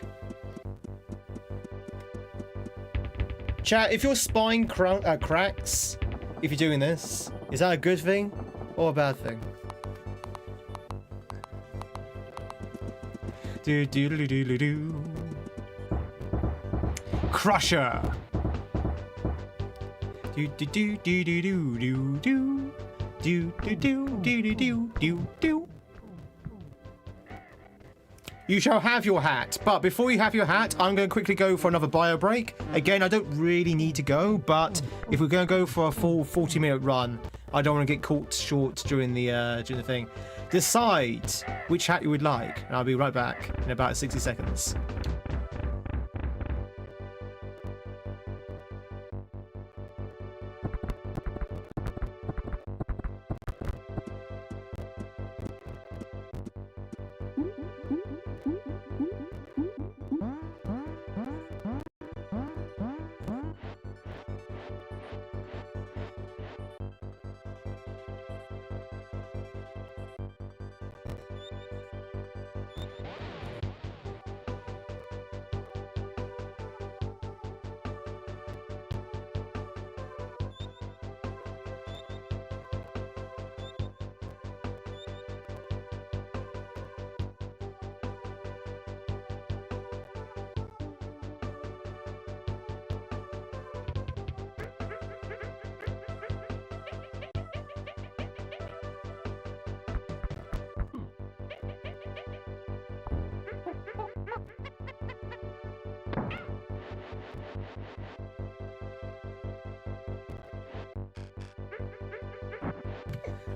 Speaker 1: Chat, if your spine cracks, if you're doing this, is that a good thing or a bad thing? Do. Crusher. Do. You shall have your hat, but before you have your hat, I'm going to quickly go for another bio break. Again, I don't really need to go, but if we're going to go for a full 40-minute run, I don't want to get caught short during the thing. Decide which hat you would like, and I'll be right back in about 60 seconds.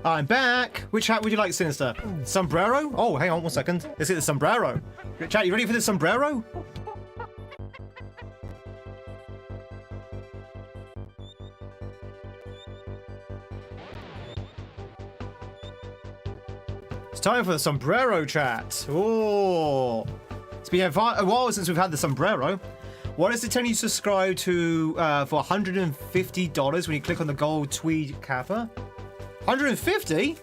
Speaker 1: I'm back. Which hat would you like, Sinister? Sombrero? Oh, hang on 1 second. Let's get the sombrero. Chat, you ready for the sombrero? It's time for the sombrero, chat. Oh, it's been a while since we've had the sombrero. What does it tell you to subscribe to for $150 when you click on the gold tweed kappa? 150?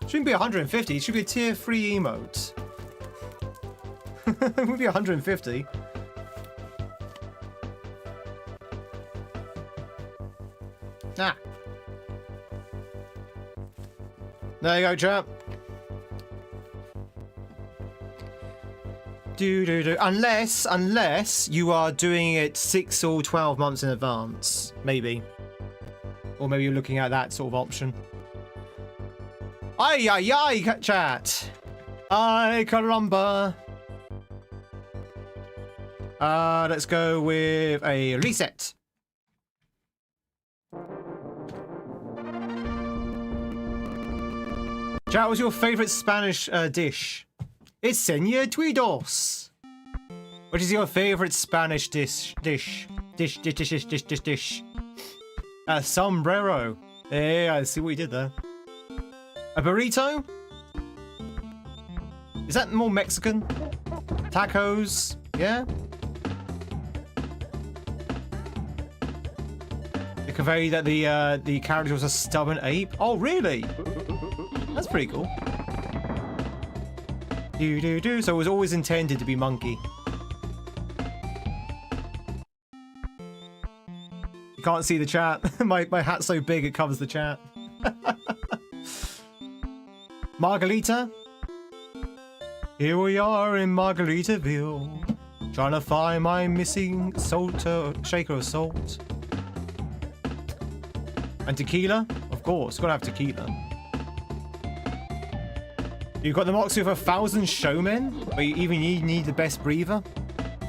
Speaker 1: Shouldn't be 150. It should be a tier 3 emote. It would be 150. Ah. There you go, chap. Unless you are doing it 6 or 12 months in advance, maybe. Or maybe you're looking at that sort of option. Ay, ay, ay, chat. Ay, caramba. Let's go with a reset. Chat, what's your favorite Spanish dish? It's Senor Tweedos. What is your favorite Spanish dish? Dish. A sombrero. Yeah, I see what you did there. A burrito? Is that more Mexican? Tacos? Yeah? It conveyed that the character was a stubborn ape. Oh, really? That's pretty cool. So it was always intended to be monkey. You can't see the chat. my hat's so big it covers the chat. Margarita? Here we are in Margaritaville, trying to find my missing shaker of salt. And tequila? Of course, gotta have tequila. You've got the moxie of 1,000 showmen, but you even need the best breather.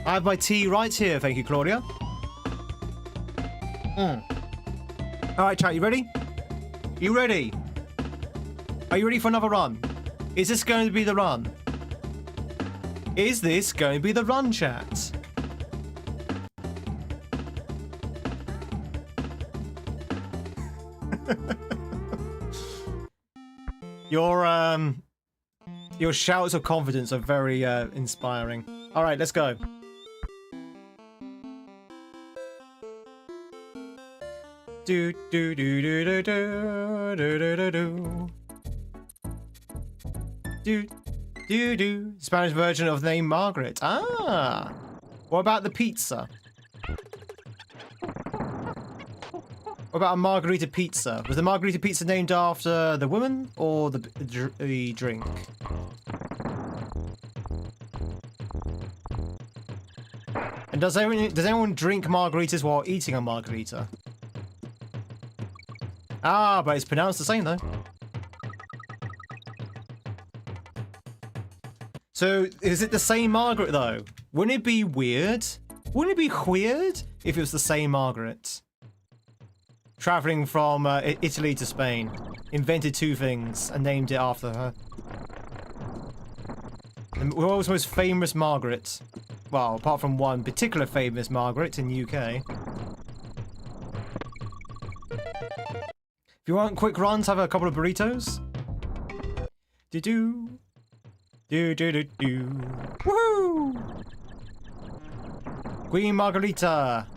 Speaker 1: I have my tea right here, thank you, Claudia. Alright, chat, you ready? You ready? Are you ready for another run? Is this going to be the run? Is this going to be the run, chat? Your shouts of confidence are very inspiring. All right, let's go. Do do do do do do do do do do. Do do do. Spanish version of the name Margaret. Ah. What about the pizza? What about a margarita pizza? Was the margarita pizza named after the woman or the drink? And does anyone drink margaritas while eating a margarita? Ah, but it's pronounced the same though. So is it the same Margaret though? Wouldn't it be weird? Wouldn't it be weird if it was the same Margaret? Traveling from Italy to Spain, invented 2 things and named it after her. The world's most famous Margaret. Well, apart from one particular famous Margaret in the UK. If you want quick runs, have a couple of burritos. Do-do. Do-do-do-do. Woohoo! Queen Margarita.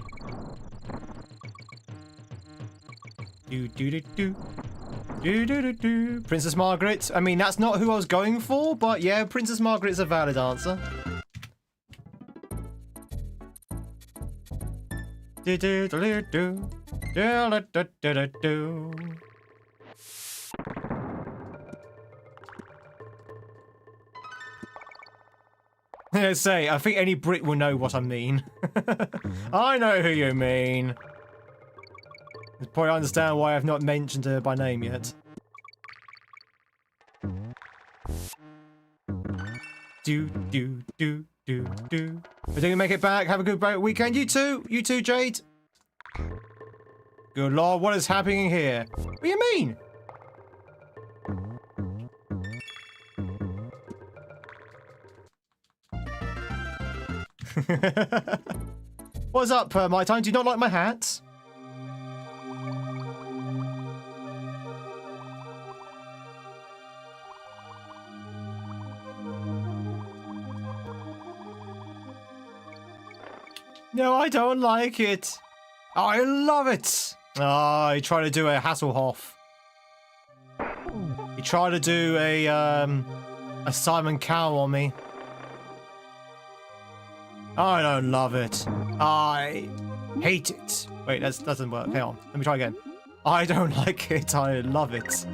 Speaker 1: Do-do-do-do. Do-do-do-do. Princess Margaret. I mean, that's not who I was going for, but yeah, Princess Margaret's a valid answer. Do-do-do-do. Do-do-do-do-do. Say, I think any Brit will know what I mean. I know who you mean. You probably understand why I've not mentioned her by name yet. Do do do do do. We're gonna make it back. Have a good weekend. You too, Jade. Good lord, what is happening here? What do you mean? What's up, my time? Do you not like my hat? No, I don't like it. I love it. Oh, he tried to do a Hasselhoff. He tried to do a Simon Cowell on me. I don't love it. I hate it. Wait, that doesn't work. Hang on. Let me try again. I don't like it. I love it.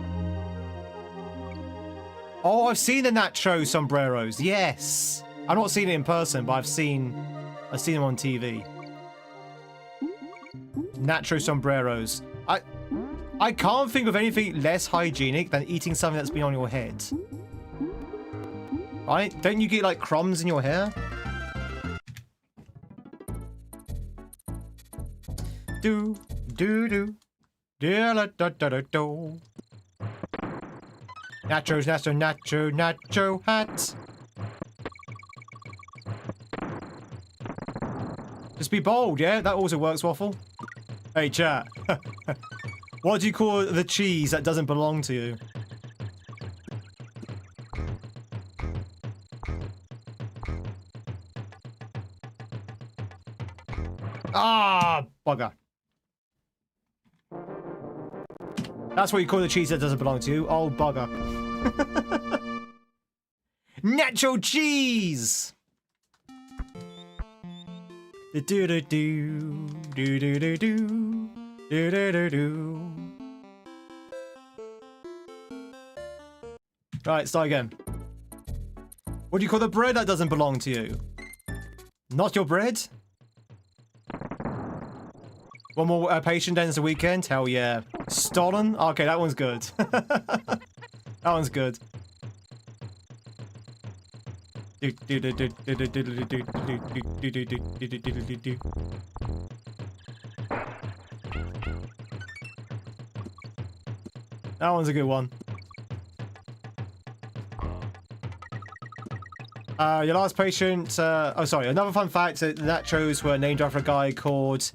Speaker 1: Oh, I've seen the Nacho sombreros. Yes. I've not seen it in person, but I've seen them on TV. Nacho sombreros. I can't think of anything less hygienic than eating something that's been on your head. Right? Don't you get like crumbs in your hair? Do do do da da da da do. Nacho hat. Just be bold, yeah? That also works, Waffle. Hey, chat. What do you call the cheese that doesn't belong to you? Ah, bugger. That's what you call the cheese that doesn't belong to you. Oh, bugger. Nacho cheese! Do do do do do do do do do do. Right, start again. What do you call the bread that doesn't belong to you? Not your bread? One more patient ends the weekend? Hell yeah. Stolen? Okay, that one's good. That one's good. That one's a good one. Your last patient, oh sorry, another fun fact, the nachos were named after a guy called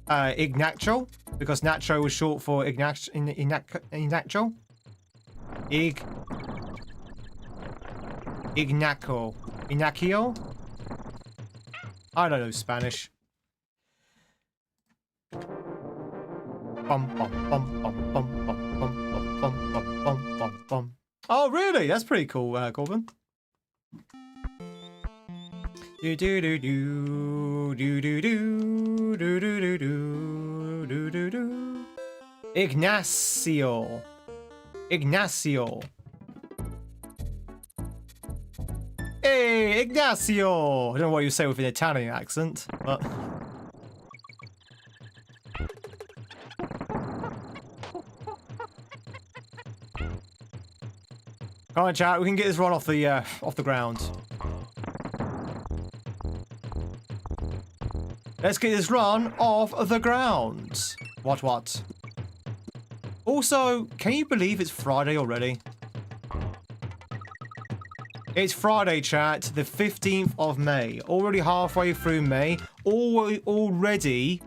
Speaker 1: Ignacio, because Nacho was short for Ignacio. Ignacio? I don't know Spanish. Oh really? That's pretty cool, Corbin. Do do do do do do do do do do do do do. Ignacio. Hey, Ignacio! I don't know what you say with an Italian accent, but... Come on, chat, we can get this run off the ground. Let's get this run off the ground. What? Also, can you believe it's Friday already? It's Friday, chat, the 15th of May. Already halfway through May. Already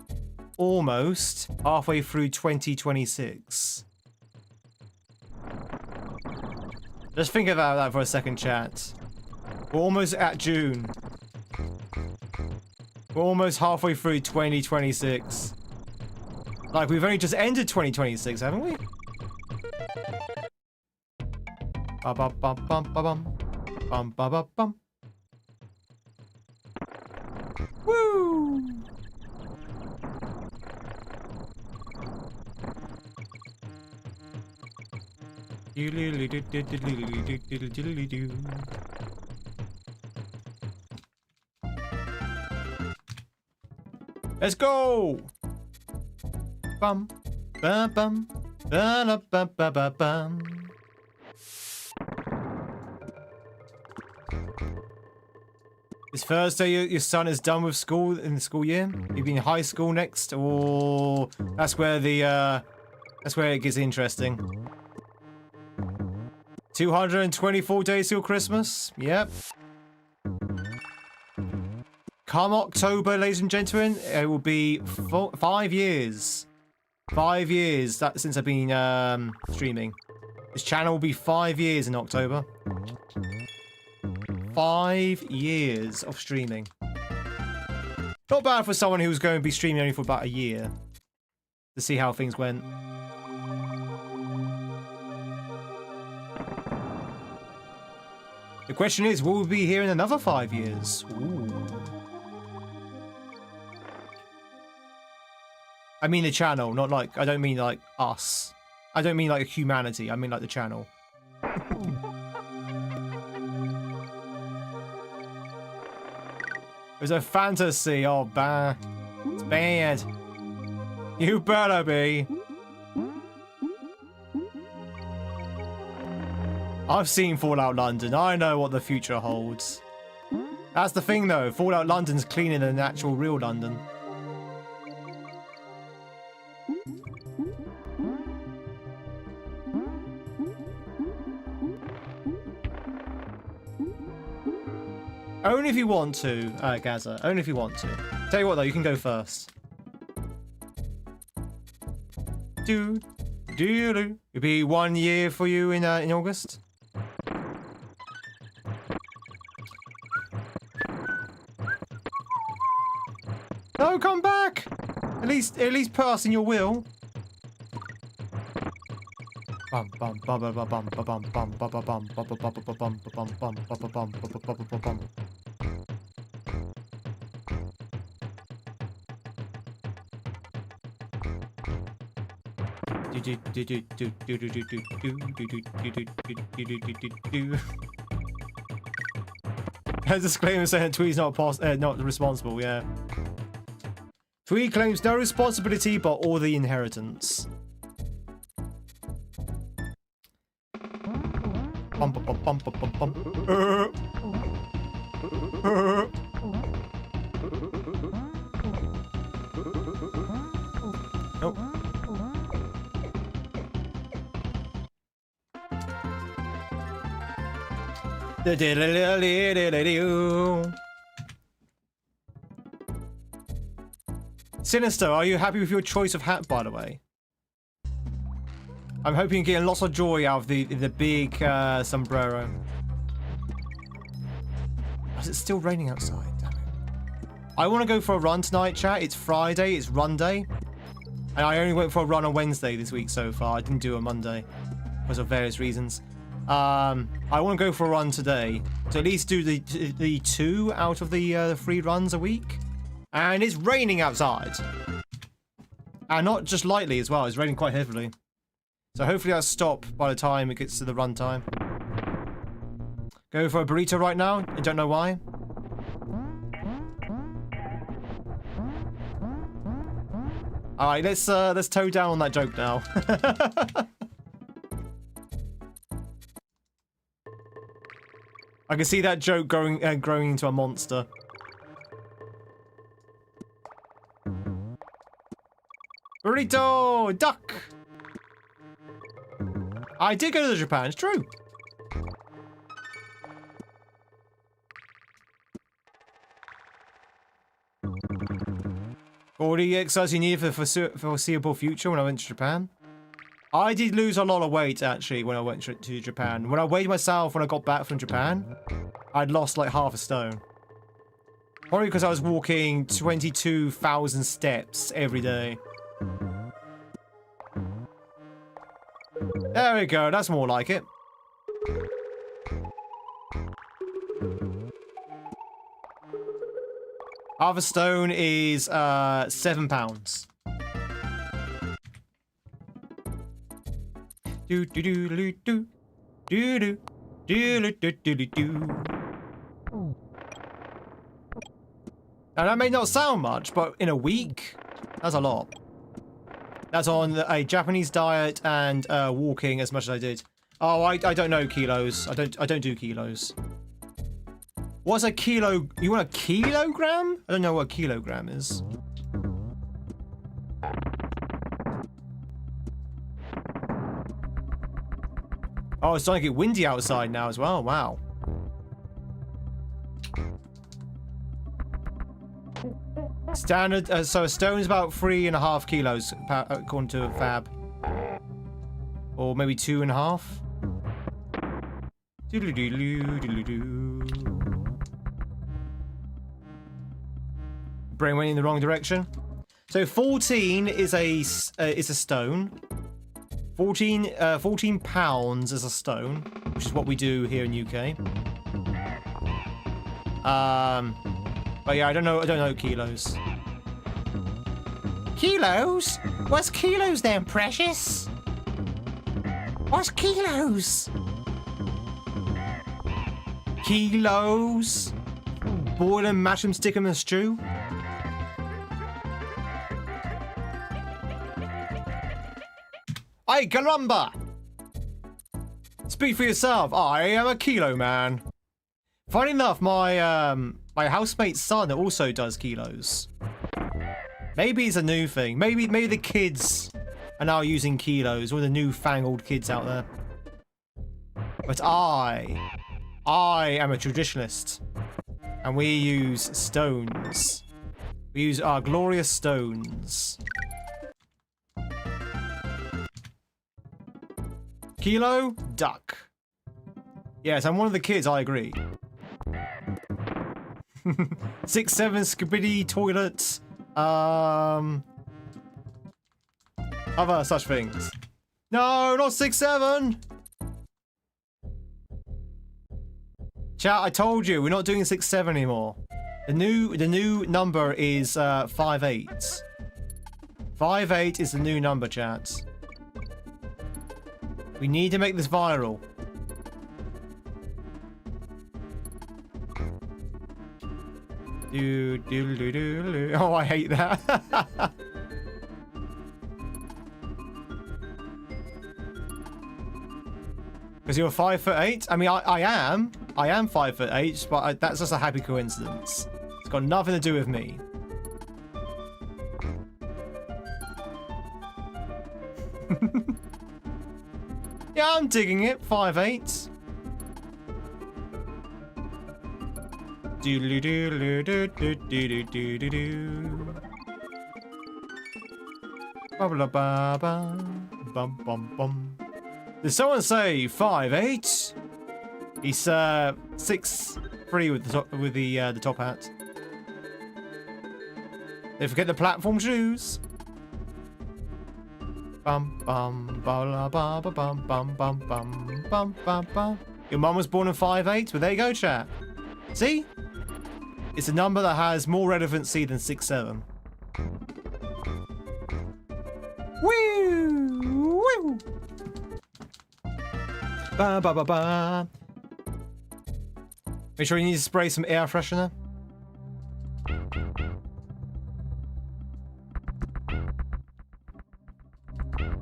Speaker 1: almost halfway through 2026. Just think about that for a second, chat. We're almost at June. We're almost halfway through 2026. Like, we've only just ended 2026, haven't we? Ba-ba-bum-bum-ba-bum. Bum-ba-ba-bum. Woo! Let's go! Bum, bum, bum, bum, bum, bum, bum, bum. It's Thursday. Your son is done with school in the school year. You'll be in high school next, or that's where it gets interesting. 224 days till Christmas. Yep. come October, ladies and gentlemen, it will be 5 years. 5 years since I've been streaming. This channel will be 5 years in October. 5 years of streaming. Not bad for someone who's going to be streaming only for about a year. To see how things went. The question is, will we be here in another 5 years? Ooh. I mean the channel, not like, I don't mean like us. I don't mean like humanity, I mean like the channel. It was a fantasy, oh bah. It's bad. You better be. I've seen Fallout London. I know what the future holds. That's the thing though. Fallout London's cleaner than actual real London. Only if you want to, Gaza. Only if you want to. Tell you what though, you can go first. It'll be 1 year for you in August. No, come back! At least put us in your will. Bum bum bum bum bum bum bum bum bum bum bum bum bum bum bum bum bum bum. Has a disclaimer saying Tweed's not responsible, yeah. Tweed claims no responsibility but all the inheritance. Bum bum bum bum bum bum. Nope. Sinister, are you happy with your choice of hat, by the way? I'm hoping you're getting lots of joy out of the big sombrero. Is it still raining outside? Damn it. I want to go for a run tonight, chat. It's Friday, it's run day. And I only went for a run on Wednesday this week so far. I didn't do it on Monday because of various reasons. I want to go for a run today to at least do the 2 out of the 3 runs a week. And it's raining outside. And not just lightly as well, it's raining quite heavily. So hopefully I'll stop by the time it gets to the run time. Go for a burrito right now, I don't know why. Alright, let's toe down on that joke now. I can see that joke growing into a monster. Burrito! Duck! I did go to Japan, it's true. All the exercise you need for the foreseeable future when I went to Japan. I did lose a lot of weight, actually, when I went to Japan. When I weighed myself when I got back from Japan, I'd lost like half a stone. Probably because I was walking 22,000 steps every day. There we go, that's more like it. Half a stone is £7. Do do do do do do do do do do do. Now that may not sound much, but in a week, that's a lot. That's on a Japanese diet and walking as much as I did. Oh, I don't know kilos. I don't do kilos. What's a kilo? You want a kilogram? I don't know what a kilogram is. Oh, it's starting to get windy outside now as well. Wow. Standard, so a stone is about 3.5 kilos, according to Fab. Or maybe 2.5. Brain went in the wrong direction. So 14 is a stone. 14 pounds is a stone, which is what we do here in UK. But yeah, I don't know kilos. Kilos? What's kilos then, precious? What's kilos? Kilos? Boil them, mash them, stick them in a stew? Hey, caramba! Speak for yourself. I am a kilo man. Funny enough, my my housemate's son also does kilos. Maybe it's a new thing. Maybe the kids are now using kilos, all the newfangled kids out there. But I am a traditionalist, and we use stones. We use our glorious stones. Kilo duck. Yes, I'm one of the kids. I agree. 6'7" skibidi toilets. Other such things. No, not 6'7". Chat, I told you we're not doing 6'7" anymore. The new number is 5'8". 5'8" is the new number, chat. We need to make this viral. Oh, I hate that. Because you're 5'8". I mean, I am 5'8", but that's just a happy coincidence. It's got nothing to do with me. Yeah, I'm digging it. 5'8". Did someone say 5'8"? He's 6'3" with the top hat. Don't forget the platform shoes. Bum bum ba ba ba bum bum bum bum bum bum bum. Your mum was born in 5'8", but there you go, chat. See? It's a number that has more relevancy than 6'7". Woo! Woo! Ba ba ba ba. Make sure you need to spray some air freshener.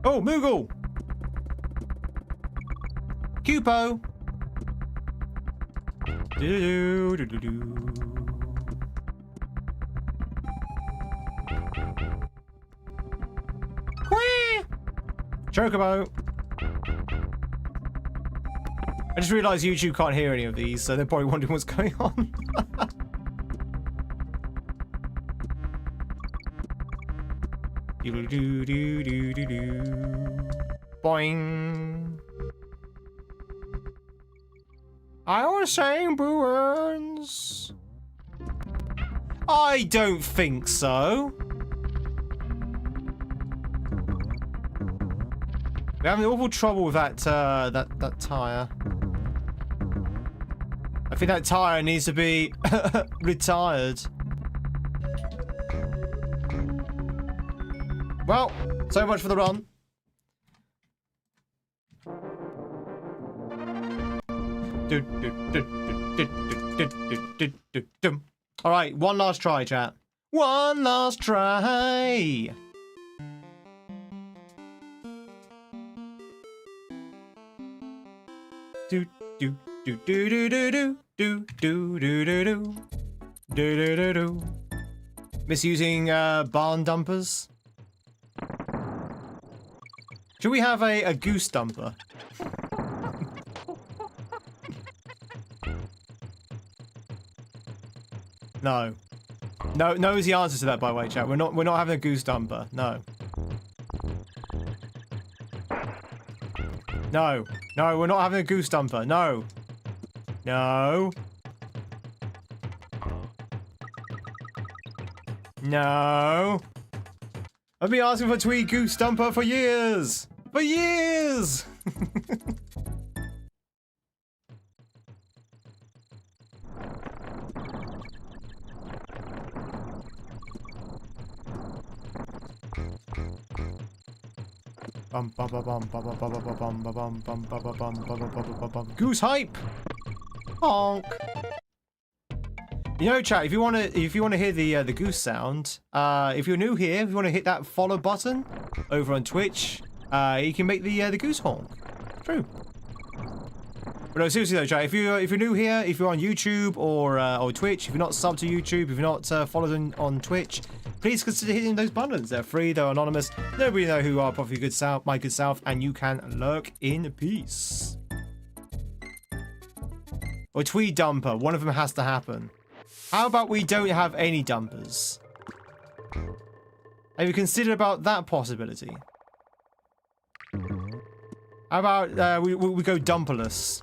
Speaker 1: Oh, Moogle! Cupo! Do-do-do-do-do-do. Whee! Chocobo! I just realised YouTube can't hear any of these, so they're probably wondering what's going on. Boing. I was saying Bruins. I don't think so. We're having awful trouble with that that tire. I think that tire needs to be retired. Well, so much for the run. All right, one last try, chat. One last try. Do do do do do do do do do do do do do do. Misusing barn dumpers. Should we have a goose dumper? No. No is the answer to that, by the way, chat. We're not having a goose dumper. No. No, we're not having a goose dumper. No. No. No. I've been asking for Tweed goose dumper for years. For years. Goose hype. Honk. You know, chat, if you wanna hear the goose sound, if you're new here, if you wanna hit that follow button over on Twitch, you can make the goose honk. True. But no, seriously though, chat, if you're new here, if you're on YouTube or Twitch, if you're not subbed to YouTube, if you're not followed on Twitch, please consider hitting those buttons. They're free, they're anonymous. Nobody know who are probably good self, my good self, and you can lurk in peace. Or Tweed dumper, one of them has to happen. How about we don't have any dumpers? Have you considered about that possibility? How about we go dumperless?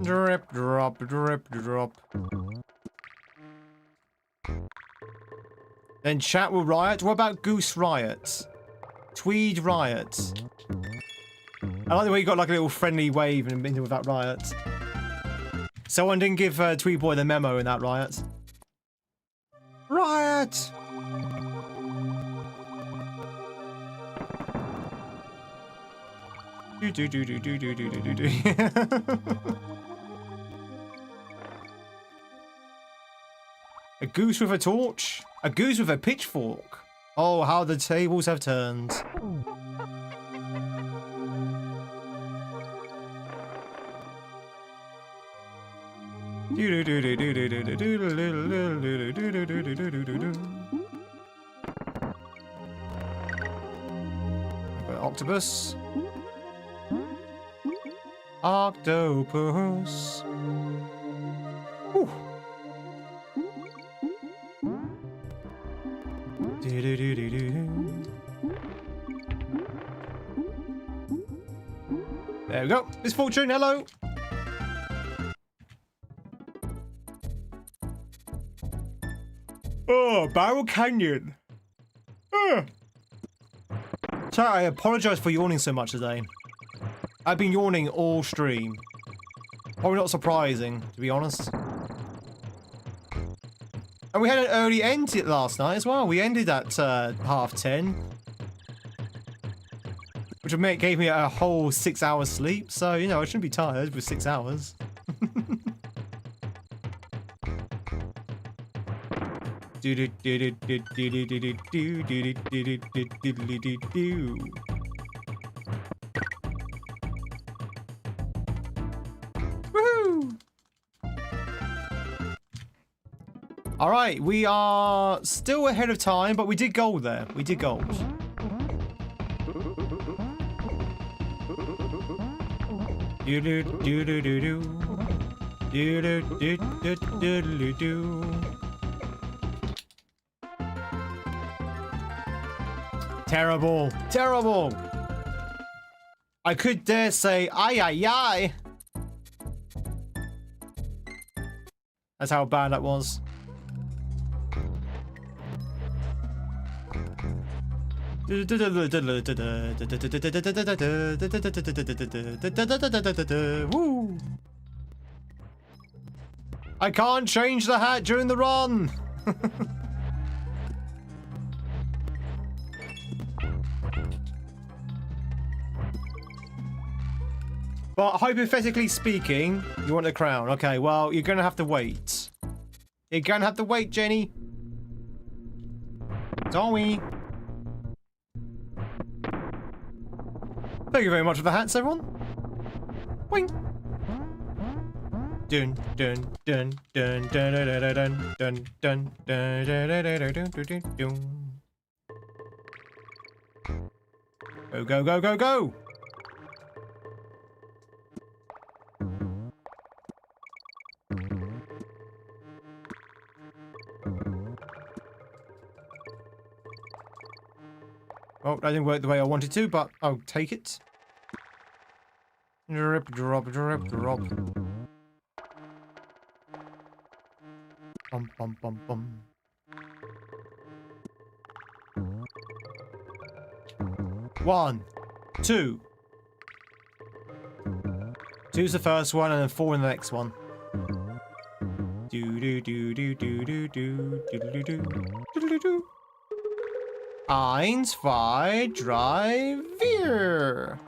Speaker 1: Drip, drop, drip, drop. Then chat will riot. What about goose riot? Tweed riot. I like the way you got like a little friendly wave into that riot. Someone didn't give Tweed Boy the memo in that riot. Riot! Do. A goose with a torch? A goose with a pitchfork? Oh, how the tables have turned. Octopus. Octopus. Whew. There we go. Miss Fortune, hello. Oh, Barrel Canyon. Sorry, I apologize for yawning so much today. I've been yawning all stream. Probably not surprising, to be honest. And we had an early end last night as well. We ended at 10:30. Which gave me a whole 6 hours sleep. So, you know, I shouldn't be tired with 6 hours. Woohoo! All right, we are still ahead of time, but we did gold there. We did gold. Terrible, terrible. I could dare say, ay, ay, ay. That's how bad that was. Woo. I can't change the hat during the run. But hypothetically speaking, you want the crown. Okay, well, you're gonna have to wait. You're gonna have to wait, Jenny. Sorry. Thank you very much for the hats, everyone. Wing. Dun dun dun dun dun dun dun dun dun dun dun dun dun dun. Go, go, go, go, go! Oh, that didn't work the way I wanted to, but I'll take it. Drip, drop, drip, drop. Bum, bum, bum, bum. One, two. Two's the first one, and then 4 in the next one. Do do do do do do do do do do do do. 1, 2, 3, 4.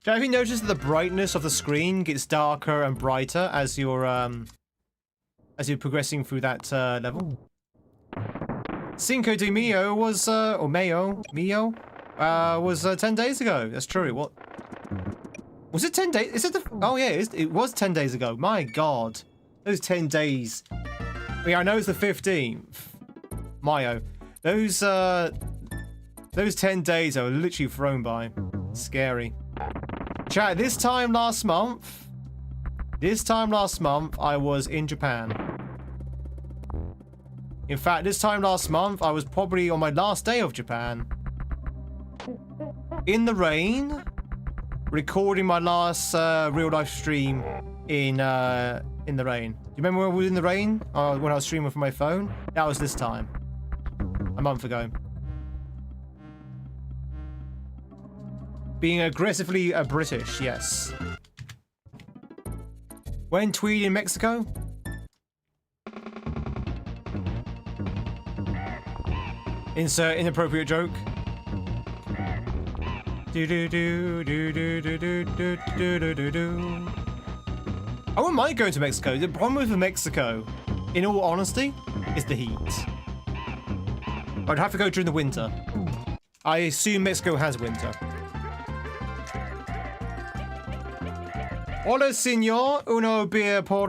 Speaker 1: Have you noticed that the brightness of the screen gets darker and brighter as you're progressing through that level? Cinco de Mayo was or Mayo was 10 days ago. That's true. What was it? 10 days? Is it the? Oh yeah, it was 10 days ago. My God, those 10 days. Yeah, I know it's the 15th. Mayo. Those 10 days are literally thrown by. Scary. Chat, this time last month, I was in Japan. In fact, this time last month, I was probably on my last day of Japan. In the rain, recording my last real life stream in the rain. Do you remember when we were in the rain? When I was streaming from my phone? That was this time. A month ago. Being aggressively British, yes. When Tweed in Mexico? Insert inappropriate joke. Do do do do do do do do do do do. I wouldn't mind going to Mexico. The problem with Mexico, in all honesty, is the heat. I'd have to go during the winter. I assume Mexico has winter. Hola, señor. Uno beer, por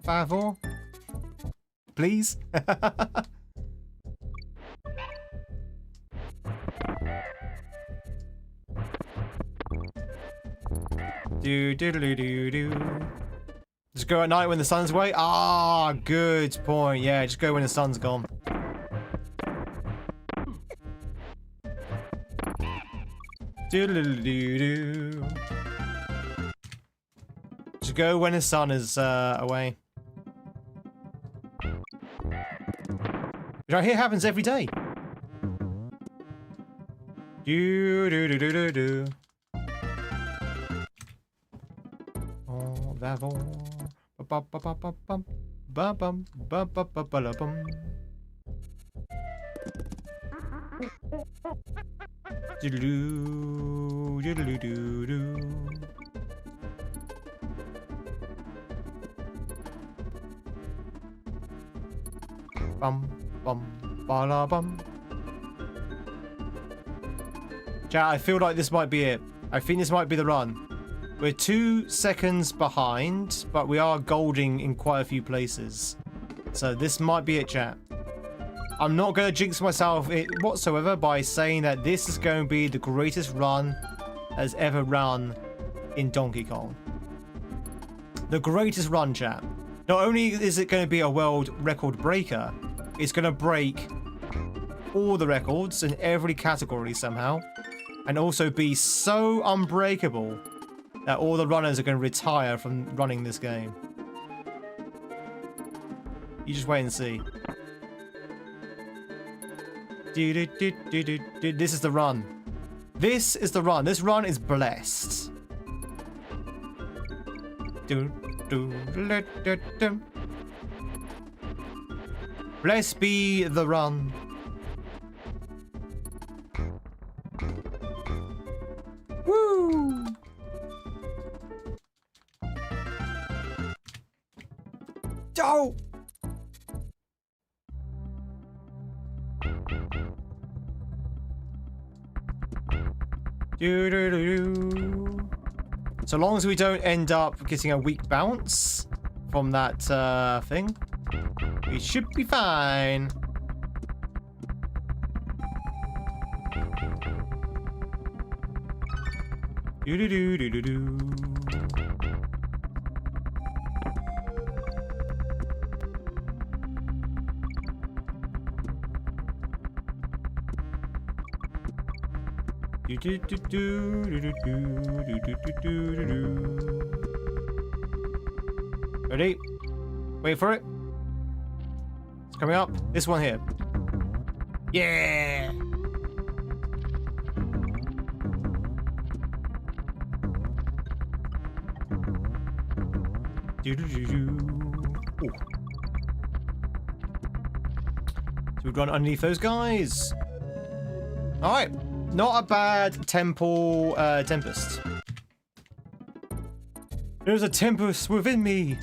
Speaker 1: favor. Please. Do do do do do. Just go at night when the sun's away. Ah, good point. Yeah, just go when the sun's gone. Do do do do. Just go when the sun is away. Which I hear happens every day. Do do do do do do. Oh, vavor. Ba ba ba ba bum. Ba bum ba ba ba ba la bum. Doodaloo, doodaloo, doodoo. Bum, bum, ba la bum. Chat, I feel like this might be it. I think this might be the run. We're 2 seconds behind, but we are golding in quite a few places. So this might be it, chat. I'm not going to jinx myself whatsoever by saying that this is going to be the greatest run that's ever run in Donkey Kong. The greatest run, chat. Not only is it going to be a world record breaker, it's going to break all the records in every category somehow, and also be so unbreakable that all the runners are going to retire from running this game. You just wait and see. This is the run. This is the run. This run is blessed. Blessed be the run. Woo! Oh! So long as we don't end up getting a weak bounce from that thing. We should be fine. Do do do do do do. Ready? Wait for it. It's coming up. This one here. Yeah. Ooh. So we've gone underneath those guys. All right. Not a bad temple tempest. There's a tempest within me.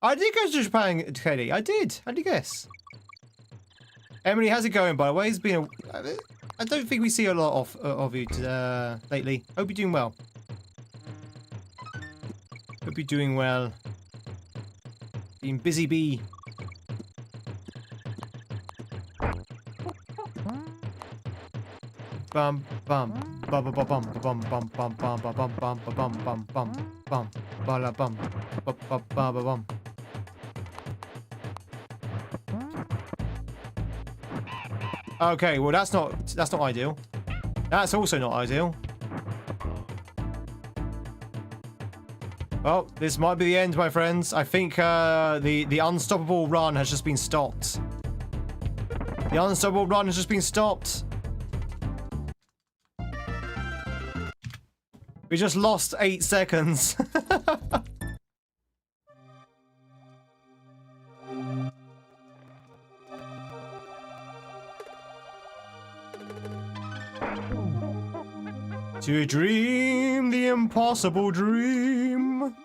Speaker 1: I did go to Japan, Katie. I did. How'd you guess? Emily, how's it going, by the way? It's been I don't think we see a lot of you lately. Hope you're doing well. Hope you're doing well. Being busy bee. Bum bum bum bum bum bum bum bum bum bum bum bum bum bum bum bum bum bala bum bum bum bum bum. Okay, well that's not ideal. That's also not ideal. Well, this might be the end, my friends. I think the unstoppable run has just been stopped. The unstoppable run has just been stopped. We just lost 8 seconds. To dream the impossible dream.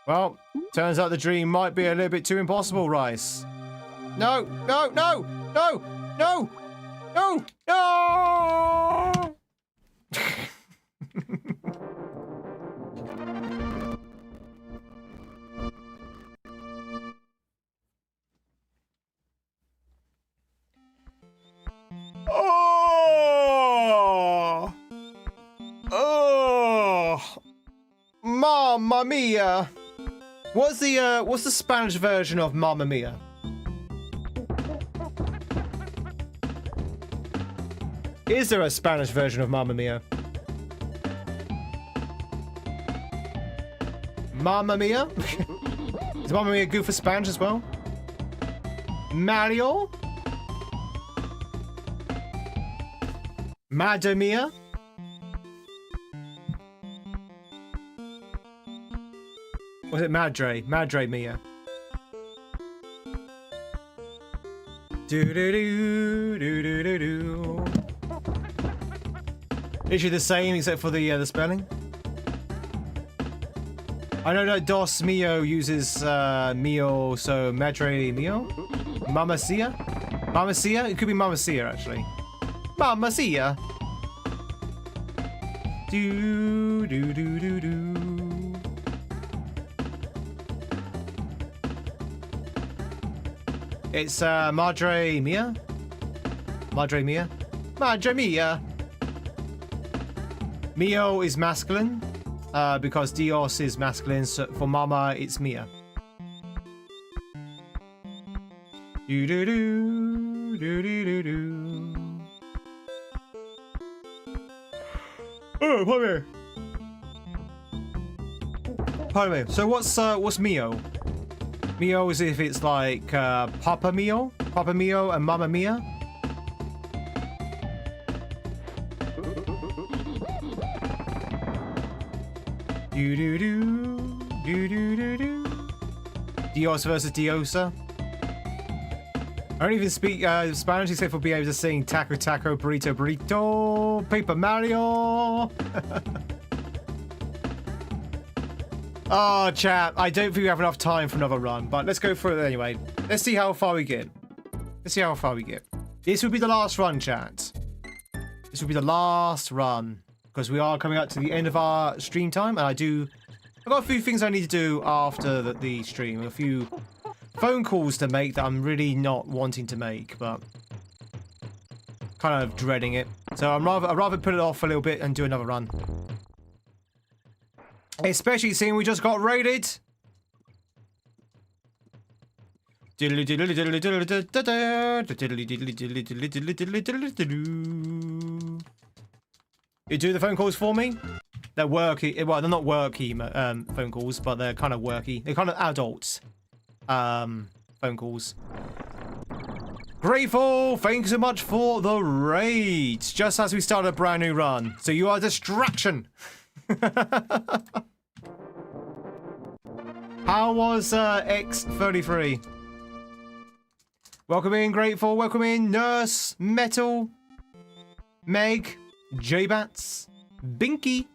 Speaker 1: Well, turns out the dream might be a little bit too impossible, Rice. No, no, no, no, no, no, no! Oh! Oh! Mamma mia! What's the Spanish version of Mamma mia? Is there a Spanish version of Mamma mia? Mamma mia? Is Mamma mia good for Spanish as well? Mario? Madre mia? Was it Madre? Madre mia. Do do do do do do do. Literally the same except for the spelling. I know that Dos Mio uses Mio, so Madre Mio? Mamma Sia? Mamma Sia? It could be Mamma Sia actually. Mamma Sia! Do do do do do. It's Madre Mia? Madre Mia? Madre Mia! Mio is masculine, because Dios is masculine, so for Mama it's Mia. Do do do do do do do. Oh, pardon me. Pardon me. So what's Mio? Mio is if it's like Papa Mio and Mamma Mia. Do do do do do do do. Dios versus Diosa. I don't even speak Spanish except for being able to sing Taco Taco Burrito Burrito Paper Mario. Oh, chat, I don't think we have enough time for another run, but let's go for it anyway. Let's see how far we get. Let's see how far we get. This will be the last run, chat. This will be the last run, because we are coming up to the end of our stream time, and I do I've got a few things I need to do after the stream. A few phone calls to make that I'm really not wanting to make, but kind of dreading it. So I'd rather put it off a little bit and do another run. Especially seeing we just got raided. You do the phone calls for me? They're worky. Well, they're not worky phone calls, but they're kind of worky. They're kind of adult phone calls. Grateful, thank you so much for the raids. Just as we start a brand new run. So you are a distraction. How was X33? Welcome in, Grateful. Welcome in, Nurse, Metal, Meg, J-Bats, Binky.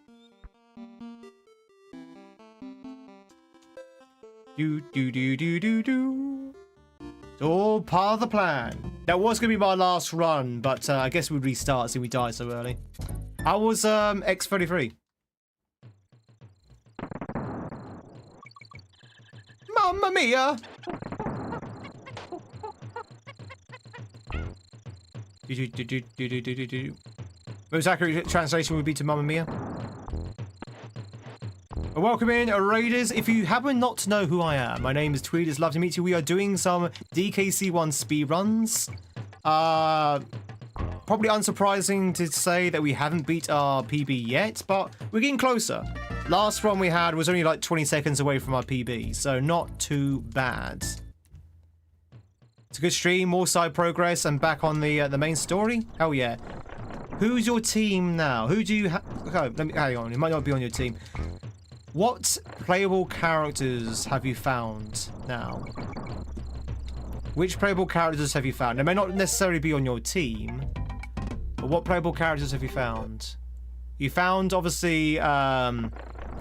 Speaker 1: Do. It's all part of the plan. That was going to be my last run, but I guess we'd restart since we died so early. How was X33? Mamma mia! Most accurate translation would be to Mamma Mia. Welcome in, Raiders. If you happen not to know who I am, my name is Tweed. It's lovely to meet you. We are doing some DKC1 speed runs. Probably unsurprising to say that we haven't beat our PB yet, but we're getting closer. Last run we had was only like 20 seconds away from our PB, so not too bad. It's a good stream, more side progress, and back on the main story. Hell yeah! Who's your team now? Who do you have? Okay, let me hang on. It might not be on your team. What playable characters have you found now? Which playable characters have you found? They may not necessarily be on your team, but what playable characters have you found? You found obviously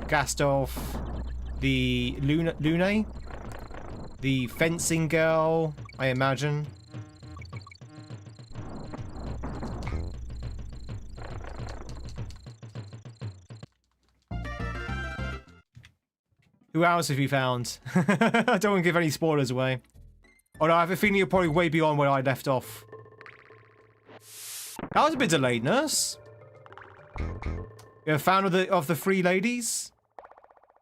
Speaker 1: Gastov, the Lune, the fencing girl, I imagine. Who else have you found? I don't want to give any spoilers away. Oh no, I have a feeling you're probably way beyond where I left off. That was a bit delayed, Nurse. You're a fan of the three ladies?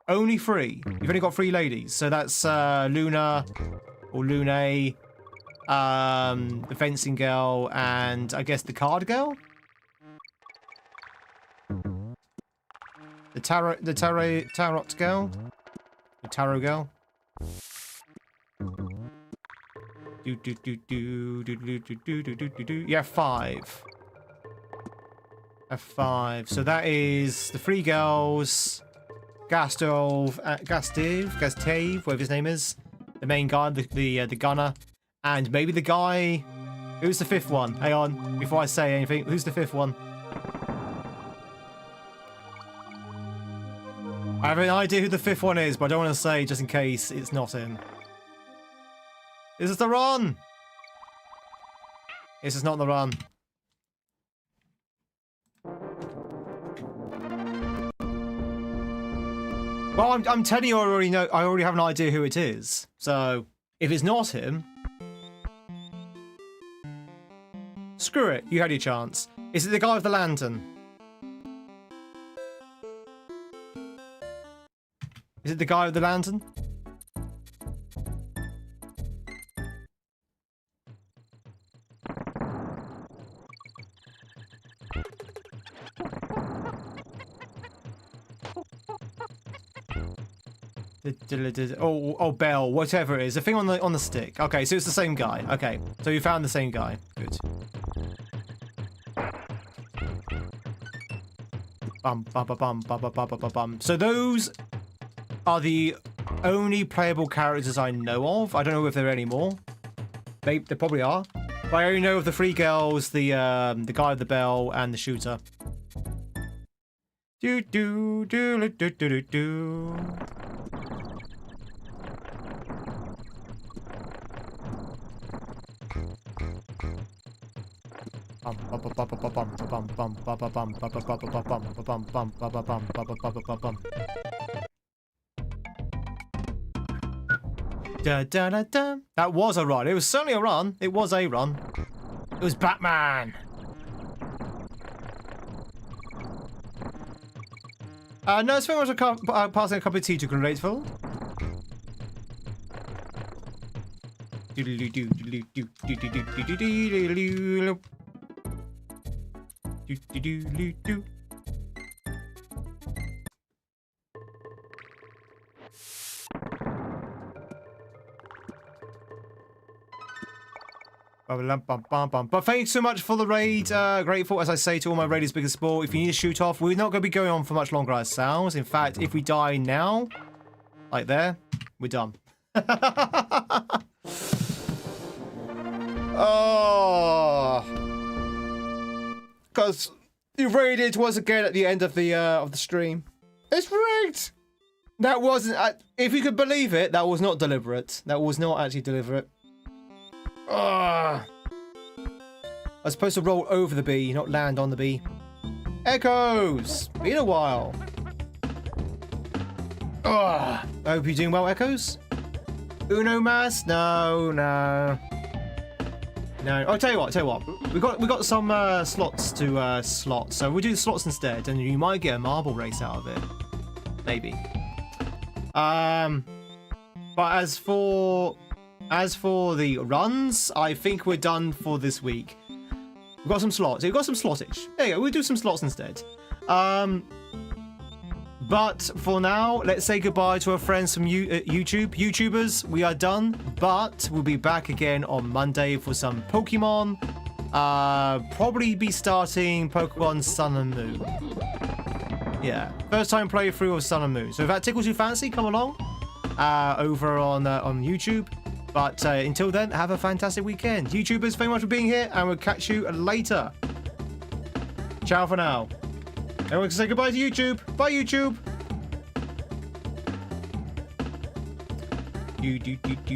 Speaker 1: Only three. You've only got three ladies. So that's Luna or Lune, the fencing girl, and I guess the card girl? The tarot girl? The tarot girl? Yeah, five. F5. So that is the three girls, Gastave, whatever his name is, the main guy, the gunner, and maybe the guy. Who's the fifth one? Hang on, before I say anything, who's the fifth one? I have an idea who the fifth one is, but I don't want to say just in case it's not him. Is this the run? This is not the run. Well, I'm telling you, I already have an idea who it is. So, if it's not him, screw it. You had your chance. Is it the guy with the lantern? Is it the guy with the lantern? Oh, bell, whatever it is. The thing on the stick. Okay, so it's the same guy. Okay, so you found the same guy. Good. Bum. So those are the only playable characters I know of. I don't know if there are any more. They probably are. But I only know of the three girls, the guy with the bell, and the shooter. Do. Da, da, da, da. That was a run. It was certainly a run. It was a run. It was Batman. No, it's very much passing a cup of tea to Grateful. But thanks so much for the raid, Grateful. As I say to all my raiders, biggest sport, if you need to shoot off, we're not going to be going on for much longer ourselves. In fact, if we die now, like there, we're done. Oh, because you raided once again at the end of the stream. It's rigged. That wasn't. If you could believe it, that was not deliberate. That was not actually deliberate. I was supposed to roll over the bee, not land on the bee. Echoes! Been a while. I hope you're doing well, Echoes. Uno mas? No. Oh, tell you what. We got some slots to slot, so we'll do the slots instead, and you might get a marble race out of it. Maybe. But as for the runs, I think we're done for this week. We've got some slots. We've got some slottage. There you go. We'll do some slots instead. But for now, let's say goodbye to our friends from YouTubers. We are done, but we'll be back again on Monday for some Pokemon. Probably be starting Pokemon Sun and Moon. Yeah, first time playthrough of Sun and Moon. So if that tickles your fancy, come along over on YouTube. But until then, have a fantastic weekend. YouTubers, thank you much for being here, and we'll catch you later. Ciao for now. Everyone can say goodbye to YouTube. Bye, YouTube.